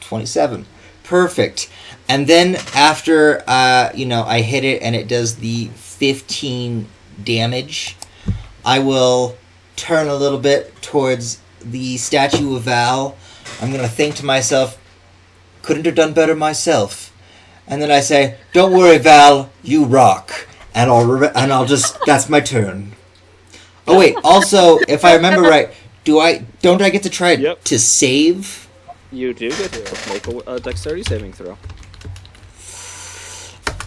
27. Perfect. And then after I hit it and it does the 15 damage, I will turn a little bit towards the statue of Val. I'm going to think to myself, couldn't have done better myself. And then I say, "Don't worry, Val, you rock." And I'll just, that's my turn. Oh wait, also, if I remember right, don't I get to try Yep. to save? You do get to make a dexterity saving throw.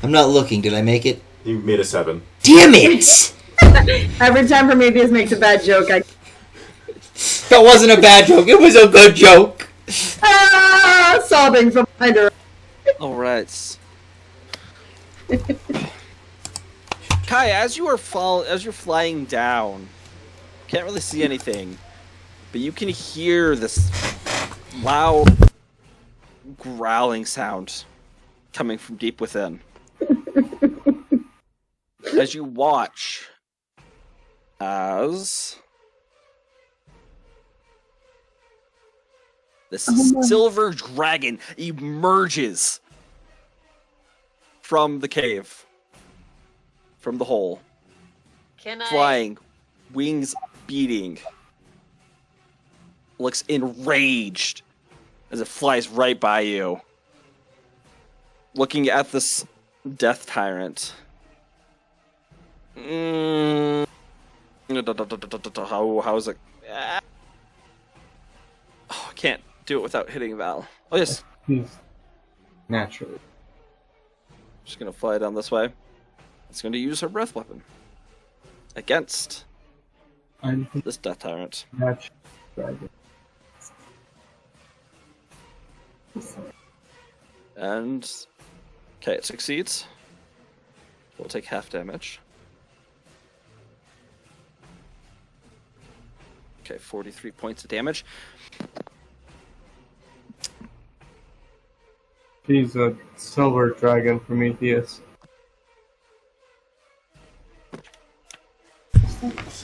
I'm not looking. Did I make it? You made a 7. Damn it! Every time Prometheus makes a bad joke, I That wasn't a bad joke. It was a good joke. sobbing from behind her. All right. Kai, as you're flying down, can't really see anything, but you can hear this loud growling sound coming from deep within. As you watch, as the silver dragon emerges from the cave, from the hole, Can I? flying, wings beating, looks enraged as it flies right by you, looking at this death tyrant. How is it? Oh, I can't do it without hitting Val. Oh yes, Naturally. just gonna fly down this way. It's gonna use her breath weapon against I'm this death tyrant. natural. And okay, it succeeds. We'll take half damage. Okay, 43 points of damage. She's a silver dragon, Prometheus.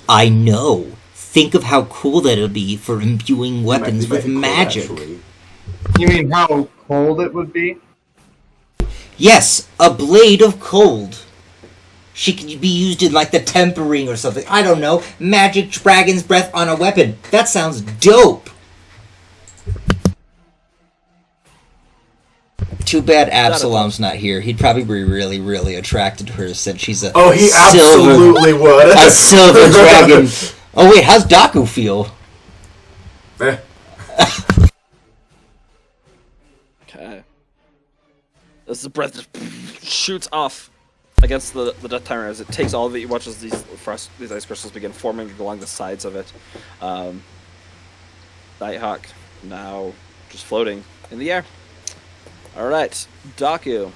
I know. Think of how cool that'll be for imbuing weapons with magic. You mean how cold it would be? Yes, a blade of cold. She could be used in like the tempering or something. I don't know. Magic dragon's breath on a weapon. That sounds dope. Too bad Absalom's not here. He'd probably be really, really attracted to her since she's a Oh, he absolutely would. a silver dragon. Oh wait, how's Daku feel? Eh. Okay. As the breath just shoots off against the death tyrant as it takes all of it. You watch as these ice crystals begin forming along the sides of it. Nighthawk now just floating in the air. Alright, Daku,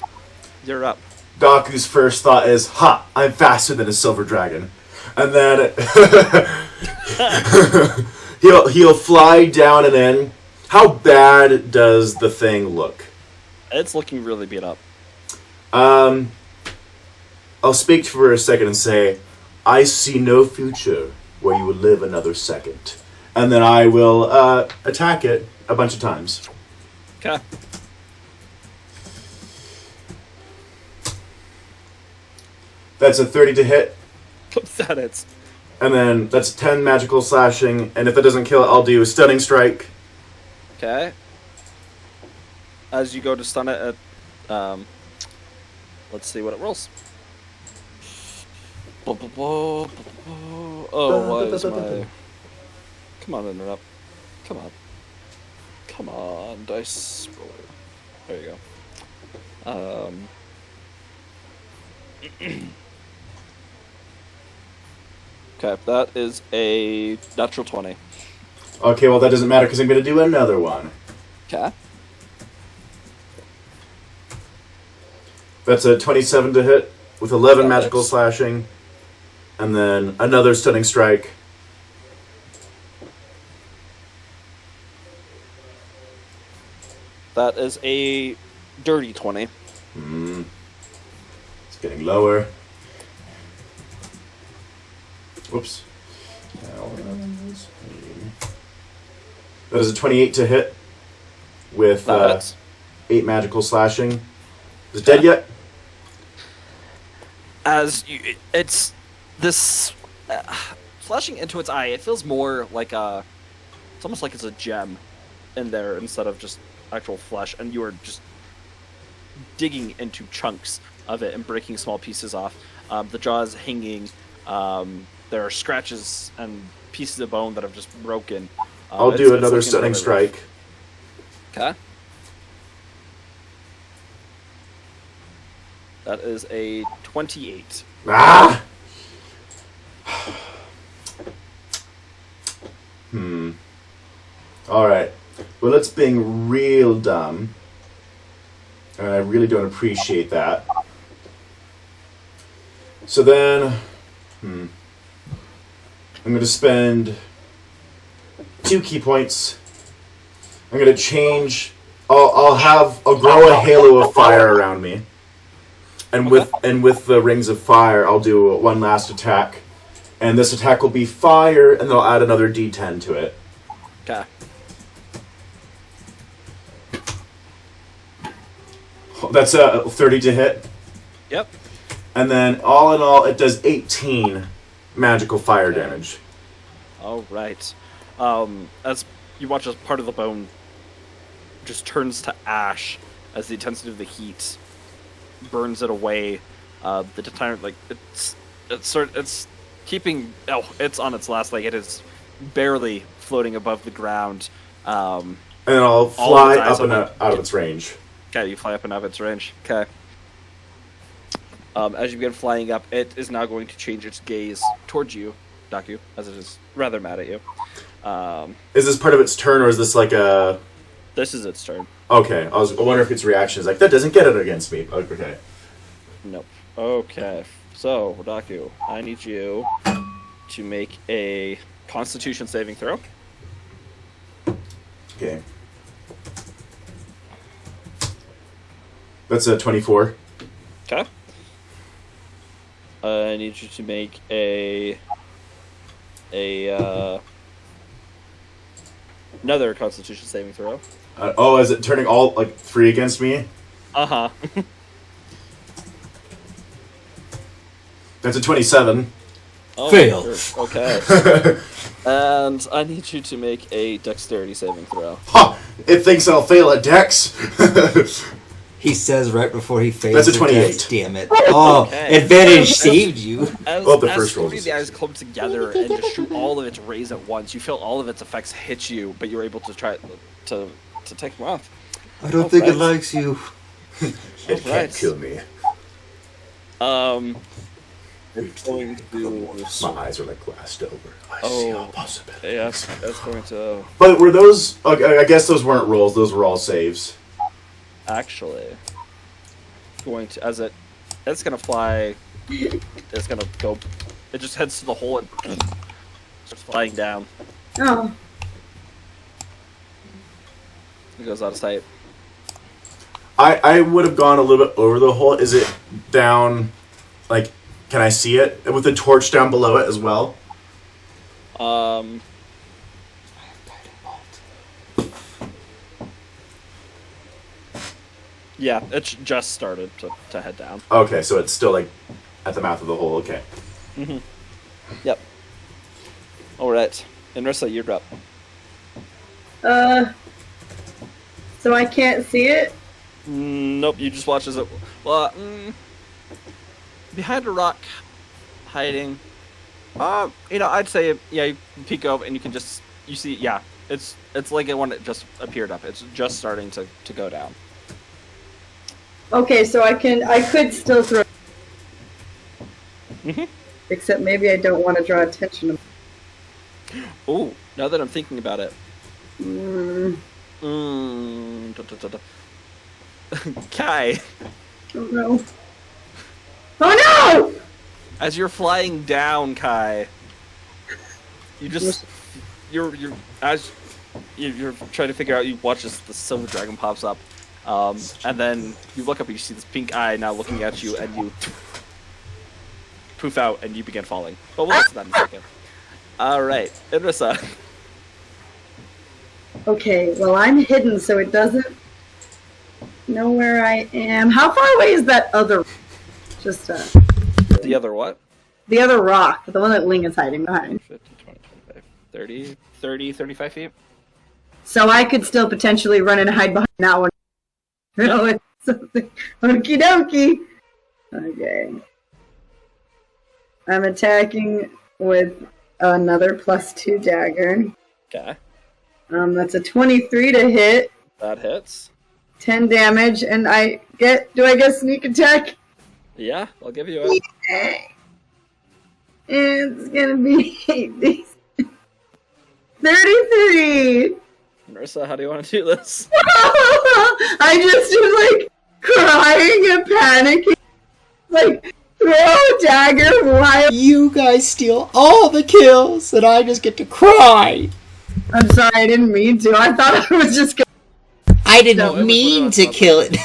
you're up. Daku's first thought is, "Ha! I'm faster than a silver dragon," and then he'll fly down and in. How bad does the thing look? It's looking really beat up. I'll speak for a second and say, "I see no future where you will live another second. And then I will attack it a bunch of times. Okay. That's a 30 to hit. That hits. And then that's 10 magical slashing. And if it doesn't kill it, I'll do a stunning strike. Okay. As you go to stun it at, let's see what it rolls. Oh, why is my... Come on, interrupt. Come on. Come on, dice roller. There you go. Okay, that is a natural 20. Okay, well that doesn't matter because I'm going to do another one. Okay. That's a 27 to hit with 11 That magical hits. slashing. And then another stunning strike. That is a dirty 20. It's getting lower. Whoops. That is a 28 to hit with That hits. 8 magical slashing. Is it dead yet? As you, it's this flashing into its eye, it feels more like a. It's almost like it's a gem in there instead of just actual flesh, and you are just digging into chunks of it and breaking small pieces off. The jaw is hanging. There are scratches and pieces of bone that have just broken. I'll do another stunning strike. Okay. That is a 28. Ah! Alright. Well, it's being real dumb. And I really don't appreciate that. So then... I'm going to spend 2 key points. I'm going to change... I'll grow a halo of fire around me. And with the rings of fire, I'll do one last attack. And this attack will be fire, and then I'll add another d10 to it. Okay. That's a 30 to hit. Yep. And then, all in all, it does 18 magical fire damage. All right. As you watch as part of the bone just turns to ash as the intensity of the heat burns it away. The tyrant, like it's keeping. Oh, it's on its last leg. It is barely floating above the ground. And then I'll All fly of its eyes up and open. out of its range. Okay, you fly up and out of its range. Okay. As you begin flying up, it is now going to change its gaze towards you, Daku, as it is rather mad at you. Is this part of its turn, or is this like a... This is its turn. Okay, I wonder if its reaction is like, that doesn't get it against me. Okay. Nope. Okay, so, Daku, I need you to make a Constitution saving throw. Okay. That's a 24. Okay. I need you to make another Constitution saving throw. Is it turning all, like, 3 against me? Uh-huh. That's a 27. Oh, Fail. sure. Okay. And I need you to make a Dexterity saving throw. Ha! It thinks I'll fail at Dex. He says right before he fails. That's a the 28. test, damn it. Oh, Okay. advantage saved you. As, Well, the as first roll three is of the eyes clump together and just shoot all of its rays at once, you feel all of its effects hit you, but you're able to try to take them off. I don't think it Alright. likes you. It Alright. can't kill me. It's going to. My eyes are like glassed over. I see all possibilities. Yes, that's going to But were those... Okay, I guess those weren't rolls. Those were all saves. actually going to it's gonna fly. It's gonna go. It just heads to the hole and starts flying down. Oh, It goes out of sight. I would have gone a little bit over the hole. Is it down... Like, can I see it? With the torch down below it as well? Yeah, it's just started to head down. Okay, so it's still like at the mouth of the hole. Okay. Mm-hmm. Yep. All right, Inrissa, you're up. So I can't see it? Nope, you just watch as it. Well, behind a rock, hiding. I'd say you peek over and you can just see. Yeah, it's like it when it just appeared up. It's just starting to go down. Okay, so I could still throw. Mhm. Except maybe I don't want to draw attention. Ooh, now that I'm thinking about it. Kai, Oh no! Oh no! as you're flying down, Kai, you're trying to figure out. You watch as the silver dragon pops up, and then you look up and you see this pink eye now looking at you, and you poof out and you begin falling. But we'll get to that in a second. All right, Idrissa. Okay, well I'm hidden, so it doesn't know where I am. How far away is that other? Just The other what? the other rock, the one that Ling is hiding behind. 50, 20, 25, 30, 35 feet. So I could still potentially run and hide behind that one. No, it's something. Okie dokie. Okay. I'm attacking with another +2 dagger. Okay, That's a 23 to hit, that hits. 10 damage, and do I get sneak attack? Yeah, I'll give you it. It's gonna be 33! Marissa, how do you want to do this? I just was crying and panicking. Throw a dagger while. You guys steal all the kills, and I just get to cry. I'm sorry, I didn't mean to. I thought I was just gonna. I No, it didn't was mean literally to kill it.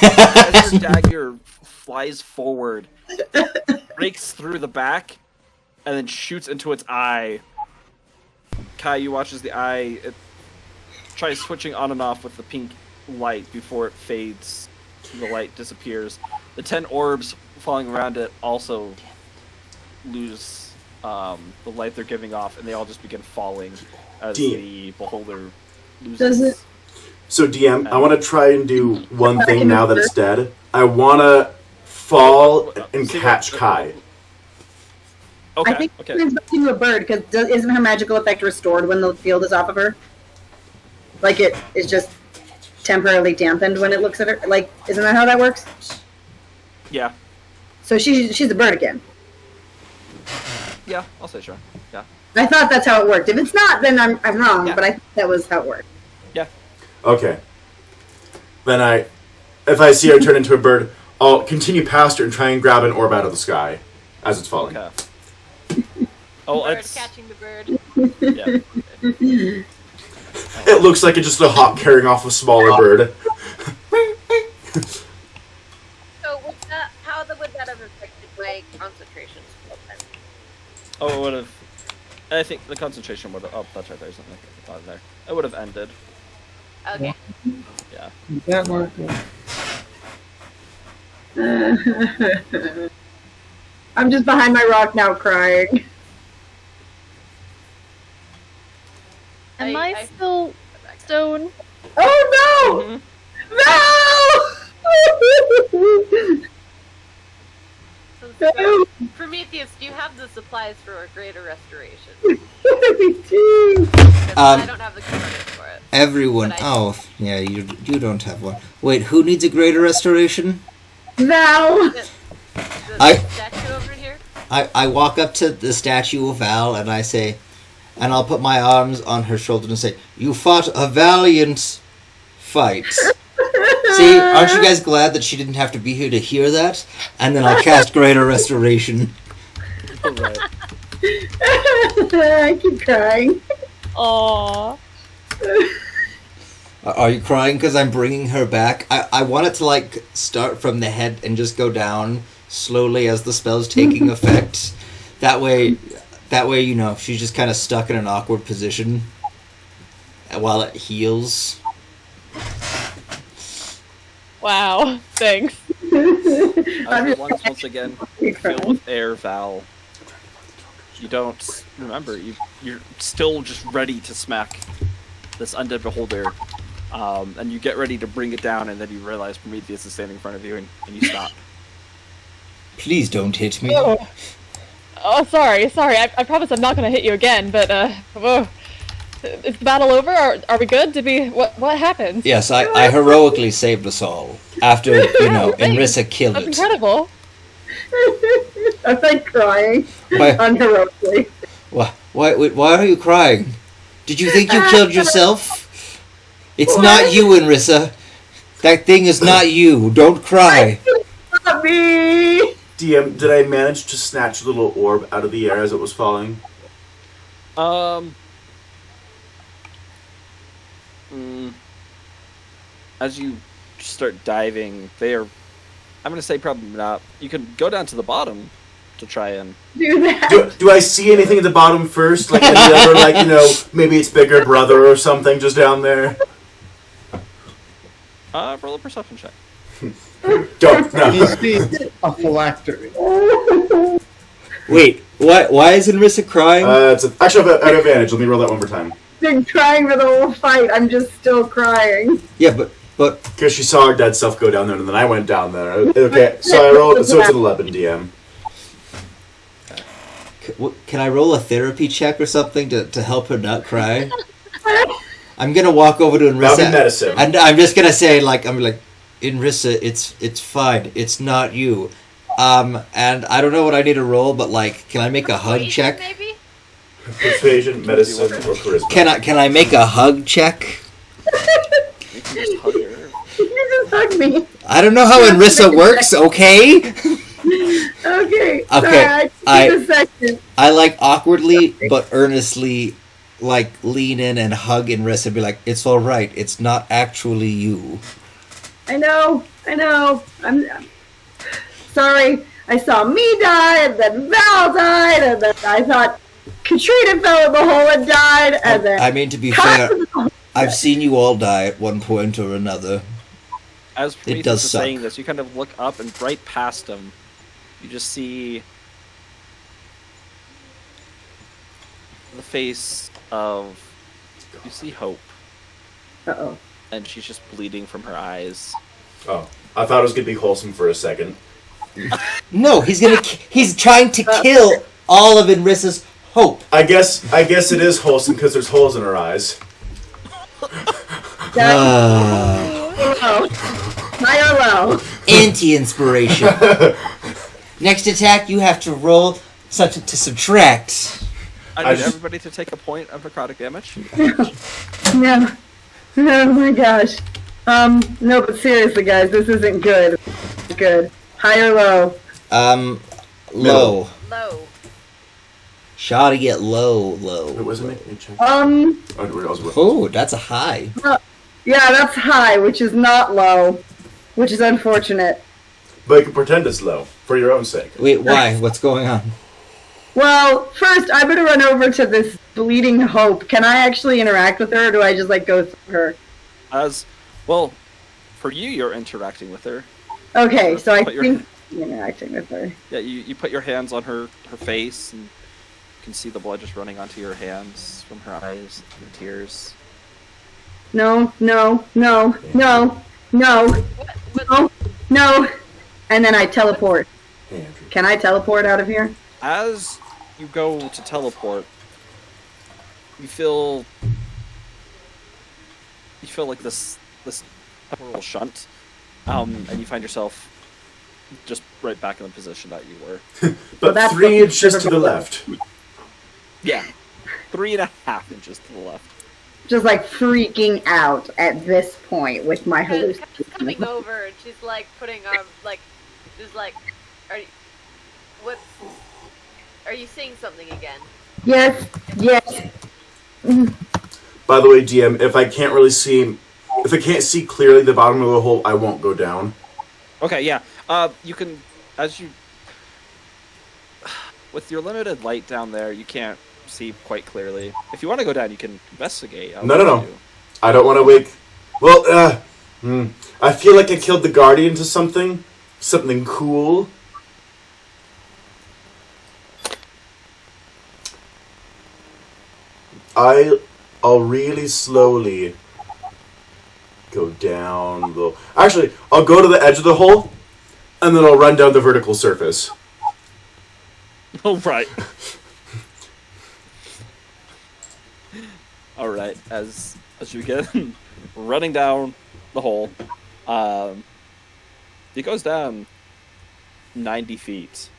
As your dagger flies forward, breaks through the back, and then shoots into its eye. Kai, you watch as the eye it tries switching on and off with the pink light before it fades. The light disappears. The 10 orbs falling around it also lose the light they're giving off, and they all just begin falling as the beholder loses. Does it? So DM, I want to try and do one thing now that it's dead. I want to fall and catch Kai. Okay, I think okay. it's into a bird, because isn't her magical effect restored when the field is off of her? It is just temporarily dampened when it looks at her? Isn't that how that works? Yeah. So she's a bird again. Yeah, I'll say sure. Yeah. I thought that's how it worked. If it's not, then I'm wrong, Yeah. but I thought that was how it worked. Yeah. Okay. Then if I see her turn into a bird, I'll continue past her and try and grab an orb out of the sky as it's falling. Okay. Oh, Bird it's catching the bird. yeah. It looks like it's just a hawk carrying off a smaller bird. So how would that have affected my concentration skill then? Oh, it would have. I think the concentration would have. Oh, that's right. There's something on there. It would have ended. Okay. Yeah. That mark. I'm just behind my rock now crying. Am I I- still stone? Oh no! No! So, Prometheus, do you have the supplies for a greater restoration? Me too. 'Cause Um, I don't have the components for it. Everyone. But I- Oh, yeah, you don't have one. Wait, who needs a greater restoration? Val! The I- statue over here? I walk up to the statue of Val and I say, and I'll put my arms on her shoulder and say, "You fought a valiant fight." See, aren't you guys glad that she didn't have to be here to hear that? And then I'll cast Greater Restoration. Right. I keep crying. Aww. Are you crying because I'm bringing her back? I want it to, start from the head and just go down slowly as the spell's taking effect. That way, That way, you know, she's just kind of stuck in an awkward position while it heals. Wow, thanks. Your lungs once again fill with air, Val. You don't remember. You're still just ready to smack this undead beholder, and you get ready to bring it down, and then you realize Prometheus is standing in front of you, and you stop. Please don't hit me. Oh, sorry. I promise I'm not gonna hit you again, but, whoa. Is the battle over? Are we good? What happened? Yes, I heroically saved us all after, you know, Enrissa killed That's it. incredible. I'm like crying Why- unheroically. Why are you crying? Did you think you killed yourself? It's not you, Enrissa. That thing is not you. Don't cry. Not me. DM, did I manage to snatch the little orb out of the air as it was falling? As you start diving, I'm gonna say probably not. You can go down to the bottom to try and. Do that. Do I see anything at the bottom first? Like any other, like, you know, maybe it's bigger brother or something just down there? Roll a perception check. Don't, no. You see a phylactery. Wait, why is Enrissa crying? Actually, I have an advantage. Let me roll that one more time. Been crying for the whole fight. I'm just still crying. Yeah, but Because she saw her dead self go down there, and then I went down there. Okay, so I rolled. So it's an 11, DM. can I roll a therapy check or something to help her not cry? I'm gonna walk over to That'll be Enrissa, medicine. and I'm just gonna say Enrissa, it's fine. It's not you. And I don't know what I need to roll, but like, can I make a hug Persuasion, check? Maybe? Persuasion, medicine, or charisma. Can I make a hug check? You can just hug her. You just hug me. I don't know how Enrissa works. Okay. Okay. Okay, Sorry, just a second. I like awkwardly but earnestly like lean in and hug Enrissa and be like, it's all right. It's not actually you. I know. I'm sorry. I saw me die, and then Val died, and then I thought Katrina fell in the hole and died, and then I mean, to be fair, I've seen you all die at one point or another. As It Prometheus does is suck. saying this, you kind of look up, and right past him, you just see the face of. You see Hope, Uh-oh. and she's just bleeding from her eyes. Oh, I thought it was gonna be wholesome for a second. No, he's trying to kill all of Enrissa's hope. I guess it is wholesome because there's holes in her eyes. Low. High or low? Anti-inspiration. Next attack, you have to roll something to subtract. I need everybody to take a point of necrotic damage. No. Oh my gosh. No, but seriously, guys, this isn't good. Good. High or low? Low. Low. Shot to get low. It wasn't a check. Oh, that's a high. Yeah, that's high, which is not low, which is unfortunate. But you can pretend it's low for your own sake. Wait, why? What's going on? Well, first, I'm gonna run over to this bleeding Hope. Can I actually interact with her, or do I just, like, go through her? Well, for you, you're interacting with her. Okay, so I Put your- think I'm interacting with her. Yeah, you put your hands on her face, and you can see the blood just running onto your hands from her eyes, her tears. No. And then I teleport. Hey, Andrew. Can I teleport out of here? As you go to teleport, you feel like this temporal shunt, and you find yourself just right back in the position that you were. But Well, that's 3 what- inches to the left. Yeah, 3.5 inches to the left. Just like freaking out at this point with my Kaz is hallucinations. coming over, and she's like putting arm, like, she's like, are you seeing something again? Yes. By the way, DM, if I can't see clearly the bottom of the hole, I won't go down. Okay, yeah. You can, as you with your limited light down there, you can't see quite clearly. If you want to go down, you can investigate. No. I don't want to wake. Well, I feel like I killed the guardian to something cool. I'll really slowly go down the... Actually, I'll go to the edge of the hole, and then I'll run down the vertical surface. Oh, right. Alright, as you get running down the hole, it goes down 90 feet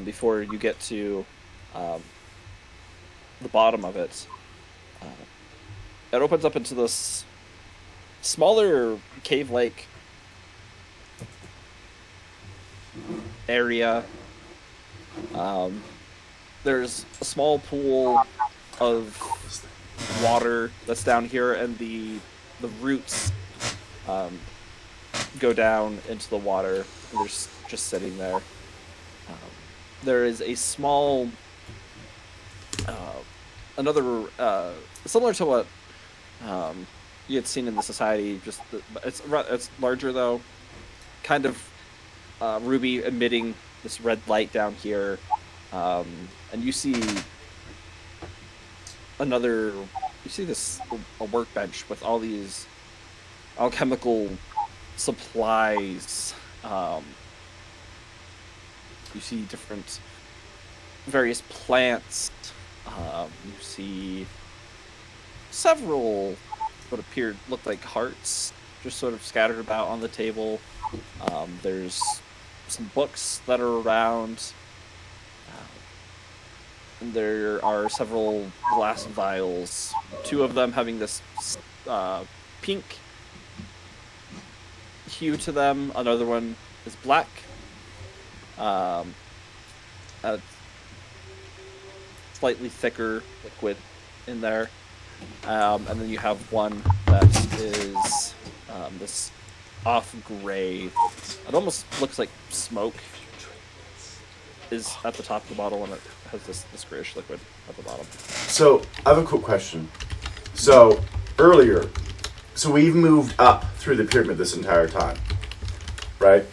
before you get to the bottom of it. It opens up into this smaller cave-like area. There's a small pool of water that's down here, and the roots go down into the water, and they're just sitting there. There is a small, similar to what you had seen in the society. Just it's larger though, kind of ruby emitting this red light down here, and you see this a workbench with all these alchemical supplies. You see various plants. You see several what looked like hearts just sort of scattered about on the table. There's some books that are around. And there are several glass vials, 2 of them having this pink hue to them. Another one is black. A slightly thicker liquid in there. And then you have one that is this off gray. It almost looks like smoke is at the top of the bottle, and it has this grayish liquid at the bottom. So, I have a quick question. So, earlier, we've moved up through the pyramid this entire time, right?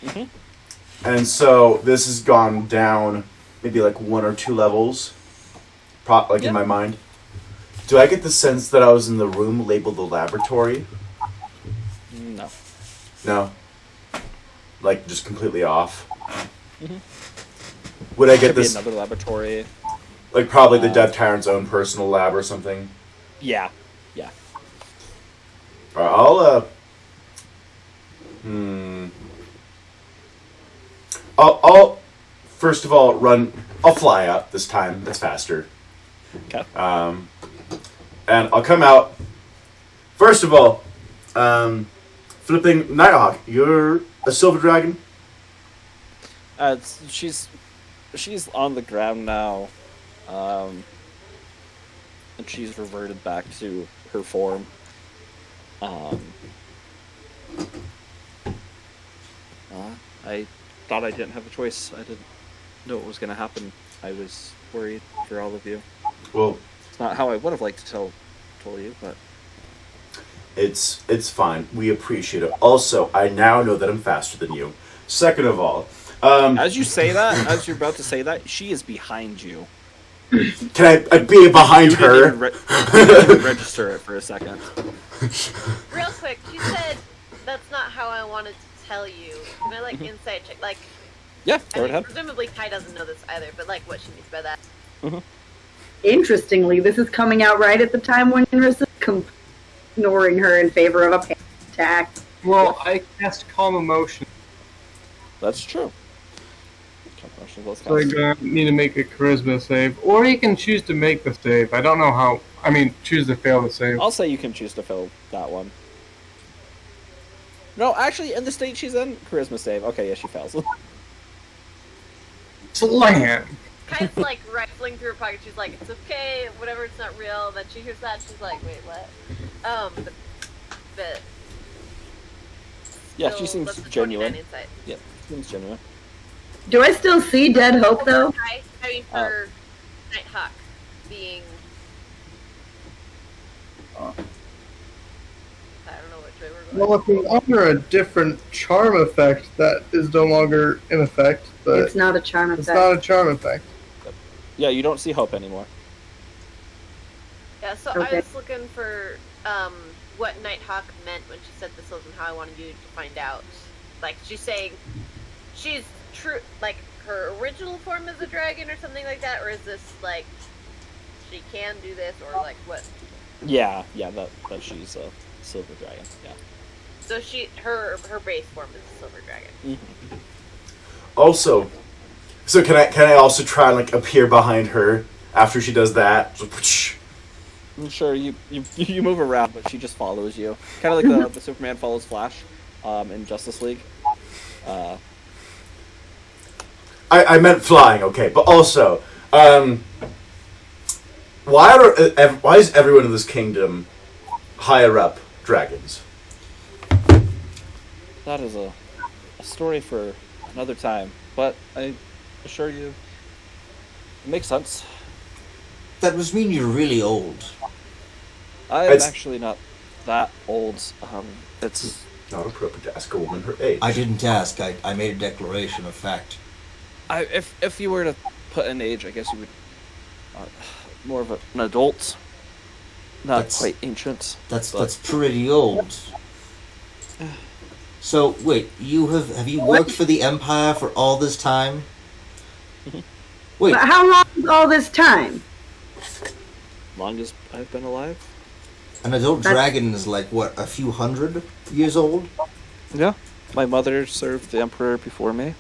Mm-hmm. And so, this has gone down maybe like 1 or 2 levels, in my mind. Do I get the sense that I was in the room labeled the laboratory? No. No? Like, just completely off? Mm-hmm. Would I get Could be this... another laboratory. Like, probably the Death Tyrant's own personal lab or something? Yeah. Alright, I'll first of all I'll fly up this time. That's faster. Okay. And I'll come out. First of all, flipping Nighthawk, you're a silver dragon? She's on the ground now, and she's reverted back to her form. I thought I didn't have a choice. I didn't know what was going to happen. I was worried for all of you. Well, it's not how I would have liked to tell you, but it's fine. We appreciate it. Also, I now know that I'm faster than you. Second of all, as you're about to say that, she is behind you. Can I be behind her? You didn't register it for a second. Real quick, she said that's not how I wanted to tell you. Can I insight check? Yeah, go ahead. Presumably Kai doesn't know this either, but what she means by that. Mm-hmm. Interestingly, this is coming out right at the time when Narissa is ignoring her in favor of a panic attack. Well, I cast Calm Emotion. That's true. So you need to make a charisma save, or you can choose to make the save. I don't know how. I mean, choose to fail the save. I'll say you can choose to fail that one. No, actually, in the state she's in, charisma save. Okay, yeah, she fails. Slam! Kai's rifling through her pocket. She's like, "It's okay, whatever. It's not real." Then she hears that. And she's like, "Wait, what?" But yeah, she seems genuine. Inside. Yeah, seems genuine. Do I still see Dead Hope though? I mean, for Nighthawk being. I don't know which way we're going. Well, if we're under a different charm effect, that is no longer in effect. But It's not a charm it's effect. not a charm effect. Yeah, you don't see Hope anymore. Yeah, so Okay. I was looking for what Nighthawk meant when she said this wasn't how I wanted you to find out. Like, she's saying she's true, like, her original form is a dragon or something like that, or is this, like, she can do this, or, like, what? Yeah, that she's a silver dragon. Yeah. So her base form is a silver dragon. Mm-hmm. Also, so can I also try and like appear behind her after she does that? I'm sure you move around, but she just follows you. Kind of like the Superman follows Flash in Justice League. I meant flying, okay, but also, why is everyone in this kingdom higher up dragons? That is a story for another time, but I assure you, it makes sense. That must mean you're really old. I'm It's- actually not that old. It's Not appropriate to ask a woman her age. I didn't ask. I made a declaration of fact. if you were to put an age, I guess you would more of an adult, not That's- quite ancient. That's pretty old. So wait, have you worked for the Empire for all this time? Wait, But how long is all this time? Long as I've been alive. an adult That's- dragon is like what, a few hundred years old? Yeah, my mother served the Emperor before me.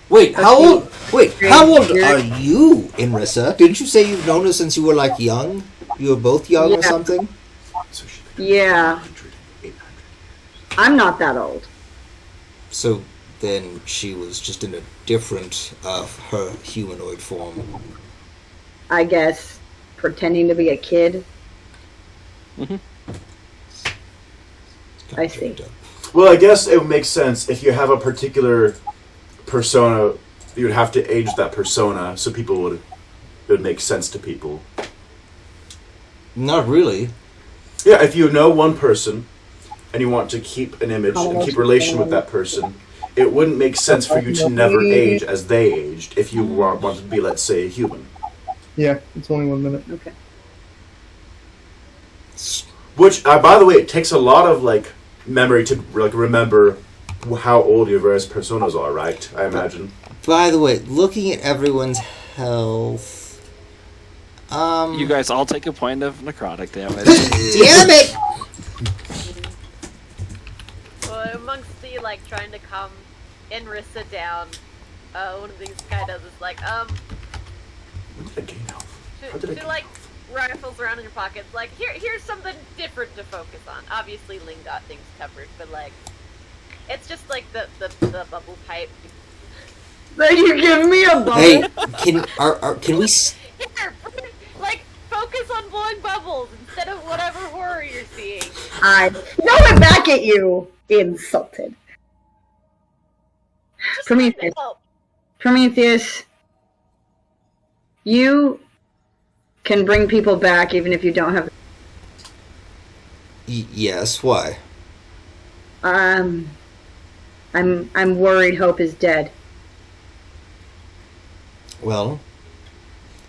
Wait, how Okay. old? Wait, how old are you, Inrissa? Didn't you say you've known her since you were like young? You were both young or Yeah. something? So she's been Yeah, 100, 800. I'm not that old. So then she was just in a different her humanoid form. I guess pretending to be a kid. Mhm. I see. Well, I guess it would make sense if you have a particular persona. You would have to age that persona so it would make sense to people. Not really. Yeah, if you know one person and you want to keep an image and keep relation with that person, it wouldn't make sense for you to never age as they aged if you wanted to be, let's say, a human. Yeah, it's only 1 minute. Okay. Which, by the way, it takes a lot of like memory to like remember how old your various personas are, right? I imagine. By the way, looking at everyone's health. You guys all take a point of necrotic damage. Damn it! Well, amongst the, like, trying to calm Inrissa down, one of these guy does is like, When did I gain health? How did I she gain like health? rifles around in your pockets, like, here's something different to focus on. Obviously, Ling got things covered, but like, it's just like the bubble pipe. So you give me a bubble? Hey, can we? Here, like, focus on blowing bubbles instead of whatever horror you're seeing. I throw it back at you, insulted. Just trying to Prometheus. help. Prometheus, you can bring people back even if you don't have. Yes. Why? I'm worried Hope is dead. Well,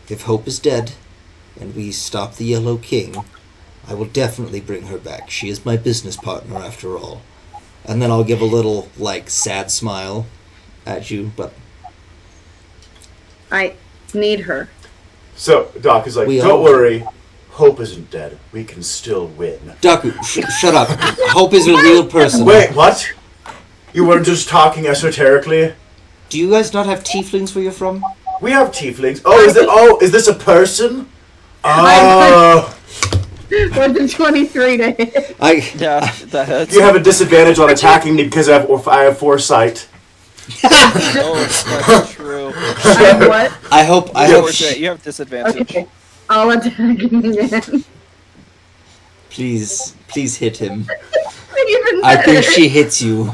if Hope is dead, and we stop the Yellow King, I will definitely bring her back. She is my business partner, after all. And then I'll give a little, like, sad smile at you, but I need her. So Doc is like, We don't all- worry, Hope isn't dead. We can still win. Daku, shut up. Hope is a real person. Wait, what? You weren't just talking esoterically? Do you guys not have tieflings where you're from? We have tieflings. Is this a person? Oh, More than 23 to hit. Yeah, that hits. you have a disadvantage on attacking me because I have foresight. Oh, that's true. I'm what? I hope You have disadvantage. Okay. I'll attack him again. Please hit him. Even I think better. she hits you.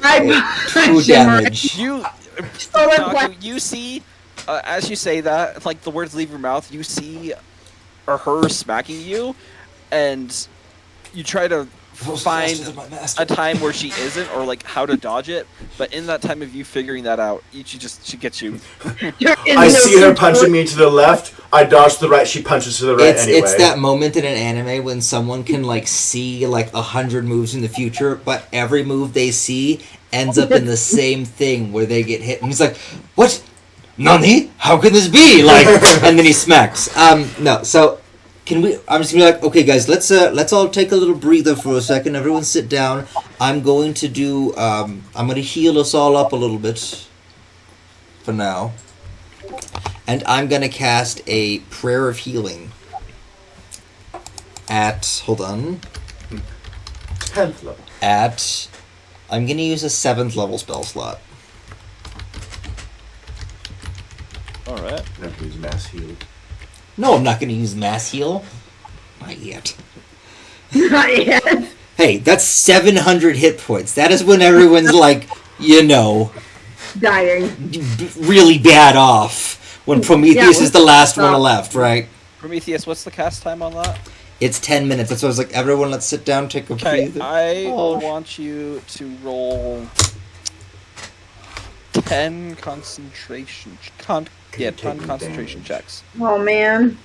I Two punch him right- damage. You, Solar Taku, blast. you see, as you say that, like the words leave your mouth, you see her smacking you, and you try to find a time where she isn't, or like how to dodge it. But in that time of you figuring that out, she gets you. I see her punching me to the left. I dodge to the right. She punches to the right anyway. It's that moment in an anime when someone can like see like 100 moves in the future, but every move they see ends up in the same thing where they get hit, and he's like, "What? Nani? How can this be?" Like, and then he smacks. No, so. Can we? I'm just gonna be like, okay, guys, let's all take a little breather for a second. Everyone, sit down. I'm going to do. I'm gonna heal us all up a little bit. For now, and I'm gonna cast a prayer of healing. Hold on. 10th level. I'm gonna use a 7th level spell slot. All right. I have to use mass heal. No, I'm not gonna use mass heal. Not yet. Not yet. Hey, that's 700 hit points. That is when everyone's like, Dying. really bad off. When Prometheus is the last one stop. left, right? Prometheus, what's the cast time on that? It's 10 minutes. That's why I was like, everyone, let's sit down, take a Okay, breather. I want you to roll 10 concentration. 10 concentration checks. Oh man.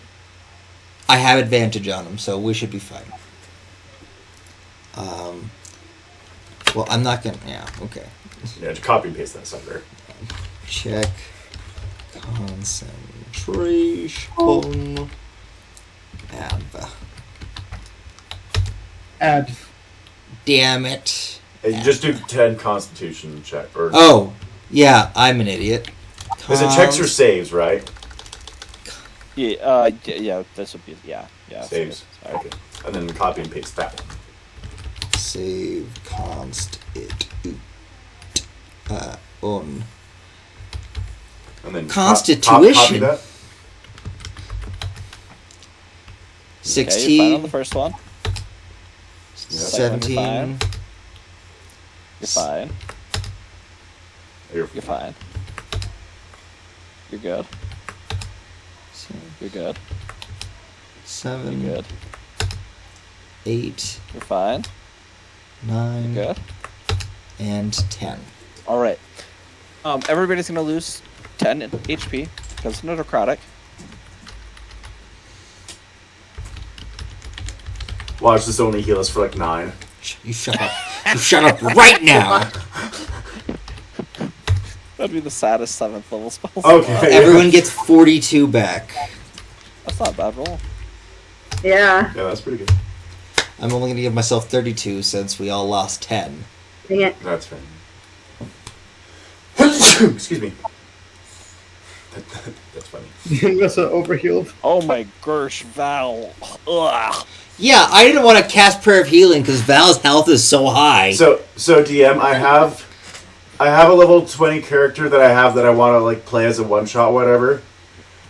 I have advantage on them, so we should be fine. Well, I'm not gonna. Yeah, okay. Yeah, just copy and paste that sucker. Check concentration. Add. Damn it. Hey, you just do 10 constitution check. Or, Oh, yeah, I'm an idiot. is it checks or saves, right? Yeah, yeah, this would be, yeah. Saves. Sorry. Okay. And then copy and paste that. Save const it on And then Constitution. copy that. 16, Okay, you're fine on the first one. 17. You're fine. You're You're fine. You're good. You're good. 7, You're good. 8, You're fine. 9, You're good. and 10. All right. Everybody's gonna lose 10 HP because it's necrotic. Watch this only heal us for like 9. You shut up. You shut up right now. That'd be the saddest 7th level spell. Okay. Everyone gets 42 back. That's not a bad roll. Yeah. Yeah, that's pretty good. I'm only going to give myself 32 since we all lost 10. Dang it. That's fine. Excuse me. That's funny. That's overhealed. Oh my gosh, Val. Ugh. Yeah, I didn't want to cast Prayer of Healing because Val's health is so high. So DM, I have a level 20 character that I want to like play as a one shot, whatever.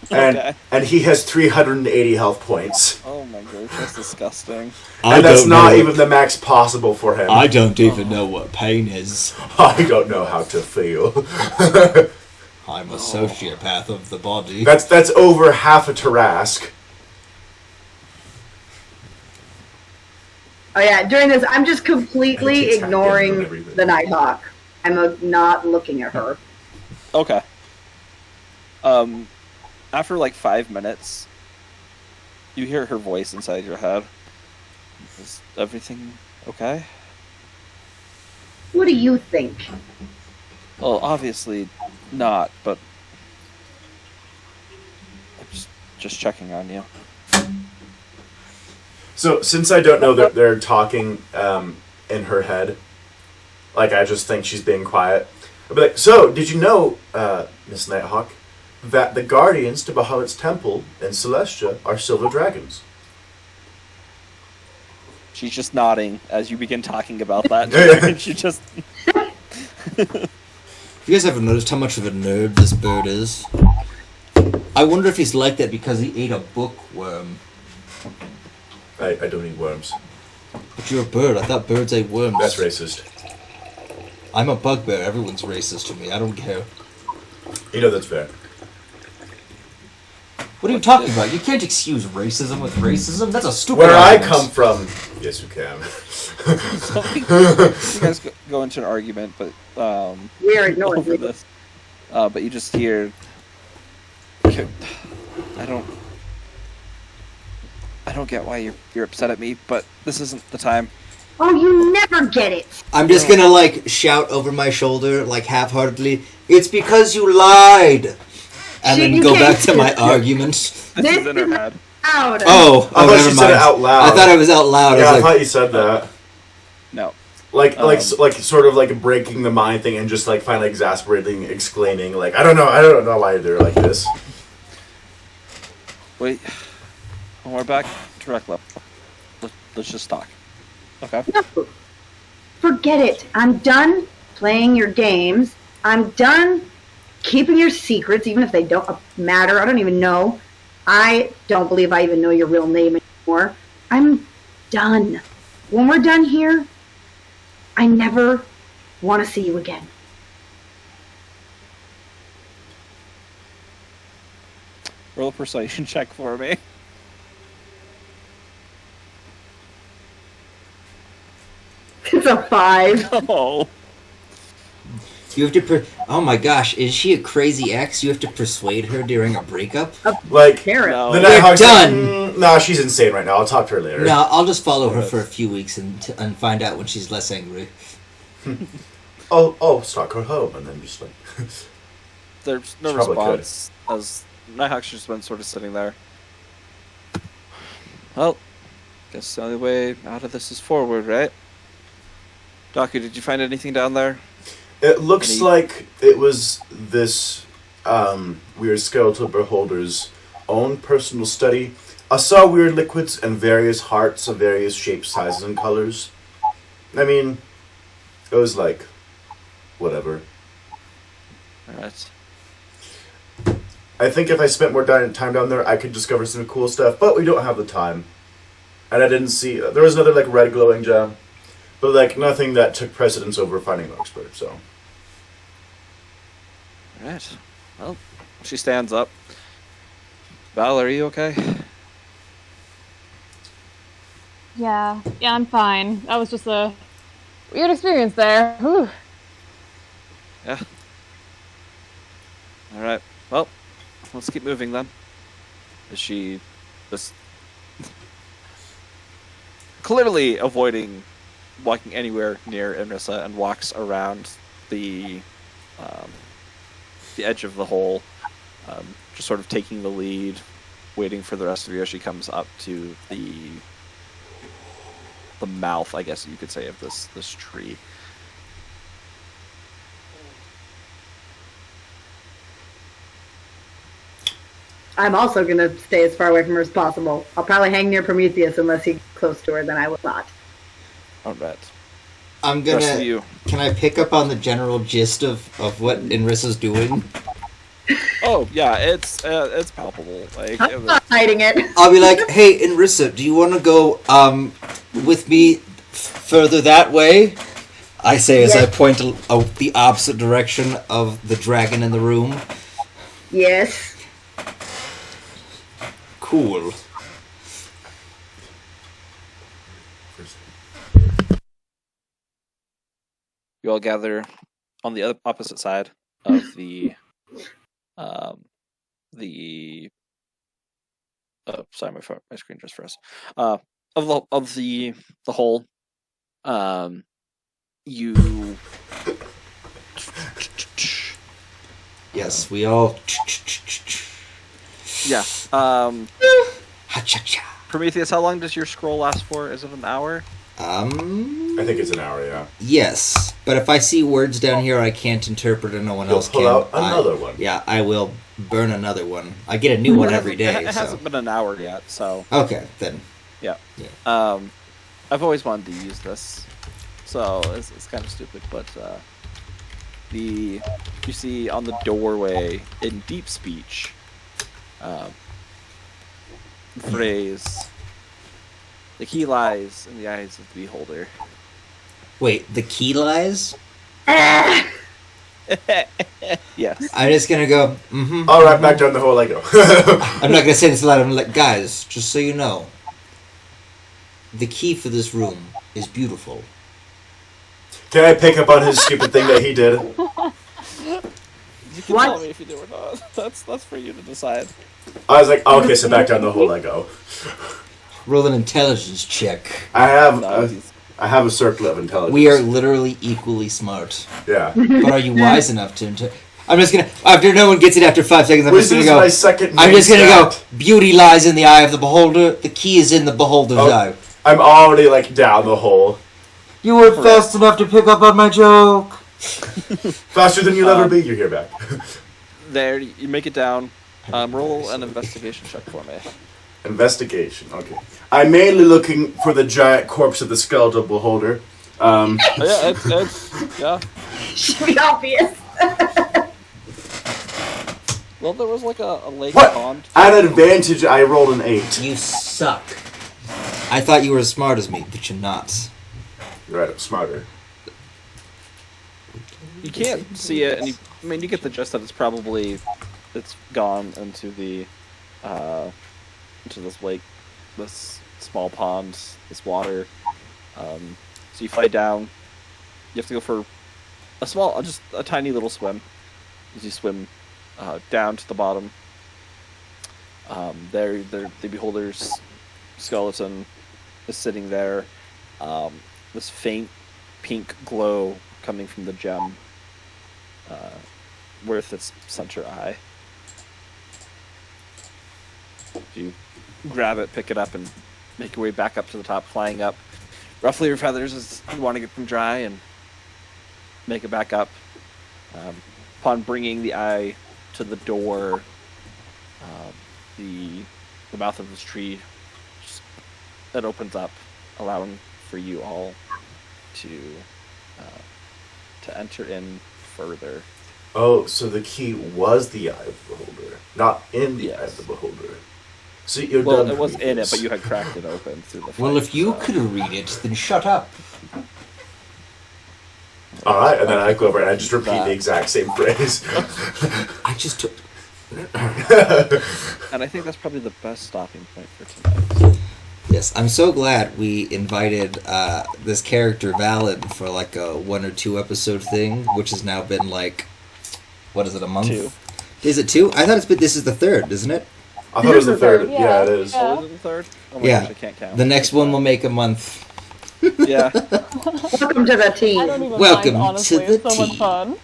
And Okay. and he has 380 health points. Oh my gosh, that's disgusting. And that's not even the max possible for him. I don't even know what pain is. I don't know how to feel. I'm a sociopath of the body. That's over half a Tarask. Oh yeah, during this, I'm just I completely take time ignoring getting everything. the Nighthawk. I'm not looking at her. Okay. After like 5 minutes, you hear her voice inside your head. Is everything okay? What do you think? Well, obviously not, but I'm just checking on you. So since I don't know that they're talking in her head, like I just think she's being quiet. I'll be like, so did you know, Miss Nighthawk, that the guardians to Bahamut's temple in Celestia are silver dragons? She's just nodding as you begin talking about that. She just You guys ever noticed how much of a nerd this bird is? I wonder if he's like that because he ate a bookworm. I don't eat worms. But you're a bird. I thought birds ate worms. That's racist. I'm a bugbear. Everyone's racist to me. I don't care. You know that's fair. What are you talking about? You can't excuse racism with racism. That's a stupid Where I argument. come from, yes, you can. So you guys go into an argument, but We are ignoring over you. this. But you just hear. I don't get why you're upset at me, but this isn't the time. Oh, you never get it. I'm just gonna like shout over my shoulder, like half-heartedly. It's because you lied, and Shit, then you go can't back to my argument. This is in her head. Out. Oh, I thought never she mind. said it out loud. I thought it was out loud. Yeah, I I was like, thought you said that. No. Like sort of like a breaking the mind thing, and just like finally exasperating, exclaiming like, I don't know why they're like this. Wait. When we're back to rec level, let's just talk. Okay. No. Forget it. I'm done playing your games. I'm done keeping your secrets, even if they don't matter. I don't even know. I don't believe I even know your real name anymore. I'm done. When we're done here, I never want to see you again. Roll a persuasion check for me. It's a 5. Oh. you have to. Oh my gosh, is she a crazy ex? You have to persuade her during a breakup? Like Karen. No. the We're Nighthawk's done. Like, nah, she's insane right now. I'll talk to her later. No, I'll just follow her for a few weeks and find out when she's less angry. Oh, stalk her home, and then just like. There's no She probably response as Nighthawk's just been sort of sitting there. Well, guess the only way out of this is forward, right? Doku, did you find anything down there? It looks like it was this weird skeletal beholder's own personal study. I saw weird liquids and various hearts of various shapes, sizes, and colors. I mean, it was like, whatever. Alright. I think if I spent more time down there, I could discover some cool stuff, but we don't have the time. And I didn't see... There was another, like, red glowing gem, but, like, nothing that took precedence over finding Larkspur, so... Alright. Well, she stands up. Val, are you okay? Yeah, I'm fine. That was just a weird experience there. Whew. Yeah. Alright. Well, let's keep moving then. Is she just clearly avoiding walking anywhere near Imrisa and walks around the edge of the hole, just sort of taking the lead, waiting for the rest of you as she comes up to the mouth, I guess you could say, of this tree. I'm also going to stay as far away from her as possible. I'll probably hang near Prometheus unless he's close to her, then I will not. Alright. I'm Rest of gonna... you. Can I pick up on the general gist of what Inrissa's doing? Oh yeah, it's palpable. Like I'm not hiding it. I'll be like, hey, Inrissa, do you want to go with me further that way? I say as I Yes. point the opposite direction of the dragon in the room. Yes. Cool. you all gather on the opposite side of the sorry, my screen just froze. Of the hole. You Yes, we all... yeah. Ha-cha-cha. Prometheus, how long does your scroll last for? Is it an hour? I think it's an hour, yeah. Yes, but if I see words down here I can't interpret and no one You'll else pull can, out another one. Yeah, I will burn another one. I get a new one every day. It so. hasn't been an hour yet, so Okay, then. yeah. Yeah. I've always wanted to use this, so it's kind of stupid, but you see on the doorway in deep speech, the phrase, "The key lies in the eyes of the beholder." Wait, the key lies? Ah, Yes. I'm just gonna go. Mm-hmm. All right, back down the hole I go. I'm not gonna say this loud. I'm like, guys, just so you know, the key for this room is beautiful. Can I pick up on his stupid thing that he did? You can What? tell me if you do or not. That's for you to decide. I was like, okay, so back down the hole I go. Roll an intelligence check. I have No, I have a circle of intelligence. We are literally equally smart. Yeah. But are you wise enough to? I'm just gonna. After no one gets it after 5 seconds, I'm Which just gonna is go. my second I'm main just gonna go. stat. Beauty lies in the eye of the beholder. The key is in the beholder's Oh. eye. I'm already like down the hole. You were fast enough to pick up on my joke. Faster than you'll ever be. You're here back. there, you make it down. Roll an investigation check for me. Investigation. Okay. I'm mainly looking for the giant corpse of the skeletal beholder. Oh, yeah, it's yeah. should be obvious. Well, there was like a lake What? pond. At advantage, I rolled an 8. You suck. I thought you were as smart as me, but you're not. You're right. I'm smarter. You can't see it, and you get the gist that it's gone into the into this lake, this small pond, this water. So you fly down. You have to go for just a tiny little swim. As you swim down to the bottom, there the beholder's skeleton is sitting there. This faint pink glow coming from the gem with its center eye. You grab it, pick it up, and make your way back up to the top, flying up. Ruffle your feathers as you want to get them dry and make it back up. Upon bringing the eye to the door, the mouth of this tree it opens up, allowing for you all to enter in further. Oh, so the key was the eye of the beholder, not in the eye Yes. of the beholder. So you're Well, done. it was in it, Prometheus. but you had cracked it open through the. Well, fight, if you so- could read it, then shut up. All right, and then I go over and I just repeat That. the exact same phrase. I just took. And I think that's probably the best stopping point for tonight. Yes, I'm so glad we invited this character Valid for like a 1 or 2 episode thing, which has now been like, what is it, a month? 2. Is it 2? I thought it's been. This is the 3rd, isn't it? I thought it was the third. Yeah. Yeah, it is. Yeah. Oh, was it the third? Oh my Yeah. gosh, I can't count. The next one will make a month. Yeah. Welcome to the I team. don't even Welcome mind, honestly. to the It's so much tea. fun.